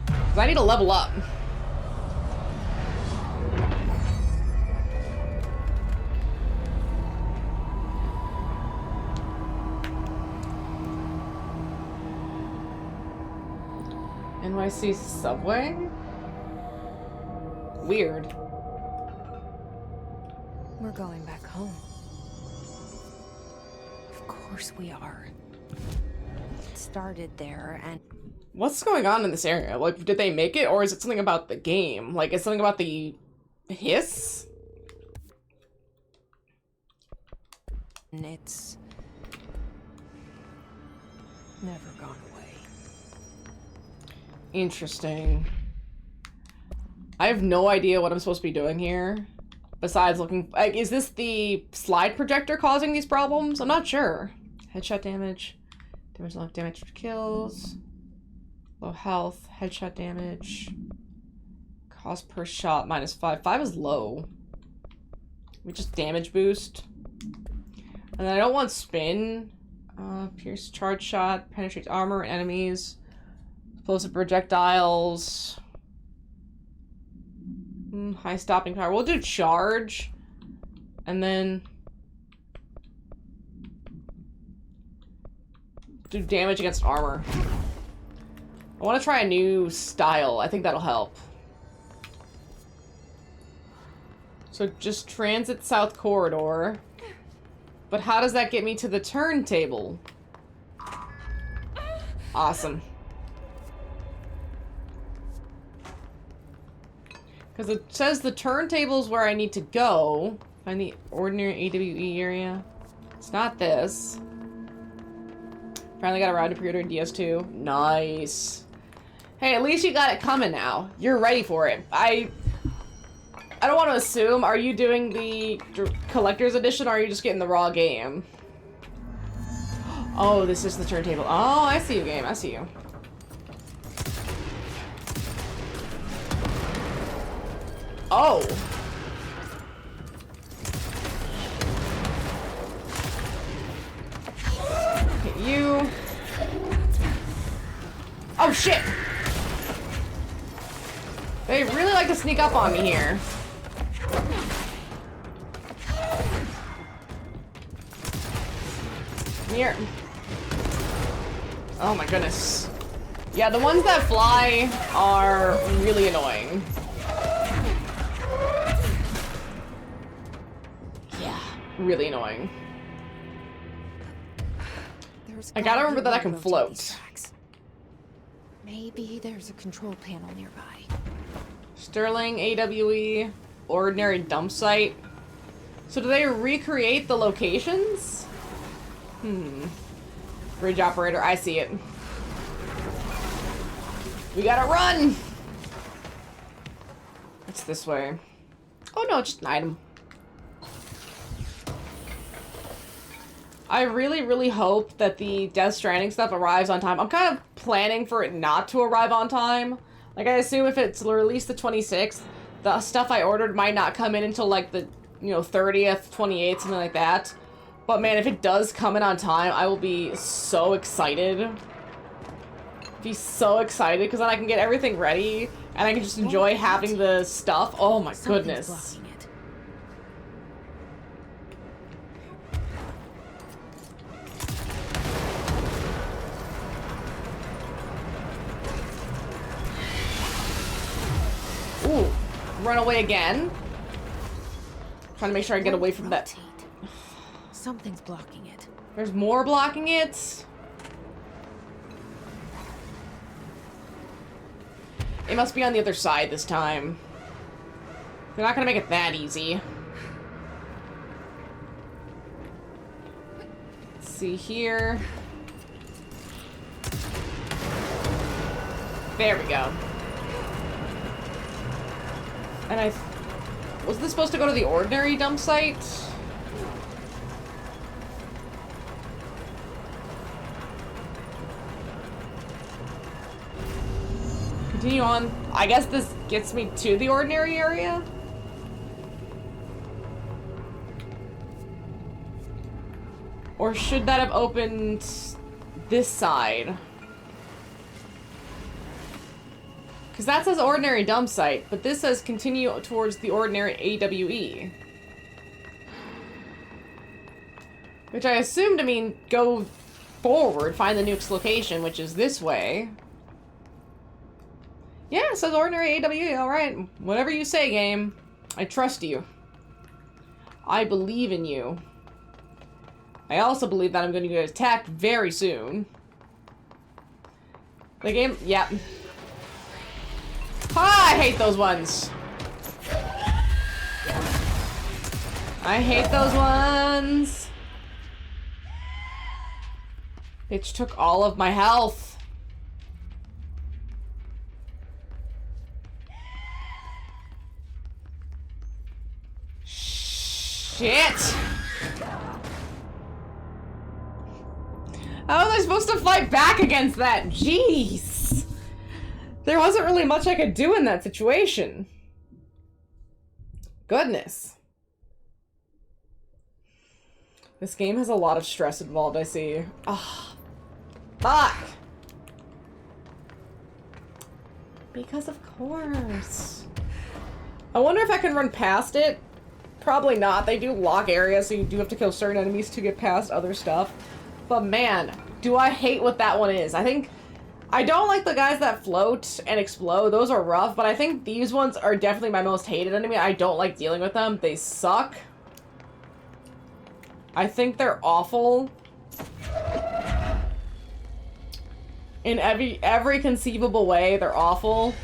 Speaker 1: 'Cause I need to level up. NYC subway? Weird.
Speaker 3: We're going back home. Of course we are. It started there and...
Speaker 1: What's going on in this area? Like, did they make it, or is it something about the game? Like, it's something about the hiss?
Speaker 3: It's... never gone away.
Speaker 1: Interesting. I have no idea what I'm supposed to be doing here. Besides looking... Like, is this the slide projector causing these problems? I'm not sure. Headshot damage. Damage to kills. Low health. Headshot damage. Cost per shot -5. 5 is low. We just damage boost. And then I don't want spin. Pierce charge shot. Penetrates armor and enemies. Explosive projectiles. High stopping power. We'll do charge. And then do damage against armor. I want to try a new style. I think that'll help. So just transit south corridor. But how does that get me to the turntable? Awesome. Because it says the turntable is where I need to go. Find the ordinary AWE area. It's not this. Finally got a ride to pre-order DS2. Nice. Hey, at least you got it coming now. You're ready for it. I don't want to assume. Are you doing the collector's edition, or are you just getting the raw game? Oh, this is the turntable. Oh, I see you, game. I see you. Oh. Hit you. Oh, shit. They really like to sneak up on me here. Come here. Oh my goodness. Yeah, the ones that fly are really annoying. Yeah, really annoying. I gotta remember that I can float.
Speaker 3: Maybe there's a control panel nearby.
Speaker 1: Sterling, AWE, ordinary dump site. So do they recreate the locations? Bridge operator, I see it. We gotta run! It's this way. Oh no, it's just an item. I really, really hope that the Death Stranding stuff arrives on time. I'm kind of planning for it not to arrive on time. Like, I assume if it's released the 26th, the stuff I ordered might not come in until, like, the, 30th, 28th, something like that. But, man, if it does come in on time, I will be so excited. Be so excited, because then I can get everything ready, and I can just enjoy having the stuff. Oh, my goodness. Ooh, run away again. Trying to make sure I get away from that.
Speaker 3: Something's blocking it.
Speaker 1: There's more blocking it. It must be on the other side this time. They're not gonna make it that easy. Let's see here. There we go. And was this supposed to go to the ordinary dump site? Continue on. I guess this gets me to the ordinary area? Or should that have opened this side? Because that says ordinary dump site, but this says continue towards the ordinary AWE. Which I assume to mean go forward, find the nuke's location, which is this way. Yeah, it says ordinary AWE, alright. Whatever you say, game. I trust you. I believe in you. I also believe that I'm going to get attacked very soon. The game, yeah. I hate those ones. I hate those ones. Bitch took all of my health. Shit. How was I supposed to fight back against that? Jeez. There wasn't really much I could do in that situation. Goodness. This game has a lot of stress involved, I see. Ah, fuck. Because of course. I wonder if I can run past it. Probably not. They do lock areas, so you do have to kill certain enemies to get past other stuff. But man, do I hate what that one is. I don't like the guys that float and explode. Those are rough, but I think these ones are definitely my most hated enemy. I don't like dealing with them. They suck. I think they're awful. In every conceivable way, they're awful.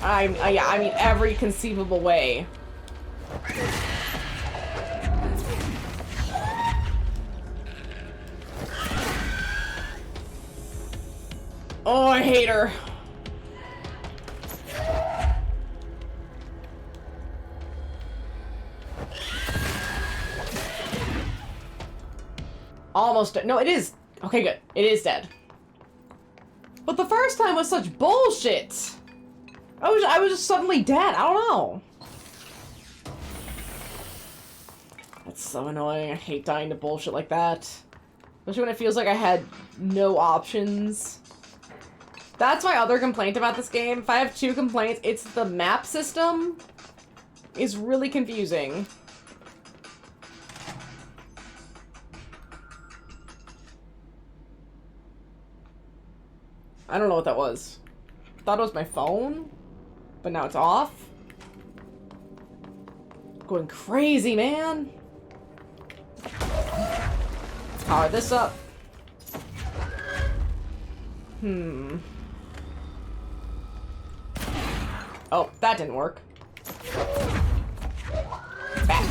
Speaker 1: Yeah, I mean every conceivable way. Oh, I hate her. Almost dead. No, it is. Okay, good. It is dead. But the first time was such bullshit. I was just suddenly dead. I don't know. That's so annoying. I hate dying to bullshit like that. Especially when it feels like I had no options. That's my other complaint about this game. If I have two complaints, it's the map system is really confusing. I don't know what that was. Thought it was my phone, but now it's off. Going crazy, man. Power this up. Oh, that didn't work. Back.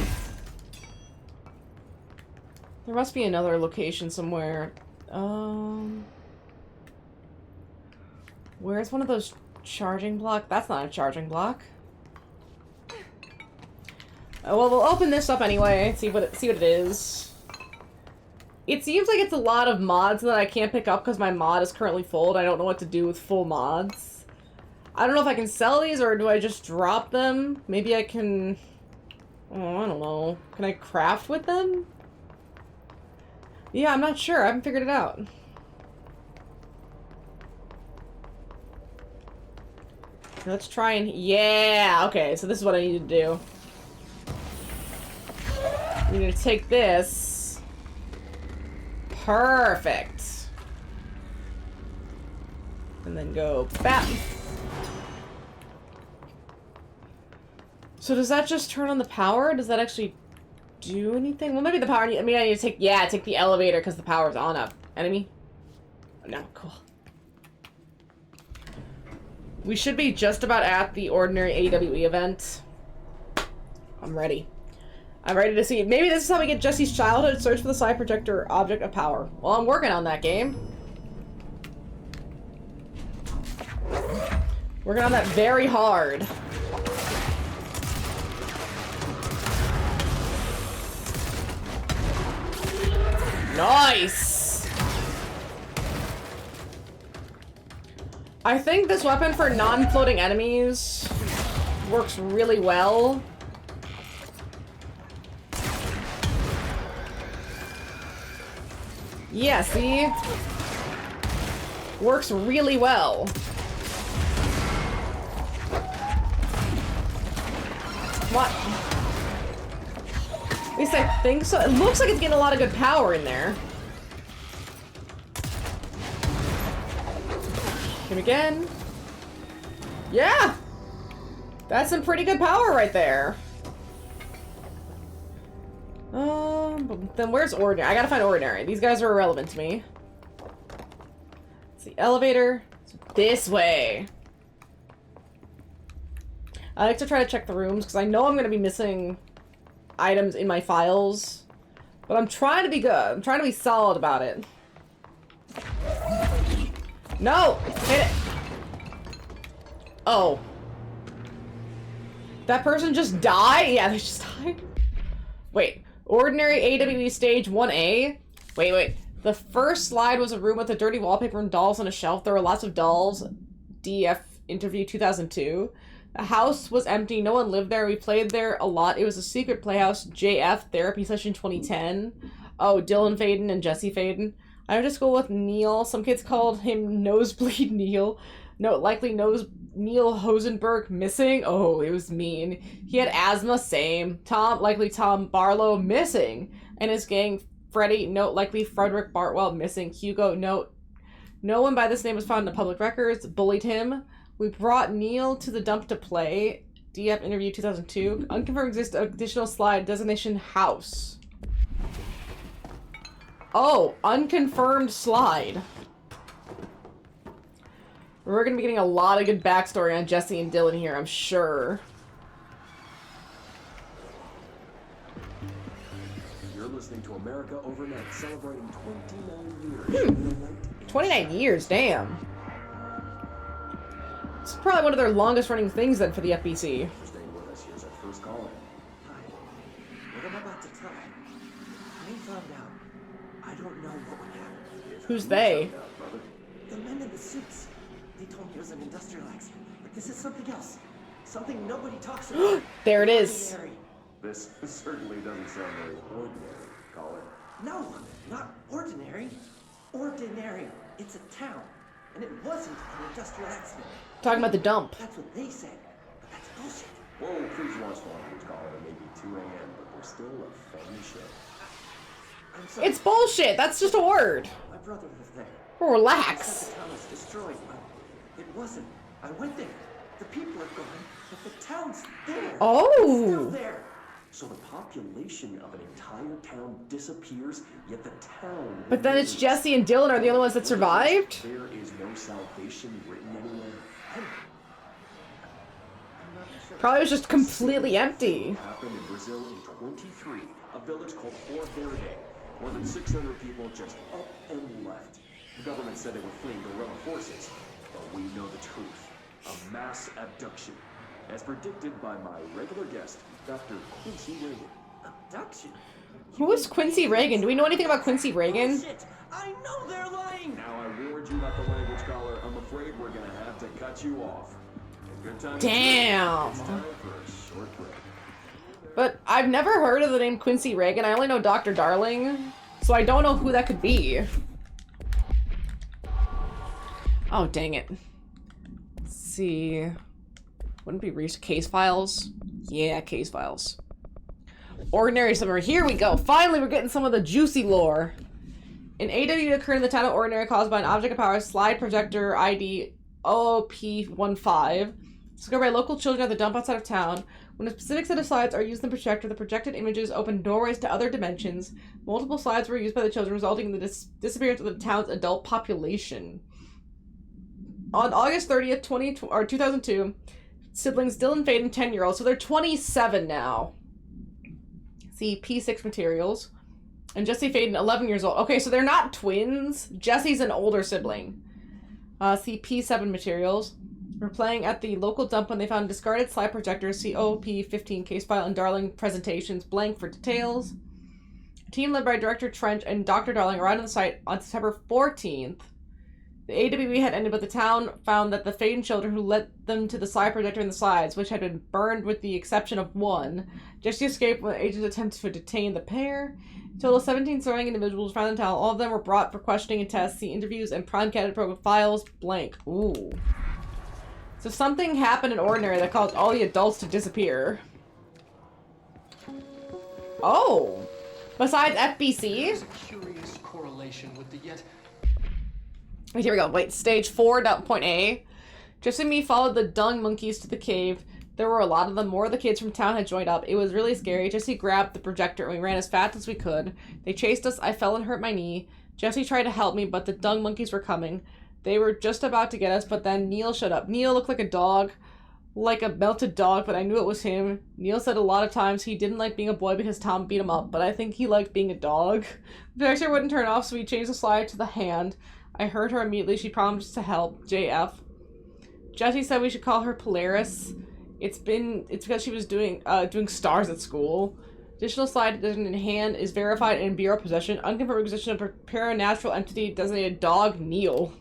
Speaker 1: There must be another location somewhere. Where's one of those charging blocks? That's not a charging block. Well, we'll open this up anyway. See what it is. It seems like it's a lot of mods that I can't pick up because my mod is currently full and I don't know what to do with full mods. I don't know if I can sell these or do I just drop them? Maybe I can... Oh, I don't know. Can I craft with them? Yeah, I'm not sure. I haven't figured it out. Let's try and... Yeah! Okay, so this is what I need to do. I'm gonna take this. Perfect. And then go bap. So does that just turn on the power? Does that actually do anything? Well, maybe the power... I mean, I need to take... Yeah, take the elevator because the power's on up. Enemy? No, cool. We should be just about at the ordinary AWE event. I'm ready. I'm ready to see. Maybe this is how we get Jesse's childhood. Search for the side projector object of power. Well, I'm working on that game. Working on that very hard. Nice! I think this weapon for non-floating enemies works really well. Yeah, see? Works really well. What? At least I think so. It looks like it's getting a lot of good power in there. Him again. Yeah! That's some pretty good power right there. Then where's Ordinary? I gotta find Ordinary. These guys are irrelevant to me. It's the elevator. It's this way. I like to try to check the rooms because I know I'm gonna be missing items in my files. But I'm trying to be good. I'm trying to be solid about it. No! Hit it! Oh. That person just died? Yeah, they just died. Wait. Ordinary AWE stage 1A? Wait. The first slide was a room with a dirty wallpaper and dolls on a shelf. There were lots of dolls. DF interview 2002. The house was empty. No one lived there. We played there a lot. It was a secret playhouse. JF therapy session 2010. Oh, Dylan Faden and Jesse Faden. I went to school with Neil. Some kids called him Nosebleed Neil. No, likely Neil Hosenberg missing. Oh, it was mean. He had asthma, same. Likely Tom Barlow missing. And his gang, Freddie, note, likely Frederick Bartwell missing. Hugo, note, no one by this name was found in the public records. Bullied him. We brought Neil to the dump to play. DF interview 2002. Unconfirmed exists additional slide designation house. Oh, unconfirmed slide. We're gonna be getting a lot of good backstory on Jesse and Dylan here, I'm sure.
Speaker 8: You're listening to America Overnight, celebrating 29 years.
Speaker 1: 29 years, damn. It's probably one of their longest running things then for the FBC.
Speaker 8: For staying with us, here's our first caller. Hi. What I'm about to tell you, I found out. I don't know what would happen.
Speaker 1: Who's they?
Speaker 8: The men in the suits. They told me it was an industrial accident, but this is something else. Something nobody talks about.
Speaker 1: There it is.
Speaker 8: Ordinary. This certainly doesn't sound very ordinary, caller. No, not ordinary. Ordinary. It's a town. And it wasn't an industrial accident.
Speaker 1: Talking about the dump.
Speaker 8: That's what they said. But that's bullshit. Whoa, please watch the language, caller. It may be 2 a.m., but we're still a family show. I'm sorry.
Speaker 1: It's bullshit. That's just a word.
Speaker 8: My brother lived there.
Speaker 1: Relax.
Speaker 8: The town was destroyed, but it wasn't. I went there. The people are gone, but the town's there.
Speaker 1: Oh.
Speaker 8: It's still there. So the population of an entire town disappears, yet the town...
Speaker 1: But then it's Jesse and Dylan are the only ones that survived?
Speaker 8: There is no salvation written anywhere.
Speaker 1: Probably was just completely empty.
Speaker 8: Happened in Brazil in 23, a village called Fort Verde. More than 600 people just up and left. The government said they were fleeing guerrilla forces, but we know the truth. A mass abduction. As predicted by my regular guest, Dr. Quincy Reagan. Abduction?
Speaker 1: Who is Quincy Reagan? Do we know anything about Quincy Reagan?
Speaker 8: Bullshit. I know they're lying! Now I warned you about the language, caller. I'm afraid we're gonna have to cut you off. Good time.
Speaker 1: Damn.
Speaker 8: It's time for a short break.
Speaker 1: But I've never heard of the name Quincy Reagan. I only know Dr. Darling, so I don't know who that could be. Oh, dang it. Let's see. Wouldn't it be case files? Yeah, case files. Ordinary Summer. Here we go. Finally, we're getting some of the juicy lore. An AW occurred in the town of Ordinary caused by an object of power slide projector ID OOP15. Discovered by local children at the dump outside of town. When a specific set of slides are used in the projector, the projected images open doorways to other dimensions. Multiple slides were used by the children, resulting in the disappearance of the town's adult population. On August 30th, 2002, siblings Dylan Faden, 10-year-old, so they're 27 now. See P6 materials. And Jesse Faden, 11 years old. Okay, so they're not twins. Jesse's an older sibling. See P7 materials. We're playing at the local dump when they found discarded slide projectors. See OP15 case file and Darling presentations. Blank for details. A team led by Director Trench and Dr. Darling arrived on the site on September 14th. The AWE had ended, but the town found that the Faden children who led them to the slide projector in the slides, which had been burned with the exception of one. Jesse escaped when agents attempted to detain the pair. A total of 17 surviving individuals found in town. All of them were brought for questioning and tests. See interviews and Prime Candidate Program files blank. Ooh. So something happened in Ordinary that caused all the adults to disappear. Oh! Besides FBC?
Speaker 16: There's a curious correlation with the yet...
Speaker 1: Wait, here we go. Wait, stage 4.A. Jesse and me followed the dung monkeys to the cave. There were a lot of them. More of the kids from town had joined up. It was really scary. Jesse grabbed the projector and we ran as fast as we could. They chased us. I fell and hurt my knee. Jesse tried to help me, but the dung monkeys were coming. They were just about to get us, but then Neil showed up. Neil looked like a dog. Like a melted dog, but I knew it was him. Neil said a lot of times he didn't like being a boy because Tom beat him up, but I think he liked being a dog. The projector wouldn't turn off, so we changed the slide to the hand. I heard her immediately. She promised to help. JF. Jesse said we should call her Polaris. It's because she was doing stars at school. Additional slide in hand is verified in Bureau possession. Unconfirmed position of paranatural entity designated Dog Neil.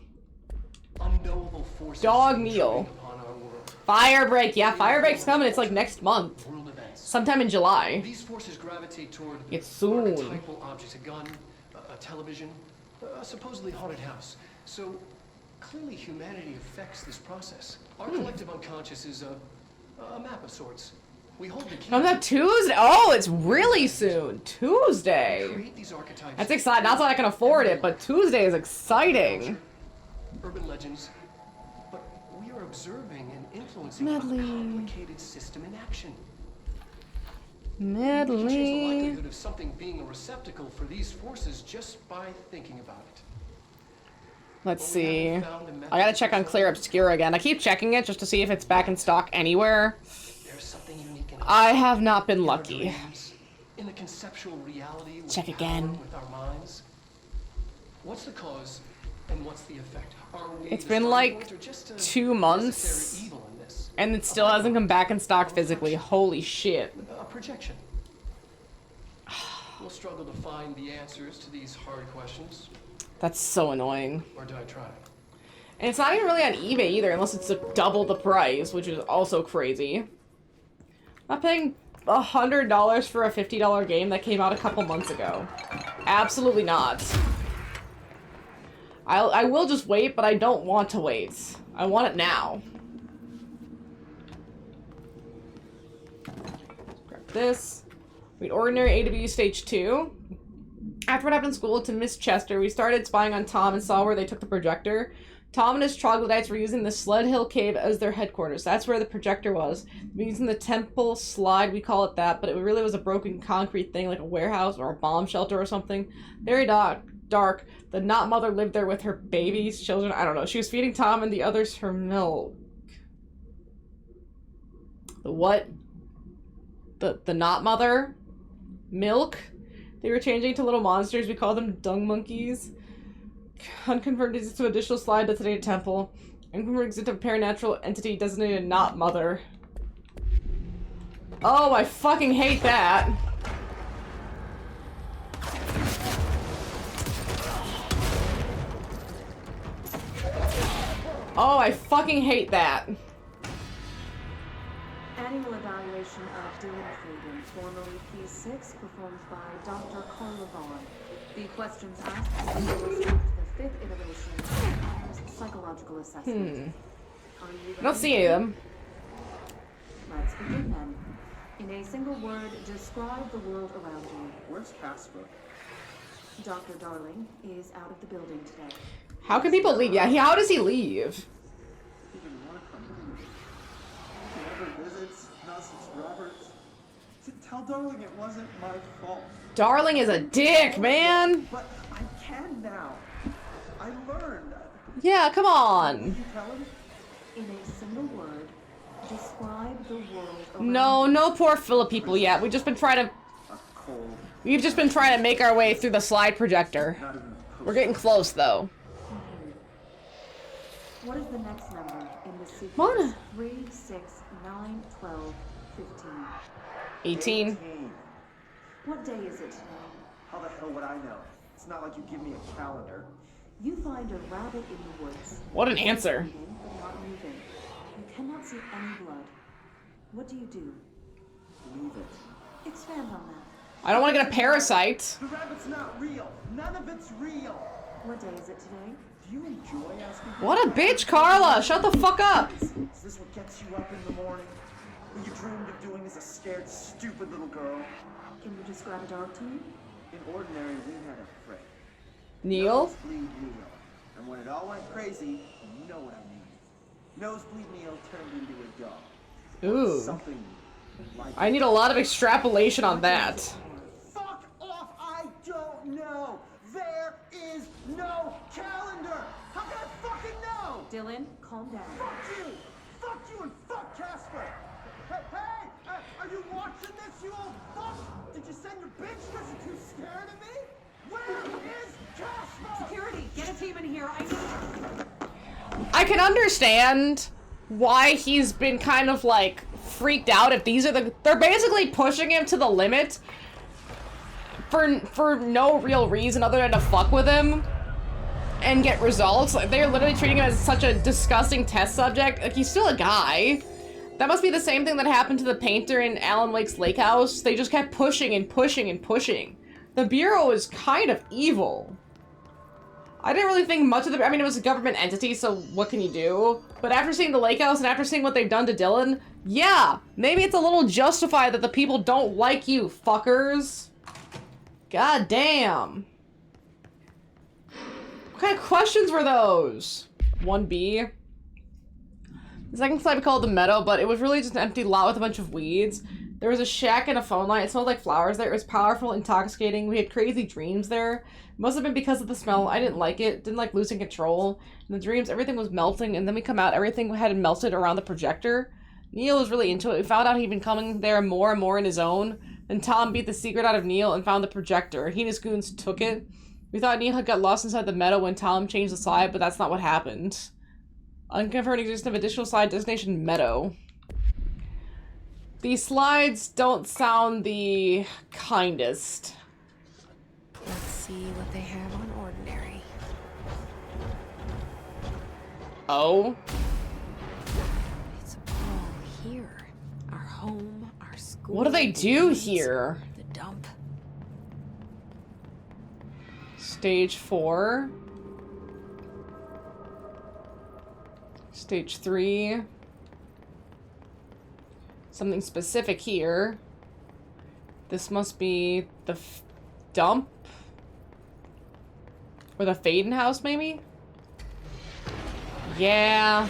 Speaker 16: Unknowable forces
Speaker 1: Dog Neil. Firebreak. Yeah, Firebreak's coming. It's like next month. Sometime in July.
Speaker 16: These forces gravitate toward
Speaker 1: it's soon.
Speaker 16: Archetypal objects, a gun, a television, a supposedly haunted house. So clearly humanity affects this process. Our collective unconscious is a map of sorts. We hold the key.
Speaker 1: On that Tuesday. Oh, it's really soon. Tuesday.
Speaker 16: Create these archetypes.
Speaker 1: That's exciting. Not that I can afford it, but Tuesday is exciting.
Speaker 16: Urban legends. But we are observing and influencing a complicated system in action.
Speaker 1: Medley.
Speaker 16: We can change the likelihood of something being a receptacle for these forces just by thinking about it.
Speaker 1: Let's see. I gotta check on Clear Obscura again. I keep checking it just to see if it's back in stock anywhere.
Speaker 16: There's something unique in
Speaker 1: I have not been lucky.
Speaker 16: In the conceptual reality
Speaker 1: check again.
Speaker 16: With our minds. What's the cause and what's the effect?
Speaker 1: It's been like 2 months and it still hasn't come back in stock physically. Holy shit.
Speaker 16: A projection. We'll struggle to find the answers to these hard questions.
Speaker 1: That's so annoying.
Speaker 16: Or do I try?
Speaker 1: And it's not even really on eBay either, unless it's double the price, which is also crazy. I'm not paying $100 for a $50 game that came out a couple months ago. Absolutely not. I will just wait, but I don't want to wait. I want it now. Grab this. Read Ordinary AW Stage 2. After what happened in school to Miss Chester, we started spying on Tom and saw where they took the projector. Tom and his troglodytes were using the Sled Hill Cave as their headquarters. That's where the projector was. They're using the temple slide, we call it that, but it really was a broken concrete thing like a warehouse or a bomb shelter or something. Very dark. The not mother lived there with her babies, children, I don't know. She was feeding Tom and the others her milk. The what? The not mother? Milk? They were changing to little monsters. We call them dung monkeys. Unconfirmed existence of additional slide designated temple. Unconfirmed existence of paranatural entity designated not mother. Oh, I fucking hate that. Oh, I fucking hate that.
Speaker 11: Annual evaluation of Dylan Friedman, formerly P6, performed by Dr. Carla Vaughn. The questions asked will respect the 5th iteration of psychological assessment.
Speaker 1: I don't see any of them.
Speaker 11: Let's begin then. In a single word, describe the world around you.
Speaker 6: Where's Casper?
Speaker 11: Dr. Darling is out of the building today.
Speaker 1: How can people leave? Yeah, how does he leave?
Speaker 6: He didn't want to come. He never visits, not since Roberts. Tell Darling it wasn't my fault.
Speaker 1: Darling is a dick, man.
Speaker 6: But I can now. I learned.
Speaker 1: Yeah, come on.
Speaker 6: Did you tell him?
Speaker 11: In a single word, describe the world around
Speaker 1: No poor Philip people yet. We've just been trying to make our way through the slide projector. We're getting close though.
Speaker 11: What is the next number in the sequence? 3, 6, 9, 12, 15.
Speaker 1: 18.
Speaker 11: What day is it today?
Speaker 6: How the hell would I know? It's not like you give me a calendar.
Speaker 11: You find a rabbit in the woods.
Speaker 1: What an answer.
Speaker 11: Bleeding, but not moving. You cannot see any blood. What do?
Speaker 6: Leave it.
Speaker 11: Expand on that.
Speaker 1: I don't want to get a parasite.
Speaker 6: The rabbit's not real. None of it's real.
Speaker 11: What day is it today?
Speaker 6: Do you enjoy asking?
Speaker 1: What a bitch, Carla! Shut the fuck up!
Speaker 6: Is this what gets you up in the morning? What you dreamed of doing as a scared, stupid little girl?
Speaker 11: Can you describe a dog to me?
Speaker 6: In ordinary, we had a friend.
Speaker 1: Neil?
Speaker 6: Nosebleed Neil. And when it all went crazy, you know what I mean. Nosebleed Neil turned into a dog.
Speaker 1: Ooh.
Speaker 6: Something like
Speaker 1: I need a lot of extrapolation on that.
Speaker 6: Fuck off! I don't know! There is no calendar! How can I fucking know?
Speaker 11: Dylan, calm down.
Speaker 6: Fuck you! Fuck you and fuck Casper! Hey! Are you watching this, you old fuck? Did you send your bitch because you're too scared of me? Where is Casper?
Speaker 11: Security, get a team in here. I need...
Speaker 1: I can understand why he's been kind of like freaked out if these are they're basically pushing him to the limit for no real reason other than to fuck with him and get results. Like, they're literally treating him as such a disgusting test subject. Like, he's still a guy. That must be the same thing that happened to the painter in Alan Wake's lake house. They just kept pushing and pushing and pushing. The Bureau is kind of evil. I didn't really think much of the... I mean, it was a government entity, so what can you do? But after seeing the lake house and after seeing what they've done to Dylan, yeah, maybe it's a little justified that the people don't like you, fuckers. God damn. What kind of questions were those? 1B. The second slide we called the meadow, but it was really just an empty lot with a bunch of weeds. There was a shack and a phone line. It smelled like flowers there. It was powerful, intoxicating. We had crazy dreams there. It must have been because of the smell. I didn't like it. Didn't like losing control. In the dreams, everything was melting, and then we come out, everything had melted around the projector. Neil was really into it. We found out he'd been coming there more and more on his own. Then Tom beat the secret out of Neil and found the projector. He and his goons took it. We thought Neil had got lost inside the meadow when Tom changed the slide, but that's not what happened. Unconfirmed existence of additional slide destination meadow. These slides don't sound the kindest.
Speaker 3: Let's see what they have on ordinary.
Speaker 1: Oh?
Speaker 3: It's all here. Our home, our school.
Speaker 1: What do they do here?
Speaker 3: The dump.
Speaker 1: Stage 4. Stage 3. Something specific here. This must be the dump? Or the Faden house, maybe? Yeah.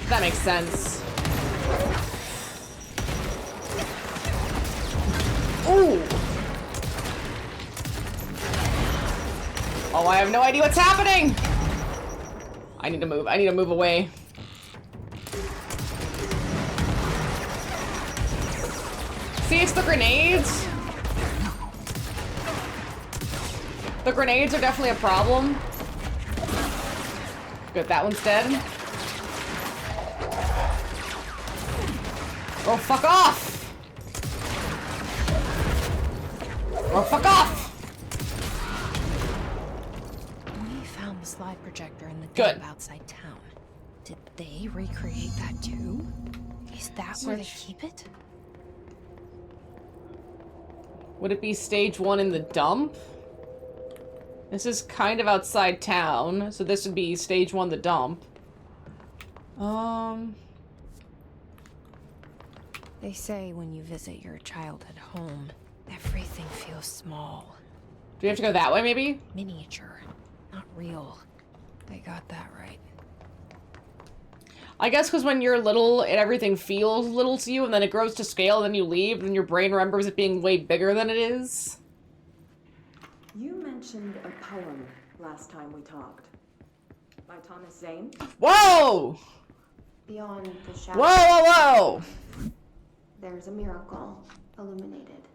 Speaker 1: That makes sense. Ooh! Oh, I have no idea what's happening! I need to move. I need to move away. See, it's the grenades. The grenades are definitely a problem. Good, that one's dead. Oh, fuck off! Oh, fuck off!
Speaker 3: We found the slide projector in the
Speaker 1: Good.
Speaker 3: dump outside town. Did they recreate that too? Is that where they keep it?
Speaker 1: Would it be stage 1 in the dump? This is kind of outside town, so this would be stage 1, the dump.
Speaker 3: They say when you visit your childhood home, everything feels small.
Speaker 1: Do we have to go that way, maybe?
Speaker 3: Miniature, not real. They got that right.
Speaker 1: I guess because when you're little, everything feels little to you, and then it grows to scale, then you leave, and your brain remembers it being way bigger than it is.
Speaker 7: You mentioned a poem last time we talked. By Thomas Zane?
Speaker 1: Whoa!
Speaker 5: Beyond the shadow.
Speaker 1: Whoa, whoa, whoa!
Speaker 5: There's a miracle illuminated.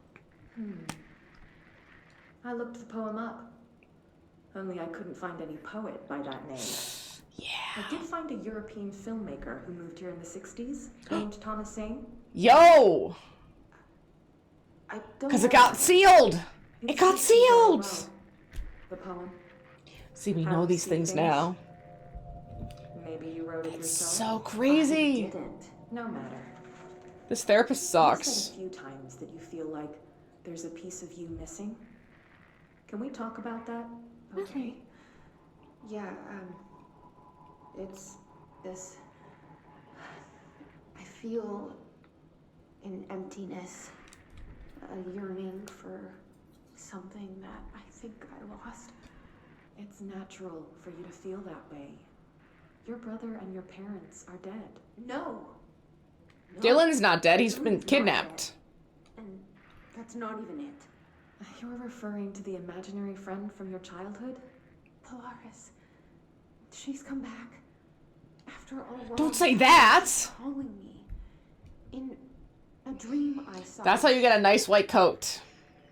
Speaker 7: I looked the poem up. Only I couldn't find any poet by that name.
Speaker 1: Yeah.
Speaker 7: I did find a European filmmaker who moved here in the 60s, named Thomas Zane.
Speaker 1: Yo!
Speaker 7: I don't
Speaker 1: Because it
Speaker 7: know.
Speaker 1: got sealed! It got sealed!
Speaker 7: The poem.
Speaker 1: See, we
Speaker 7: How
Speaker 1: know
Speaker 7: you
Speaker 1: these
Speaker 7: see
Speaker 1: things now.
Speaker 7: Maybe you wrote it
Speaker 1: It's
Speaker 7: yourself.
Speaker 1: so crazy.
Speaker 7: I didn't. No matter.
Speaker 1: This therapist
Speaker 7: You
Speaker 1: sucks.
Speaker 7: said a few times that you feel like there's a piece of you missing. Can we talk about that? Okay.
Speaker 5: Yeah, it's this. I feel an emptiness, a yearning for something that I think I lost.
Speaker 7: It's natural for you to feel that way. Your brother and your parents are dead.
Speaker 5: No!
Speaker 1: Dylan's not dead, he's been kidnapped.
Speaker 5: And that's not even it.
Speaker 7: You're referring to the imaginary friend from your childhood?
Speaker 5: Polaris. She's come back. After all.
Speaker 1: Don't say that!
Speaker 5: Calling me. In a dream I saw.
Speaker 1: That's how you get a nice white coat.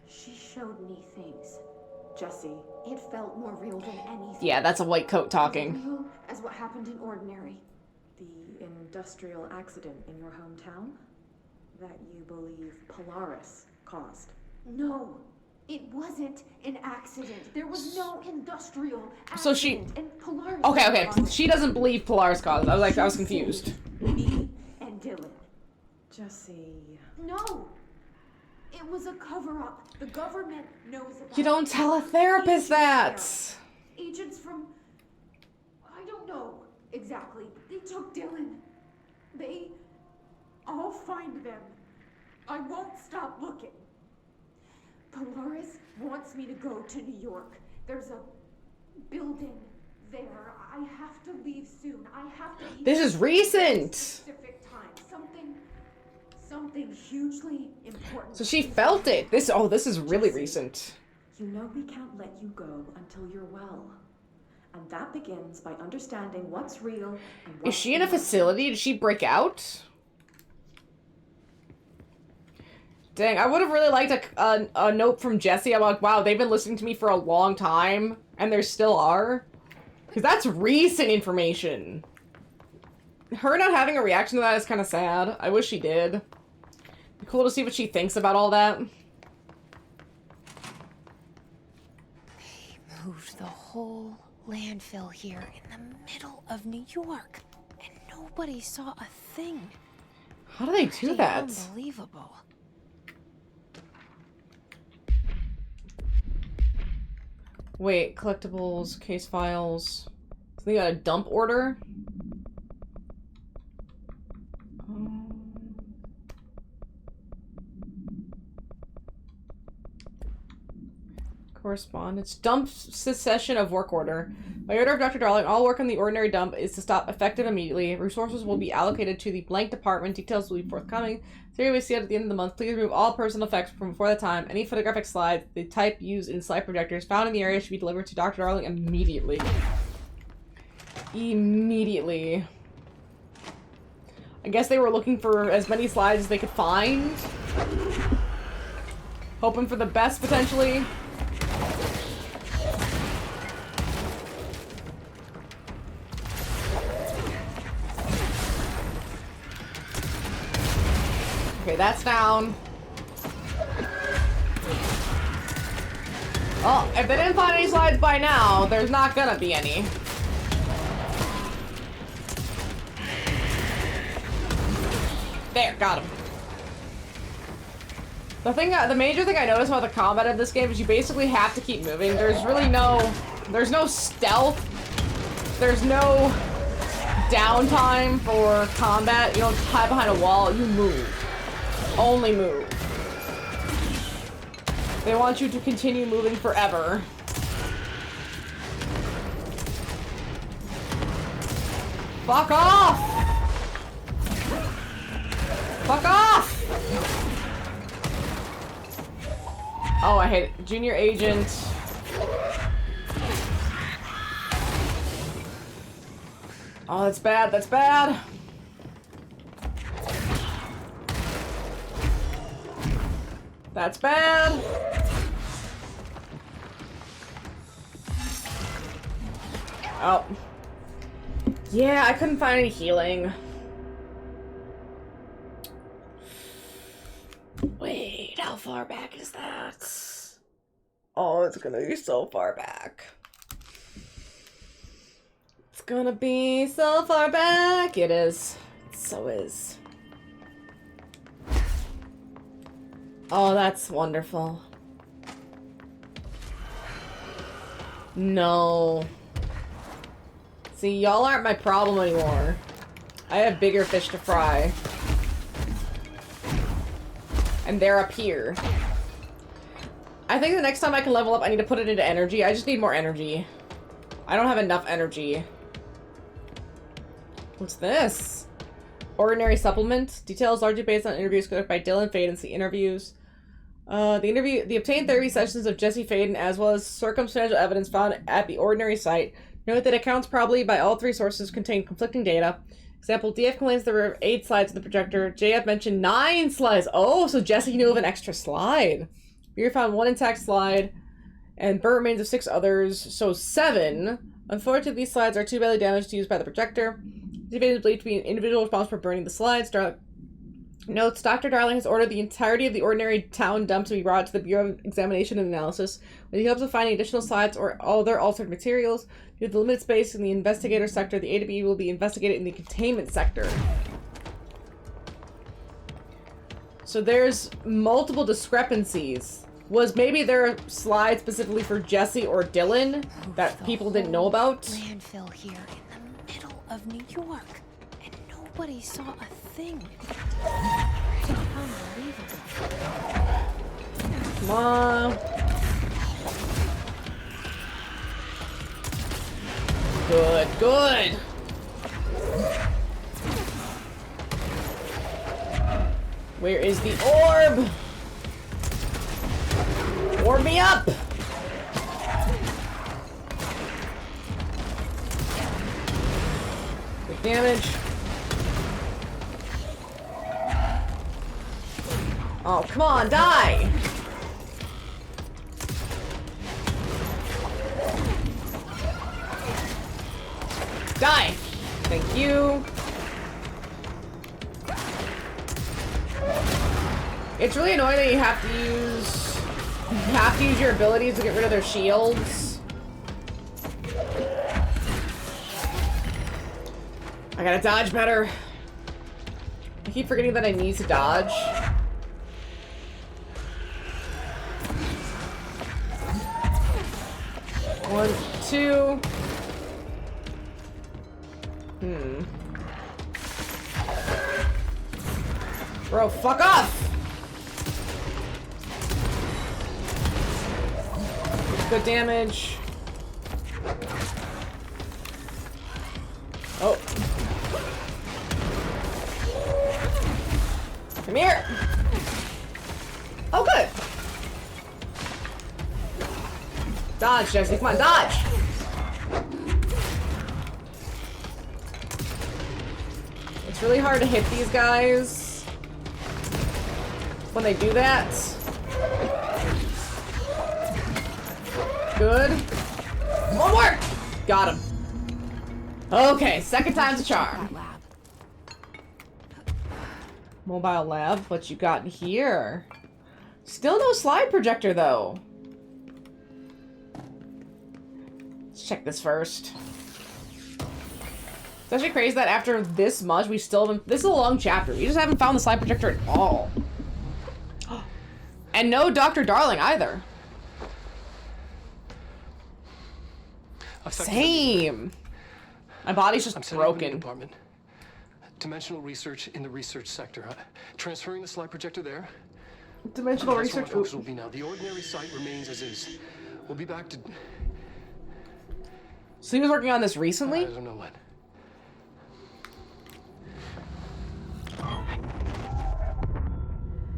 Speaker 5: She showed me things. Jesse, it felt more real than anything.
Speaker 1: Yeah, that's a white coat talking.
Speaker 5: As real as what happened in Ordinary.
Speaker 7: The industrial accident in your hometown that you believe Polaris caused.
Speaker 5: No, it wasn't an accident. There was no industrial accident.
Speaker 1: So she...
Speaker 5: And Polaris
Speaker 1: Okay. She doesn't believe Polaris caused it. I was confused.
Speaker 5: Me and Dylan.
Speaker 7: Jesse...
Speaker 5: No! It was a cover-up. The government knows about it.
Speaker 1: You don't tell a therapist that!
Speaker 5: Agents from... I don't know exactly. They took Dylan. I'll find them. I won't stop looking. Polaris wants me to go to New York. There's a building there. I have to leave soon. I have to leave.
Speaker 1: This is recent!
Speaker 5: Specific time. Something hugely important.
Speaker 1: So she felt it. This is really recent.
Speaker 7: You know we can't let you go until you're well. And that begins by understanding what's real and what's
Speaker 1: Is she in a facility? Did she break out? Dang, I would have really liked a note from Jesse. I'm like, wow, they've been listening to me for a long time, and there still are. Because that's recent information. Her not having a reaction to that is kind of sad. I wish she did. Be cool to see what she thinks about all that.
Speaker 3: They moved the whole landfill here in the middle of New York, and nobody saw a thing.
Speaker 1: How do they do that?
Speaker 3: Unbelievable.
Speaker 1: Wait, collectibles, case files. So they got a dump order? Correspondence. Dump cessation of work order. By order of Dr. Darling, all work on the ordinary dump is to stop effective immediately. Resources will be allocated to the blank department. Details will be forthcoming. Theory will be sealed at the end of the month. Please remove all personal effects from before the time. Any photographic slides, the type used in slide projectors found in the area should be delivered to Dr. Darling immediately. Immediately. I guess they were looking for as many slides as they could find. Hoping for the best, potentially. Okay, that's down. Well, if they didn't find any slides by now, there's not gonna be any. There, got him. The major thing I noticed about the combat of this game is you basically have to keep moving. There's no stealth. There's no downtime for combat. You don't hide behind a wall, you move. Only move. They want you to continue moving forever. Fuck off! Fuck off! Oh, I hate it. Junior agent. Oh, that's bad. That's bad. That's bad. Oh. Yeah, I couldn't find any healing. Wait, how far back is that? it's gonna be so far back. It's gonna be so far back. It is. It so is. Oh, that's wonderful. No. See, y'all aren't my problem anymore. I have bigger fish to fry. And they're up here. I think the next time I can level up, I need to put it into energy. I just need more energy. I don't have enough energy. What's this? Ordinary supplement. Details largely based on interviews conducted by Dylan Faden. See interviews. The obtained therapy sessions of Jesse Faden, as well as circumstantial evidence found at the ordinary site. Note that accounts probably by all three sources contain conflicting data. Example, DF complains there were 8 slides in the projector. JF mentioned 9 slides. Oh, so Jesse knew of an extra slide. Beer found 1 intact slide, and Burt remains of 6 others, so 7. Unfortunately, these slides are too badly damaged to use by the projector. Jesse Faden is believed to be an individual responsible for burning the slides. Notes, Dr. Darling has ordered the entirety of the ordinary town dump to be brought to the Bureau of Examination and Analysis, with the hopes of finding additional slides or other altered materials. Due to the limited space in the investigator sector, the A to B will be investigated in the containment sector. So there's multiple discrepancies. Was maybe there slides specifically for Jesse or Dylan that people didn't know about?
Speaker 3: Landfill here in the middle of New York, and nobody saw a thing.
Speaker 1: Come on. Good, good. Where is the orb? Orb me up! Good damage. Oh, come on, die! Die! Thank you. It's really annoying that you have to use your abilities to get rid of their shields. I gotta dodge better. I keep forgetting that I need to dodge. One, two. Bro, fuck off! Good damage. Oh. Come here! Oh, good! Dodge, Jesse, come on, dodge! It's really hard to hit these guys when they do that. Good. One more! Got him. Okay, second time's a charm. Mobile lab, what you got in here? Still no slide projector, though. Let's check this first. It's actually crazy that after this much, we still haven't... This is a long chapter. We just haven't found the slide projector at all. And no Dr. Darling, either. Same. My body's just broken.
Speaker 16: Department. Dimensional research in the research sector. Transferring the slide projector there.
Speaker 1: Dimensional
Speaker 16: That's
Speaker 1: research.
Speaker 16: Where my focus will be now. The ordinary site remains as is. We'll be back to.
Speaker 1: So he was working on this recently?
Speaker 16: I don't know when.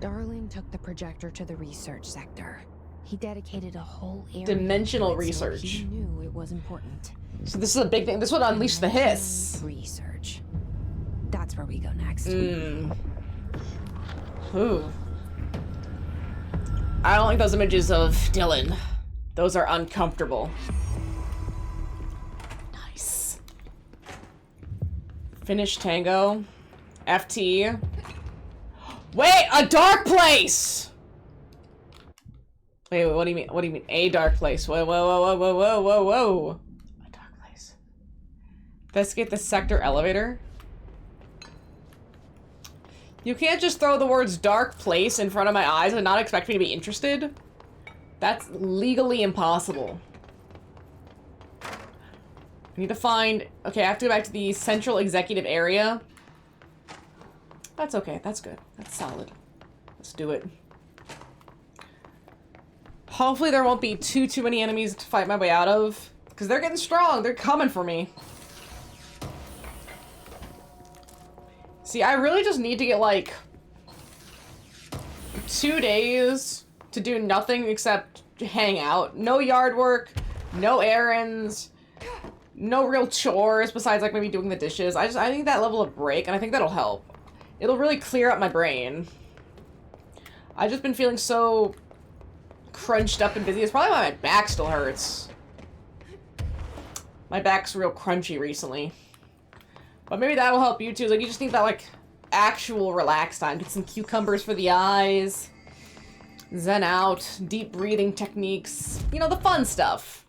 Speaker 3: Darling took the projector to the research sector. He dedicated a whole area
Speaker 1: Dimensional
Speaker 3: to it,
Speaker 1: research.
Speaker 3: So he knew it was important.
Speaker 1: So this is a big thing. This would unleash the hiss.
Speaker 3: Research. That's where we go next.
Speaker 1: Ooh. I don't like those images of Dylan. Those are uncomfortable. Nice. Finish Tango. FT. Wait, a dark place! Wait, what do you mean? What do you mean? A dark place. Whoa, whoa, whoa, whoa, whoa, whoa, whoa. A dark place. Investigate the sector elevator. You can't just throw the words dark place in front of my eyes and not expect me to be interested. That's legally impossible. I need to find... Okay, I have to go back to the central executive area. That's okay. That's good. That's solid. Let's do it. Hopefully there won't be too many enemies to fight my way out of. Because they're getting strong. They're coming for me. See, I really just need to get, like, 2 days to do nothing except hang out. No yard work, no errands, no real chores besides, like, maybe doing the dishes. I need that level of break, and I think that'll help. It'll really clear up my brain. I've just been feeling so crunched up and busy. It's probably why my back still hurts. My back's real crunchy recently. But maybe that'll help you too. Like, you just need that, like, actual relax time. Get some cucumbers for the eyes. Zen out. Deep breathing techniques. You know, the fun stuff.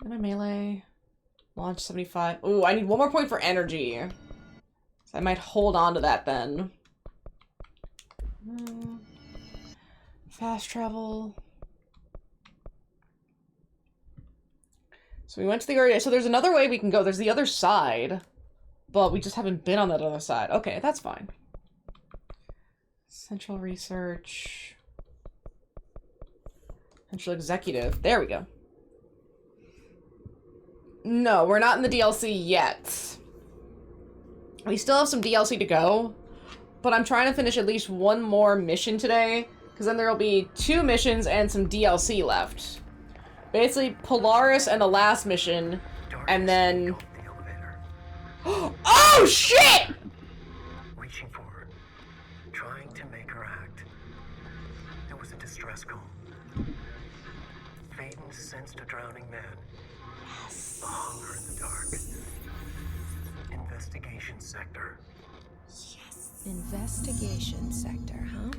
Speaker 1: Am I melee? Launch 75. Ooh, I need 1 more point for energy. So I might hold on to that then. Fast travel. So we went to the area. So there's another way we can go. There's the other side. But we just haven't been on that other side. Okay, that's fine. Central research. Central executive. There we go. No, we're not in the DLC yet. We still have some DLC to go. But I'm trying to finish at least 1 more mission today. Because then there will be 2 missions and some DLC left. Basically, Polaris and the last mission. And then... Oh, shit!
Speaker 2: Reaching for her, trying to make her act. There was a distress call. Faden sensed a drowning man. Yes. A hunger in the dark. Investigation sector.
Speaker 3: Yes. Investigation sector, huh?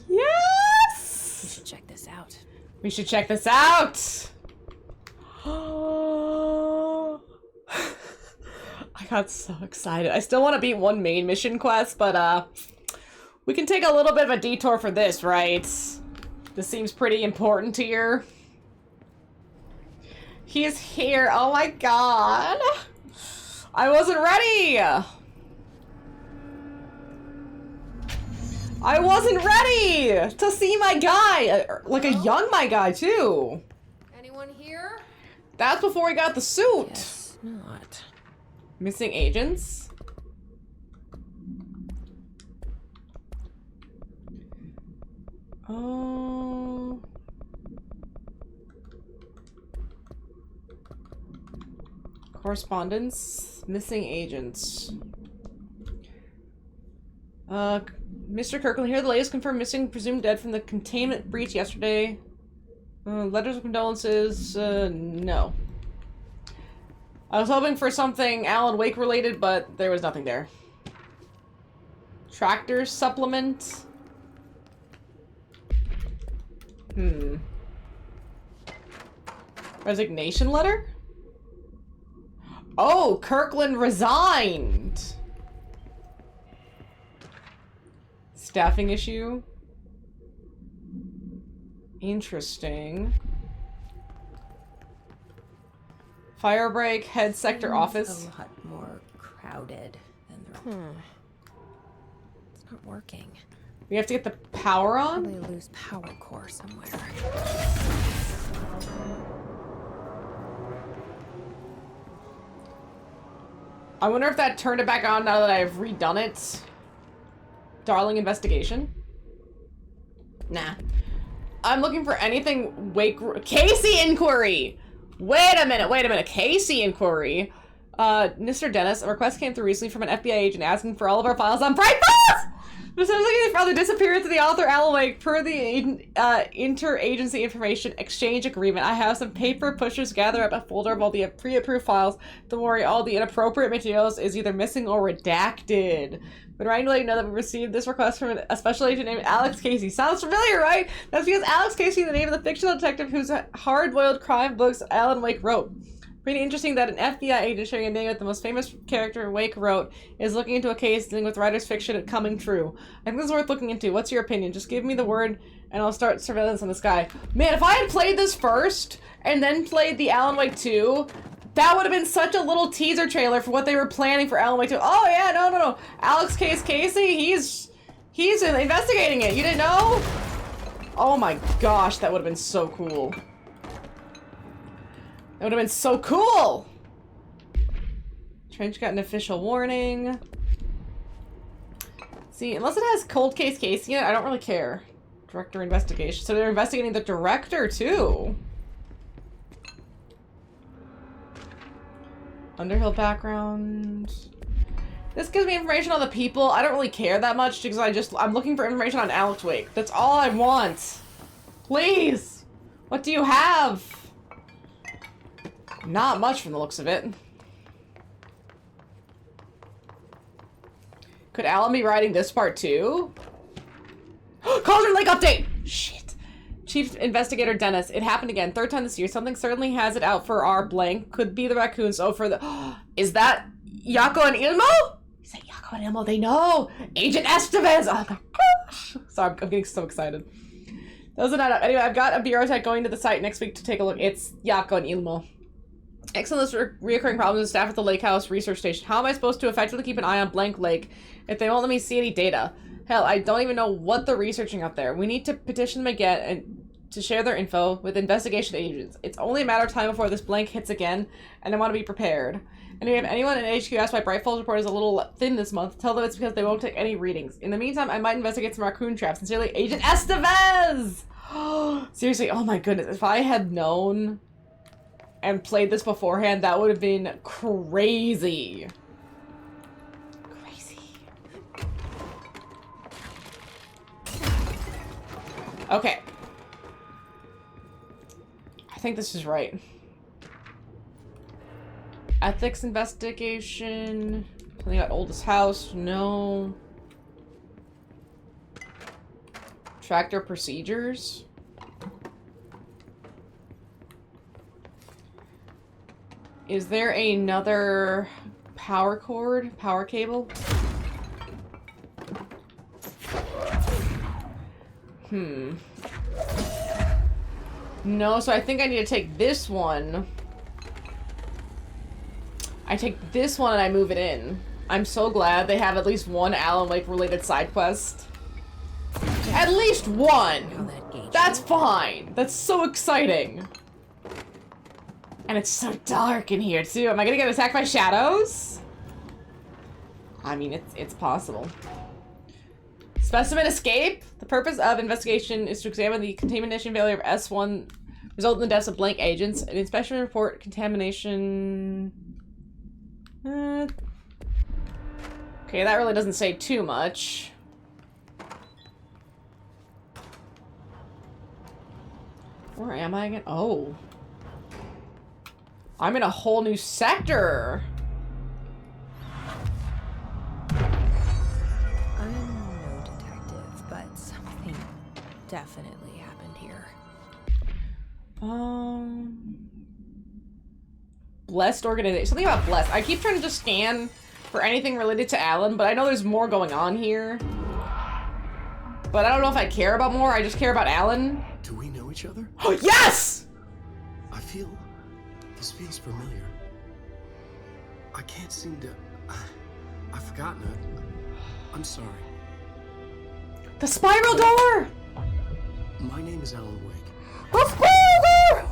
Speaker 1: Yes!
Speaker 3: We should check this out.
Speaker 1: We should check this out! I got so excited. I still want to beat 1 main mission quest, but we can take a little bit of a detour for this, right? This seems pretty important here. He's here. Oh my god. I wasn't ready. I wasn't ready to see my guy. Like a young my guy, too.
Speaker 5: Anyone here?
Speaker 1: That's before he got the suit.
Speaker 3: Guess not.
Speaker 1: Missing agents? Oh. Correspondence? Missing agents. Mr. Kirkland here. The latest confirmed missing, presumed dead from the containment breach yesterday. Letters of condolences? No. I was hoping for something Alan Wake related, but there was nothing there. Tractor supplement? Resignation letter? Oh, Kirkland resigned! Staffing issue? Interesting. Firebreak, head sector office.
Speaker 3: A lot more crowded than the... It's not working.
Speaker 1: We have to get the power on?
Speaker 3: Probably lose power core somewhere.
Speaker 1: I wonder if that turned it back on now that I've redone it. Darling investigation? Nah. I'm looking for anything Casey inquiry! Wait a minute. Casey inquiry. Mr. Dennis, a request came through recently from an FBI agent asking for all of our files on Pride Files! But sounds like they found the disappearance of the author Alan Wake per the interagency information exchange agreement. I have some paper pushers gather up a folder of all the pre-approved files. Don't worry, all the inappropriate materials is either missing or redacted. But right now, you know that we received this request from a special agent named Alex Casey. Sounds familiar, right? That's because Alex Casey is the name of the fictional detective whose hard-boiled crime books Alan Wake wrote. Pretty interesting that an FBI agent sharing a name with the most famous character Wake wrote is looking into a case dealing with writer's fiction coming true. I think this is worth looking into. What's your opinion? Just give me the word and I'll start surveillance on this guy. Man, if I had played this first and then played the Alan Wake 2, that would have been such a little teaser trailer for what they were planning for Alan Wake 2. Oh yeah, no. Alex Casey, he's investigating it. You didn't know? Oh my gosh, that would have been so cool. That would have been so cool! Trench got an official warning. See, unless it has Cold Case Casey in it, I don't really care. Director investigation. So they're investigating the director, too. Underhill background. This gives me information on the people. I don't really care that much because I'm looking for information on Alex Wake. That's all I want. Please! What do you have? Not much from the looks of it. Could Alan be writing this part too? Cauldron Lake update! Shit. Chief Investigator Dennis. It happened again. Third time this year. Something certainly has it out for our blank. Could be the raccoons. Oh, for the... Is that Yako and Ilmo? Is that Yako and Ilmo? They know! Agent Estevez! Oh my gosh! Sorry, I'm getting so excited. Doesn't add up. Anyway, I've got a bureau tech going to the site next week to take a look. It's Yako and Ilmo. Excellent reoccurring problems with staff at the Lake House Research Station. How am I supposed to effectively keep an eye on Blank Lake if they won't let me see any data? Hell, I don't even know what they're researching out there. We need to petition them again and to share their info with investigation agents. It's only a matter of time before this blank hits again, and I want to be prepared. And if anyone in HQ asks why Bright Falls report is a little thin this month, tell them it's because they won't take any readings. In the meantime, I might investigate some raccoon traps. Sincerely, Agent Estevez! Seriously, oh my goodness. If I had known and played this beforehand, that would have been crazy. Crazy. Okay. I think this is right. Ethics investigation. Something about oldest house. No. Tractor procedures. Is there another power cord? Power cable? No, so I think I need to take this one. I take this one and I move it in. I'm so glad they have at least one Alan Wake related side quest. At least one! That's fine! That's so exciting! And it's so dark in here, too. Am I gonna get attacked by shadows? I mean, it's possible. Specimen escape? The purpose of investigation is to examine the contamination failure of S1 result in the deaths of blank agents. An inspection report contamination... Okay, that really doesn't say too much. Where am I again? Oh. I'm in a whole new sector.
Speaker 3: I'm no detective, but something definitely happened here.
Speaker 1: Blessed organization. Something about blessed. I keep trying to just scan for anything related to Alan, but I know there's more going on here. But I don't know if I care about more. I just care about Alan.
Speaker 16: Do we know each other?
Speaker 1: Oh, yes!
Speaker 16: I feel this feels familiar. I can't seem to... I've forgotten it. I'm sorry.
Speaker 1: The spiral door!
Speaker 16: My name is Alan Wake.
Speaker 1: The spiral door!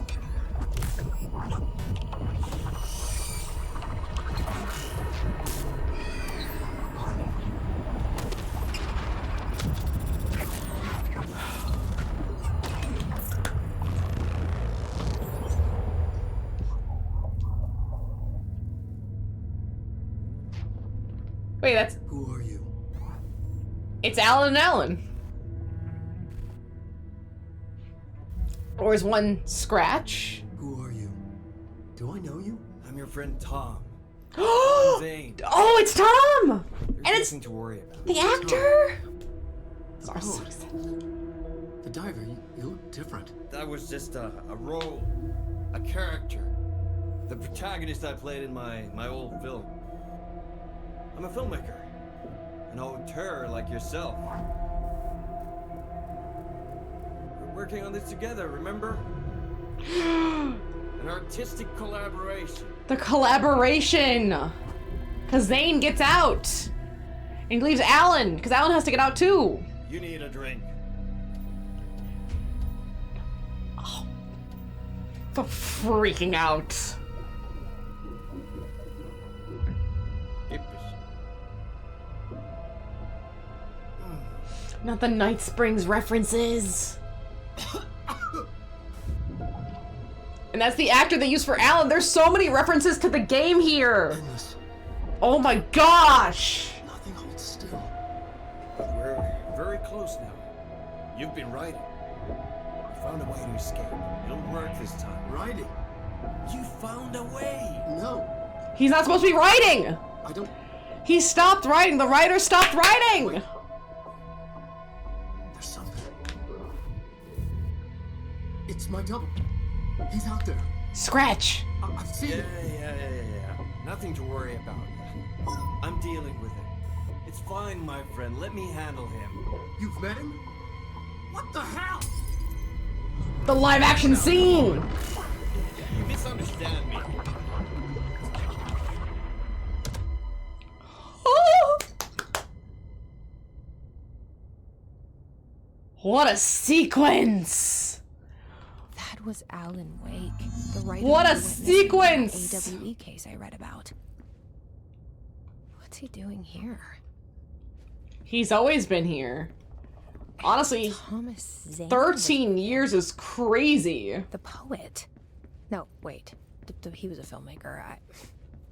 Speaker 1: Wait, that's...
Speaker 16: Who are you?
Speaker 1: It's Alan and Alan. Or is one Scratch?
Speaker 10: Who are you? Do I know you? I'm your friend Tom.
Speaker 1: Oh,
Speaker 10: Zane.
Speaker 1: oh, it's Tom!
Speaker 10: There's
Speaker 1: And it's
Speaker 10: nothing to worry about.
Speaker 1: the actor?
Speaker 10: Oh, the diver, you look different. That was just a role, a character. The protagonist I played in my old film. I'm a filmmaker, an auteur like yourself. We're working on this together, remember? An artistic collaboration.
Speaker 1: The collaboration! Cause Zane gets out! And he leaves Alan, because Alan has to get out too!
Speaker 10: You need a drink.
Speaker 1: Oh. I'm freaking out. Not the Night Springs references. And that's the actor they used for Alan. There's so many references to the game here. Oh my gosh.
Speaker 10: Nothing holds still. We're very close now. You've been writing. You found a way to escape. It'll work this time. Writing? You found a way. No.
Speaker 1: He's not supposed to be writing.
Speaker 10: I don't.
Speaker 1: He stopped writing. The writer stopped writing.
Speaker 10: Wait. There's something. It's my double. He's out there.
Speaker 1: Scratch.
Speaker 10: I've seen it. Yeah. Nothing to worry about. I'm dealing with it. It's fine, my friend. Let me handle him. You've met him? What the hell?
Speaker 1: The live action scene.
Speaker 10: You misunderstand me.
Speaker 1: What a sequence.
Speaker 3: That was Alan Wake, the writer.
Speaker 1: What a
Speaker 3: who witnessed
Speaker 1: sequence!
Speaker 3: the AWE case I read about. What's he doing here?
Speaker 1: He's always been here. Honestly,
Speaker 3: Thomas Zane,
Speaker 1: 13 years is crazy.
Speaker 3: the poet. No, wait. He was a filmmaker.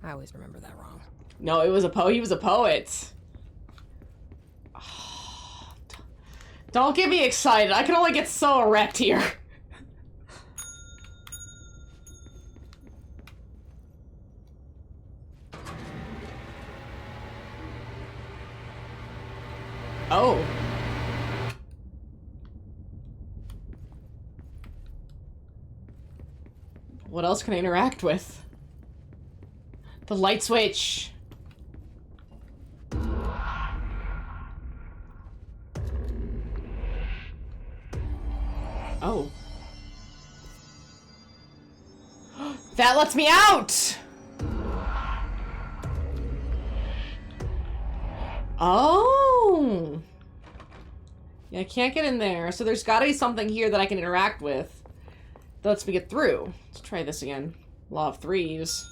Speaker 3: I always remember that wrong.
Speaker 1: No, it was he was a poet. Don't get me excited. I can only get so erect here. Oh. What else can I interact with? The light switch. Oh. That lets me out! Oh! Yeah, I can't get in there, so there's gotta be something here that I can interact with that lets me get through. Let's try this again. Law of threes.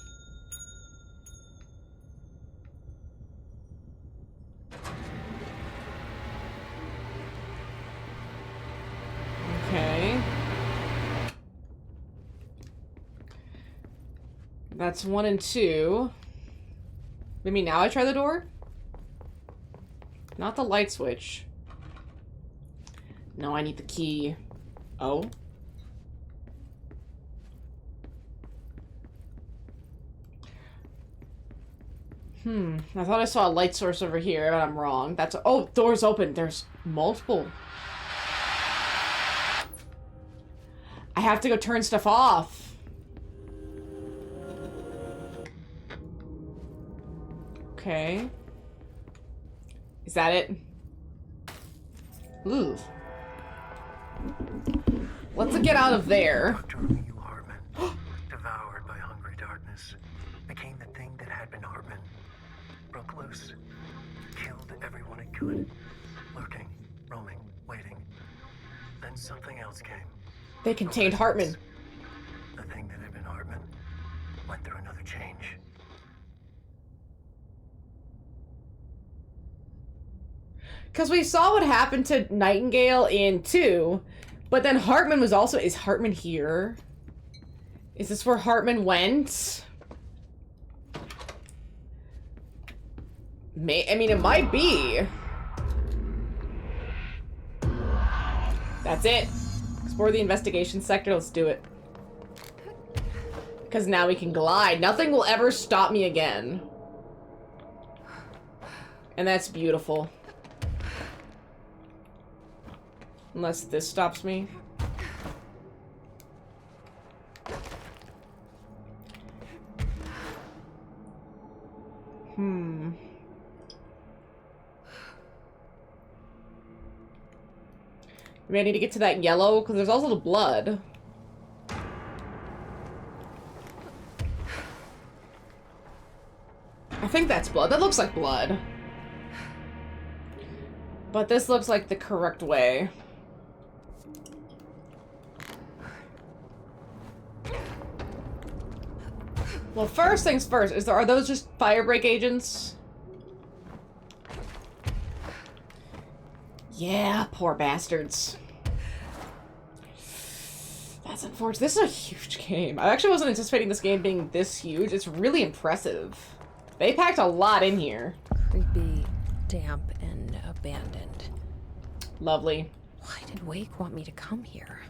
Speaker 1: Okay. That's 1 and 2. Maybe now I try the door? Not the light switch. No, I need the key. Oh. I thought I saw a light source over here, but I'm wrong. That's... Oh, door's open. There's multiple. I have to go turn stuff off. Okay. Is that it? Ooh. Let's get out of there.
Speaker 2: Devoured by hungry darkness, became the thing that had been Hartman. Broke loose, killed everyone it could, lurking, roaming, waiting. Then something else came.
Speaker 1: They contained Hartman.
Speaker 2: The thing that had been Hartman went through another change.
Speaker 1: Because we saw what happened to Nightingale in 2, but then Hartman was also... Is Hartman here? Is this where Hartman went? I mean, it might be. That's it. Explore the investigation sector. Let's do it. Because now we can glide. Nothing will ever stop me again. And that's beautiful. Unless this stops me. Maybe I need to get to that yellow, because there's also the blood. I think that's blood. That looks like blood. But this looks like the correct way. Well, first things first, are those just fire break agents? Yeah, poor bastards. That's unfortunate. This is a huge game. I actually wasn't anticipating this game being this huge. It's really impressive. They packed a lot in here.
Speaker 3: Creepy, damp, and abandoned.
Speaker 1: Lovely.
Speaker 3: Why did Wake want me to come here?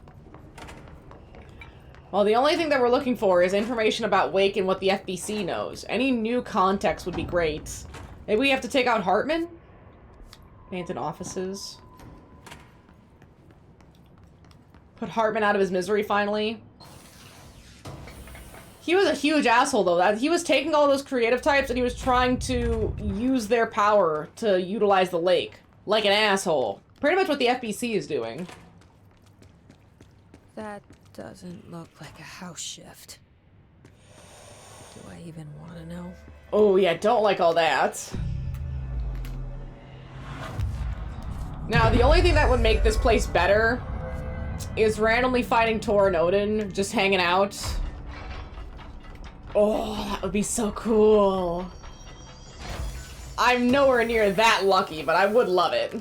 Speaker 1: Well, the only thing that we're looking for is information about Wake and what the FBC knows. Any new context would be great. Maybe we have to take out Hartman? Abandoned offices. Put Hartman out of his misery, finally. He was a huge asshole, though. He was taking all those creative types and he was trying to use their power to utilize the lake. Like an asshole. Pretty much what the FBC is doing.
Speaker 3: That doesn't look like a house shift. Do I even want to know?
Speaker 1: Oh, yeah, don't like all that. Now, the only thing that would make this place better is randomly finding Tor and Odin just hanging out. Oh, that would be so cool. I'm nowhere near that lucky, but I would love it.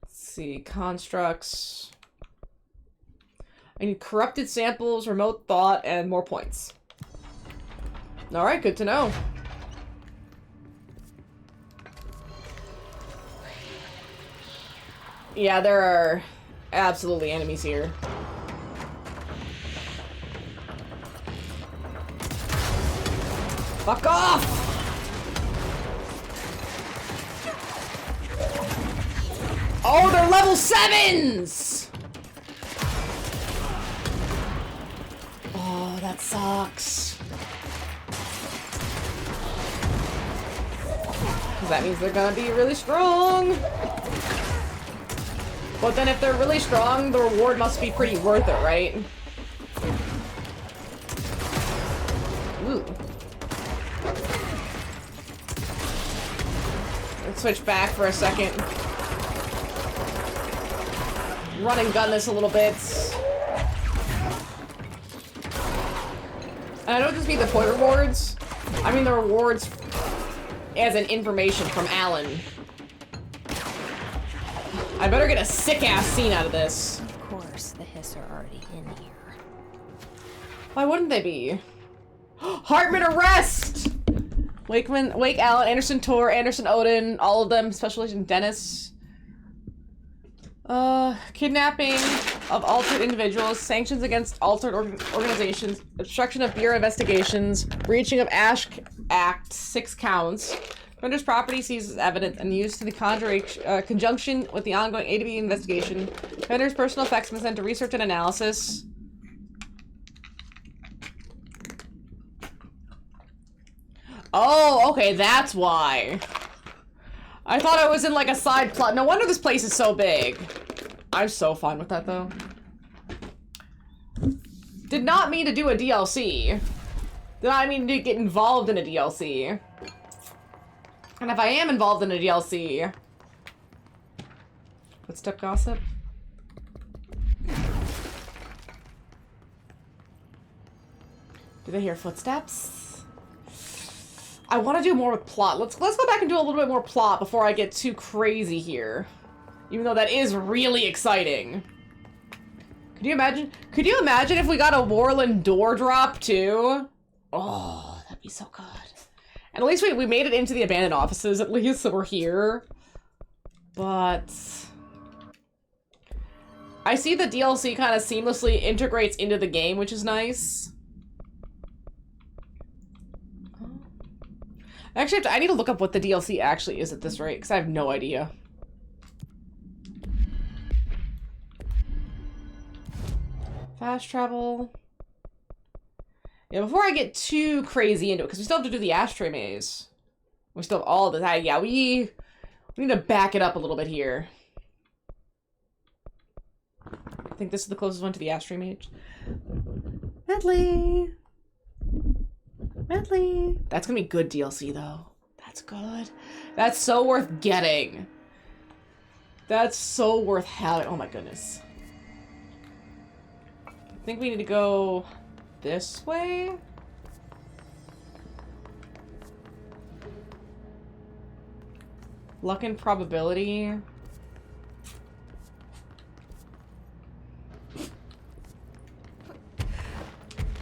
Speaker 1: Let's see, constructs. I need corrupted samples, remote thought, and more points. Alright, good to know. Yeah, there are absolutely enemies here. Fuck off! Oh, they're level 7s! Oh, that sucks. Because that means they're gonna be really strong. But then if they're really strong, the reward must be pretty worth it, right? Ooh. Let's switch back for a second. Run and gun this a little bit. And I don't just mean the point rewards. I mean the rewards as an information from Alan. I better get a sick-ass scene out of this.
Speaker 3: Of course, the Hiss are already in here.
Speaker 1: Why wouldn't they be? Hartman arrest! Wake, Alan, Anderson, Tor, Anderson, Odin, all of them, Special Agent Dennis. Kidnapping of altered individuals, sanctions against altered organizations, obstruction of Bureau investigations, breaching of Ash Act, 6 counts. Offender's property seized as evidence and used to the conjunction with the ongoing A2B investigation. Offender's personal effects been sent to research and analysis. Oh, okay, that's why. I thought I was in like a side plot. No wonder this place is so big. I'm so fine with that though. Did not mean to do a DLC. Did not mean to get involved in a DLC. And if I am involved in a DLC... Footstep gossip? Do they hear footsteps? I want to do more with plot. Let's go back and do a little bit more plot before I get too crazy here. Even though that is really exciting. Could you imagine? Could you imagine if we got a Warland door drop too? Oh, that'd be so good. And at least we made it into the abandoned offices, at least, so we're here. But... I see the DLC kind of seamlessly integrates into the game, which is nice. Actually, I need to look up what the DLC actually is at this rate, because I have no idea. Fast travel. Yeah, before I get too crazy into it, because we still have to do the ashtray maze. We still have all of that. Yeah, we need to back it up a little bit here. I think this is the closest one to the ashtray maze. Medley! Medley! That's gonna be good DLC, though. That's good. That's so worth getting. That's so worth having. Oh my goodness. I think we need to go this way? Luck and probability.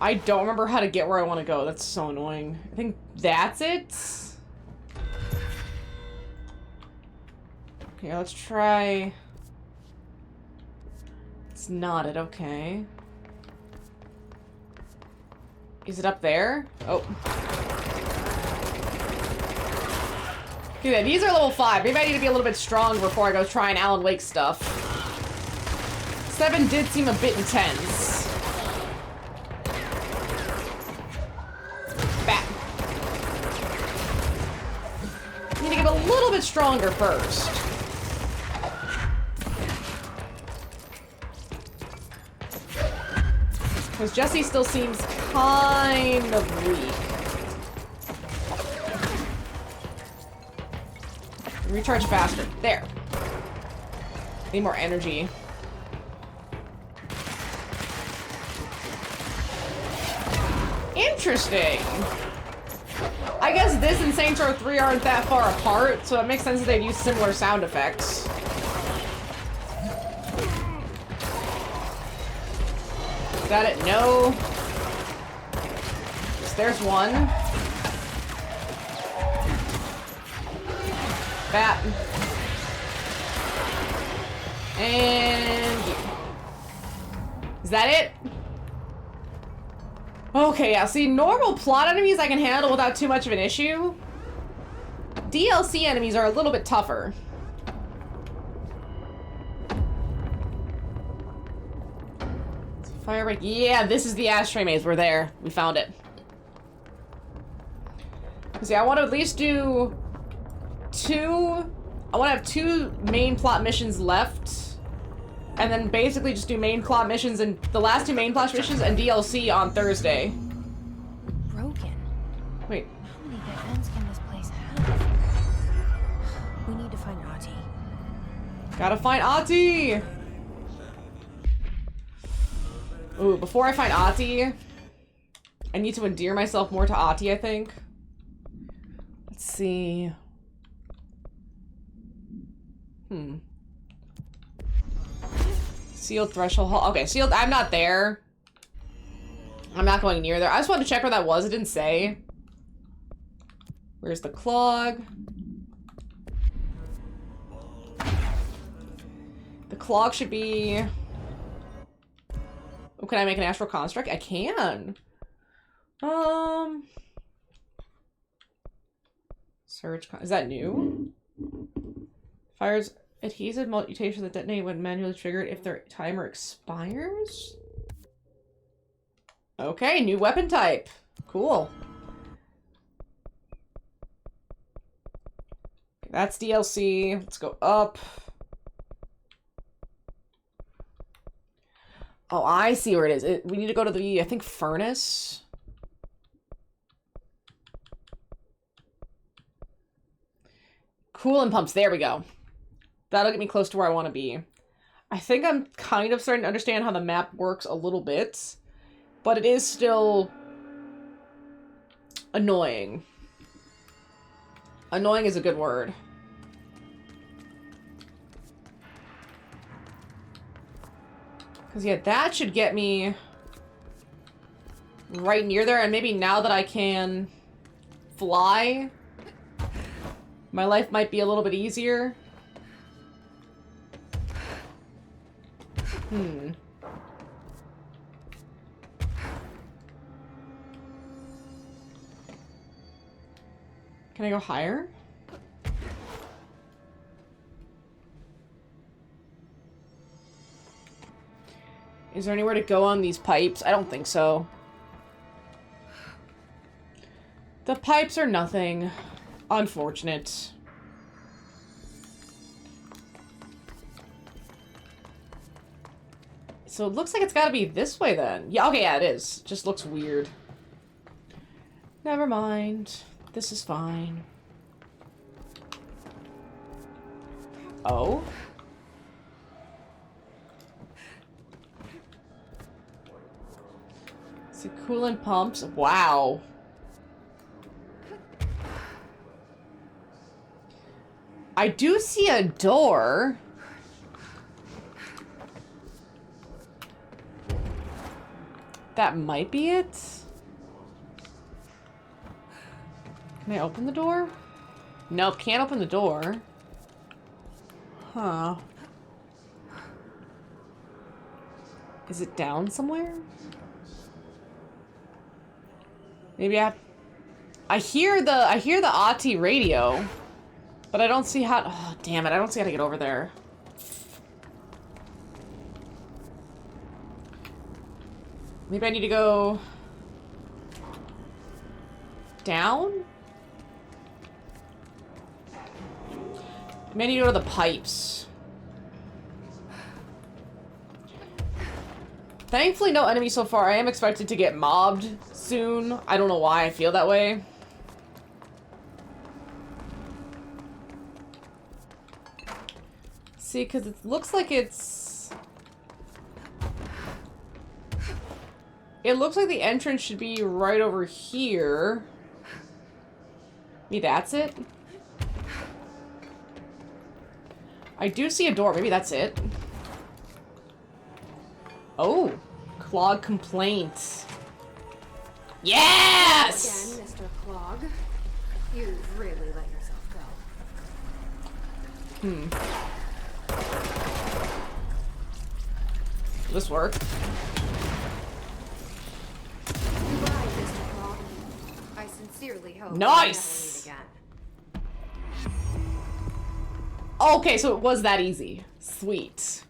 Speaker 1: I don't remember how to get where I want to go. That's so annoying. I think that's it. Okay, let's try... It's not it, okay. Is it up there? Oh. Okay, these are level 5. Maybe I need to be a little bit stronger before I go trying Alan Wake stuff. 7 did seem a bit intense. Bat. Need to get a little bit stronger first. Because Jesse still seems kind of weak. Recharge faster. There. Need more energy. Interesting. I guess this and Saints Row 3 aren't that far apart, so it makes sense that they'd use similar sound effects. Is that it? No. Yes, there's one. Bat. And you. Is that it? Okay, yeah, see, normal plot enemies I can handle without too much of an issue. DLC enemies are a little bit tougher. Fire break. Yeah, this is the ashtray maze. We're there. We found it. See, I want to at least do I want to have 2 main plot missions left. And then basically just do main plot missions and the last 2 main plot missions and DLC on Thursday.
Speaker 5: Broken.
Speaker 1: Wait.
Speaker 5: How many dead ends can this place have? We need to find Ahti.
Speaker 1: Gotta find Ahti! Ooh, before I find Ahti, I need to endear myself more to Ahti, I think. Let's see. Sealed threshold hall. Okay, sealed. I'm not there. I'm not going near there. I just wanted to check where that was. It didn't say. Where's the clog? The clog should be... Oh, can I make an astral construct? I can. Surge. Is that new? Fires adhesive mutation that detonate when manually triggered if their timer expires? Okay, new weapon type. Cool. Okay, that's DLC. Let's go up. Oh, I see where it is. We need to go to the, I think, furnace. Coolant pumps. There we go. That'll get me close to where I want to be. I think I'm kind of starting to understand how the map works a little bit. But it is still annoying. Annoying is a good word. Because, yeah, that should get me right near there. And maybe now that I can fly, my life might be a little bit easier. Can I go higher? Is there anywhere to go on these pipes? I don't think so. The pipes are nothing. Unfortunate. So it looks like it's gotta be this way then. Yeah, okay, yeah, it is. Just looks weird. Never mind. This is fine. Oh? So coolant pumps. Wow. I do see a door. That might be it. Can I open the door? Nope, can't open the door. Huh. Is it down somewhere? Maybe I hear the Ati radio, but I don't see how. Oh, damn it! I don't see how to get over there. Maybe I need to go down? Maybe I need to go to the pipes. Thankfully, no enemies so far. I am expected to get mobbed soon. I don't know why I feel that way. See, because it looks like it's... It looks like the entrance should be right over here. Maybe that's it? I do see a door. Maybe that's it. Oh, Clog complaints. Yes!
Speaker 5: Again, Mr. Clog. You've really let yourself go.
Speaker 1: Will this work?
Speaker 5: Goodbye, Mr. Clog. I sincerely hope
Speaker 1: Nice!
Speaker 5: we'll never meet again.
Speaker 1: Okay, so it was that easy. Sweet.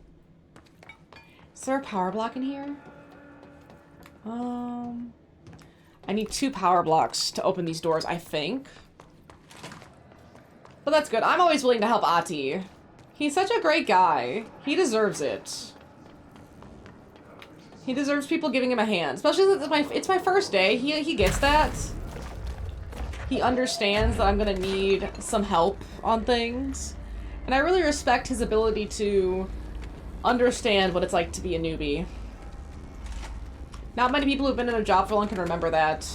Speaker 1: Is there a power block in here? I need 2 power blocks to open these doors, I think. But that's good. I'm always willing to help Ati. He's such a great guy. He deserves it. He deserves people giving him a hand. Especially since it's my first day. He gets that. He understands that I'm gonna need some help on things. And I really respect his ability to understand what it's like to be a newbie. Not many people who've been in a job for long can remember that.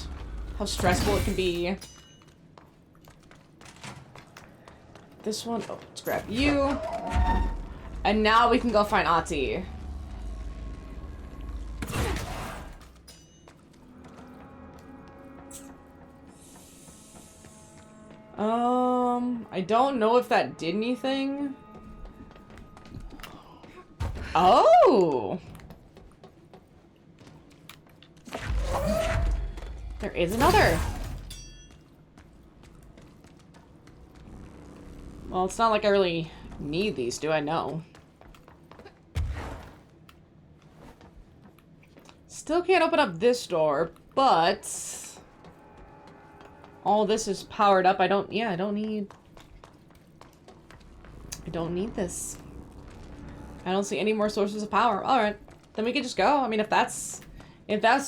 Speaker 1: How stressful it can be. This one, oh, let's grab you. And now we can go find Ati. I don't know if that did anything. Oh! There is another. Well, it's not like I really need these, do I? No. Still can't open up this door, but all this is powered up. I don't need this. I don't see any more sources of power. All right, then we can just go. I mean, if that's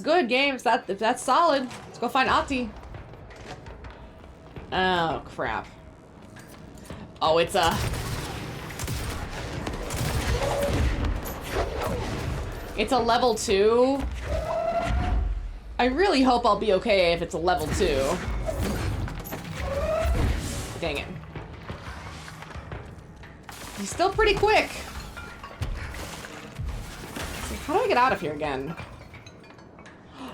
Speaker 1: good, game. If that's solid, let's go find Ati. Oh crap. Oh, it's a level 2. I really hope I'll be okay if it's a level 2. Dang it. He's still pretty quick. So how do I get out of here again?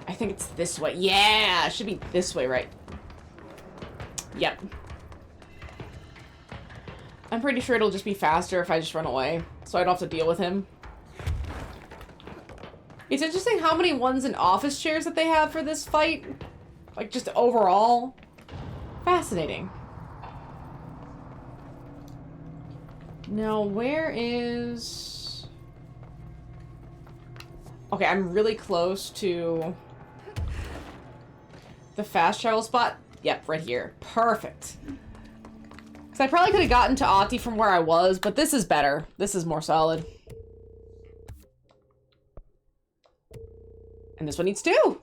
Speaker 1: I think it's this way. Yeah, it should be this way, right? Yep. I'm pretty sure it'll just be faster if I just run away, so I don't have to deal with him. It's interesting how many ones in office chairs that they have for this fight. Like, just overall. Fascinating. Now, where is... Okay, I'm really close to the fast travel spot. Yep, right here. Perfect. Because I probably could have gotten to Ahti from where I was, but this is better. This is more solid. And this one needs 2.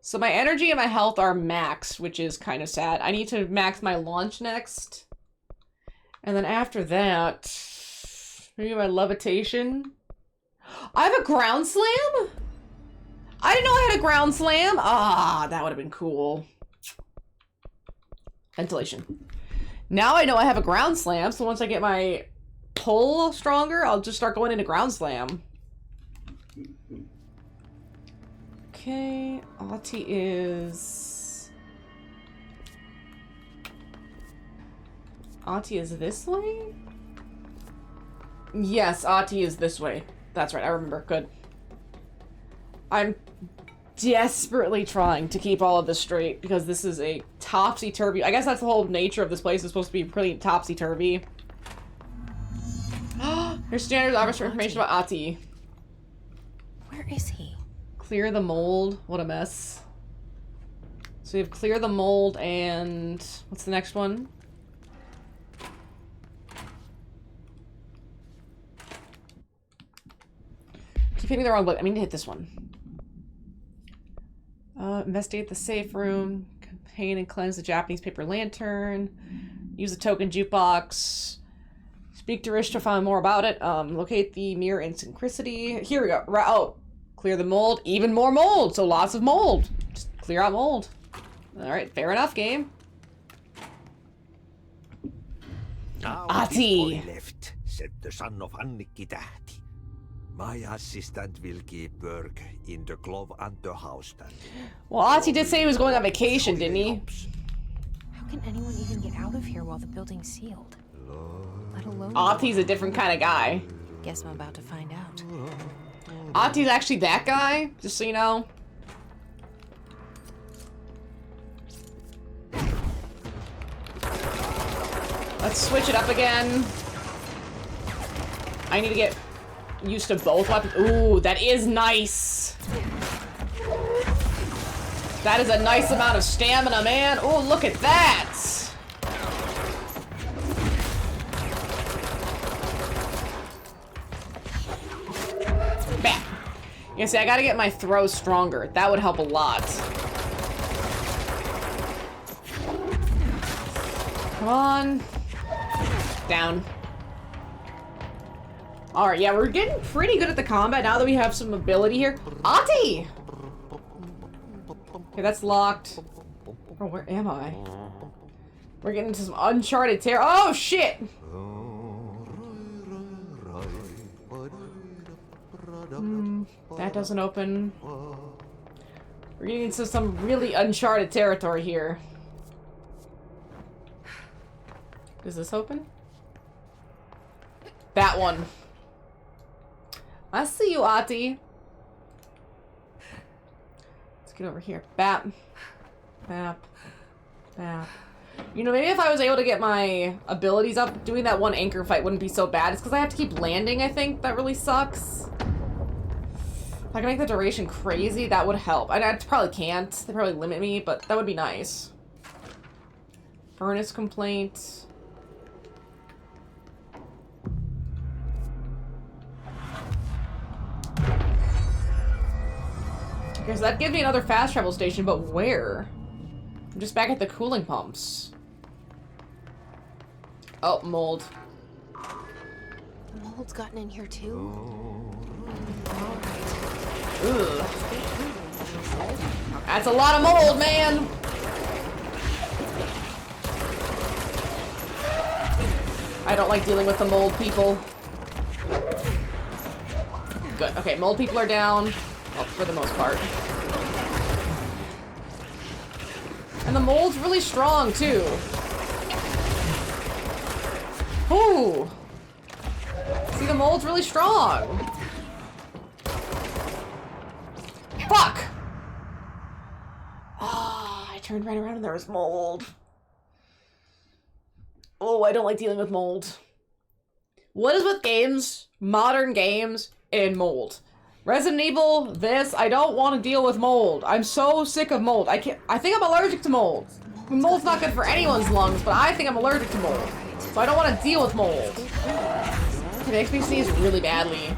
Speaker 1: So my energy and my health are maxed, which is kind of sad. I need to max my launch next. And then after that, maybe my levitation. I have a ground slam? I didn't know I had a ground slam. Ah, that would have been cool. Ventilation. Now I know I have a ground slam, so once I get my pull stronger, I'll just start going into ground slam. Okay, Ahti is... Ahti is this way? Yes, Ahti is this way. That's right, I remember. Good. I'm desperately trying to keep all of this straight because this is a topsy-turvy. I guess that's the whole nature of this place. It's supposed to be pretty topsy-turvy. Here's standard office for information about Ahti.
Speaker 5: Where is he?
Speaker 1: Clear the mold. What a mess. So we have clear the mold and... What's the next one? Keep hitting the wrong button. I mean to hit this one. Investigate the safe room. Contain and cleanse the Japanese paper lantern. Use the token jukebox. Speak to Rish to find more about it. Locate the mirror in synchronicity. Here we go. Oh, clear the mold. Even more mold. So lots of mold. Just clear out mold. Alright, fair enough, game. Ahti!
Speaker 9: Before he left, said the son of Annikki Tähti. My assistant will keep work in the glove under house.
Speaker 1: Well, Ahti did say he was going on vacation, didn't he?
Speaker 5: How can anyone even get out of here while the building's sealed? Let alone...
Speaker 1: Ahti's a different kind of guy.
Speaker 5: Guess I'm about to find out.
Speaker 1: Ahti's actually that guy, just so you know. Let's switch it up again. I need to get used to both weapons. Ooh, that is nice. That is a nice amount of stamina, man. Ooh, look at that. Bam. You see, I gotta get my throw stronger. That would help a lot. Come on. Down. Alright, yeah, we're getting pretty good at the combat now that we have some ability here. Ahti! Okay, that's locked. Oh, where am I? We're getting into some uncharted territory. Oh, shit! That doesn't open. We're getting into some really uncharted territory here. Does this open? That one. I see you, Ahti. Let's get over here. Bap. Bap. Bap. You know, maybe if I was able to get my abilities up, doing that one anchor fight wouldn't be so bad. It's because I have to keep landing, I think. That really sucks. If I can make the duration crazy, that would help. I probably can't. They probably limit me, but that would be nice. Furnace complaint. Okay, so that gives me another fast travel station, but where? I'm just back at the cooling pumps. Oh, mold.
Speaker 5: The mold's gotten in here too.
Speaker 1: Ugh. That's a lot of mold, man! I don't like dealing with the mold people. Good. Okay, mold people are down. Well, for the most part. And the mold's really strong, too. Ooh. See, the mold's really strong. Fuck! Ah, I turned right around and there was mold. Oh, I don't like dealing with mold. What is with games, modern games, and mold? Resident Evil, this, I don't want to deal with mold. I'm so sick of mold. I think I'm allergic to mold. Mold's not good for anyone's lungs, but I think I'm allergic to mold. So I don't want to deal with mold. It makes me sneeze really badly.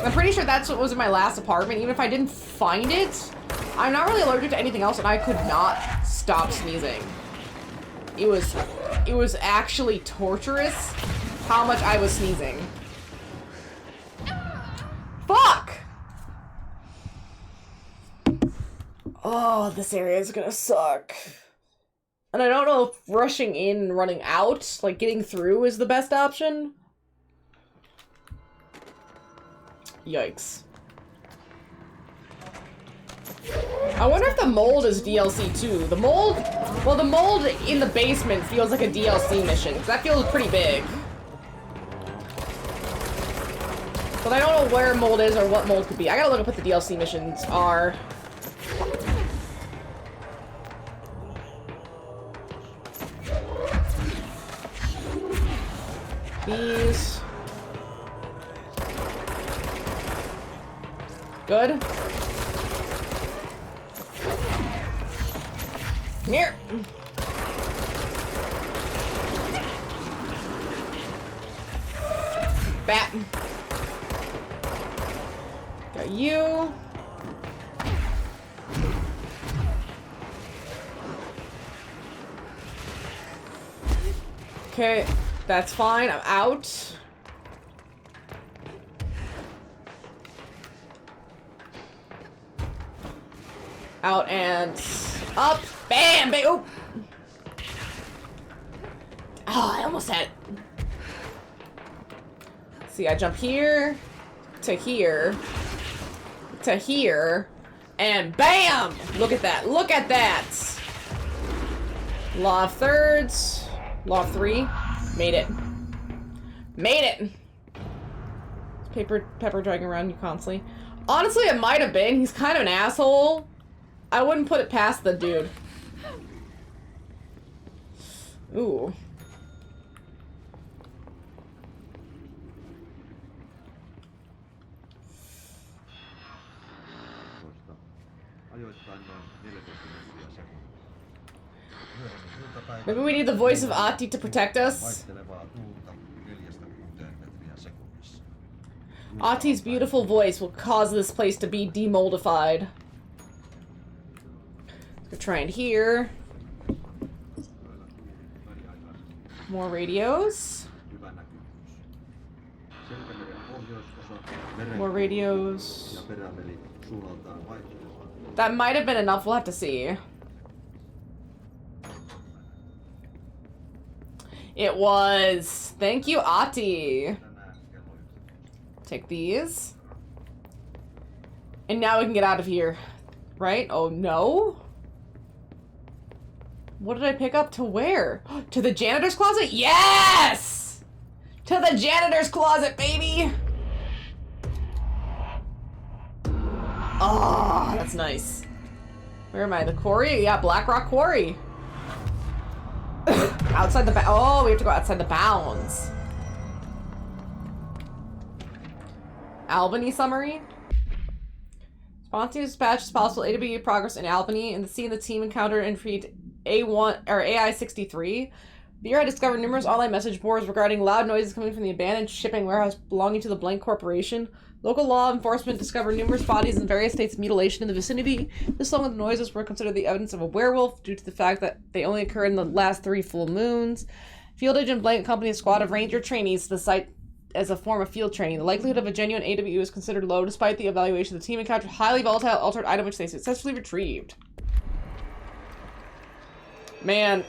Speaker 1: I'm pretty sure that's what was in my last apartment. Even if I didn't find it, I'm not really allergic to anything else, and I could not stop sneezing. It was actually torturous how much I was sneezing. Fuck! Oh, this area is gonna suck. And I don't know if rushing in and running out, like getting through, is the best option. Yikes. I wonder if the mold is DLC too. The mold, well, the mold in the basement feels like a DLC mission, because that feels pretty big. But I don't know where mold is or what mold could be. I gotta look up what the DLC missions are. These. Good. Here. Bat. Got you. Okay, that's fine. I'm out. Out and up. Bam! Bam! Oh! Oh, I almost had it. See, I jump here, to here, to here, and BAM! Look at that. Look at that! Law of thirds. Law of three. Made it. Made it! Pepper dragging around you constantly. Honestly, it might have been. He's kind of an asshole. I wouldn't put it past the dude. Ooh. Maybe we need the voice of Ahti to protect us. Ahti's beautiful voice will cause this place to be demoldified. We're trying here. More radios. More radios. That might have been enough. We'll have to see. It was. Thank you, Ahti. Take these. And now we can get out of here. Right? Oh, no? What did I pick up? To where? To the janitor's closet? Yes! To the janitor's closet, baby! Oh, that's nice. Where am I? The quarry? Yeah, Black Rock Quarry. Outside the oh, we have to go outside the bounds. Albany summary. Spontaneous dispatch as possible. AWE progress in Albany. In the scene, the team encountered and freed AI-63. The Bureau discovered numerous online message boards regarding loud noises coming from the abandoned shipping warehouse belonging to the Blank Corporation. Local law enforcement discovered numerous bodies in various states of mutilation in the vicinity. This, along with the noises, were considered the evidence of a werewolf due to the fact that they only occurred in the last 3 full moons. Field Agent Blank accompanied a squad of ranger trainees to the site as a form of field training. The likelihood of a genuine AWE is considered low. Despite the evaluation, the team encountered a highly volatile altered item which they successfully retrieved. Man,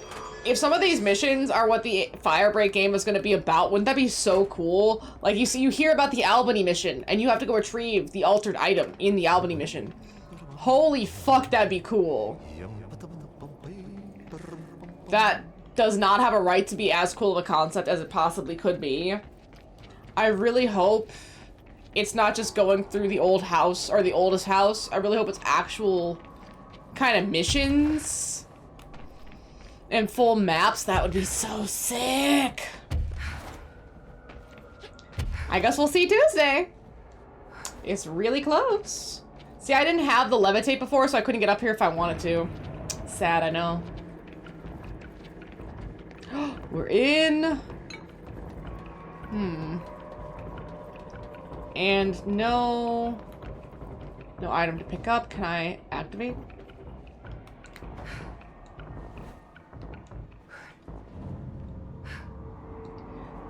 Speaker 1: if some of these missions are what the Firebreak game is going to be about, wouldn't that be so cool? Like, you hear about the Albany mission, and you have to go retrieve the altered item in the Albany mission. Holy fuck, that'd be cool. That does not have a right to be as cool of a concept as it possibly could be. I really hope it's not just going through the old house or the oldest house. I really hope it's actual kind of missions and full maps. That would be so sick. I guess we'll see Tuesday. It's really close. See, I didn't have the levitate before, so I couldn't get up here if I wanted to. Sad, I know. We're in. And no item to pick up. Can I activate?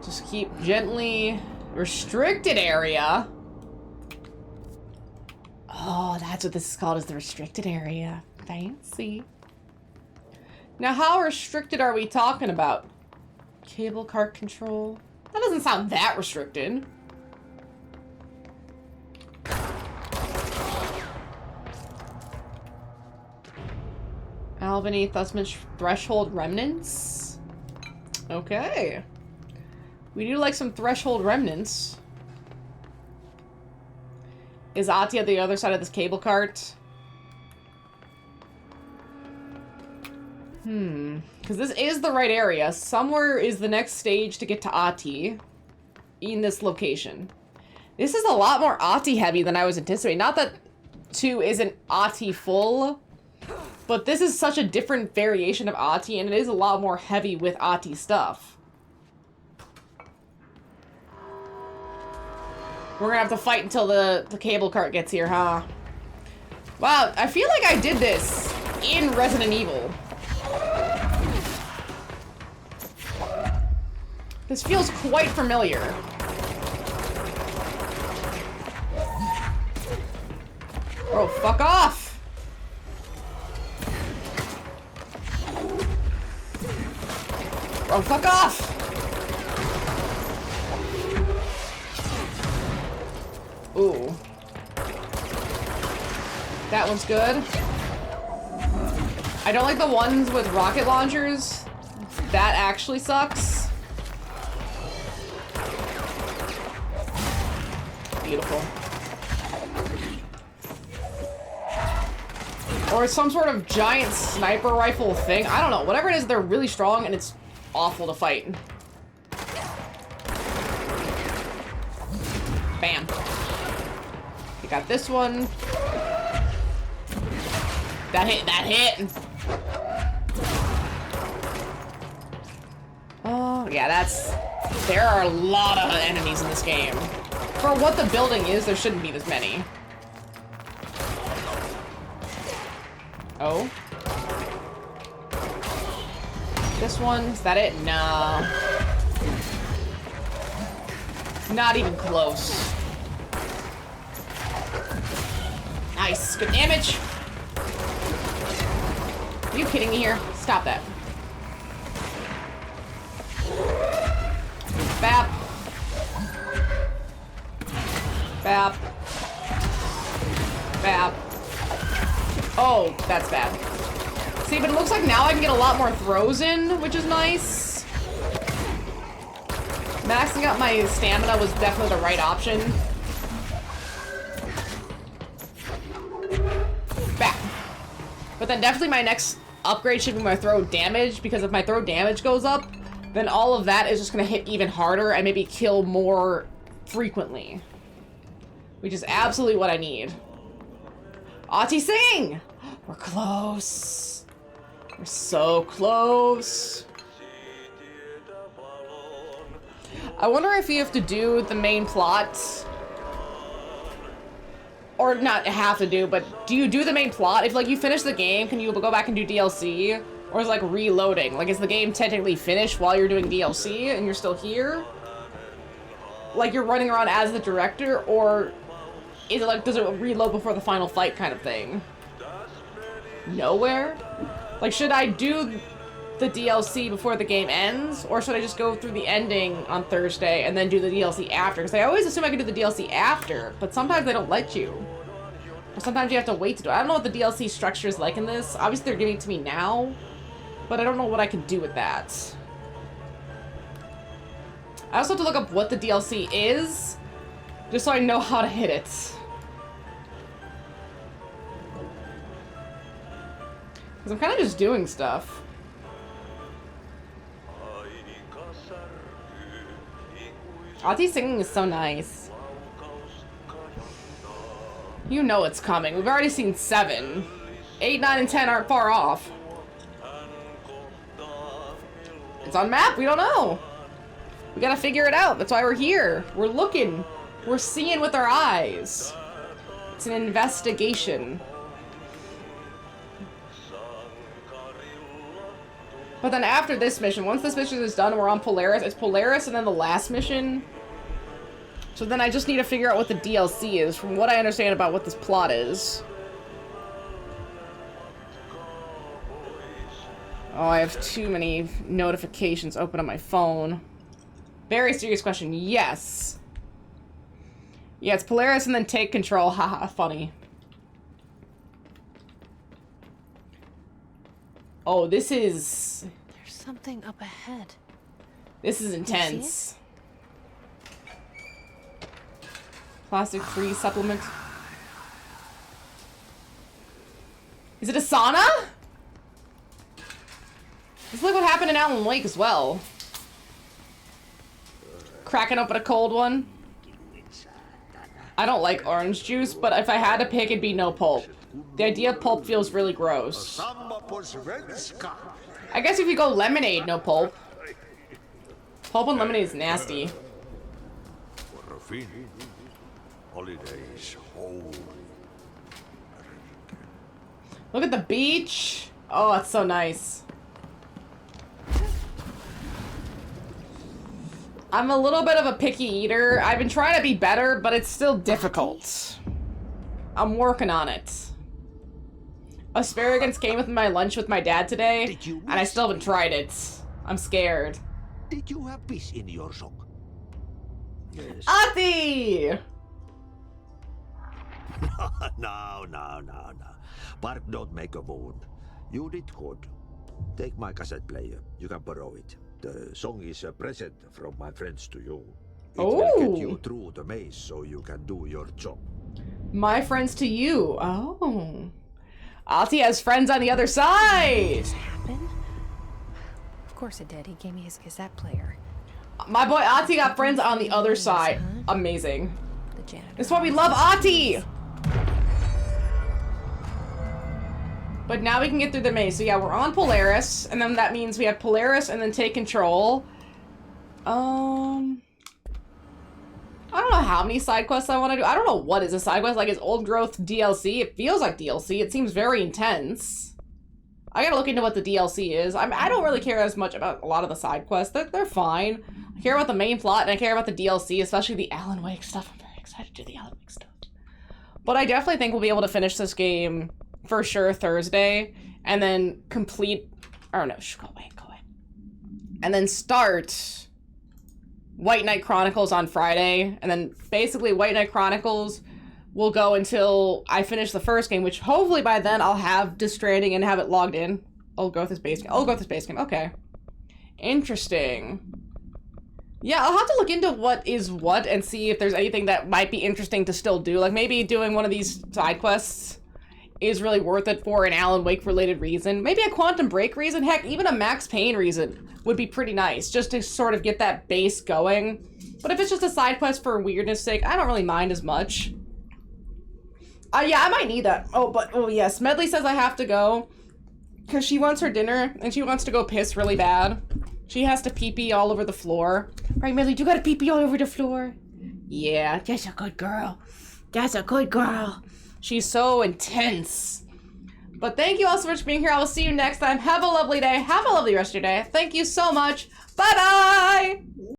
Speaker 1: Just keep gently. Restricted area. Oh, that's what this is called, is the restricted area. Fancy. Now, how restricted are we talking about? Cable cart control. That doesn't sound that restricted. Albany Thusman threshold remnants. Okay. We do like some threshold remnants. Is Ati at the other side of this cable cart? Because this is the right area. Somewhere is the next stage to get to Ati in this location. This is a lot more Ati heavy than I was anticipating. Not that 2 isn't Ati full, but this is such a different variation of Ati, and it is a lot more heavy with Ati stuff. We're gonna have to fight until the cable cart gets here, huh? Wow, I feel like I did this in Resident Evil. This feels quite familiar. Oh, fuck off! Oh, fuck off! Ooh. That one's good. I don't like the ones with rocket launchers. That actually sucks. Beautiful. Or some sort of giant sniper rifle thing. I don't know. Whatever it is, they're really strong and it's awful to fight. Bam. We got this one. That hit. Oh, yeah, there are a lot of enemies in this game. For what the building is, there shouldn't be this many. Oh. This one, is that it? No. Not even close. Nice, good damage. Are you kidding me here? Stop that. Bap. Bap. Bap. Oh, that's bad. See, but it looks like now I can get a lot more throws in, which is nice. Maxing out my stamina was definitely the right option. Bap. But then definitely my next upgrade should be my throw damage, because if my throw damage goes up, then all of that is just gonna hit even harder and maybe kill more frequently. Which is absolutely what I need. Ati Singh! We're close. We're so close. I wonder if you have to do the main plot. Or not have to do, but do you do the main plot? If, like, you finish the game, can you go back and do DLC? Or is it, like, reloading? Like, is the game technically finished while you're doing DLC and you're still here? Like, you're running around as the director? Or is it, like, does it reload before the final fight kind of thing? Nowhere? Like, should I do the DLC before the game ends? Or should I just go through the ending on Thursday and then do the DLC after? Because I always assume I can do the DLC after, but sometimes they don't let you. Or sometimes you have to wait to do it. I don't know what the DLC structure is like in this. Obviously they're giving it to me now. But I don't know what I can do with that. I also have to look up what the DLC is, just so I know how to hit it. Because I'm kind of just doing stuff. Ati's singing is so nice. You know it's coming. We've already seen 7. 8, 9, and 10 aren't far off. It's on map. We don't know. We gotta figure it out. That's why we're here. We're looking. We're seeing with our eyes. It's an investigation. But then after this mission, once this mission is done, we're on Polaris. It's Polaris and then the last mission. So then I just need to figure out what the DLC is, from what I understand about what this plot is. Oh, I have too many notifications open on my phone. Very serious question. Yes. Yeah, it's Polaris and then take control. Haha, funny. Oh, this is...
Speaker 5: There's something up ahead.
Speaker 1: This is intense. Plastic-free supplement. Is it a sauna? This is like what happened in Alan Wake as well. Cracking open a cold one. I don't like orange juice, but if I had to pick, it'd be no pulp. The idea of pulp feels really gross. I guess if you go lemonade, no pulp. Pulp and lemonade is nasty. Look at the beach. Oh, it's so nice. I'm a little bit of a picky eater. I've been trying to be better, but it's still difficult. I'm working on it. Asparagus came with my lunch with my dad today, and I still haven't tried it. I'm scared.
Speaker 9: Did you have peace in your song? Yes.
Speaker 1: Ati!
Speaker 9: No. Bark don't make a wound. You did good. Take my cassette player. You can borrow it. The song is a present from my friends to you. It will get you through the maze so you can do your job.
Speaker 1: My friends to you. Oh. Ati has friends on the other side.
Speaker 5: This happened? Of course it did. He gave me his cassette player.
Speaker 1: My boy Ati got friends on the other side. Amazing. That's why we love Ati. But now we can get through the maze. So yeah, we're on Polaris, and then that means we have Polaris and then take control. I don't know how many side quests I want to do. I don't know what is a side quest. Like, is Old Growth DLC? It feels like DLC. It seems very intense. I gotta look into what the DLC is. I don't really care as much about a lot of the side quests. They're fine. I care about the main plot, and I care about the DLC, especially the Alan Wake stuff. I'm very excited to do the Alan Wake stuff. But I definitely think we'll be able to finish this game for sure Thursday, and then complete... Oh no, go away. And then start White Knight Chronicles on Friday, and then basically White Knight Chronicles will go until I finish the first game, which hopefully by then I'll have Death Stranding and have it logged in. Old Growth is base game. Old Growth is base game. Okay. Interesting. Yeah, I'll have to look into what is what and see if there's anything that might be interesting to still do. Like maybe doing one of these side quests is really worth it for an Alan Wake related reason. Maybe a Quantum Break reason. Heck, even a Max Payne reason would be pretty nice, just to sort of get that base going. But if it's just a side quest for weirdness sake, I don't really mind as much. Yeah, I might need that. Oh yes, Medley says I have to go because she wants her dinner and she wants to go piss really bad. She has to pee-pee all over the floor. Right, Medley, you gotta pee-pee all over the floor? Yeah, that's a good girl. That's a good girl. She's so intense. But thank you all so much for being here. I will see you next time. Have a lovely day. Have a lovely rest of your day. Thank you so much. Bye-bye!